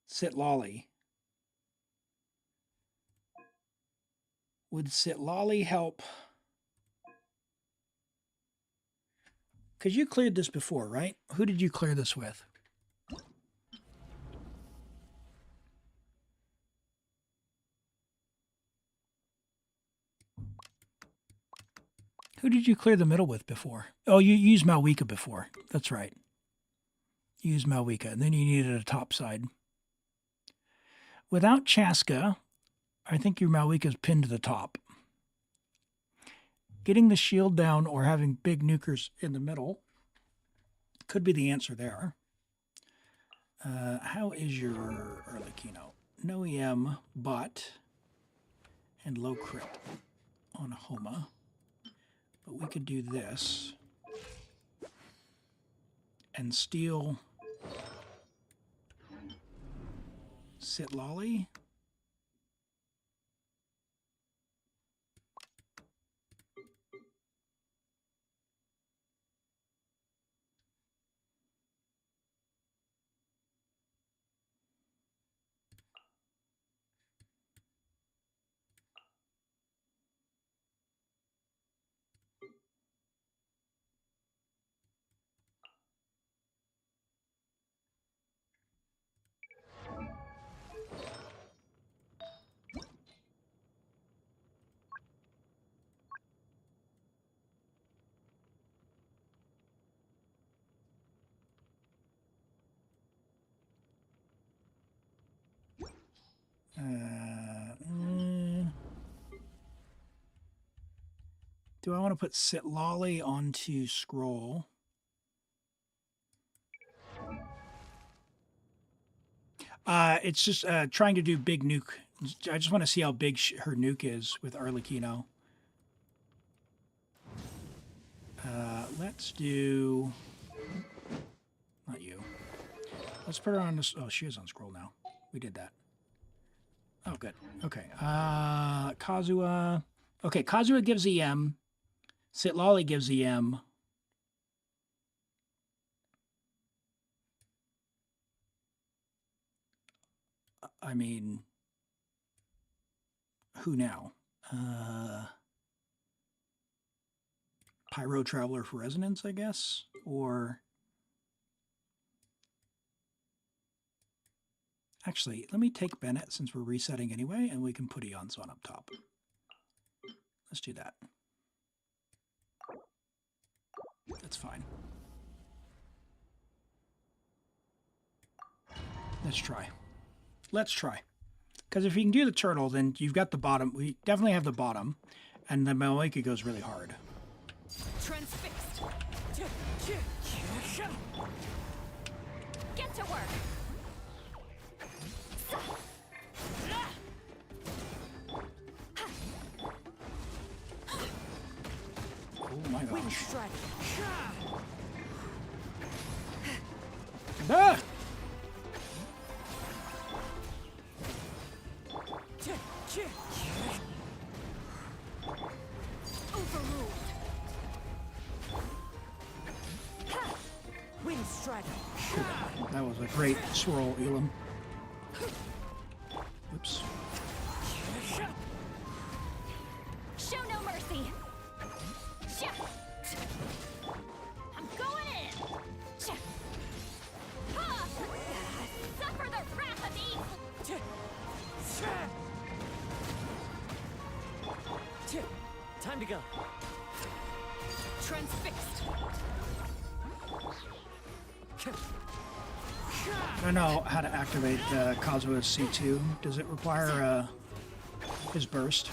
Citlali? Would Citlali help? Because you cleared this before, right? Who did you clear this with? Who did you clear the middle with before? Oh, you used Malwika before. That's right. You used Malwika, and then you needed a top side. Without Chasca, I think your Malwika's pinned to the top. Getting the shield down or having big nukers in the middle could be the answer there. How is your Arlecchino? No EM, but, and low crit on Homa. But we could do this and steal Citlali. Do I want to put Citlali onto scroll? It's just trying to do big nuke. I just want to see how big her nuke is with Arlecchino. Let's do... Not you. Let's put her on this... Oh, she is on scroll now. We did that. Oh, good. Okay. Kazuha. Okay, Kazuha gives EM. Citlali gives EM. I mean, who now? Pyro Traveler for Resonance, I guess? Or... Actually, let me take Bennett since we're resetting anyway, and we can put Eons on up top. Let's do that. That's fine. Let's try. Let's try. Because if you can do the turtle, then you've got the bottom. We definitely have the bottom. And the Malwika goes really hard. Transfixed. Get to work. Oh my gosh. Ah! Overruled. Wind strider. That was a great swirl, Elim. Oops. Show no mercy. Time to go. Transfixed. I don't know how to activate Kazuha's C2. Does it require his burst?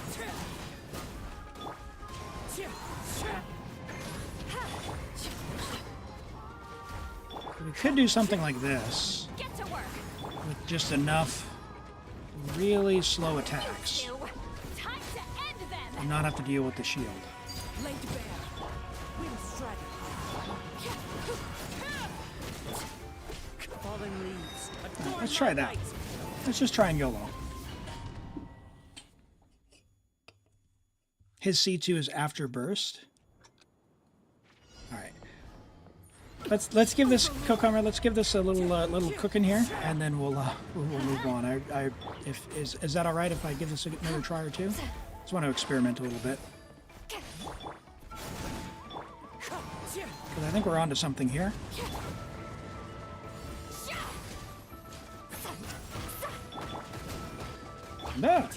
We could do something like this with just enough really slow attacks and not have to deal with the shield. Let's try that. Let's just try and YOLO. His C2 is after burst. All right. Let's give this Kokomra. Let's give this a little cooking here, and then we'll move on. Is that all right if I give this another try or two? Just want to experiment a little bit. Because I think we're onto something here. No.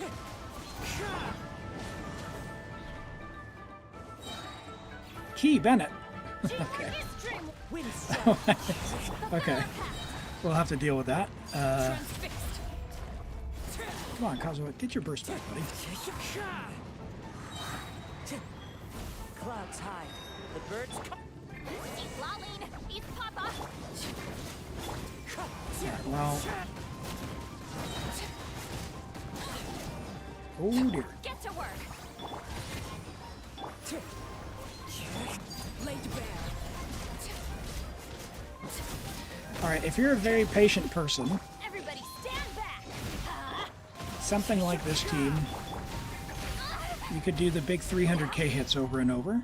Key Bennett. Okay. Okay. We'll have to deal with that. Come on, Kazuha, get your burst back, buddy. Clouds high. The birds come. Alright, well. Oh dear. Get to work. Alright, if you're a very patient person, Everybody stand back. something like this team, you could do the big 300k hits over and over.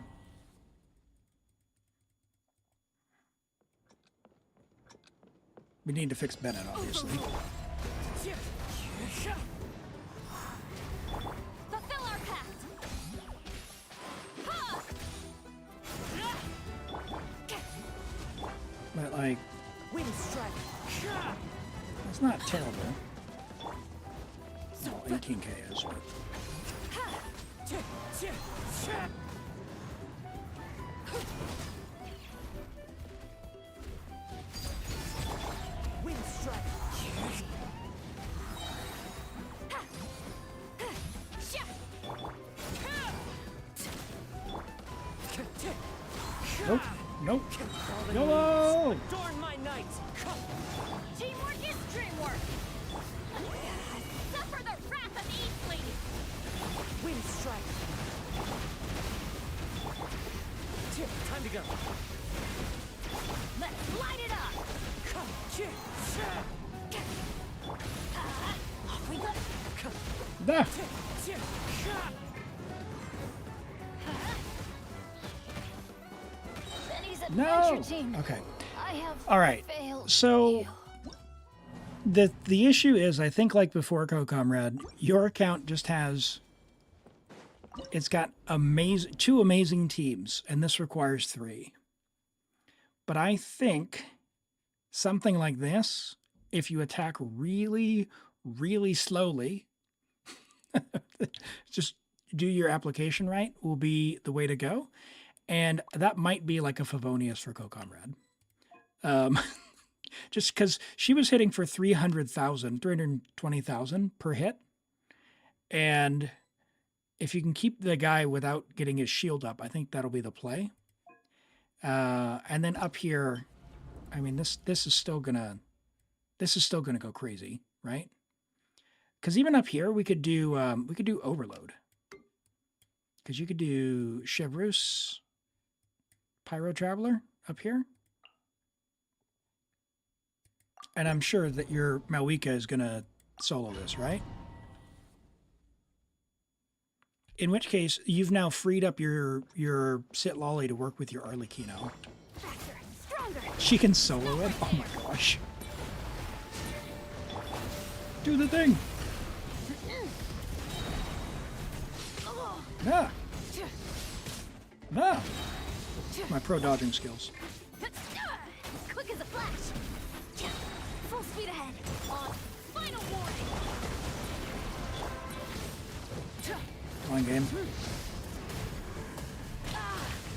We need to fix Bennett, obviously. Fulfill our pact. But, like, Wind strike. it's not terrible. Well, 18k is, but... Wind strike. Nope. Nope. YOLO! Adorn my night. Teamwork is dreamwork. Suffer the wrath of Eastling. Wind strike. Time to go. Let's light it up. Off we go. There. Benny's No. adventure team. Okay. I have All right. failed So you. the issue is, I think, like before, Comrade, your account just has, it's got two amazing teams, and this requires 3. But I think something like this, if you attack really, really slowly, just do your application right, will be the way to go. And that might be like a Favonius for Comrade. Just because she was hitting for 320,000 per hit. And if you can keep the guy without getting his shield up, I think that'll be the play. And then up here, I mean, this is still gonna go crazy, right? Because even up here, we could do Overload. Because you could do Chevrus, Pyro Traveler up here. And I'm sure that your Malwika is going to solo this, right? In which case, you've now freed up your Citlali to work with your Arlecchino. She can solo it? Oh my gosh. Do the thing! Ah! Ah! My pro dodging skills. Quick as a flash. Full speed ahead. On final warning. Come on, game.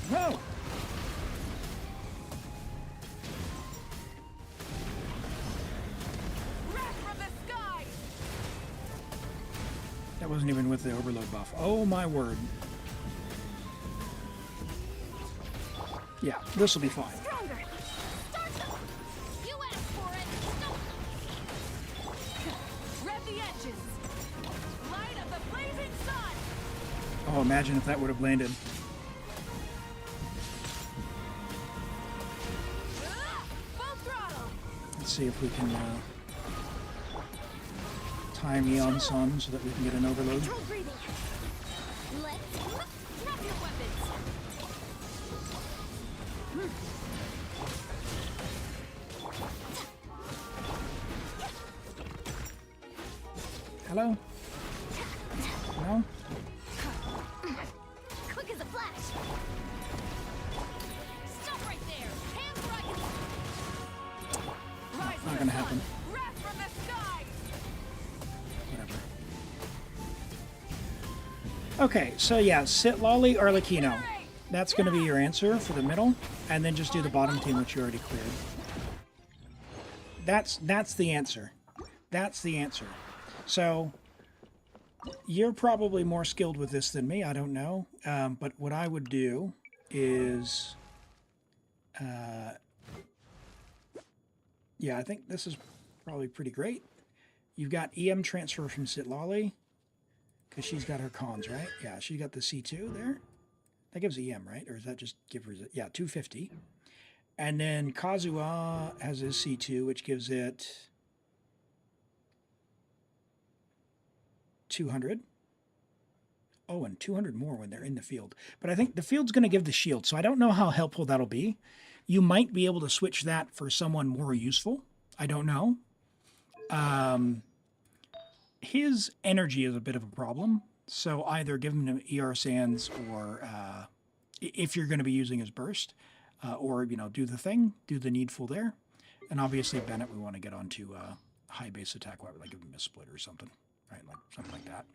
Whoa! That wasn't even with the overload buff. Oh my word. Yeah, this will be fine. You asked for it. Rev the edges. Light of the blazing sun. Oh, imagine if that would have landed. Full throttle. Let's see if we can time Yelan Sun so that we can get an overload. Control breathing. Let's drop your weapons. Hello? No? Quick as a flash. Stop right there. Hands right. Not gonna happen. Wrath from the sky. Whatever. Okay, so yeah, Citlali, Arlecchino. That's going to be your answer for the middle, and then just do the bottom team, which you already cleared. That's the answer. That's the answer. So you're probably more skilled with this than me. I don't know, but what I would do is, yeah, I think this is probably pretty great. You've got EM transfer from Citlali because she's got her cons, right? Yeah, she got the C2 there. That gives EM, right? Or does that just give her... Yeah, 250. And then Kazuha has his C2, which gives it 200. Oh, and 200 more when they're in the field. But I think the field's going to give the shield, so I don't know how helpful that'll be. You might be able to switch that for someone more useful. I don't know. His energy is a bit of a problem. So either give him ER Sands or if you're going to be using his burst, or, you know, do the thing, do the needful there. And obviously Bennett, we want to get onto high base attack, like give him a split or something, right? Like something like that.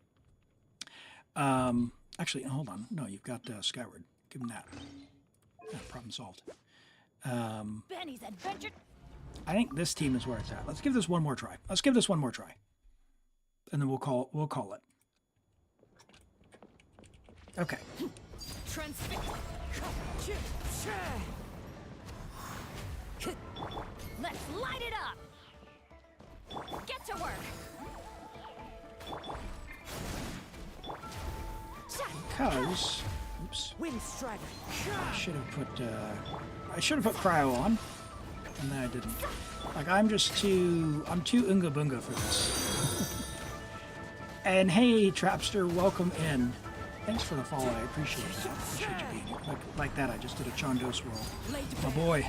Actually, hold on. No, you've got Skyward. Give him that. Yeah, problem solved. Benny's adventure. I think this team is where it's at. Let's give this one more try. Let's give this one more try. And then we'll call it. Okay. Let's light it up. Get to work. Because, oops. Wind strike. I should have put cryo on, and then I didn't. Like I'm too unga bunga for this. And hey, Trapster, welcome in. Thanks for the follow. I appreciate that. I appreciate you being here. Like that, I just did a Chondo swirl. My boy.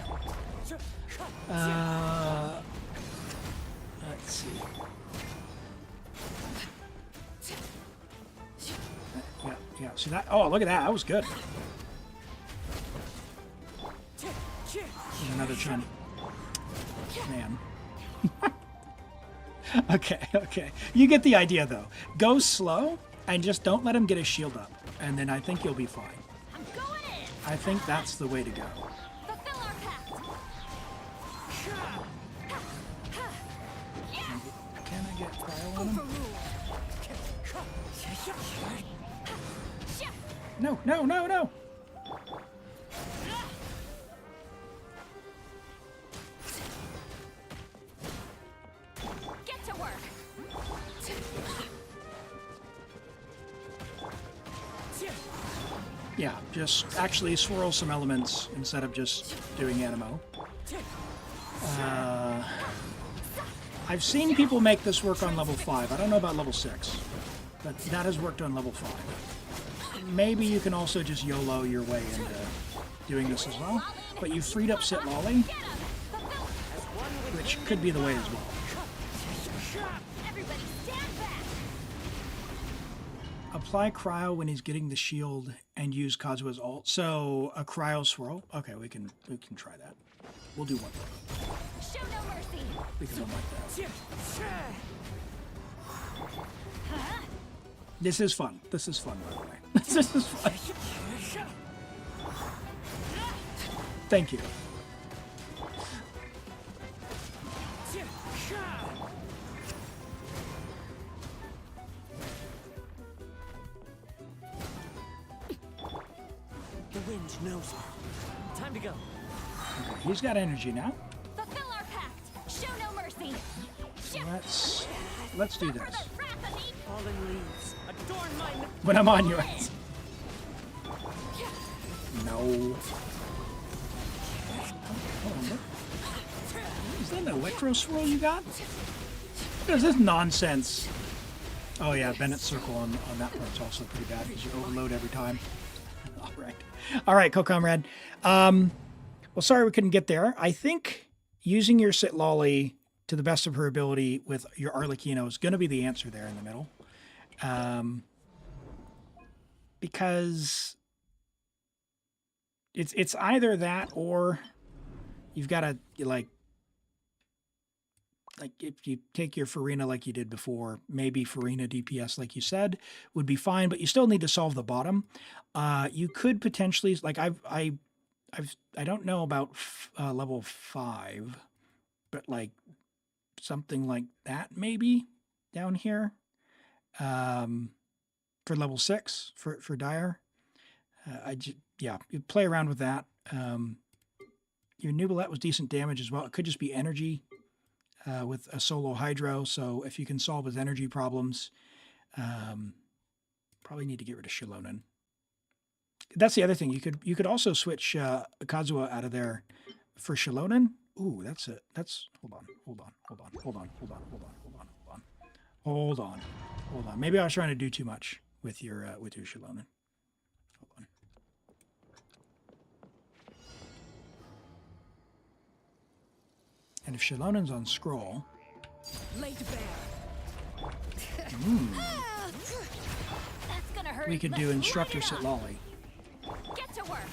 Let's see. Yeah. See that? Oh, look at that. That was good. There's another Chun. Man. Okay. You get the idea, though. Go slow and just don't let him get his shield up. And then I think you'll be fine. I'm going in. I think that's the way to go. Fulfill our pact. Can I get cryo on him? No. Get to work. Yeah, just actually swirl some elements instead of just doing animo. I've seen people make this work on level 5. I don't know about level 6, but that has worked on level 5. Maybe you can also just YOLO your way into doing this as well, but you freed up Citlali, which could be the way as well. Everybody stand back. Apply cryo when he's getting the shield and use Kazuha's ult. So a cryo swirl. Okay, we can try that. We'll do one. Show no mercy. We can do like that. This is fun. This is fun, by the way. This is fun. Thank you. The wind knows it. Time to go. Okay, he's got energy now. Fulfill our pact. Show no mercy. Let's do this. Fallen leaves. Adorn my. When I'm on you. No. Is that an electro swirl you got? What is this nonsense? Oh yeah, Bennett's circle on that part's also pretty bad because you overload every time. All right, co-comrade. Well, sorry we couldn't get there. I think using your Citlali to the best of her ability with your Arlecchino is going to be the answer there in the middle. Because it's either that or you've got to like if you take your Furina like you did before, maybe Furina DPS like you said would be fine, but you still need to solve the bottom. You could potentially like I don't know about level 5, but like something like that maybe down here for level 6 for Dire. Yeah, you play around with that. Your Neuvillette was decent damage as well. It could just be energy with a solo Hydro. So if you can solve his energy problems, probably need to get rid of Xiangling. That's the other thing. You could also switch Kazuha out of there for Xiangling. Ooh, that's it. That's hold on. Maybe I was trying to do too much with your Xiangling. Hold on. And if Xiangling's on scroll, we could do Instructor Citlali. Get to work.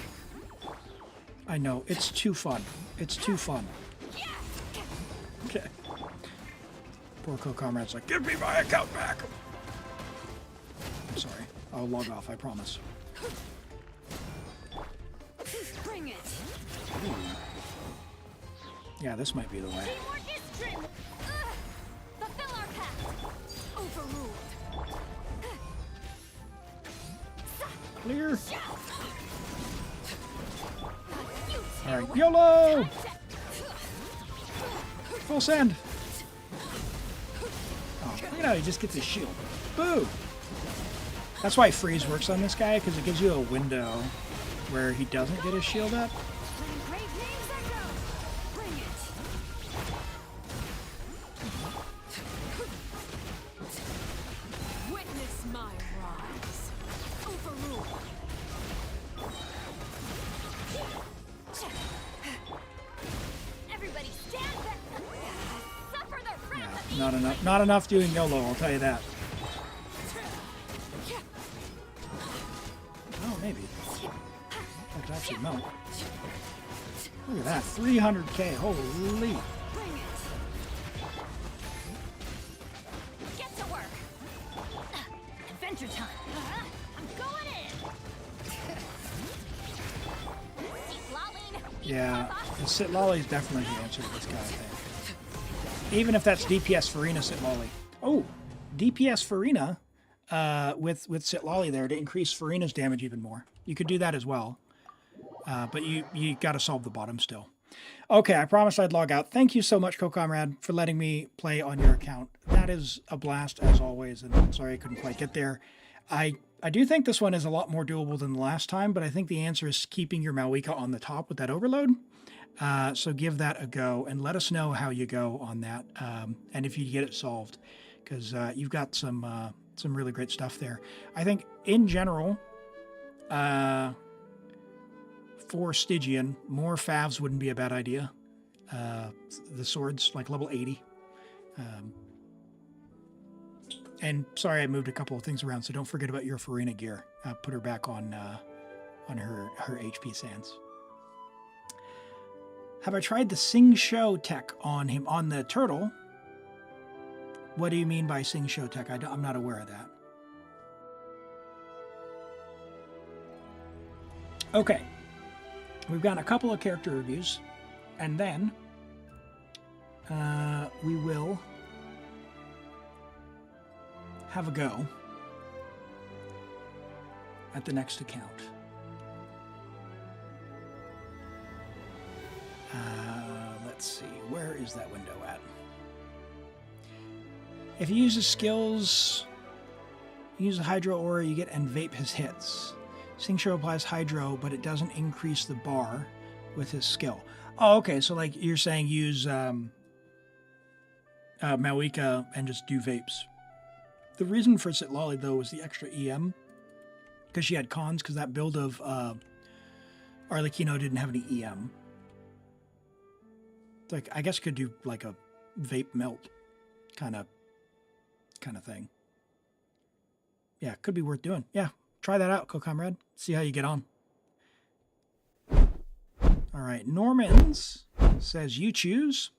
I know, it's too fun. It's too fun. Okay. Poor co-comrade's like, give me my account back. I'm sorry. I'll log off, I promise. Bring it. Ooh. Yeah, this might be the way. Fulfill our pact. Overruled. Clear. All right, YOLO! Full send. Oh, look at how he just gets his shield. Boo! That's why freeze works on this guy, because it gives you a window where he doesn't get his shield up. Witness my rise. Overruled. Everybody stand back. Suffer the wrath of Not enough doing YOLO, I'll tell you that. Oh, maybe. I could actually melt. Look at that, 300k, holy. Get to work. Adventure time. I'm going in. Yeah, the Citlali is definitely the answer to this guy, I think. Even if that's DPS Furina Citlali. Oh, DPS Furina with Citlali there to increase Furina's damage even more. You could do that as well. But you got to solve the bottom still. Okay, I promised I'd log out. Thank you so much, co-comrade, for letting me play on your account. That is a blast, as always, and I'm sorry I couldn't quite get there. I do think this one is a lot more doable than the last time, but I think the answer is keeping your Malwika on the top with that overload. So give that a go, and let us know how you go on that, and if you get it solved, because you've got some really great stuff there. I think, in general, for Stygian, more Favs wouldn't be a bad idea. The sword's like level 80. And sorry I moved a couple of things around, so don't forget about your Furina gear. Put her back on her HP sands. Have I tried the Sing Show tech on him, on the turtle? What do you mean by Sing Show tech? I'm not aware of that. Okay. We've got a couple of character reviews, and then we will have a go at the next account. Let's see, where is that window at? If you use the skills, you use a Hydro Aura, you get Envape his hits. Xingqiu applies Hydro, but it doesn't increase the bar with his skill. Oh, okay, so like you're saying use Malika and just do Vapes. The reason for Citlali, though, was the extra EM, because she had cons, because that build of Arlecchino didn't have any EM. Like, I guess could do like a vape melt kind of thing. Yeah, could be worth doing. Yeah, try that out, co-comrade. See how you get on. All right, Normans says you choose.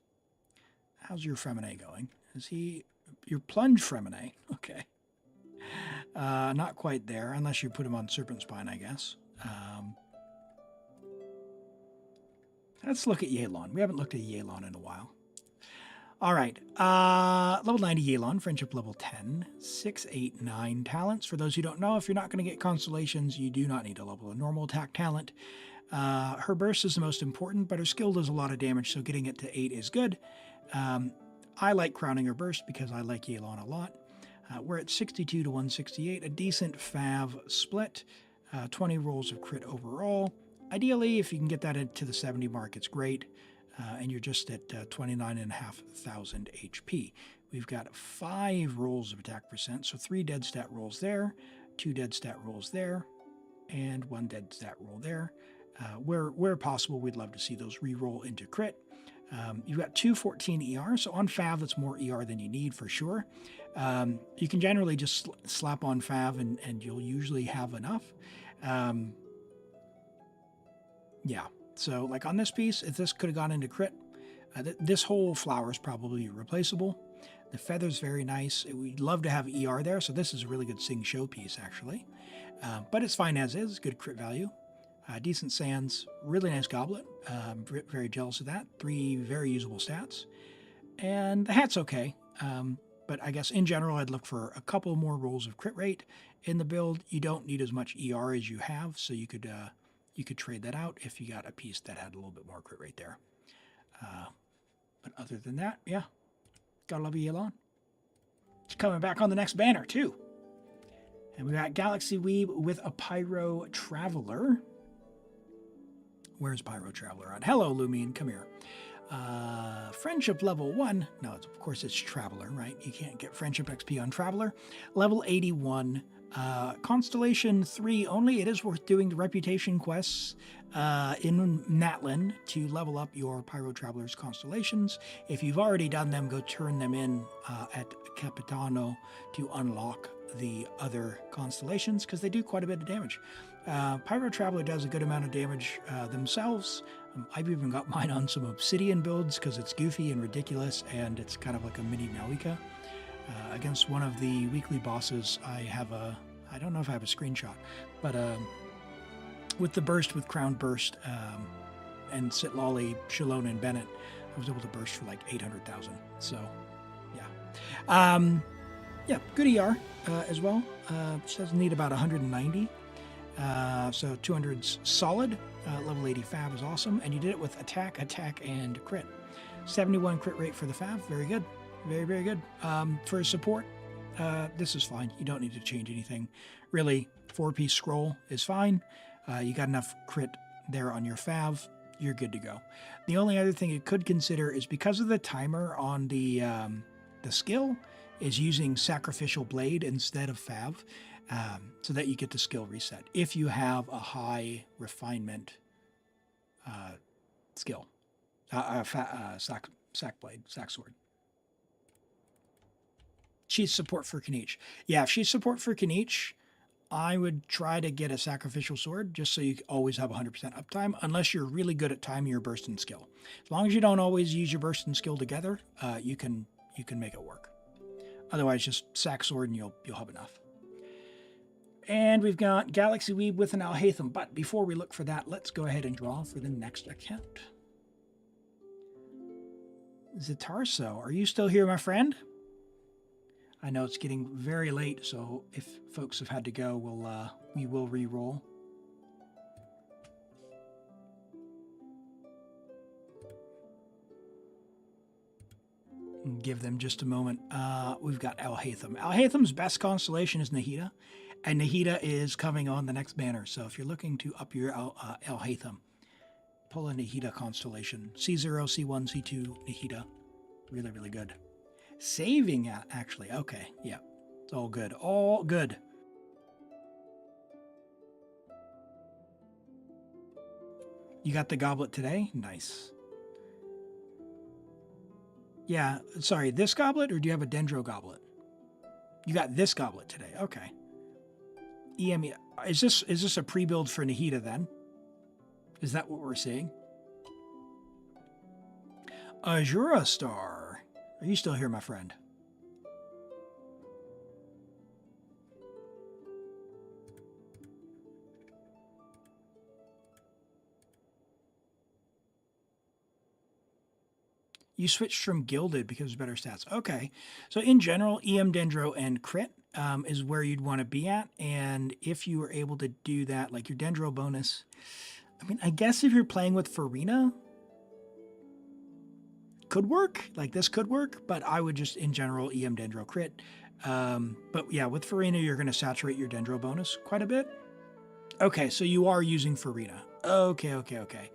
How's your Fremine going? Is he your plunge Fremine? Okay. Not quite there, unless you put him on Serpent Spine, I guess. Let's look at Yelan. We haven't looked at Yelan in a while. All right. Level 90 Yelan, Friendship level 10, 6, 8, 9 talents. For those who don't know, if you're not going to get Constellations, you do not need to level a normal attack talent. Her burst is the most important, but her skill does a lot of damage, so getting it to 8 is good. I like crowning her burst because I like Yelan a lot. We're at 62 to 168, a decent Fav split, 20 rolls of crit overall. Ideally, if you can get that into the 70 mark, it's great. And you're just at 29,500 HP. We've got 5 rolls of attack percent, so 3 dead stat rolls there, 2 dead stat rolls there, and 1 dead stat roll there. Where possible, we'd love to see those re-roll into crit. You've got 214 ER, so on Fav, that's more ER than you need for sure. You can generally just slap on Fav and you'll usually have enough. Yeah, so like on this piece, if this could have gone into crit, this whole flower is probably replaceable. The feather's very nice. We'd love to have ER there, so this is a really good Xingqiu piece, actually. But it's fine as is, good crit value. Decent sands, really nice goblet. Very jealous of that. 3 very usable stats. And the hat's okay. But I guess in general, I'd look for a couple more rolls of crit rate in the build. You don't need as much ER as you have, so you could trade that out if you got a piece that had a little bit more crit rate there. But other than that, yeah, gotta love Yelan. It's coming back on the next banner too. And we got Galaxy Weeb with a Pyro Traveler. Where's Pyro Traveler on? Hello, Lumine, come here. Friendship level 1. No, of course it's Traveler, right? You can't get Friendship XP on Traveler. Level 81. Constellation 3 only. It is worth doing the reputation quests in Natlan to level up your Pyro Traveler's constellations. If you've already done them, go turn them in at Capitano to unlock the other constellations, because they do quite a bit of damage. Pyro Traveler does a good amount of damage themselves. I've even got mine on some Obsidian builds because it's goofy and ridiculous, and it's kind of like a mini Malika. Against one of the weekly bosses, I don't know if I have a screenshot, but with the burst, with Crown Burst, and Citlali, Yelan and Bennett, I was able to burst for like 800,000. So, yeah. Yeah, good ER as well. She doesn't need about 190. So 200's solid. Level 80 Fav is awesome. And you did it with attack, and crit. 71 crit rate for the Fav. Very good. Very, very good. For support, this is fine. You don't need to change anything. Really, 4-piece scroll is fine. You got enough crit there on your Fav. You're good to go. The only other thing you could consider is, because of the timer on the skill, is using Sacrificial Blade instead of Fav, so that you get the skill reset if you have a high refinement skill. Sack Blade, Sack Sword. She's support for Kniech. Yeah, if she's support for Kniech, I would try to get a Sacrificial Sword just so you always have 100% uptime, unless you're really good at timing your burst and skill. As long as you don't always use your burst and skill together, you can make it work. Otherwise, just Sack Sword and you'll have enough. And we've got Galaxy Weeb with an Alhaitham. But before we look for that, let's go ahead and draw for the next account. Zitarso, are you still here, my friend? I know it's getting very late, so if folks have had to go, we will re-roll. Give them just a moment. We've got Alhaitham. Alhaitham's best constellation is Nahida, and Nahida is coming on the next banner. So if you're looking to up your Alhaitham, pull a Nahida constellation. C0, C1, C2, Nahida. Really, really good. Saving, actually. Okay, yeah. It's all good. All good. You got the goblet today? Nice. Yeah, sorry, this goblet, or do you have a Dendro goblet? You got this goblet today. Okay. EM, is this a pre-build for Nahida then? Is that what we're seeing? Azura Star. Are you still here, my friend? You switched from Gilded because of better stats. Okay. So in general, EM, Dendro, and Crit is where you'd want to be at. And if you were able to do that, like your Dendro bonus, I mean, I guess if you're playing with Furina, could work. Like this could work, but I would just, in general, EM, Dendro, Crit. But yeah, with Furina, you're going to saturate your Dendro bonus quite a bit. Okay, so you are using Furina. Okay.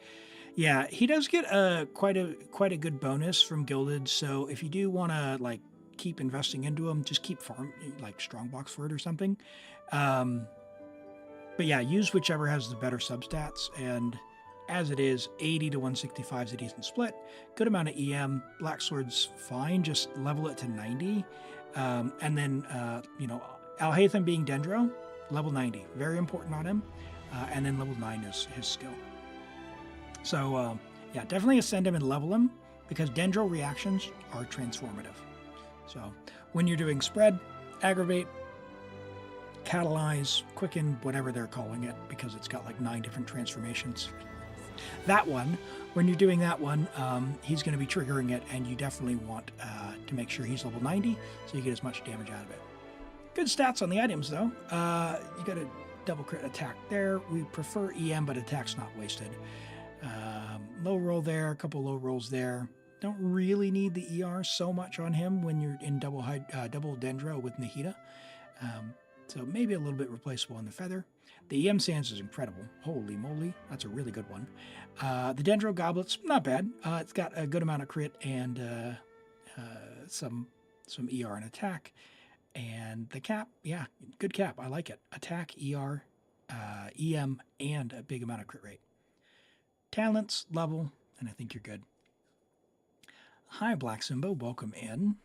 Yeah, he does get quite a good bonus from Gilded. So if you do want to like keep investing into him, just keep farm like Strongbox for it or something. But yeah, use whichever has the better substats. And as it is, 80 to 165 is a decent split. Good amount of EM. Black Sword's fine. Just level it to 90. And then Alhaitham being Dendro, level 90, very important on him. And then level 9 is his skill. So, yeah, definitely ascend him and level him because Dendro reactions are transformative. So, when you're doing Spread, Aggravate, Catalyze, Quicken, whatever they're calling it, because it's got like 9 different transformations. That one, when you're doing that one, he's going to be triggering it, and you definitely want to make sure he's level 90 so you get as much damage out of it. Good stats on the items, though. You got a double crit attack there. We prefer EM, but attack's not wasted. Low roll there, a couple low rolls there. Don't really need the ER so much on him when you're in double Dendro with Nahida. So maybe a little bit replaceable on the feather. The EM Sands is incredible. Holy moly, that's a really good one. The Dendro Goblet's not bad. It's got a good amount of crit and some ER and attack. And the cap, yeah, good cap. I like it. Attack, ER, EM, and a big amount of crit rate. Talents, level, and I think you're good. Hi, Black Simba. Welcome in.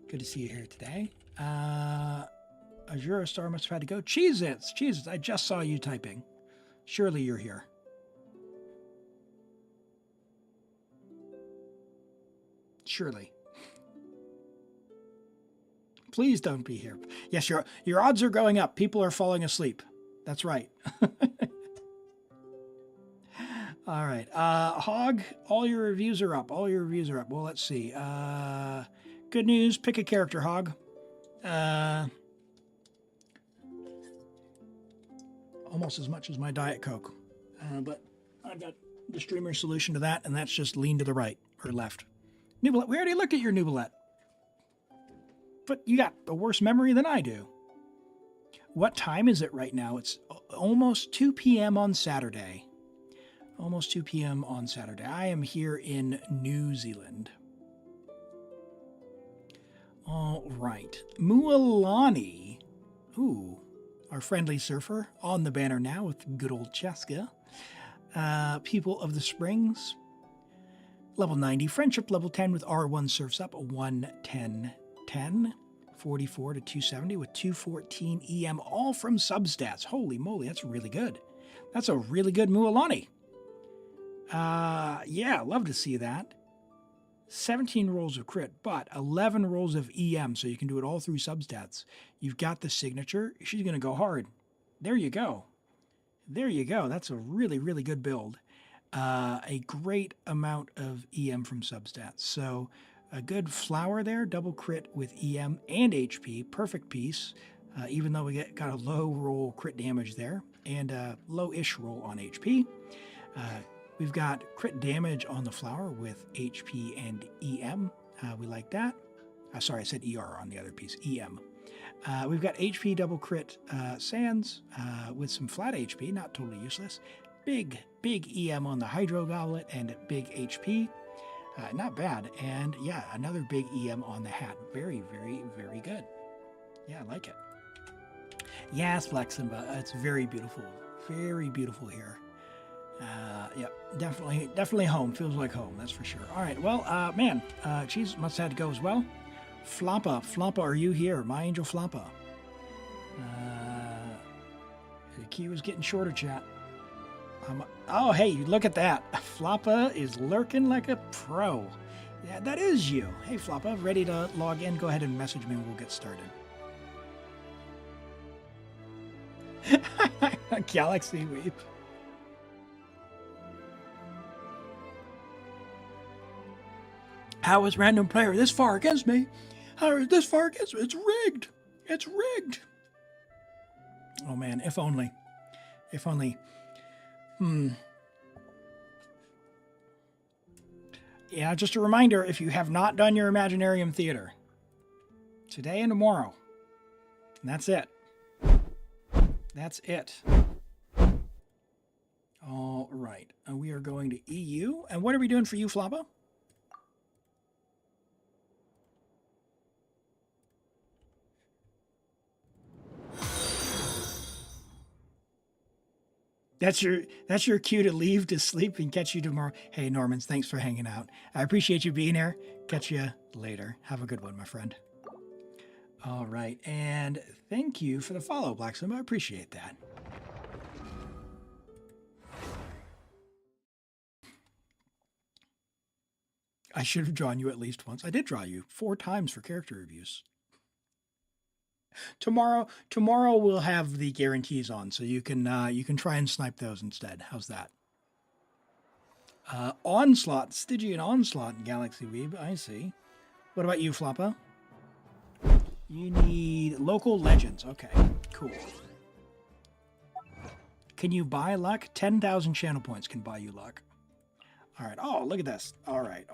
Good to see you here today. Azura Star must have had to go. Cheez-Its. I just saw you typing. Surely you're here. Surely. Please don't be here. Yes, your odds are going up. People are falling asleep. That's right. All right. Hog, all your reviews are up. Well, let's see. Good news. Pick a character, Hog. Almost as much as my Diet Coke. But I've got the streamer solution to that, and that's just lean to the right or left. Neuvillette, we already looked at your Neuvillette. But you got a worse memory than I do. What time is it right now? It's almost 2 p.m. on Saturday. Almost 2 p.m. on Saturday. I am here in New Zealand. All right. Mualani. Ooh. Our friendly surfer on the banner now with good old Chasca. People of the Springs. Level 90. Friendship level 10 with R1 surfs up. 11010. 44 to 270 with 214 EM. All from substats. Holy moly. That's really good. That's a really good Mualani. Yeah, love to see that. 17 rolls of crit, but 11 rolls of EM, so you can do it all through substats. You've got the signature. She's going to go hard. There you go. There you go. That's a really, really good build. A great amount of EM from substats. So a good flower there, double crit with EM and HP. Perfect piece, even though we got a low roll crit damage there and a low-ish roll on HP. We've got crit damage on the flower with HP and EM. We like that. Sorry, I said ER on the other piece, EM. We've got HP double crit Sands with some flat HP, not totally useless. Big EM on the Hydro Goblet and big HP. Not bad. And yeah, another big EM on the hat. Very, very, very good. Yeah, I like it. Yes, Fleximba. It's very beautiful. Very beautiful here. Yeah, definitely home. Feels like home, that's for sure. All right, well, man, Cheese must have had to go as well. Floppa, are you here? My angel Floppa. The key was getting shorter, chat. Oh, hey, look at that. Floppa is lurking like a pro. Yeah, that is you. Hey, Floppa, ready to log in? Go ahead and message me and we'll get started. Galaxy Weep. How is random player this far against me? How is this far against me? It's rigged. It's rigged. Oh man, if only. If only. Yeah, just a reminder, if you have not done your Imaginarium Theater, today and tomorrow, and that's it. That's it. All right, we are going to EU. And what are we doing for you, Floppa? That's your cue to leave to sleep and catch you tomorrow. Hey, Normans, thanks for hanging out. I appreciate you being here. Catch you later. Have a good one, my friend. All right, and thank you for the follow, Black Simba. I appreciate that. I should have drawn you at least once. I did draw you 4 times for character reviews. Tomorrow we'll have the guarantees on, so you can try and snipe those instead. How's that? Onslaught, Stygian Onslaught, Galaxy Weeb. I see. What about you, Floppa? You need local legends. Okay, cool. Can you buy luck? 10,000 channel points can buy you luck. All right. Oh, look at this. All right.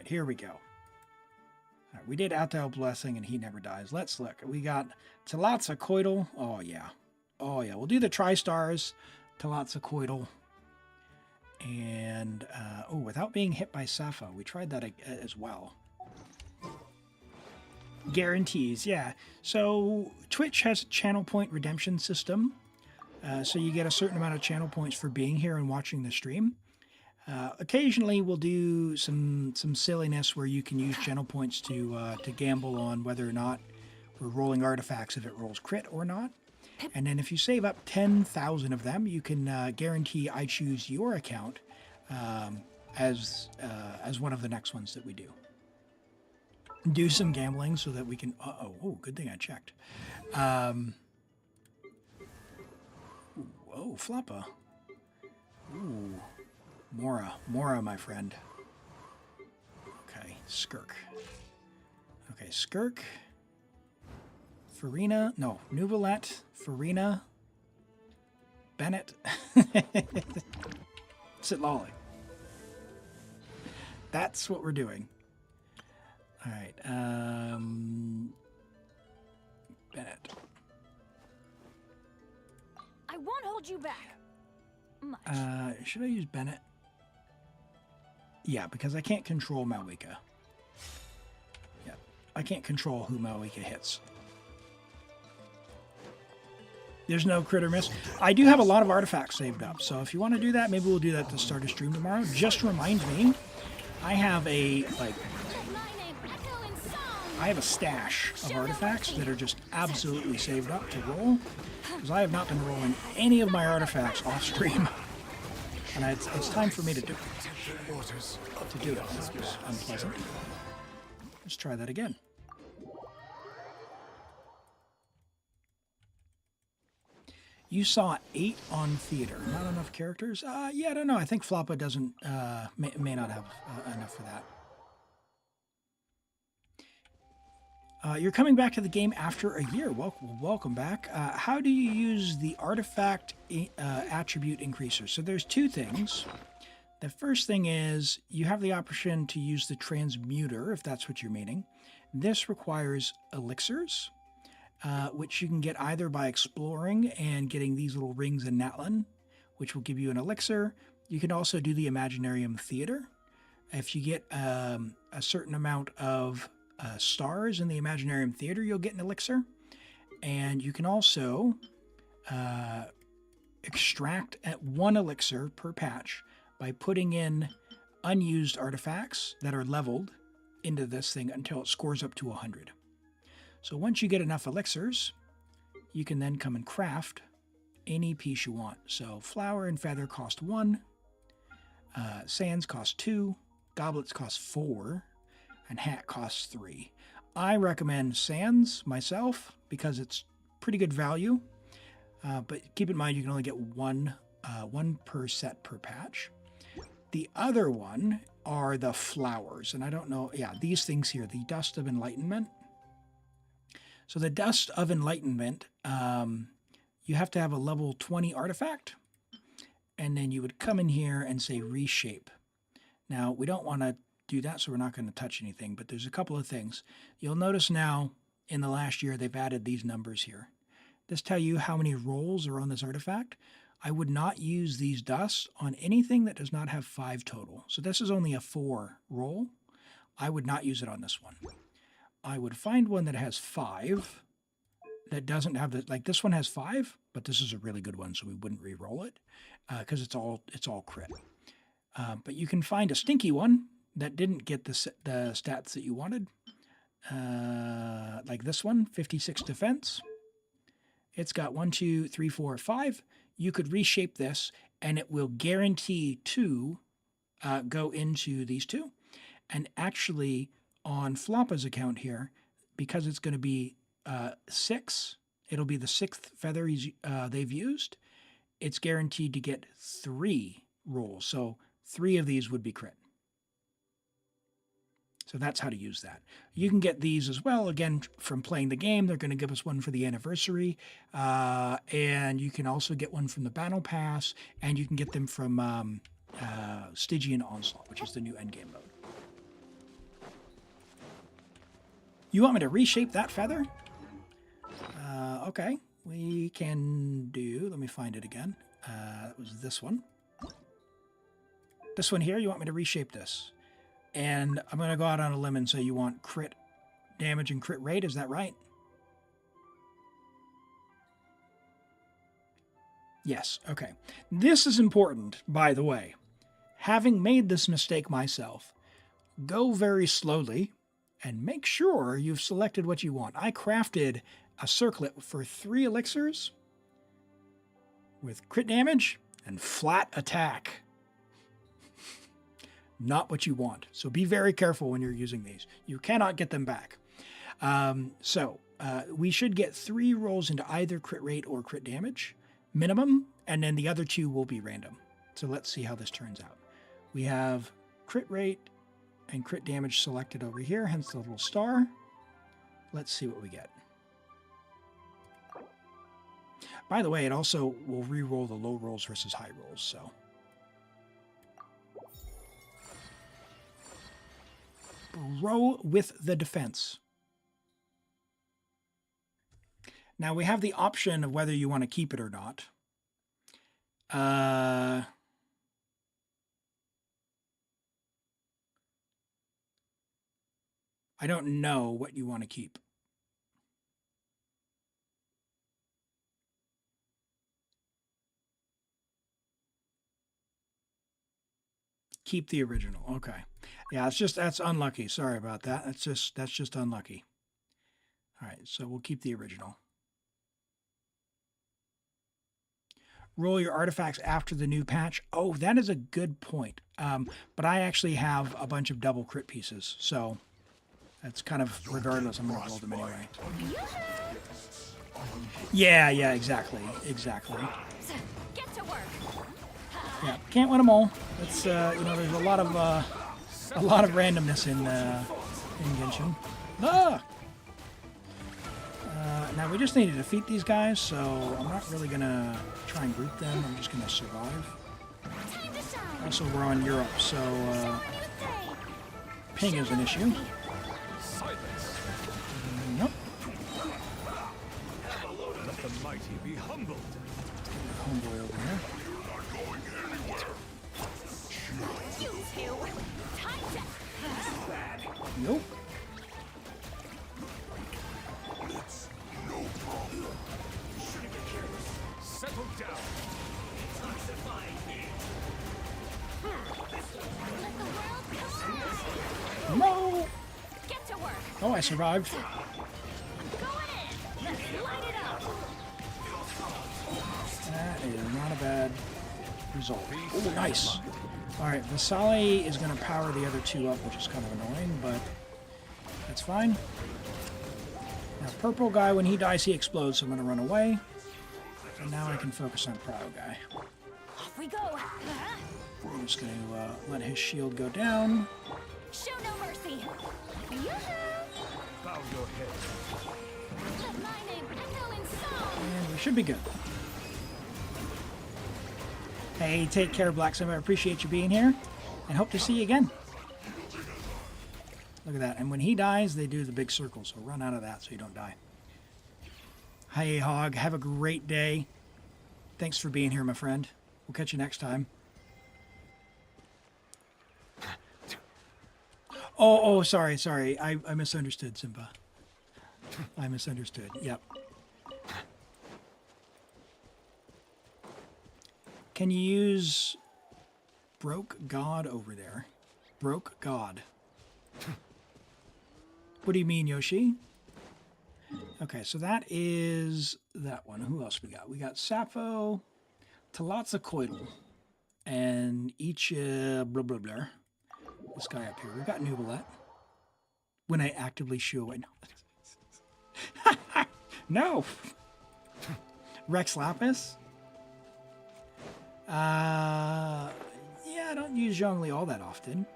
Here we go. All right, we did Atto Blessing and he never dies. Let's look. We got Telatzacoidal. Oh, yeah. We'll do the Tri-Stars, Telatzacoidal. And, without being hit by Sappho. We tried that as well. Guarantees, yeah. So Twitch has a channel point redemption system. So you get a certain amount of channel points for being here and watching the stream. Occasionally we'll do some silliness where you can use channel points to gamble on whether or not we're rolling artifacts, if it rolls crit or not. And then if you save up 10,000 of them, you can guarantee I choose your account as one of the next ones that we do. Do some gambling so that we can... Oh, good thing I checked. Whoa, Floppa. Ooh. Mora, my friend. Okay, Skirk. Okay, Skirk. Furina. No, Neuvillette. Furina. Bennett. Citlali. That's what we're doing. All right. Bennett. I won't hold you back. Much. Should I use Bennett? Yeah, because I can't control Malwika. Yeah, I can't control who Malwika hits. There's no crit or miss. I do have a lot of artifacts saved up, so if you want to do that, maybe we'll do that to start a stream tomorrow. Just remind me, I have a stash of artifacts that are just absolutely saved up to roll, because I have not been rolling any of my artifacts off stream. And it's time for me to do it. That was unpleasant. Let's try that again. You saw 8 on theater. Not enough characters? Yeah, I don't know. I think Floppa doesn't may not have enough for that. You're coming back to the game after a year. Welcome back. How do you use the artifact attribute increaser? So there's 2 things. The first thing is you have the option to use the transmuter, if that's what you're meaning. This requires elixirs, which you can get either by exploring and getting these little rings in Natlan, which will give you an elixir. You can also do the Imaginarium Theater. If you get a certain amount of stars in the Imaginarium Theater, you'll get an elixir. And you can also extract at 1 elixir per patch by putting in unused artifacts that are leveled into this thing until it scores up to 100. So once you get enough elixirs, you can then come and craft any piece you want. So flower and feather cost 1, sands cost 2, goblets cost 4, and hat costs 3. I recommend sands myself because it's pretty good value, but keep in mind you can only get one per set per patch. The other one are the flowers, and I don't know, yeah, these things here, the Dust of Enlightenment. So the Dust of Enlightenment, you have to have a level 20 artifact, and then you would come in here and say reshape. Now, we don't want to do that, so we're not going to touch anything, but there's a couple of things. You'll notice now, in the last year, they've added these numbers here. This tells you how many rolls are on this artifact. I would not use these dusts on anything that does not have 5 total. So this is only a 4 roll. I would not use it on this one. I would find one that has 5 that doesn't have the, like this one has 5, but this is a really good one, so we wouldn't re-roll it because it's all crit. But you can find a stinky one that didn't get the stats that you wanted, like this one, 56 defense. It's got 1, 2, 3, 4, 5. You could reshape this, and it will guarantee to go into these 2. And actually, on Floppa's account here, because it's going to be 6, it'll be the 6th feather they've used. It's guaranteed to get 3 rolls. So 3 of these would be crit. So that's how to use that. You can get these as well, again, from playing the game. They're going to give us one for the anniversary. And you can also get one from the Battle Pass. And you can get them from Stygian Onslaught, which is the new endgame mode. You want me to reshape that feather? Okay, we can do, let me find it again. It was this one. This one here, you want me to reshape this. And I'm going to go out on a limb and say you want crit damage and crit rate. Is that right? Yes. Okay. This is important, by the way. Having made this mistake myself, go very slowly and make sure you've selected what you want. I crafted a circlet for 3 elixirs with crit damage and flat attack. Not what you want. So be very careful when you're using these. You cannot get them back. We should get 3 rolls into either crit rate or crit damage, minimum, and then the other 2 will be random. So let's see how this turns out. We have crit rate and crit damage selected over here, hence the little star. Let's see what we get. By the way, it also will re-roll the low rolls versus high rolls, so. Row with the defense. Now we have the option of whether you want to keep it or not. I don't know what you want to keep. Keep the original. Okay. Yeah, it's just, that's unlucky. Sorry about that. That's just unlucky. All right, so we'll keep the original. roll your artifacts after the new patch. Oh, that is a good point. But I actually have a bunch of double crit pieces, so that's kind of regardless. I'm going to roll them anyway. Yeah, exactly. Get to work. Yeah, can't win them all. It's there's a lot of randomness in Genshin. Now we just need to defeat these guys, so I'm not really gonna try and group them. I'm just gonna survive. Also, we're on Europe, so ping is an issue. Nope. Let the mighty be humbled. Homeboy over here. Nope. Settle down. No. Get to work. Oh, I survived. That is not a bad result. Oh, nice. All right, Vasali is going to power the other two up, which is kind of annoying, but that's fine. Now, purple guy, when he dies, he explodes, so I'm going to run away. And now I can focus on Prow guy. Off we go. I'm just going to let his shield go down. Show no mercy. Bow your head. Let my name echo in song. And we should be good. Hey, take care, Black Simba. I appreciate you being here, and hope to see you again. Look at that. And when he dies, they do the big circle, so run out of that so you don't die. Hey, Hog. Have a great day. Thanks for being here, my friend. We'll catch you next time. Oh, sorry. I misunderstood, Simba. I misunderstood. Yep. Can you use Broke God over there? Broke God. What do you mean, Yoshi? Okay, so that is that one. Who else we got? We got Sappho, Talotzcoitl, and each blah blah blah. This guy up here. We've got Neuvillette. When I actively shoo away. No. Rex Lapis. Yeah, I don't use Xiangling all that often.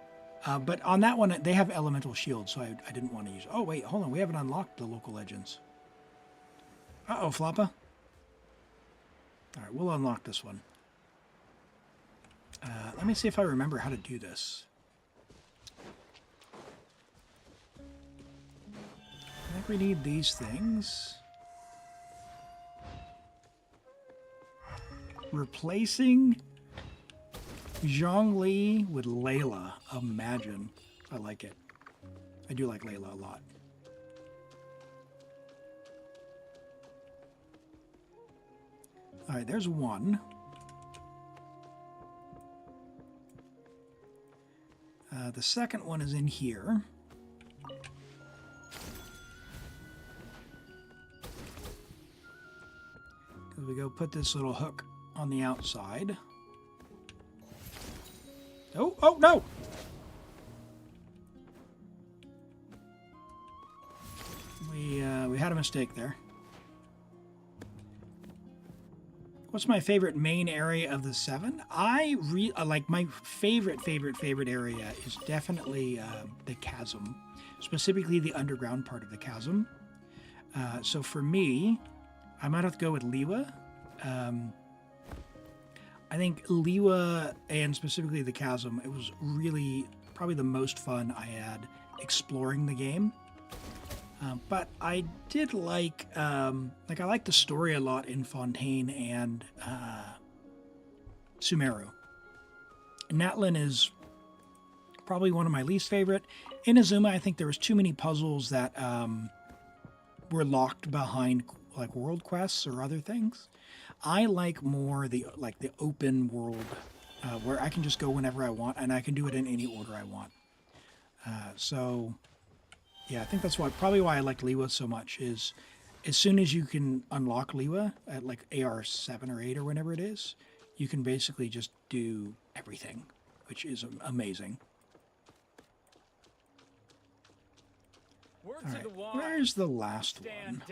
But on that one, they have elemental shields, so I didn't want to use... Oh, wait, hold on. We haven't unlocked the local legends. Uh-oh, Floppa. All right, we'll unlock this one. Let me see if I remember how to do this. I think we need these things. Replacing Xiangling with Layla. Imagine. I like it. I do like Layla a lot. All right, there's one. The second one is in here. We go put this little hook on the outside. Oh no! We had a mistake there. What's my favorite main area of the 7? Like my favorite area is definitely the chasm, specifically the underground part of the chasm. So for me, I might have to go with Liwa. I think Liwa and specifically the chasm, it was really probably the most fun I had exploring the game. But I did like I liked the story a lot in Fontaine and Sumeru. Natlin is probably one of my least favorite. In Azuma, I think there was too many puzzles that were locked behind like world quests or other things. I like more the open world where I can just go whenever I want and I can do it in any order I want. So yeah, I think that's probably why I like Liwa so much is as soon as you can unlock Liwa at like AR 7 or 8 or whenever it is, you can basically just do everything, which is amazing. All right, where's the last one?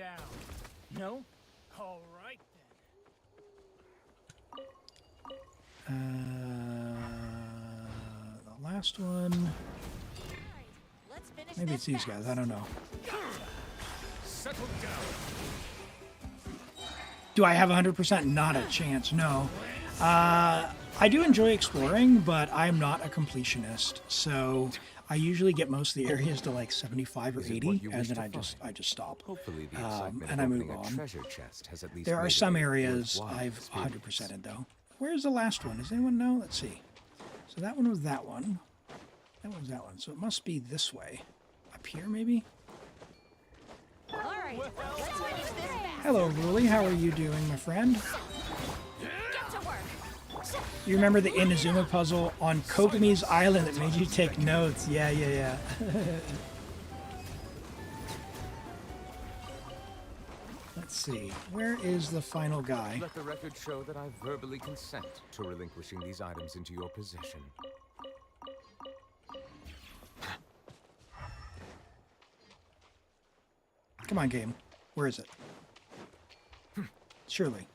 No? All right then. The last one. Maybe it's these guys. I don't know. Settle down. Do I have 100%? Not a chance. No. I do enjoy exploring, but I'm not a completionist. So I usually get most of the areas to like 75 or 80, and then I just stop. And I move on. There are some areas I've 100%ed though. Where's the last one? Does anyone know? Let's see. So that one was that one. That one was that one. So it must be this way. Up here, maybe? All right, let's finish this fast. Hello, Ruli. How are you doing, my friend? Get to work. You remember the Inazuma puzzle on Kokomi's Island that made you take notes? Yeah. Let's see. Where is the final guy? Let the record show that I verbally consent to relinquishing these items into your possession. Come on, game. Where is it? Surely.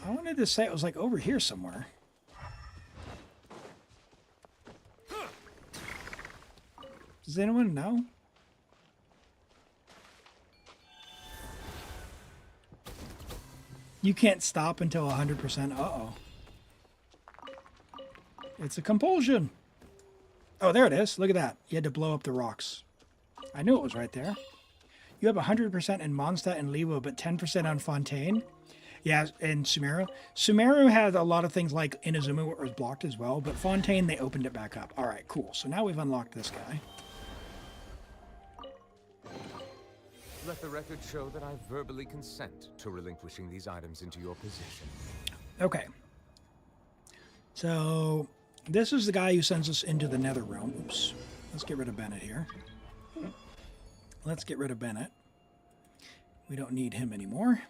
I wanted to say it was like over here somewhere. Does anyone know? You can't stop until 100%. Uh-oh. It's a compulsion. Oh, there it is. Look at that. You had to blow up the rocks. I knew it was right there. You have 100% in Mondstadt and Liwa, but 10% on Fontaine. Yeah, and Sumeru. Sumeru had a lot of things like Inazuma where it was blocked as well, but Fontaine, they opened it back up. All right, cool. So now we've unlocked this guy. Let the record show that I verbally consent to relinquishing these items into your possession. Okay. So this is the guy who sends us into the Nether Realm. Oops. Let's get rid of Bennett here. Let's get rid of Bennett. We don't need him anymore.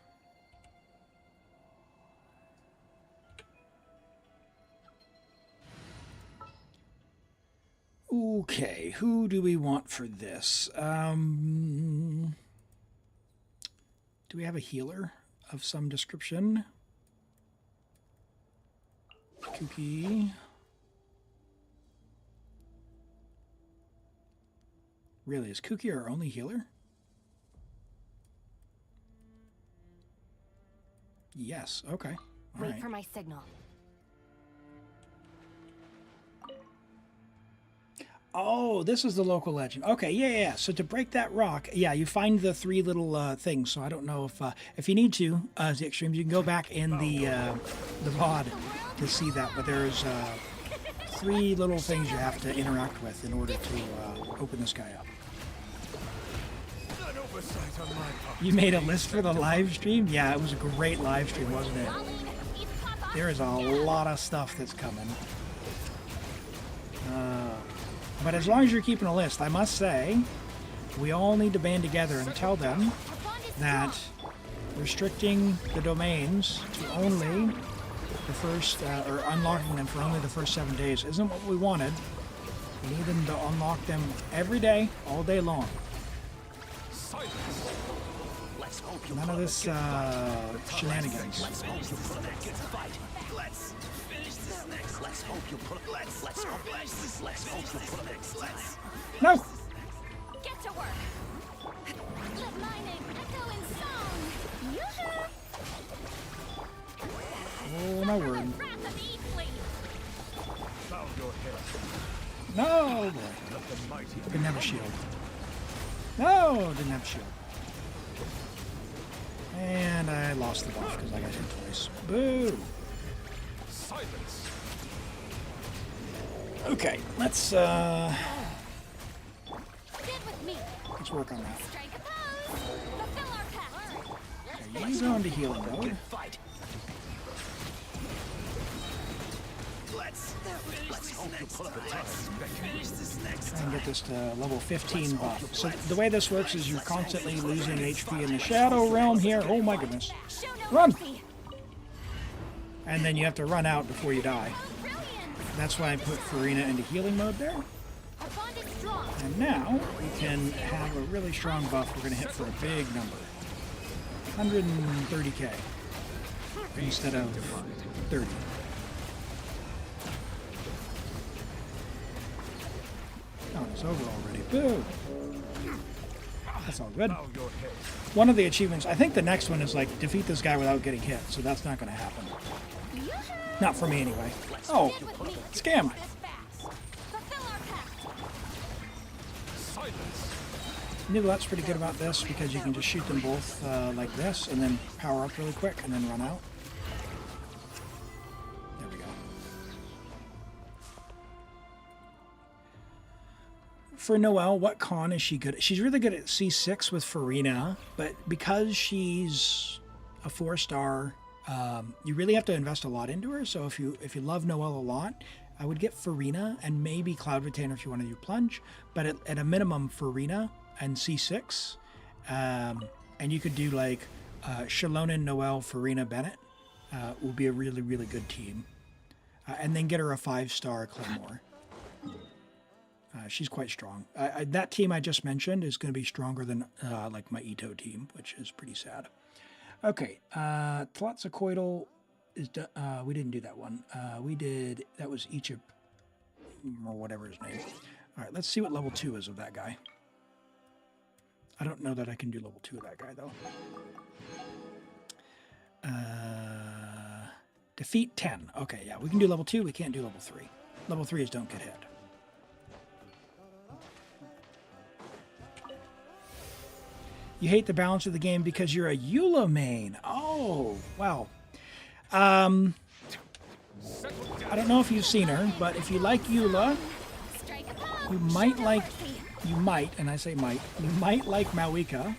Okay, who do we want for this? Do we have a healer of some description? Kuki. Really, is Kuki our only healer? Yes, okay. All Wait right. for my signal. Oh, this is the local legend. Okay, yeah. So to break that rock, yeah, you find the three little things. So I don't know if you need to, the extremes, you can go back in the VOD to see that. But there's three little things you have to interact with in order to open this guy up. You made a list for the live stream? Yeah, it was a great live stream, wasn't it? There is a lot of stuff that's coming. But as long as you're keeping a list, I must say, we all need to band together and tell them that restricting the domains to only the first, or unlocking them for only the first 7 days isn't what we wanted. We need them to unlock them every day, all day long. None of this shenanigans. No! Get to work. Let my name echo in song. Yoo-hoo! Oh my word. No! Boy. Didn't have a shield. No! Didn't have a shield. And I lost the buff because I got hit twice. Boo! Silence. Okay, let's work on that. Okay, you go into healing mode. And get this to level 15 buff. So the way this works is you're constantly losing HP in the Shadow Realm here. Oh my goodness. Run! And then you have to run out before you die. That's why I put Furina into healing mode there. And now we can have a really strong buff. We're going to hit for a big number. 130k instead of 30. Oh, it's over already. Boo! That's all good. One of the achievements, I think the next one is like defeat this guy without getting hit, so that's not going to happen. Not for me anyway. Oh, scam! Neuvillette's pretty good about this because you can just shoot them both like this and then power up really quick and then run out. There we go. For Noelle, what con is she good at? She's really good at C6 with Furina, but because she's a 4-star, you really have to invest a lot into her. So if you love Noelle a lot, I would get Furina and maybe Cloud Retainer if you want to do Plunge, but at a minimum Furina and C6, and you could do like Yelan, Noelle, Furina, Bennett will be a really, really good team. And then get her a 5-star Claymore. She's quite strong. That team I just mentioned is going to be stronger than like my Itto team, which is pretty sad. Okay, Tlatzacoidal is we didn't do that one. That was Egypt, or whatever his name. All right, let's see what level 2 is of that guy. I don't know that I can do level 2 of that guy, though. Defeat 10. Okay, yeah, we can do level 2. We can't do level 3. Level 3s don't get hit. You hate the balance of the game because you're a Eula main. Oh, well. I don't know if you've seen her, but if you like Eula, you might, and I say might, you might like Mawika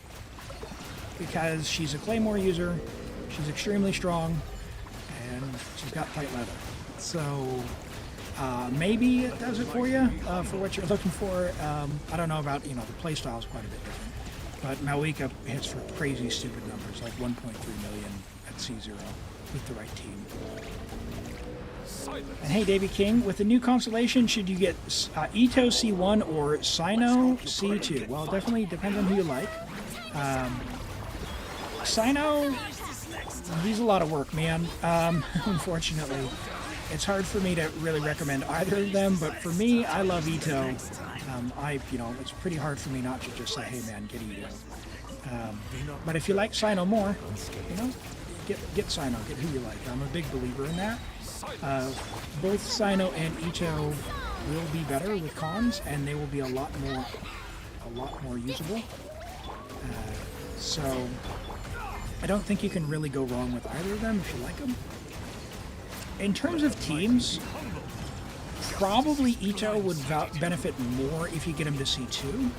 because she's a Claymore user, she's extremely strong, and she's got tight leather. So maybe it does it for you, for what you're looking for. I don't know about, the playstyle is quite a bit different. But Mawika hits for crazy stupid numbers, like 1.3 million at C0 with the right team. And hey, Davy King, with the new Constellation, should you get Itto C1 or Sino C2? Well, it definitely depends on who you like. Sino, he's a lot of work, man. Unfortunately, it's hard for me to really recommend either of them, but for me, I love Itto. It's pretty hard for me not to just say, hey man, get Itto. But if you like Sino more, get Sino, get who you like. I'm a big believer in that. Both Sino and Itto will be better with cons, and they will be a lot more usable. So I don't think you can really go wrong with either of them if you like them. In terms of teams, probably Itto would benefit more if you get him to C2,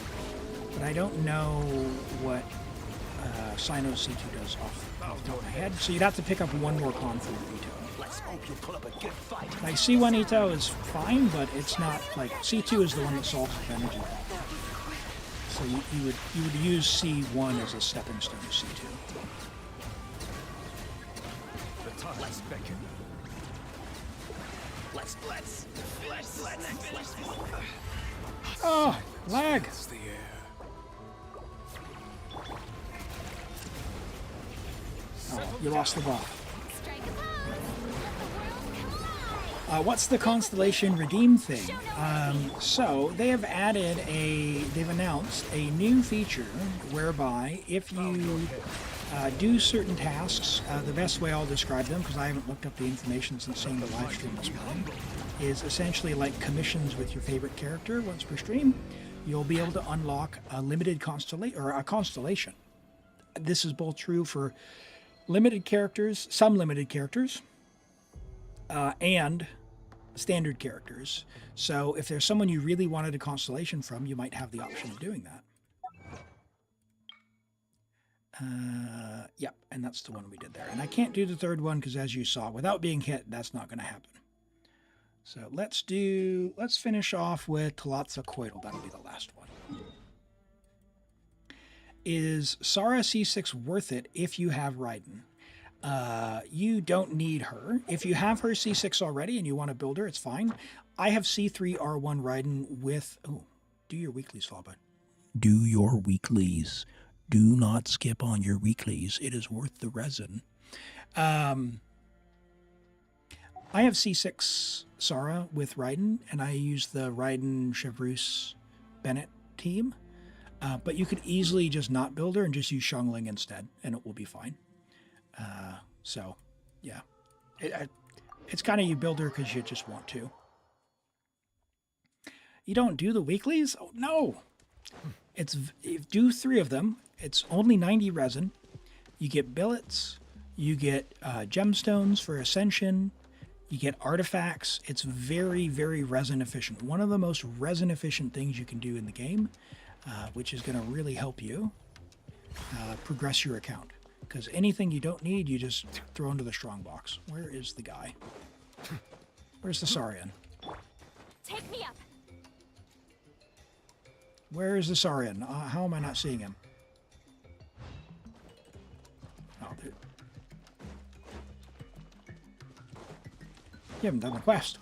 but I don't know what Sino C2 does off the top of my head, so you'd have to pick up one more con for your Itto. Like C1 Itto is fine, but it's not like C2 is the one that solves the energy problem. So you would use C1 as a stepping stone to C2. Oh, lag! Oh, you lost the ball. What's the Constellation Redeem thing? So they have they've announced a new feature whereby if you do certain tasks, the best way I'll describe them, because I haven't looked up the information since seeing the live stream this morning, is essentially like commissions with your favorite character once per stream. You'll be able to unlock a limited constellation. This is both true for limited characters, some limited characters, and standard characters. So if there's someone you really wanted a constellation from, you might have the option of doing that. Yep, and that's the one we did there. And I can't do the third one because, as you saw, without being hit, that's not going to happen. So let's finish off with Tlatzcoitl. That'll be the last one. Is Sara C6 worth it if you have Raiden? You don't need her. If you have her C6 already and you want to build her, it's fine. I have C3 R1 Raiden with... Oh, do your weeklies, Fallbud. Do your weeklies. Do not skip on your weeklies. It is worth the resin. I have C6 Sara with Raiden, and I use the Raiden Chevreuse Bennett team. But you could easily just not build her and just use Xiangling instead, and it will be fine. So, yeah. It's kind of you build her because you just want to. You don't do the weeklies? Oh, no! You do 3 of them. It's only 90 resin. You get billets. You get gemstones for Ascension. You get artifacts. It's very, very resin efficient. One of the most resin efficient things you can do in the game, which is going to really help you progress your account. Because anything you don't need, you just throw into the strong box. Where is the guy? Where's the Saurian? Take me up. Where is the Saurian? How am I not seeing him? Oh, there. You haven't done the quest.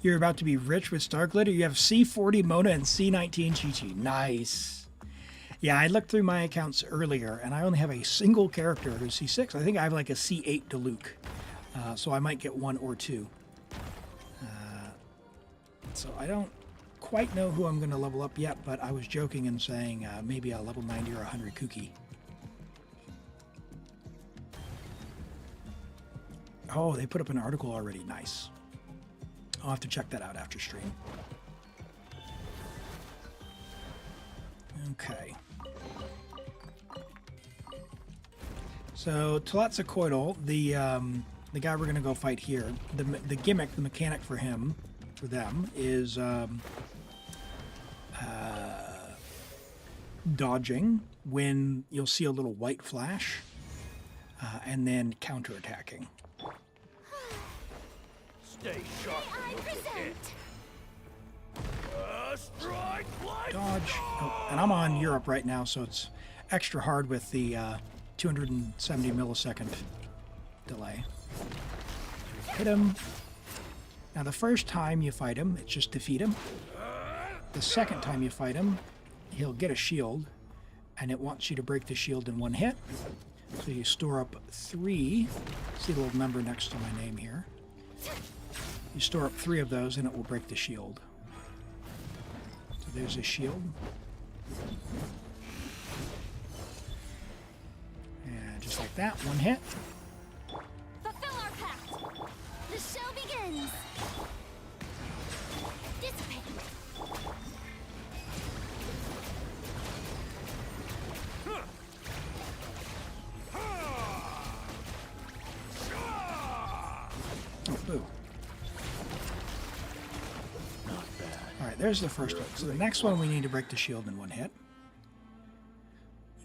You're about to be rich with Star Glitter. You have C40 Mona and C19 Chi-Chi. Nice. Yeah, I looked through my accounts earlier, and I only have a single character who's C6. I think I have like a C8 Diluc. So I might get 1 or 2. So I don't quite know who I'm going to level up yet, but I was joking and saying maybe a level 90 or 100 Kuki. Oh, they put up an article already. Nice. I'll have to check that out after stream. Okay. So Tlatzcoitl, the guy we're gonna go fight here, the gimmick, the mechanic for them is dodging when you'll see a little white flash, and then counterattacking. Stay sharp. Dodge. Oh, and I'm on Europe right now, so it's extra hard with the 270 millisecond delay. Hit him. Now the first time you fight him, it's just defeat him. The second time you fight him, he'll get a shield, and it wants you to break the shield in 1 hit. So you store up 3. See the little number next to my name here. You store up 3 of those, and it will break the shield. So there's a shield. And just like that, 1 hit. Fulfill our pact. The show begins. Dissipate. Oh, boo. Alright, there's the first one. So the next one we need to break the shield in 1 hit.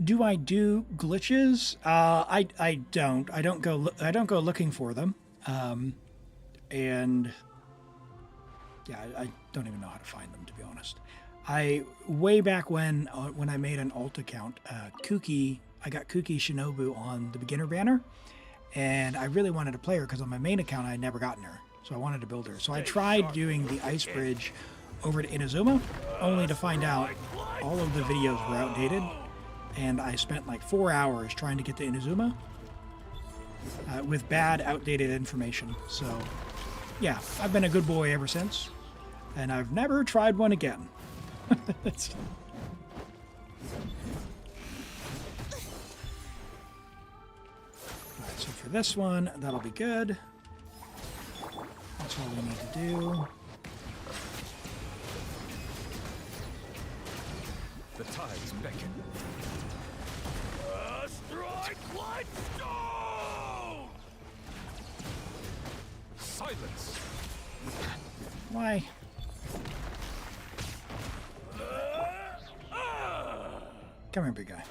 Do I do glitches? I don't. I don't go looking for them. And yeah, I don't even know how to find them, to be honest. Way back when I made an alt account, I got Kuki Shinobu on the beginner banner, and I really wanted to play her because on my main account I had never gotten her, so I wanted to build her. So I tried doing the ice bridge over to Inazuma, only to find out all of the videos were outdated, and I spent like 4 hours trying to get to Inazuma with bad, outdated information. So yeah, I've been a good boy ever since, and I've never tried one again. Alright, so for this one, that'll be good. That's all we need to do. The tides beckon. Strike like stone! Silence! Why? Come here, big guy.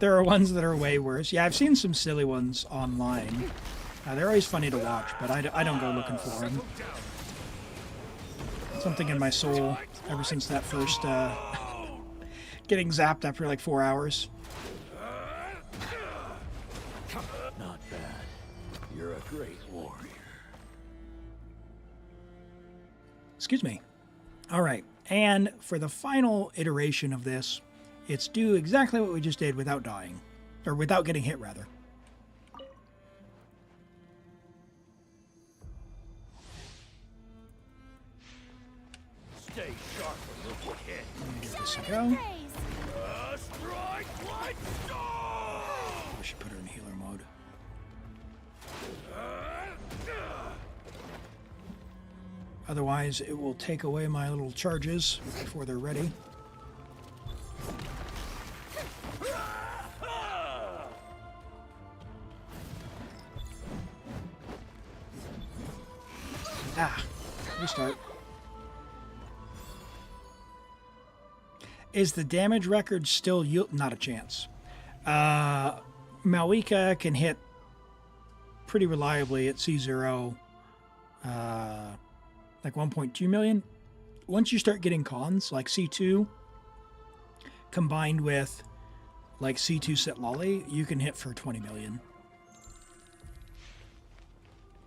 there are ones that are way worse. Yeah, I've seen some silly ones online. They're always funny to watch, but I don't go looking for them. Something in my soul ever since that first getting zapped after like 4 hours. Not bad. You're a great warrior. Excuse me. All right, and for the final iteration of this, it's do exactly what we just did without dying, or without getting hit, rather. Stay sharp or you'll get hit. Give this a go. Strike like stone! I should put her in healer mode. Otherwise, it will take away my little charges before they're ready. Ah, restart. Is the damage record still not a chance? Malika can hit pretty reliably at C0, like 1.2 million. Once you start getting cons, like C2, combined with like C2 Citlali, you can hit for 20 million.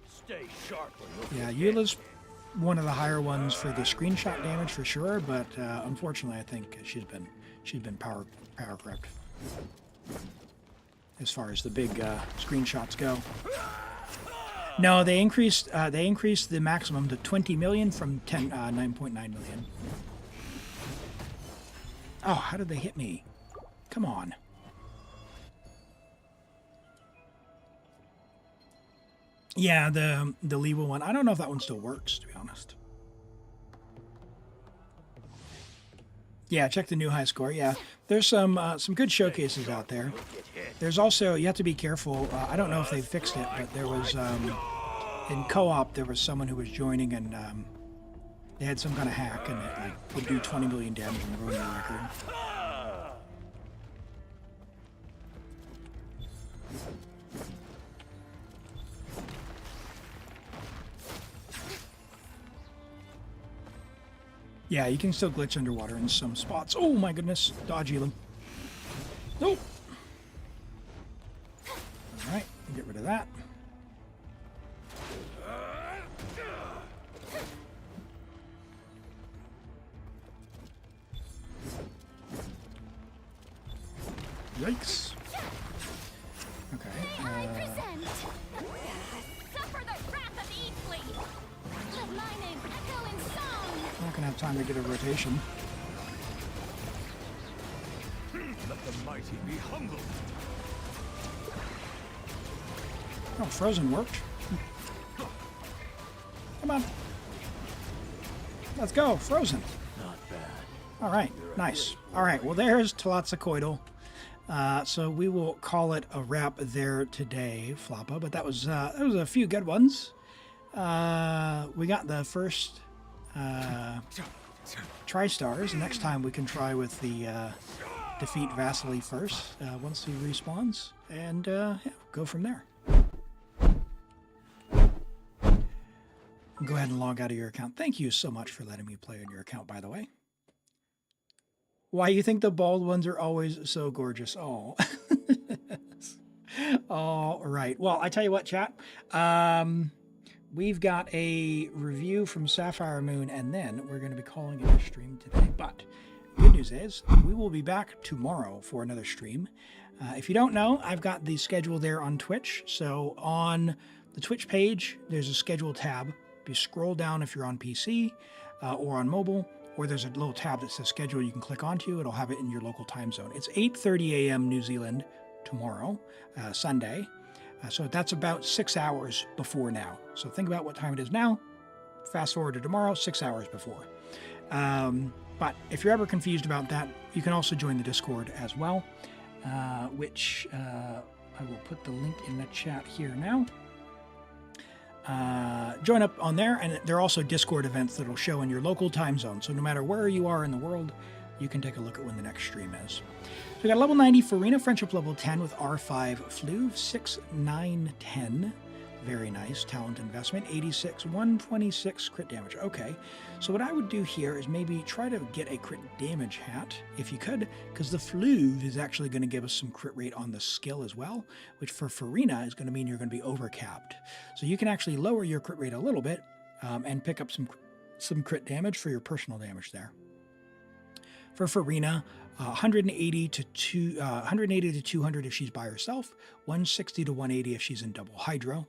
Stay sharp or you'll Yeah, get hit. Eula's one of the higher ones for the screenshot damage for sure, but unfortunately, I think she's been power crept as far as the big screenshots go. No, they increased the maximum to 20 million from 9.9 million. Oh, how did they hit me? Come on. Yeah, the Lewa one. I don't know if that one still works, to be honest. Yeah, check the new high score. Yeah, there's some good showcases out there. There's also, you have to be careful. I don't know if they fixed it, but there was in co-op there was someone who was joining and they had some kind of hack and it like would do 20 million damage and ruin your record. Yeah, you can still glitch underwater in some spots. Oh my goodness, dodge Elim. Nope. All right, get rid of that. Yikes. Okay. Suffer the wrath of Eastly. Let my name echo in song. Not gonna have time to get a rotation. Let the mighty be humbled. Oh, Frozen worked. Come on. Let's go, Frozen. Not bad. All right, nice. All right, well, there's Tlatzacoidal. So we will call it a wrap there today, Floppa. But that was a few good ones. We got the first Tri-Stars. Next time we can try with the defeat Vasily first once he respawns, and yeah, go from there. Go ahead and log out of your account. Thank you so much for letting me play on your account, by the way. Why you think the bald ones are always so gorgeous? Oh. All right. Well, I tell you what, chat. We've got a review from Sapphire Moon, and then we're going to be calling it a stream today. But good news is we will be back tomorrow for another stream. If you don't know, I've got the schedule there on Twitch. So on the Twitch page, there's a schedule tab. If you scroll down if you're on PC or on mobile, or there's a little tab that says schedule you can click onto. It'll have it in your local time zone. It's 8:30 a.m. New Zealand tomorrow, Sunday. So that's about 6 hours before now. So think about what time it is now. Fast forward to tomorrow, 6 hours before. But if you're ever confused about that, you can also join the Discord as well, which I will put the link in the chat here now. Join up on there, and there are also Discord events that will show in your local time zone. So no matter where you are in the world, you can take a look at when the next stream is. So We got level 90 Furina, friendship level 10 with R5 Fluve, 6, 9, 10. Very nice. Talent investment, 86, 126 crit damage. Okay, so what I would do here is maybe try to get a crit damage hat, if you could, because the Fluve is actually going to give us some crit rate on the skill as well, which for Furina is going to mean you're going to be overcapped. So you can actually lower your crit rate a little bit and pick up some crit damage for your personal damage there. For Furina, 180 to 200 if she's by herself, 160 to 180 if she's in double hydro.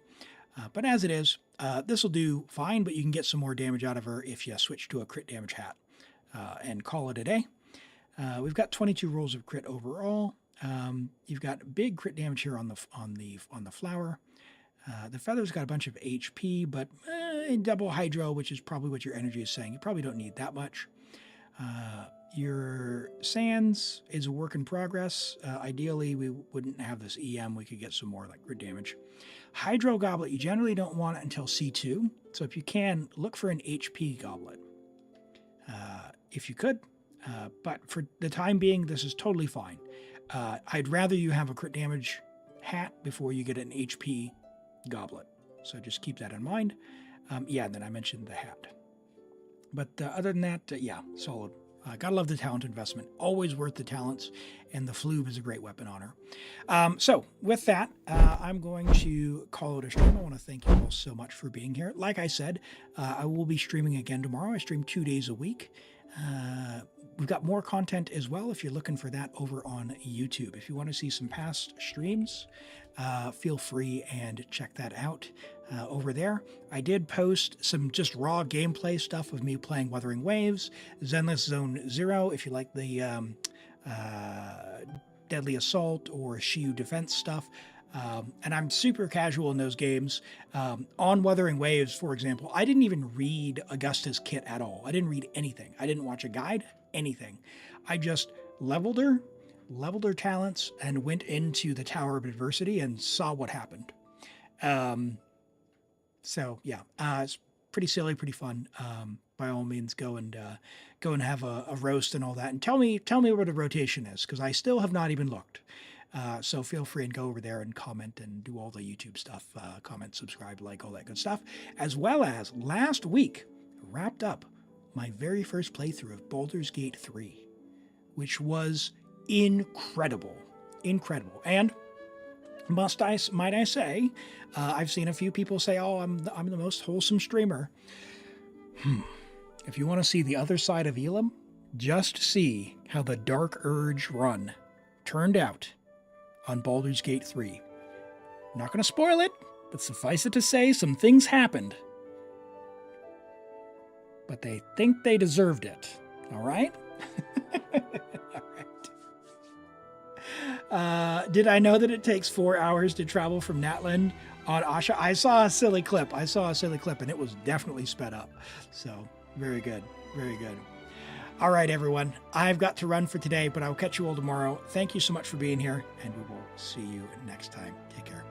But as it is, this will do fine, but you can get some more damage out of her if you switch to a crit damage hat and call it a day. We've got 22 rolls of crit overall. You've got big crit damage here on the flower. The feather's got a bunch of HP, but in double hydro, which is probably what your energy is saying, you probably don't need that much. Your sands is a work in progress. Ideally, we wouldn't have this EM. We could get some more like crit damage. Hydro Goblet, you generally don't want it until C2. So if you can, look for an HP Goblet. If you could. But for the time being, this is totally fine. I'd rather you have a crit damage hat before you get an HP Goblet. So just keep that in mind. Yeah, and then I mentioned the hat. But other than that, yeah, solid. Gotta love the talent investment. Always worth the talents, and the Fluve is a great weapon on her. So with that, I'm going to call it a stream. I want to thank you all so much for being here. Like I said, I will be streaming again tomorrow. I stream 2 days a week. We've got more content as well if you're looking for that over on YouTube. If you want to see some past streams, feel free and check that out over there. I did post some just raw gameplay stuff of me playing Wuthering Waves, Zenless Zone Zero, if you like the Deadly Assault or Shiyu Defense stuff. And I'm super casual in those games. On Wuthering Waves, for example, I didn't even read Augusta's kit at all. I didn't read anything. I didn't watch a guide, anything. I just leveled her talents, and went into the Tower of Adversity and saw what happened. So yeah, it's pretty silly, pretty fun. By all means, go and have a roast and all that, and tell me what a rotation is, because I still have not even looked. So feel free and go over there and comment and do all the YouTube stuff. Comment, subscribe, like, all that good stuff. As well as last week, wrapped up my very first playthrough of Baldur's Gate 3, which was incredible. And might I say, I've seen a few people say, oh, I'm the most wholesome streamer. If you want to see the other side of Elim, just see how the Dark Urge run turned out on Baldur's Gate 3. I'm not going to spoil it, but suffice it to say, some things happened. But they think they deserved it. All right? Did I know that it takes 4 hours to travel from Natland on Asha? I saw a silly clip, and it was definitely sped up. So, very good. Very good. All right, everyone. I've got to run for today, but I'll catch you all tomorrow. Thank you so much for being here, and we will see you next time. Take care.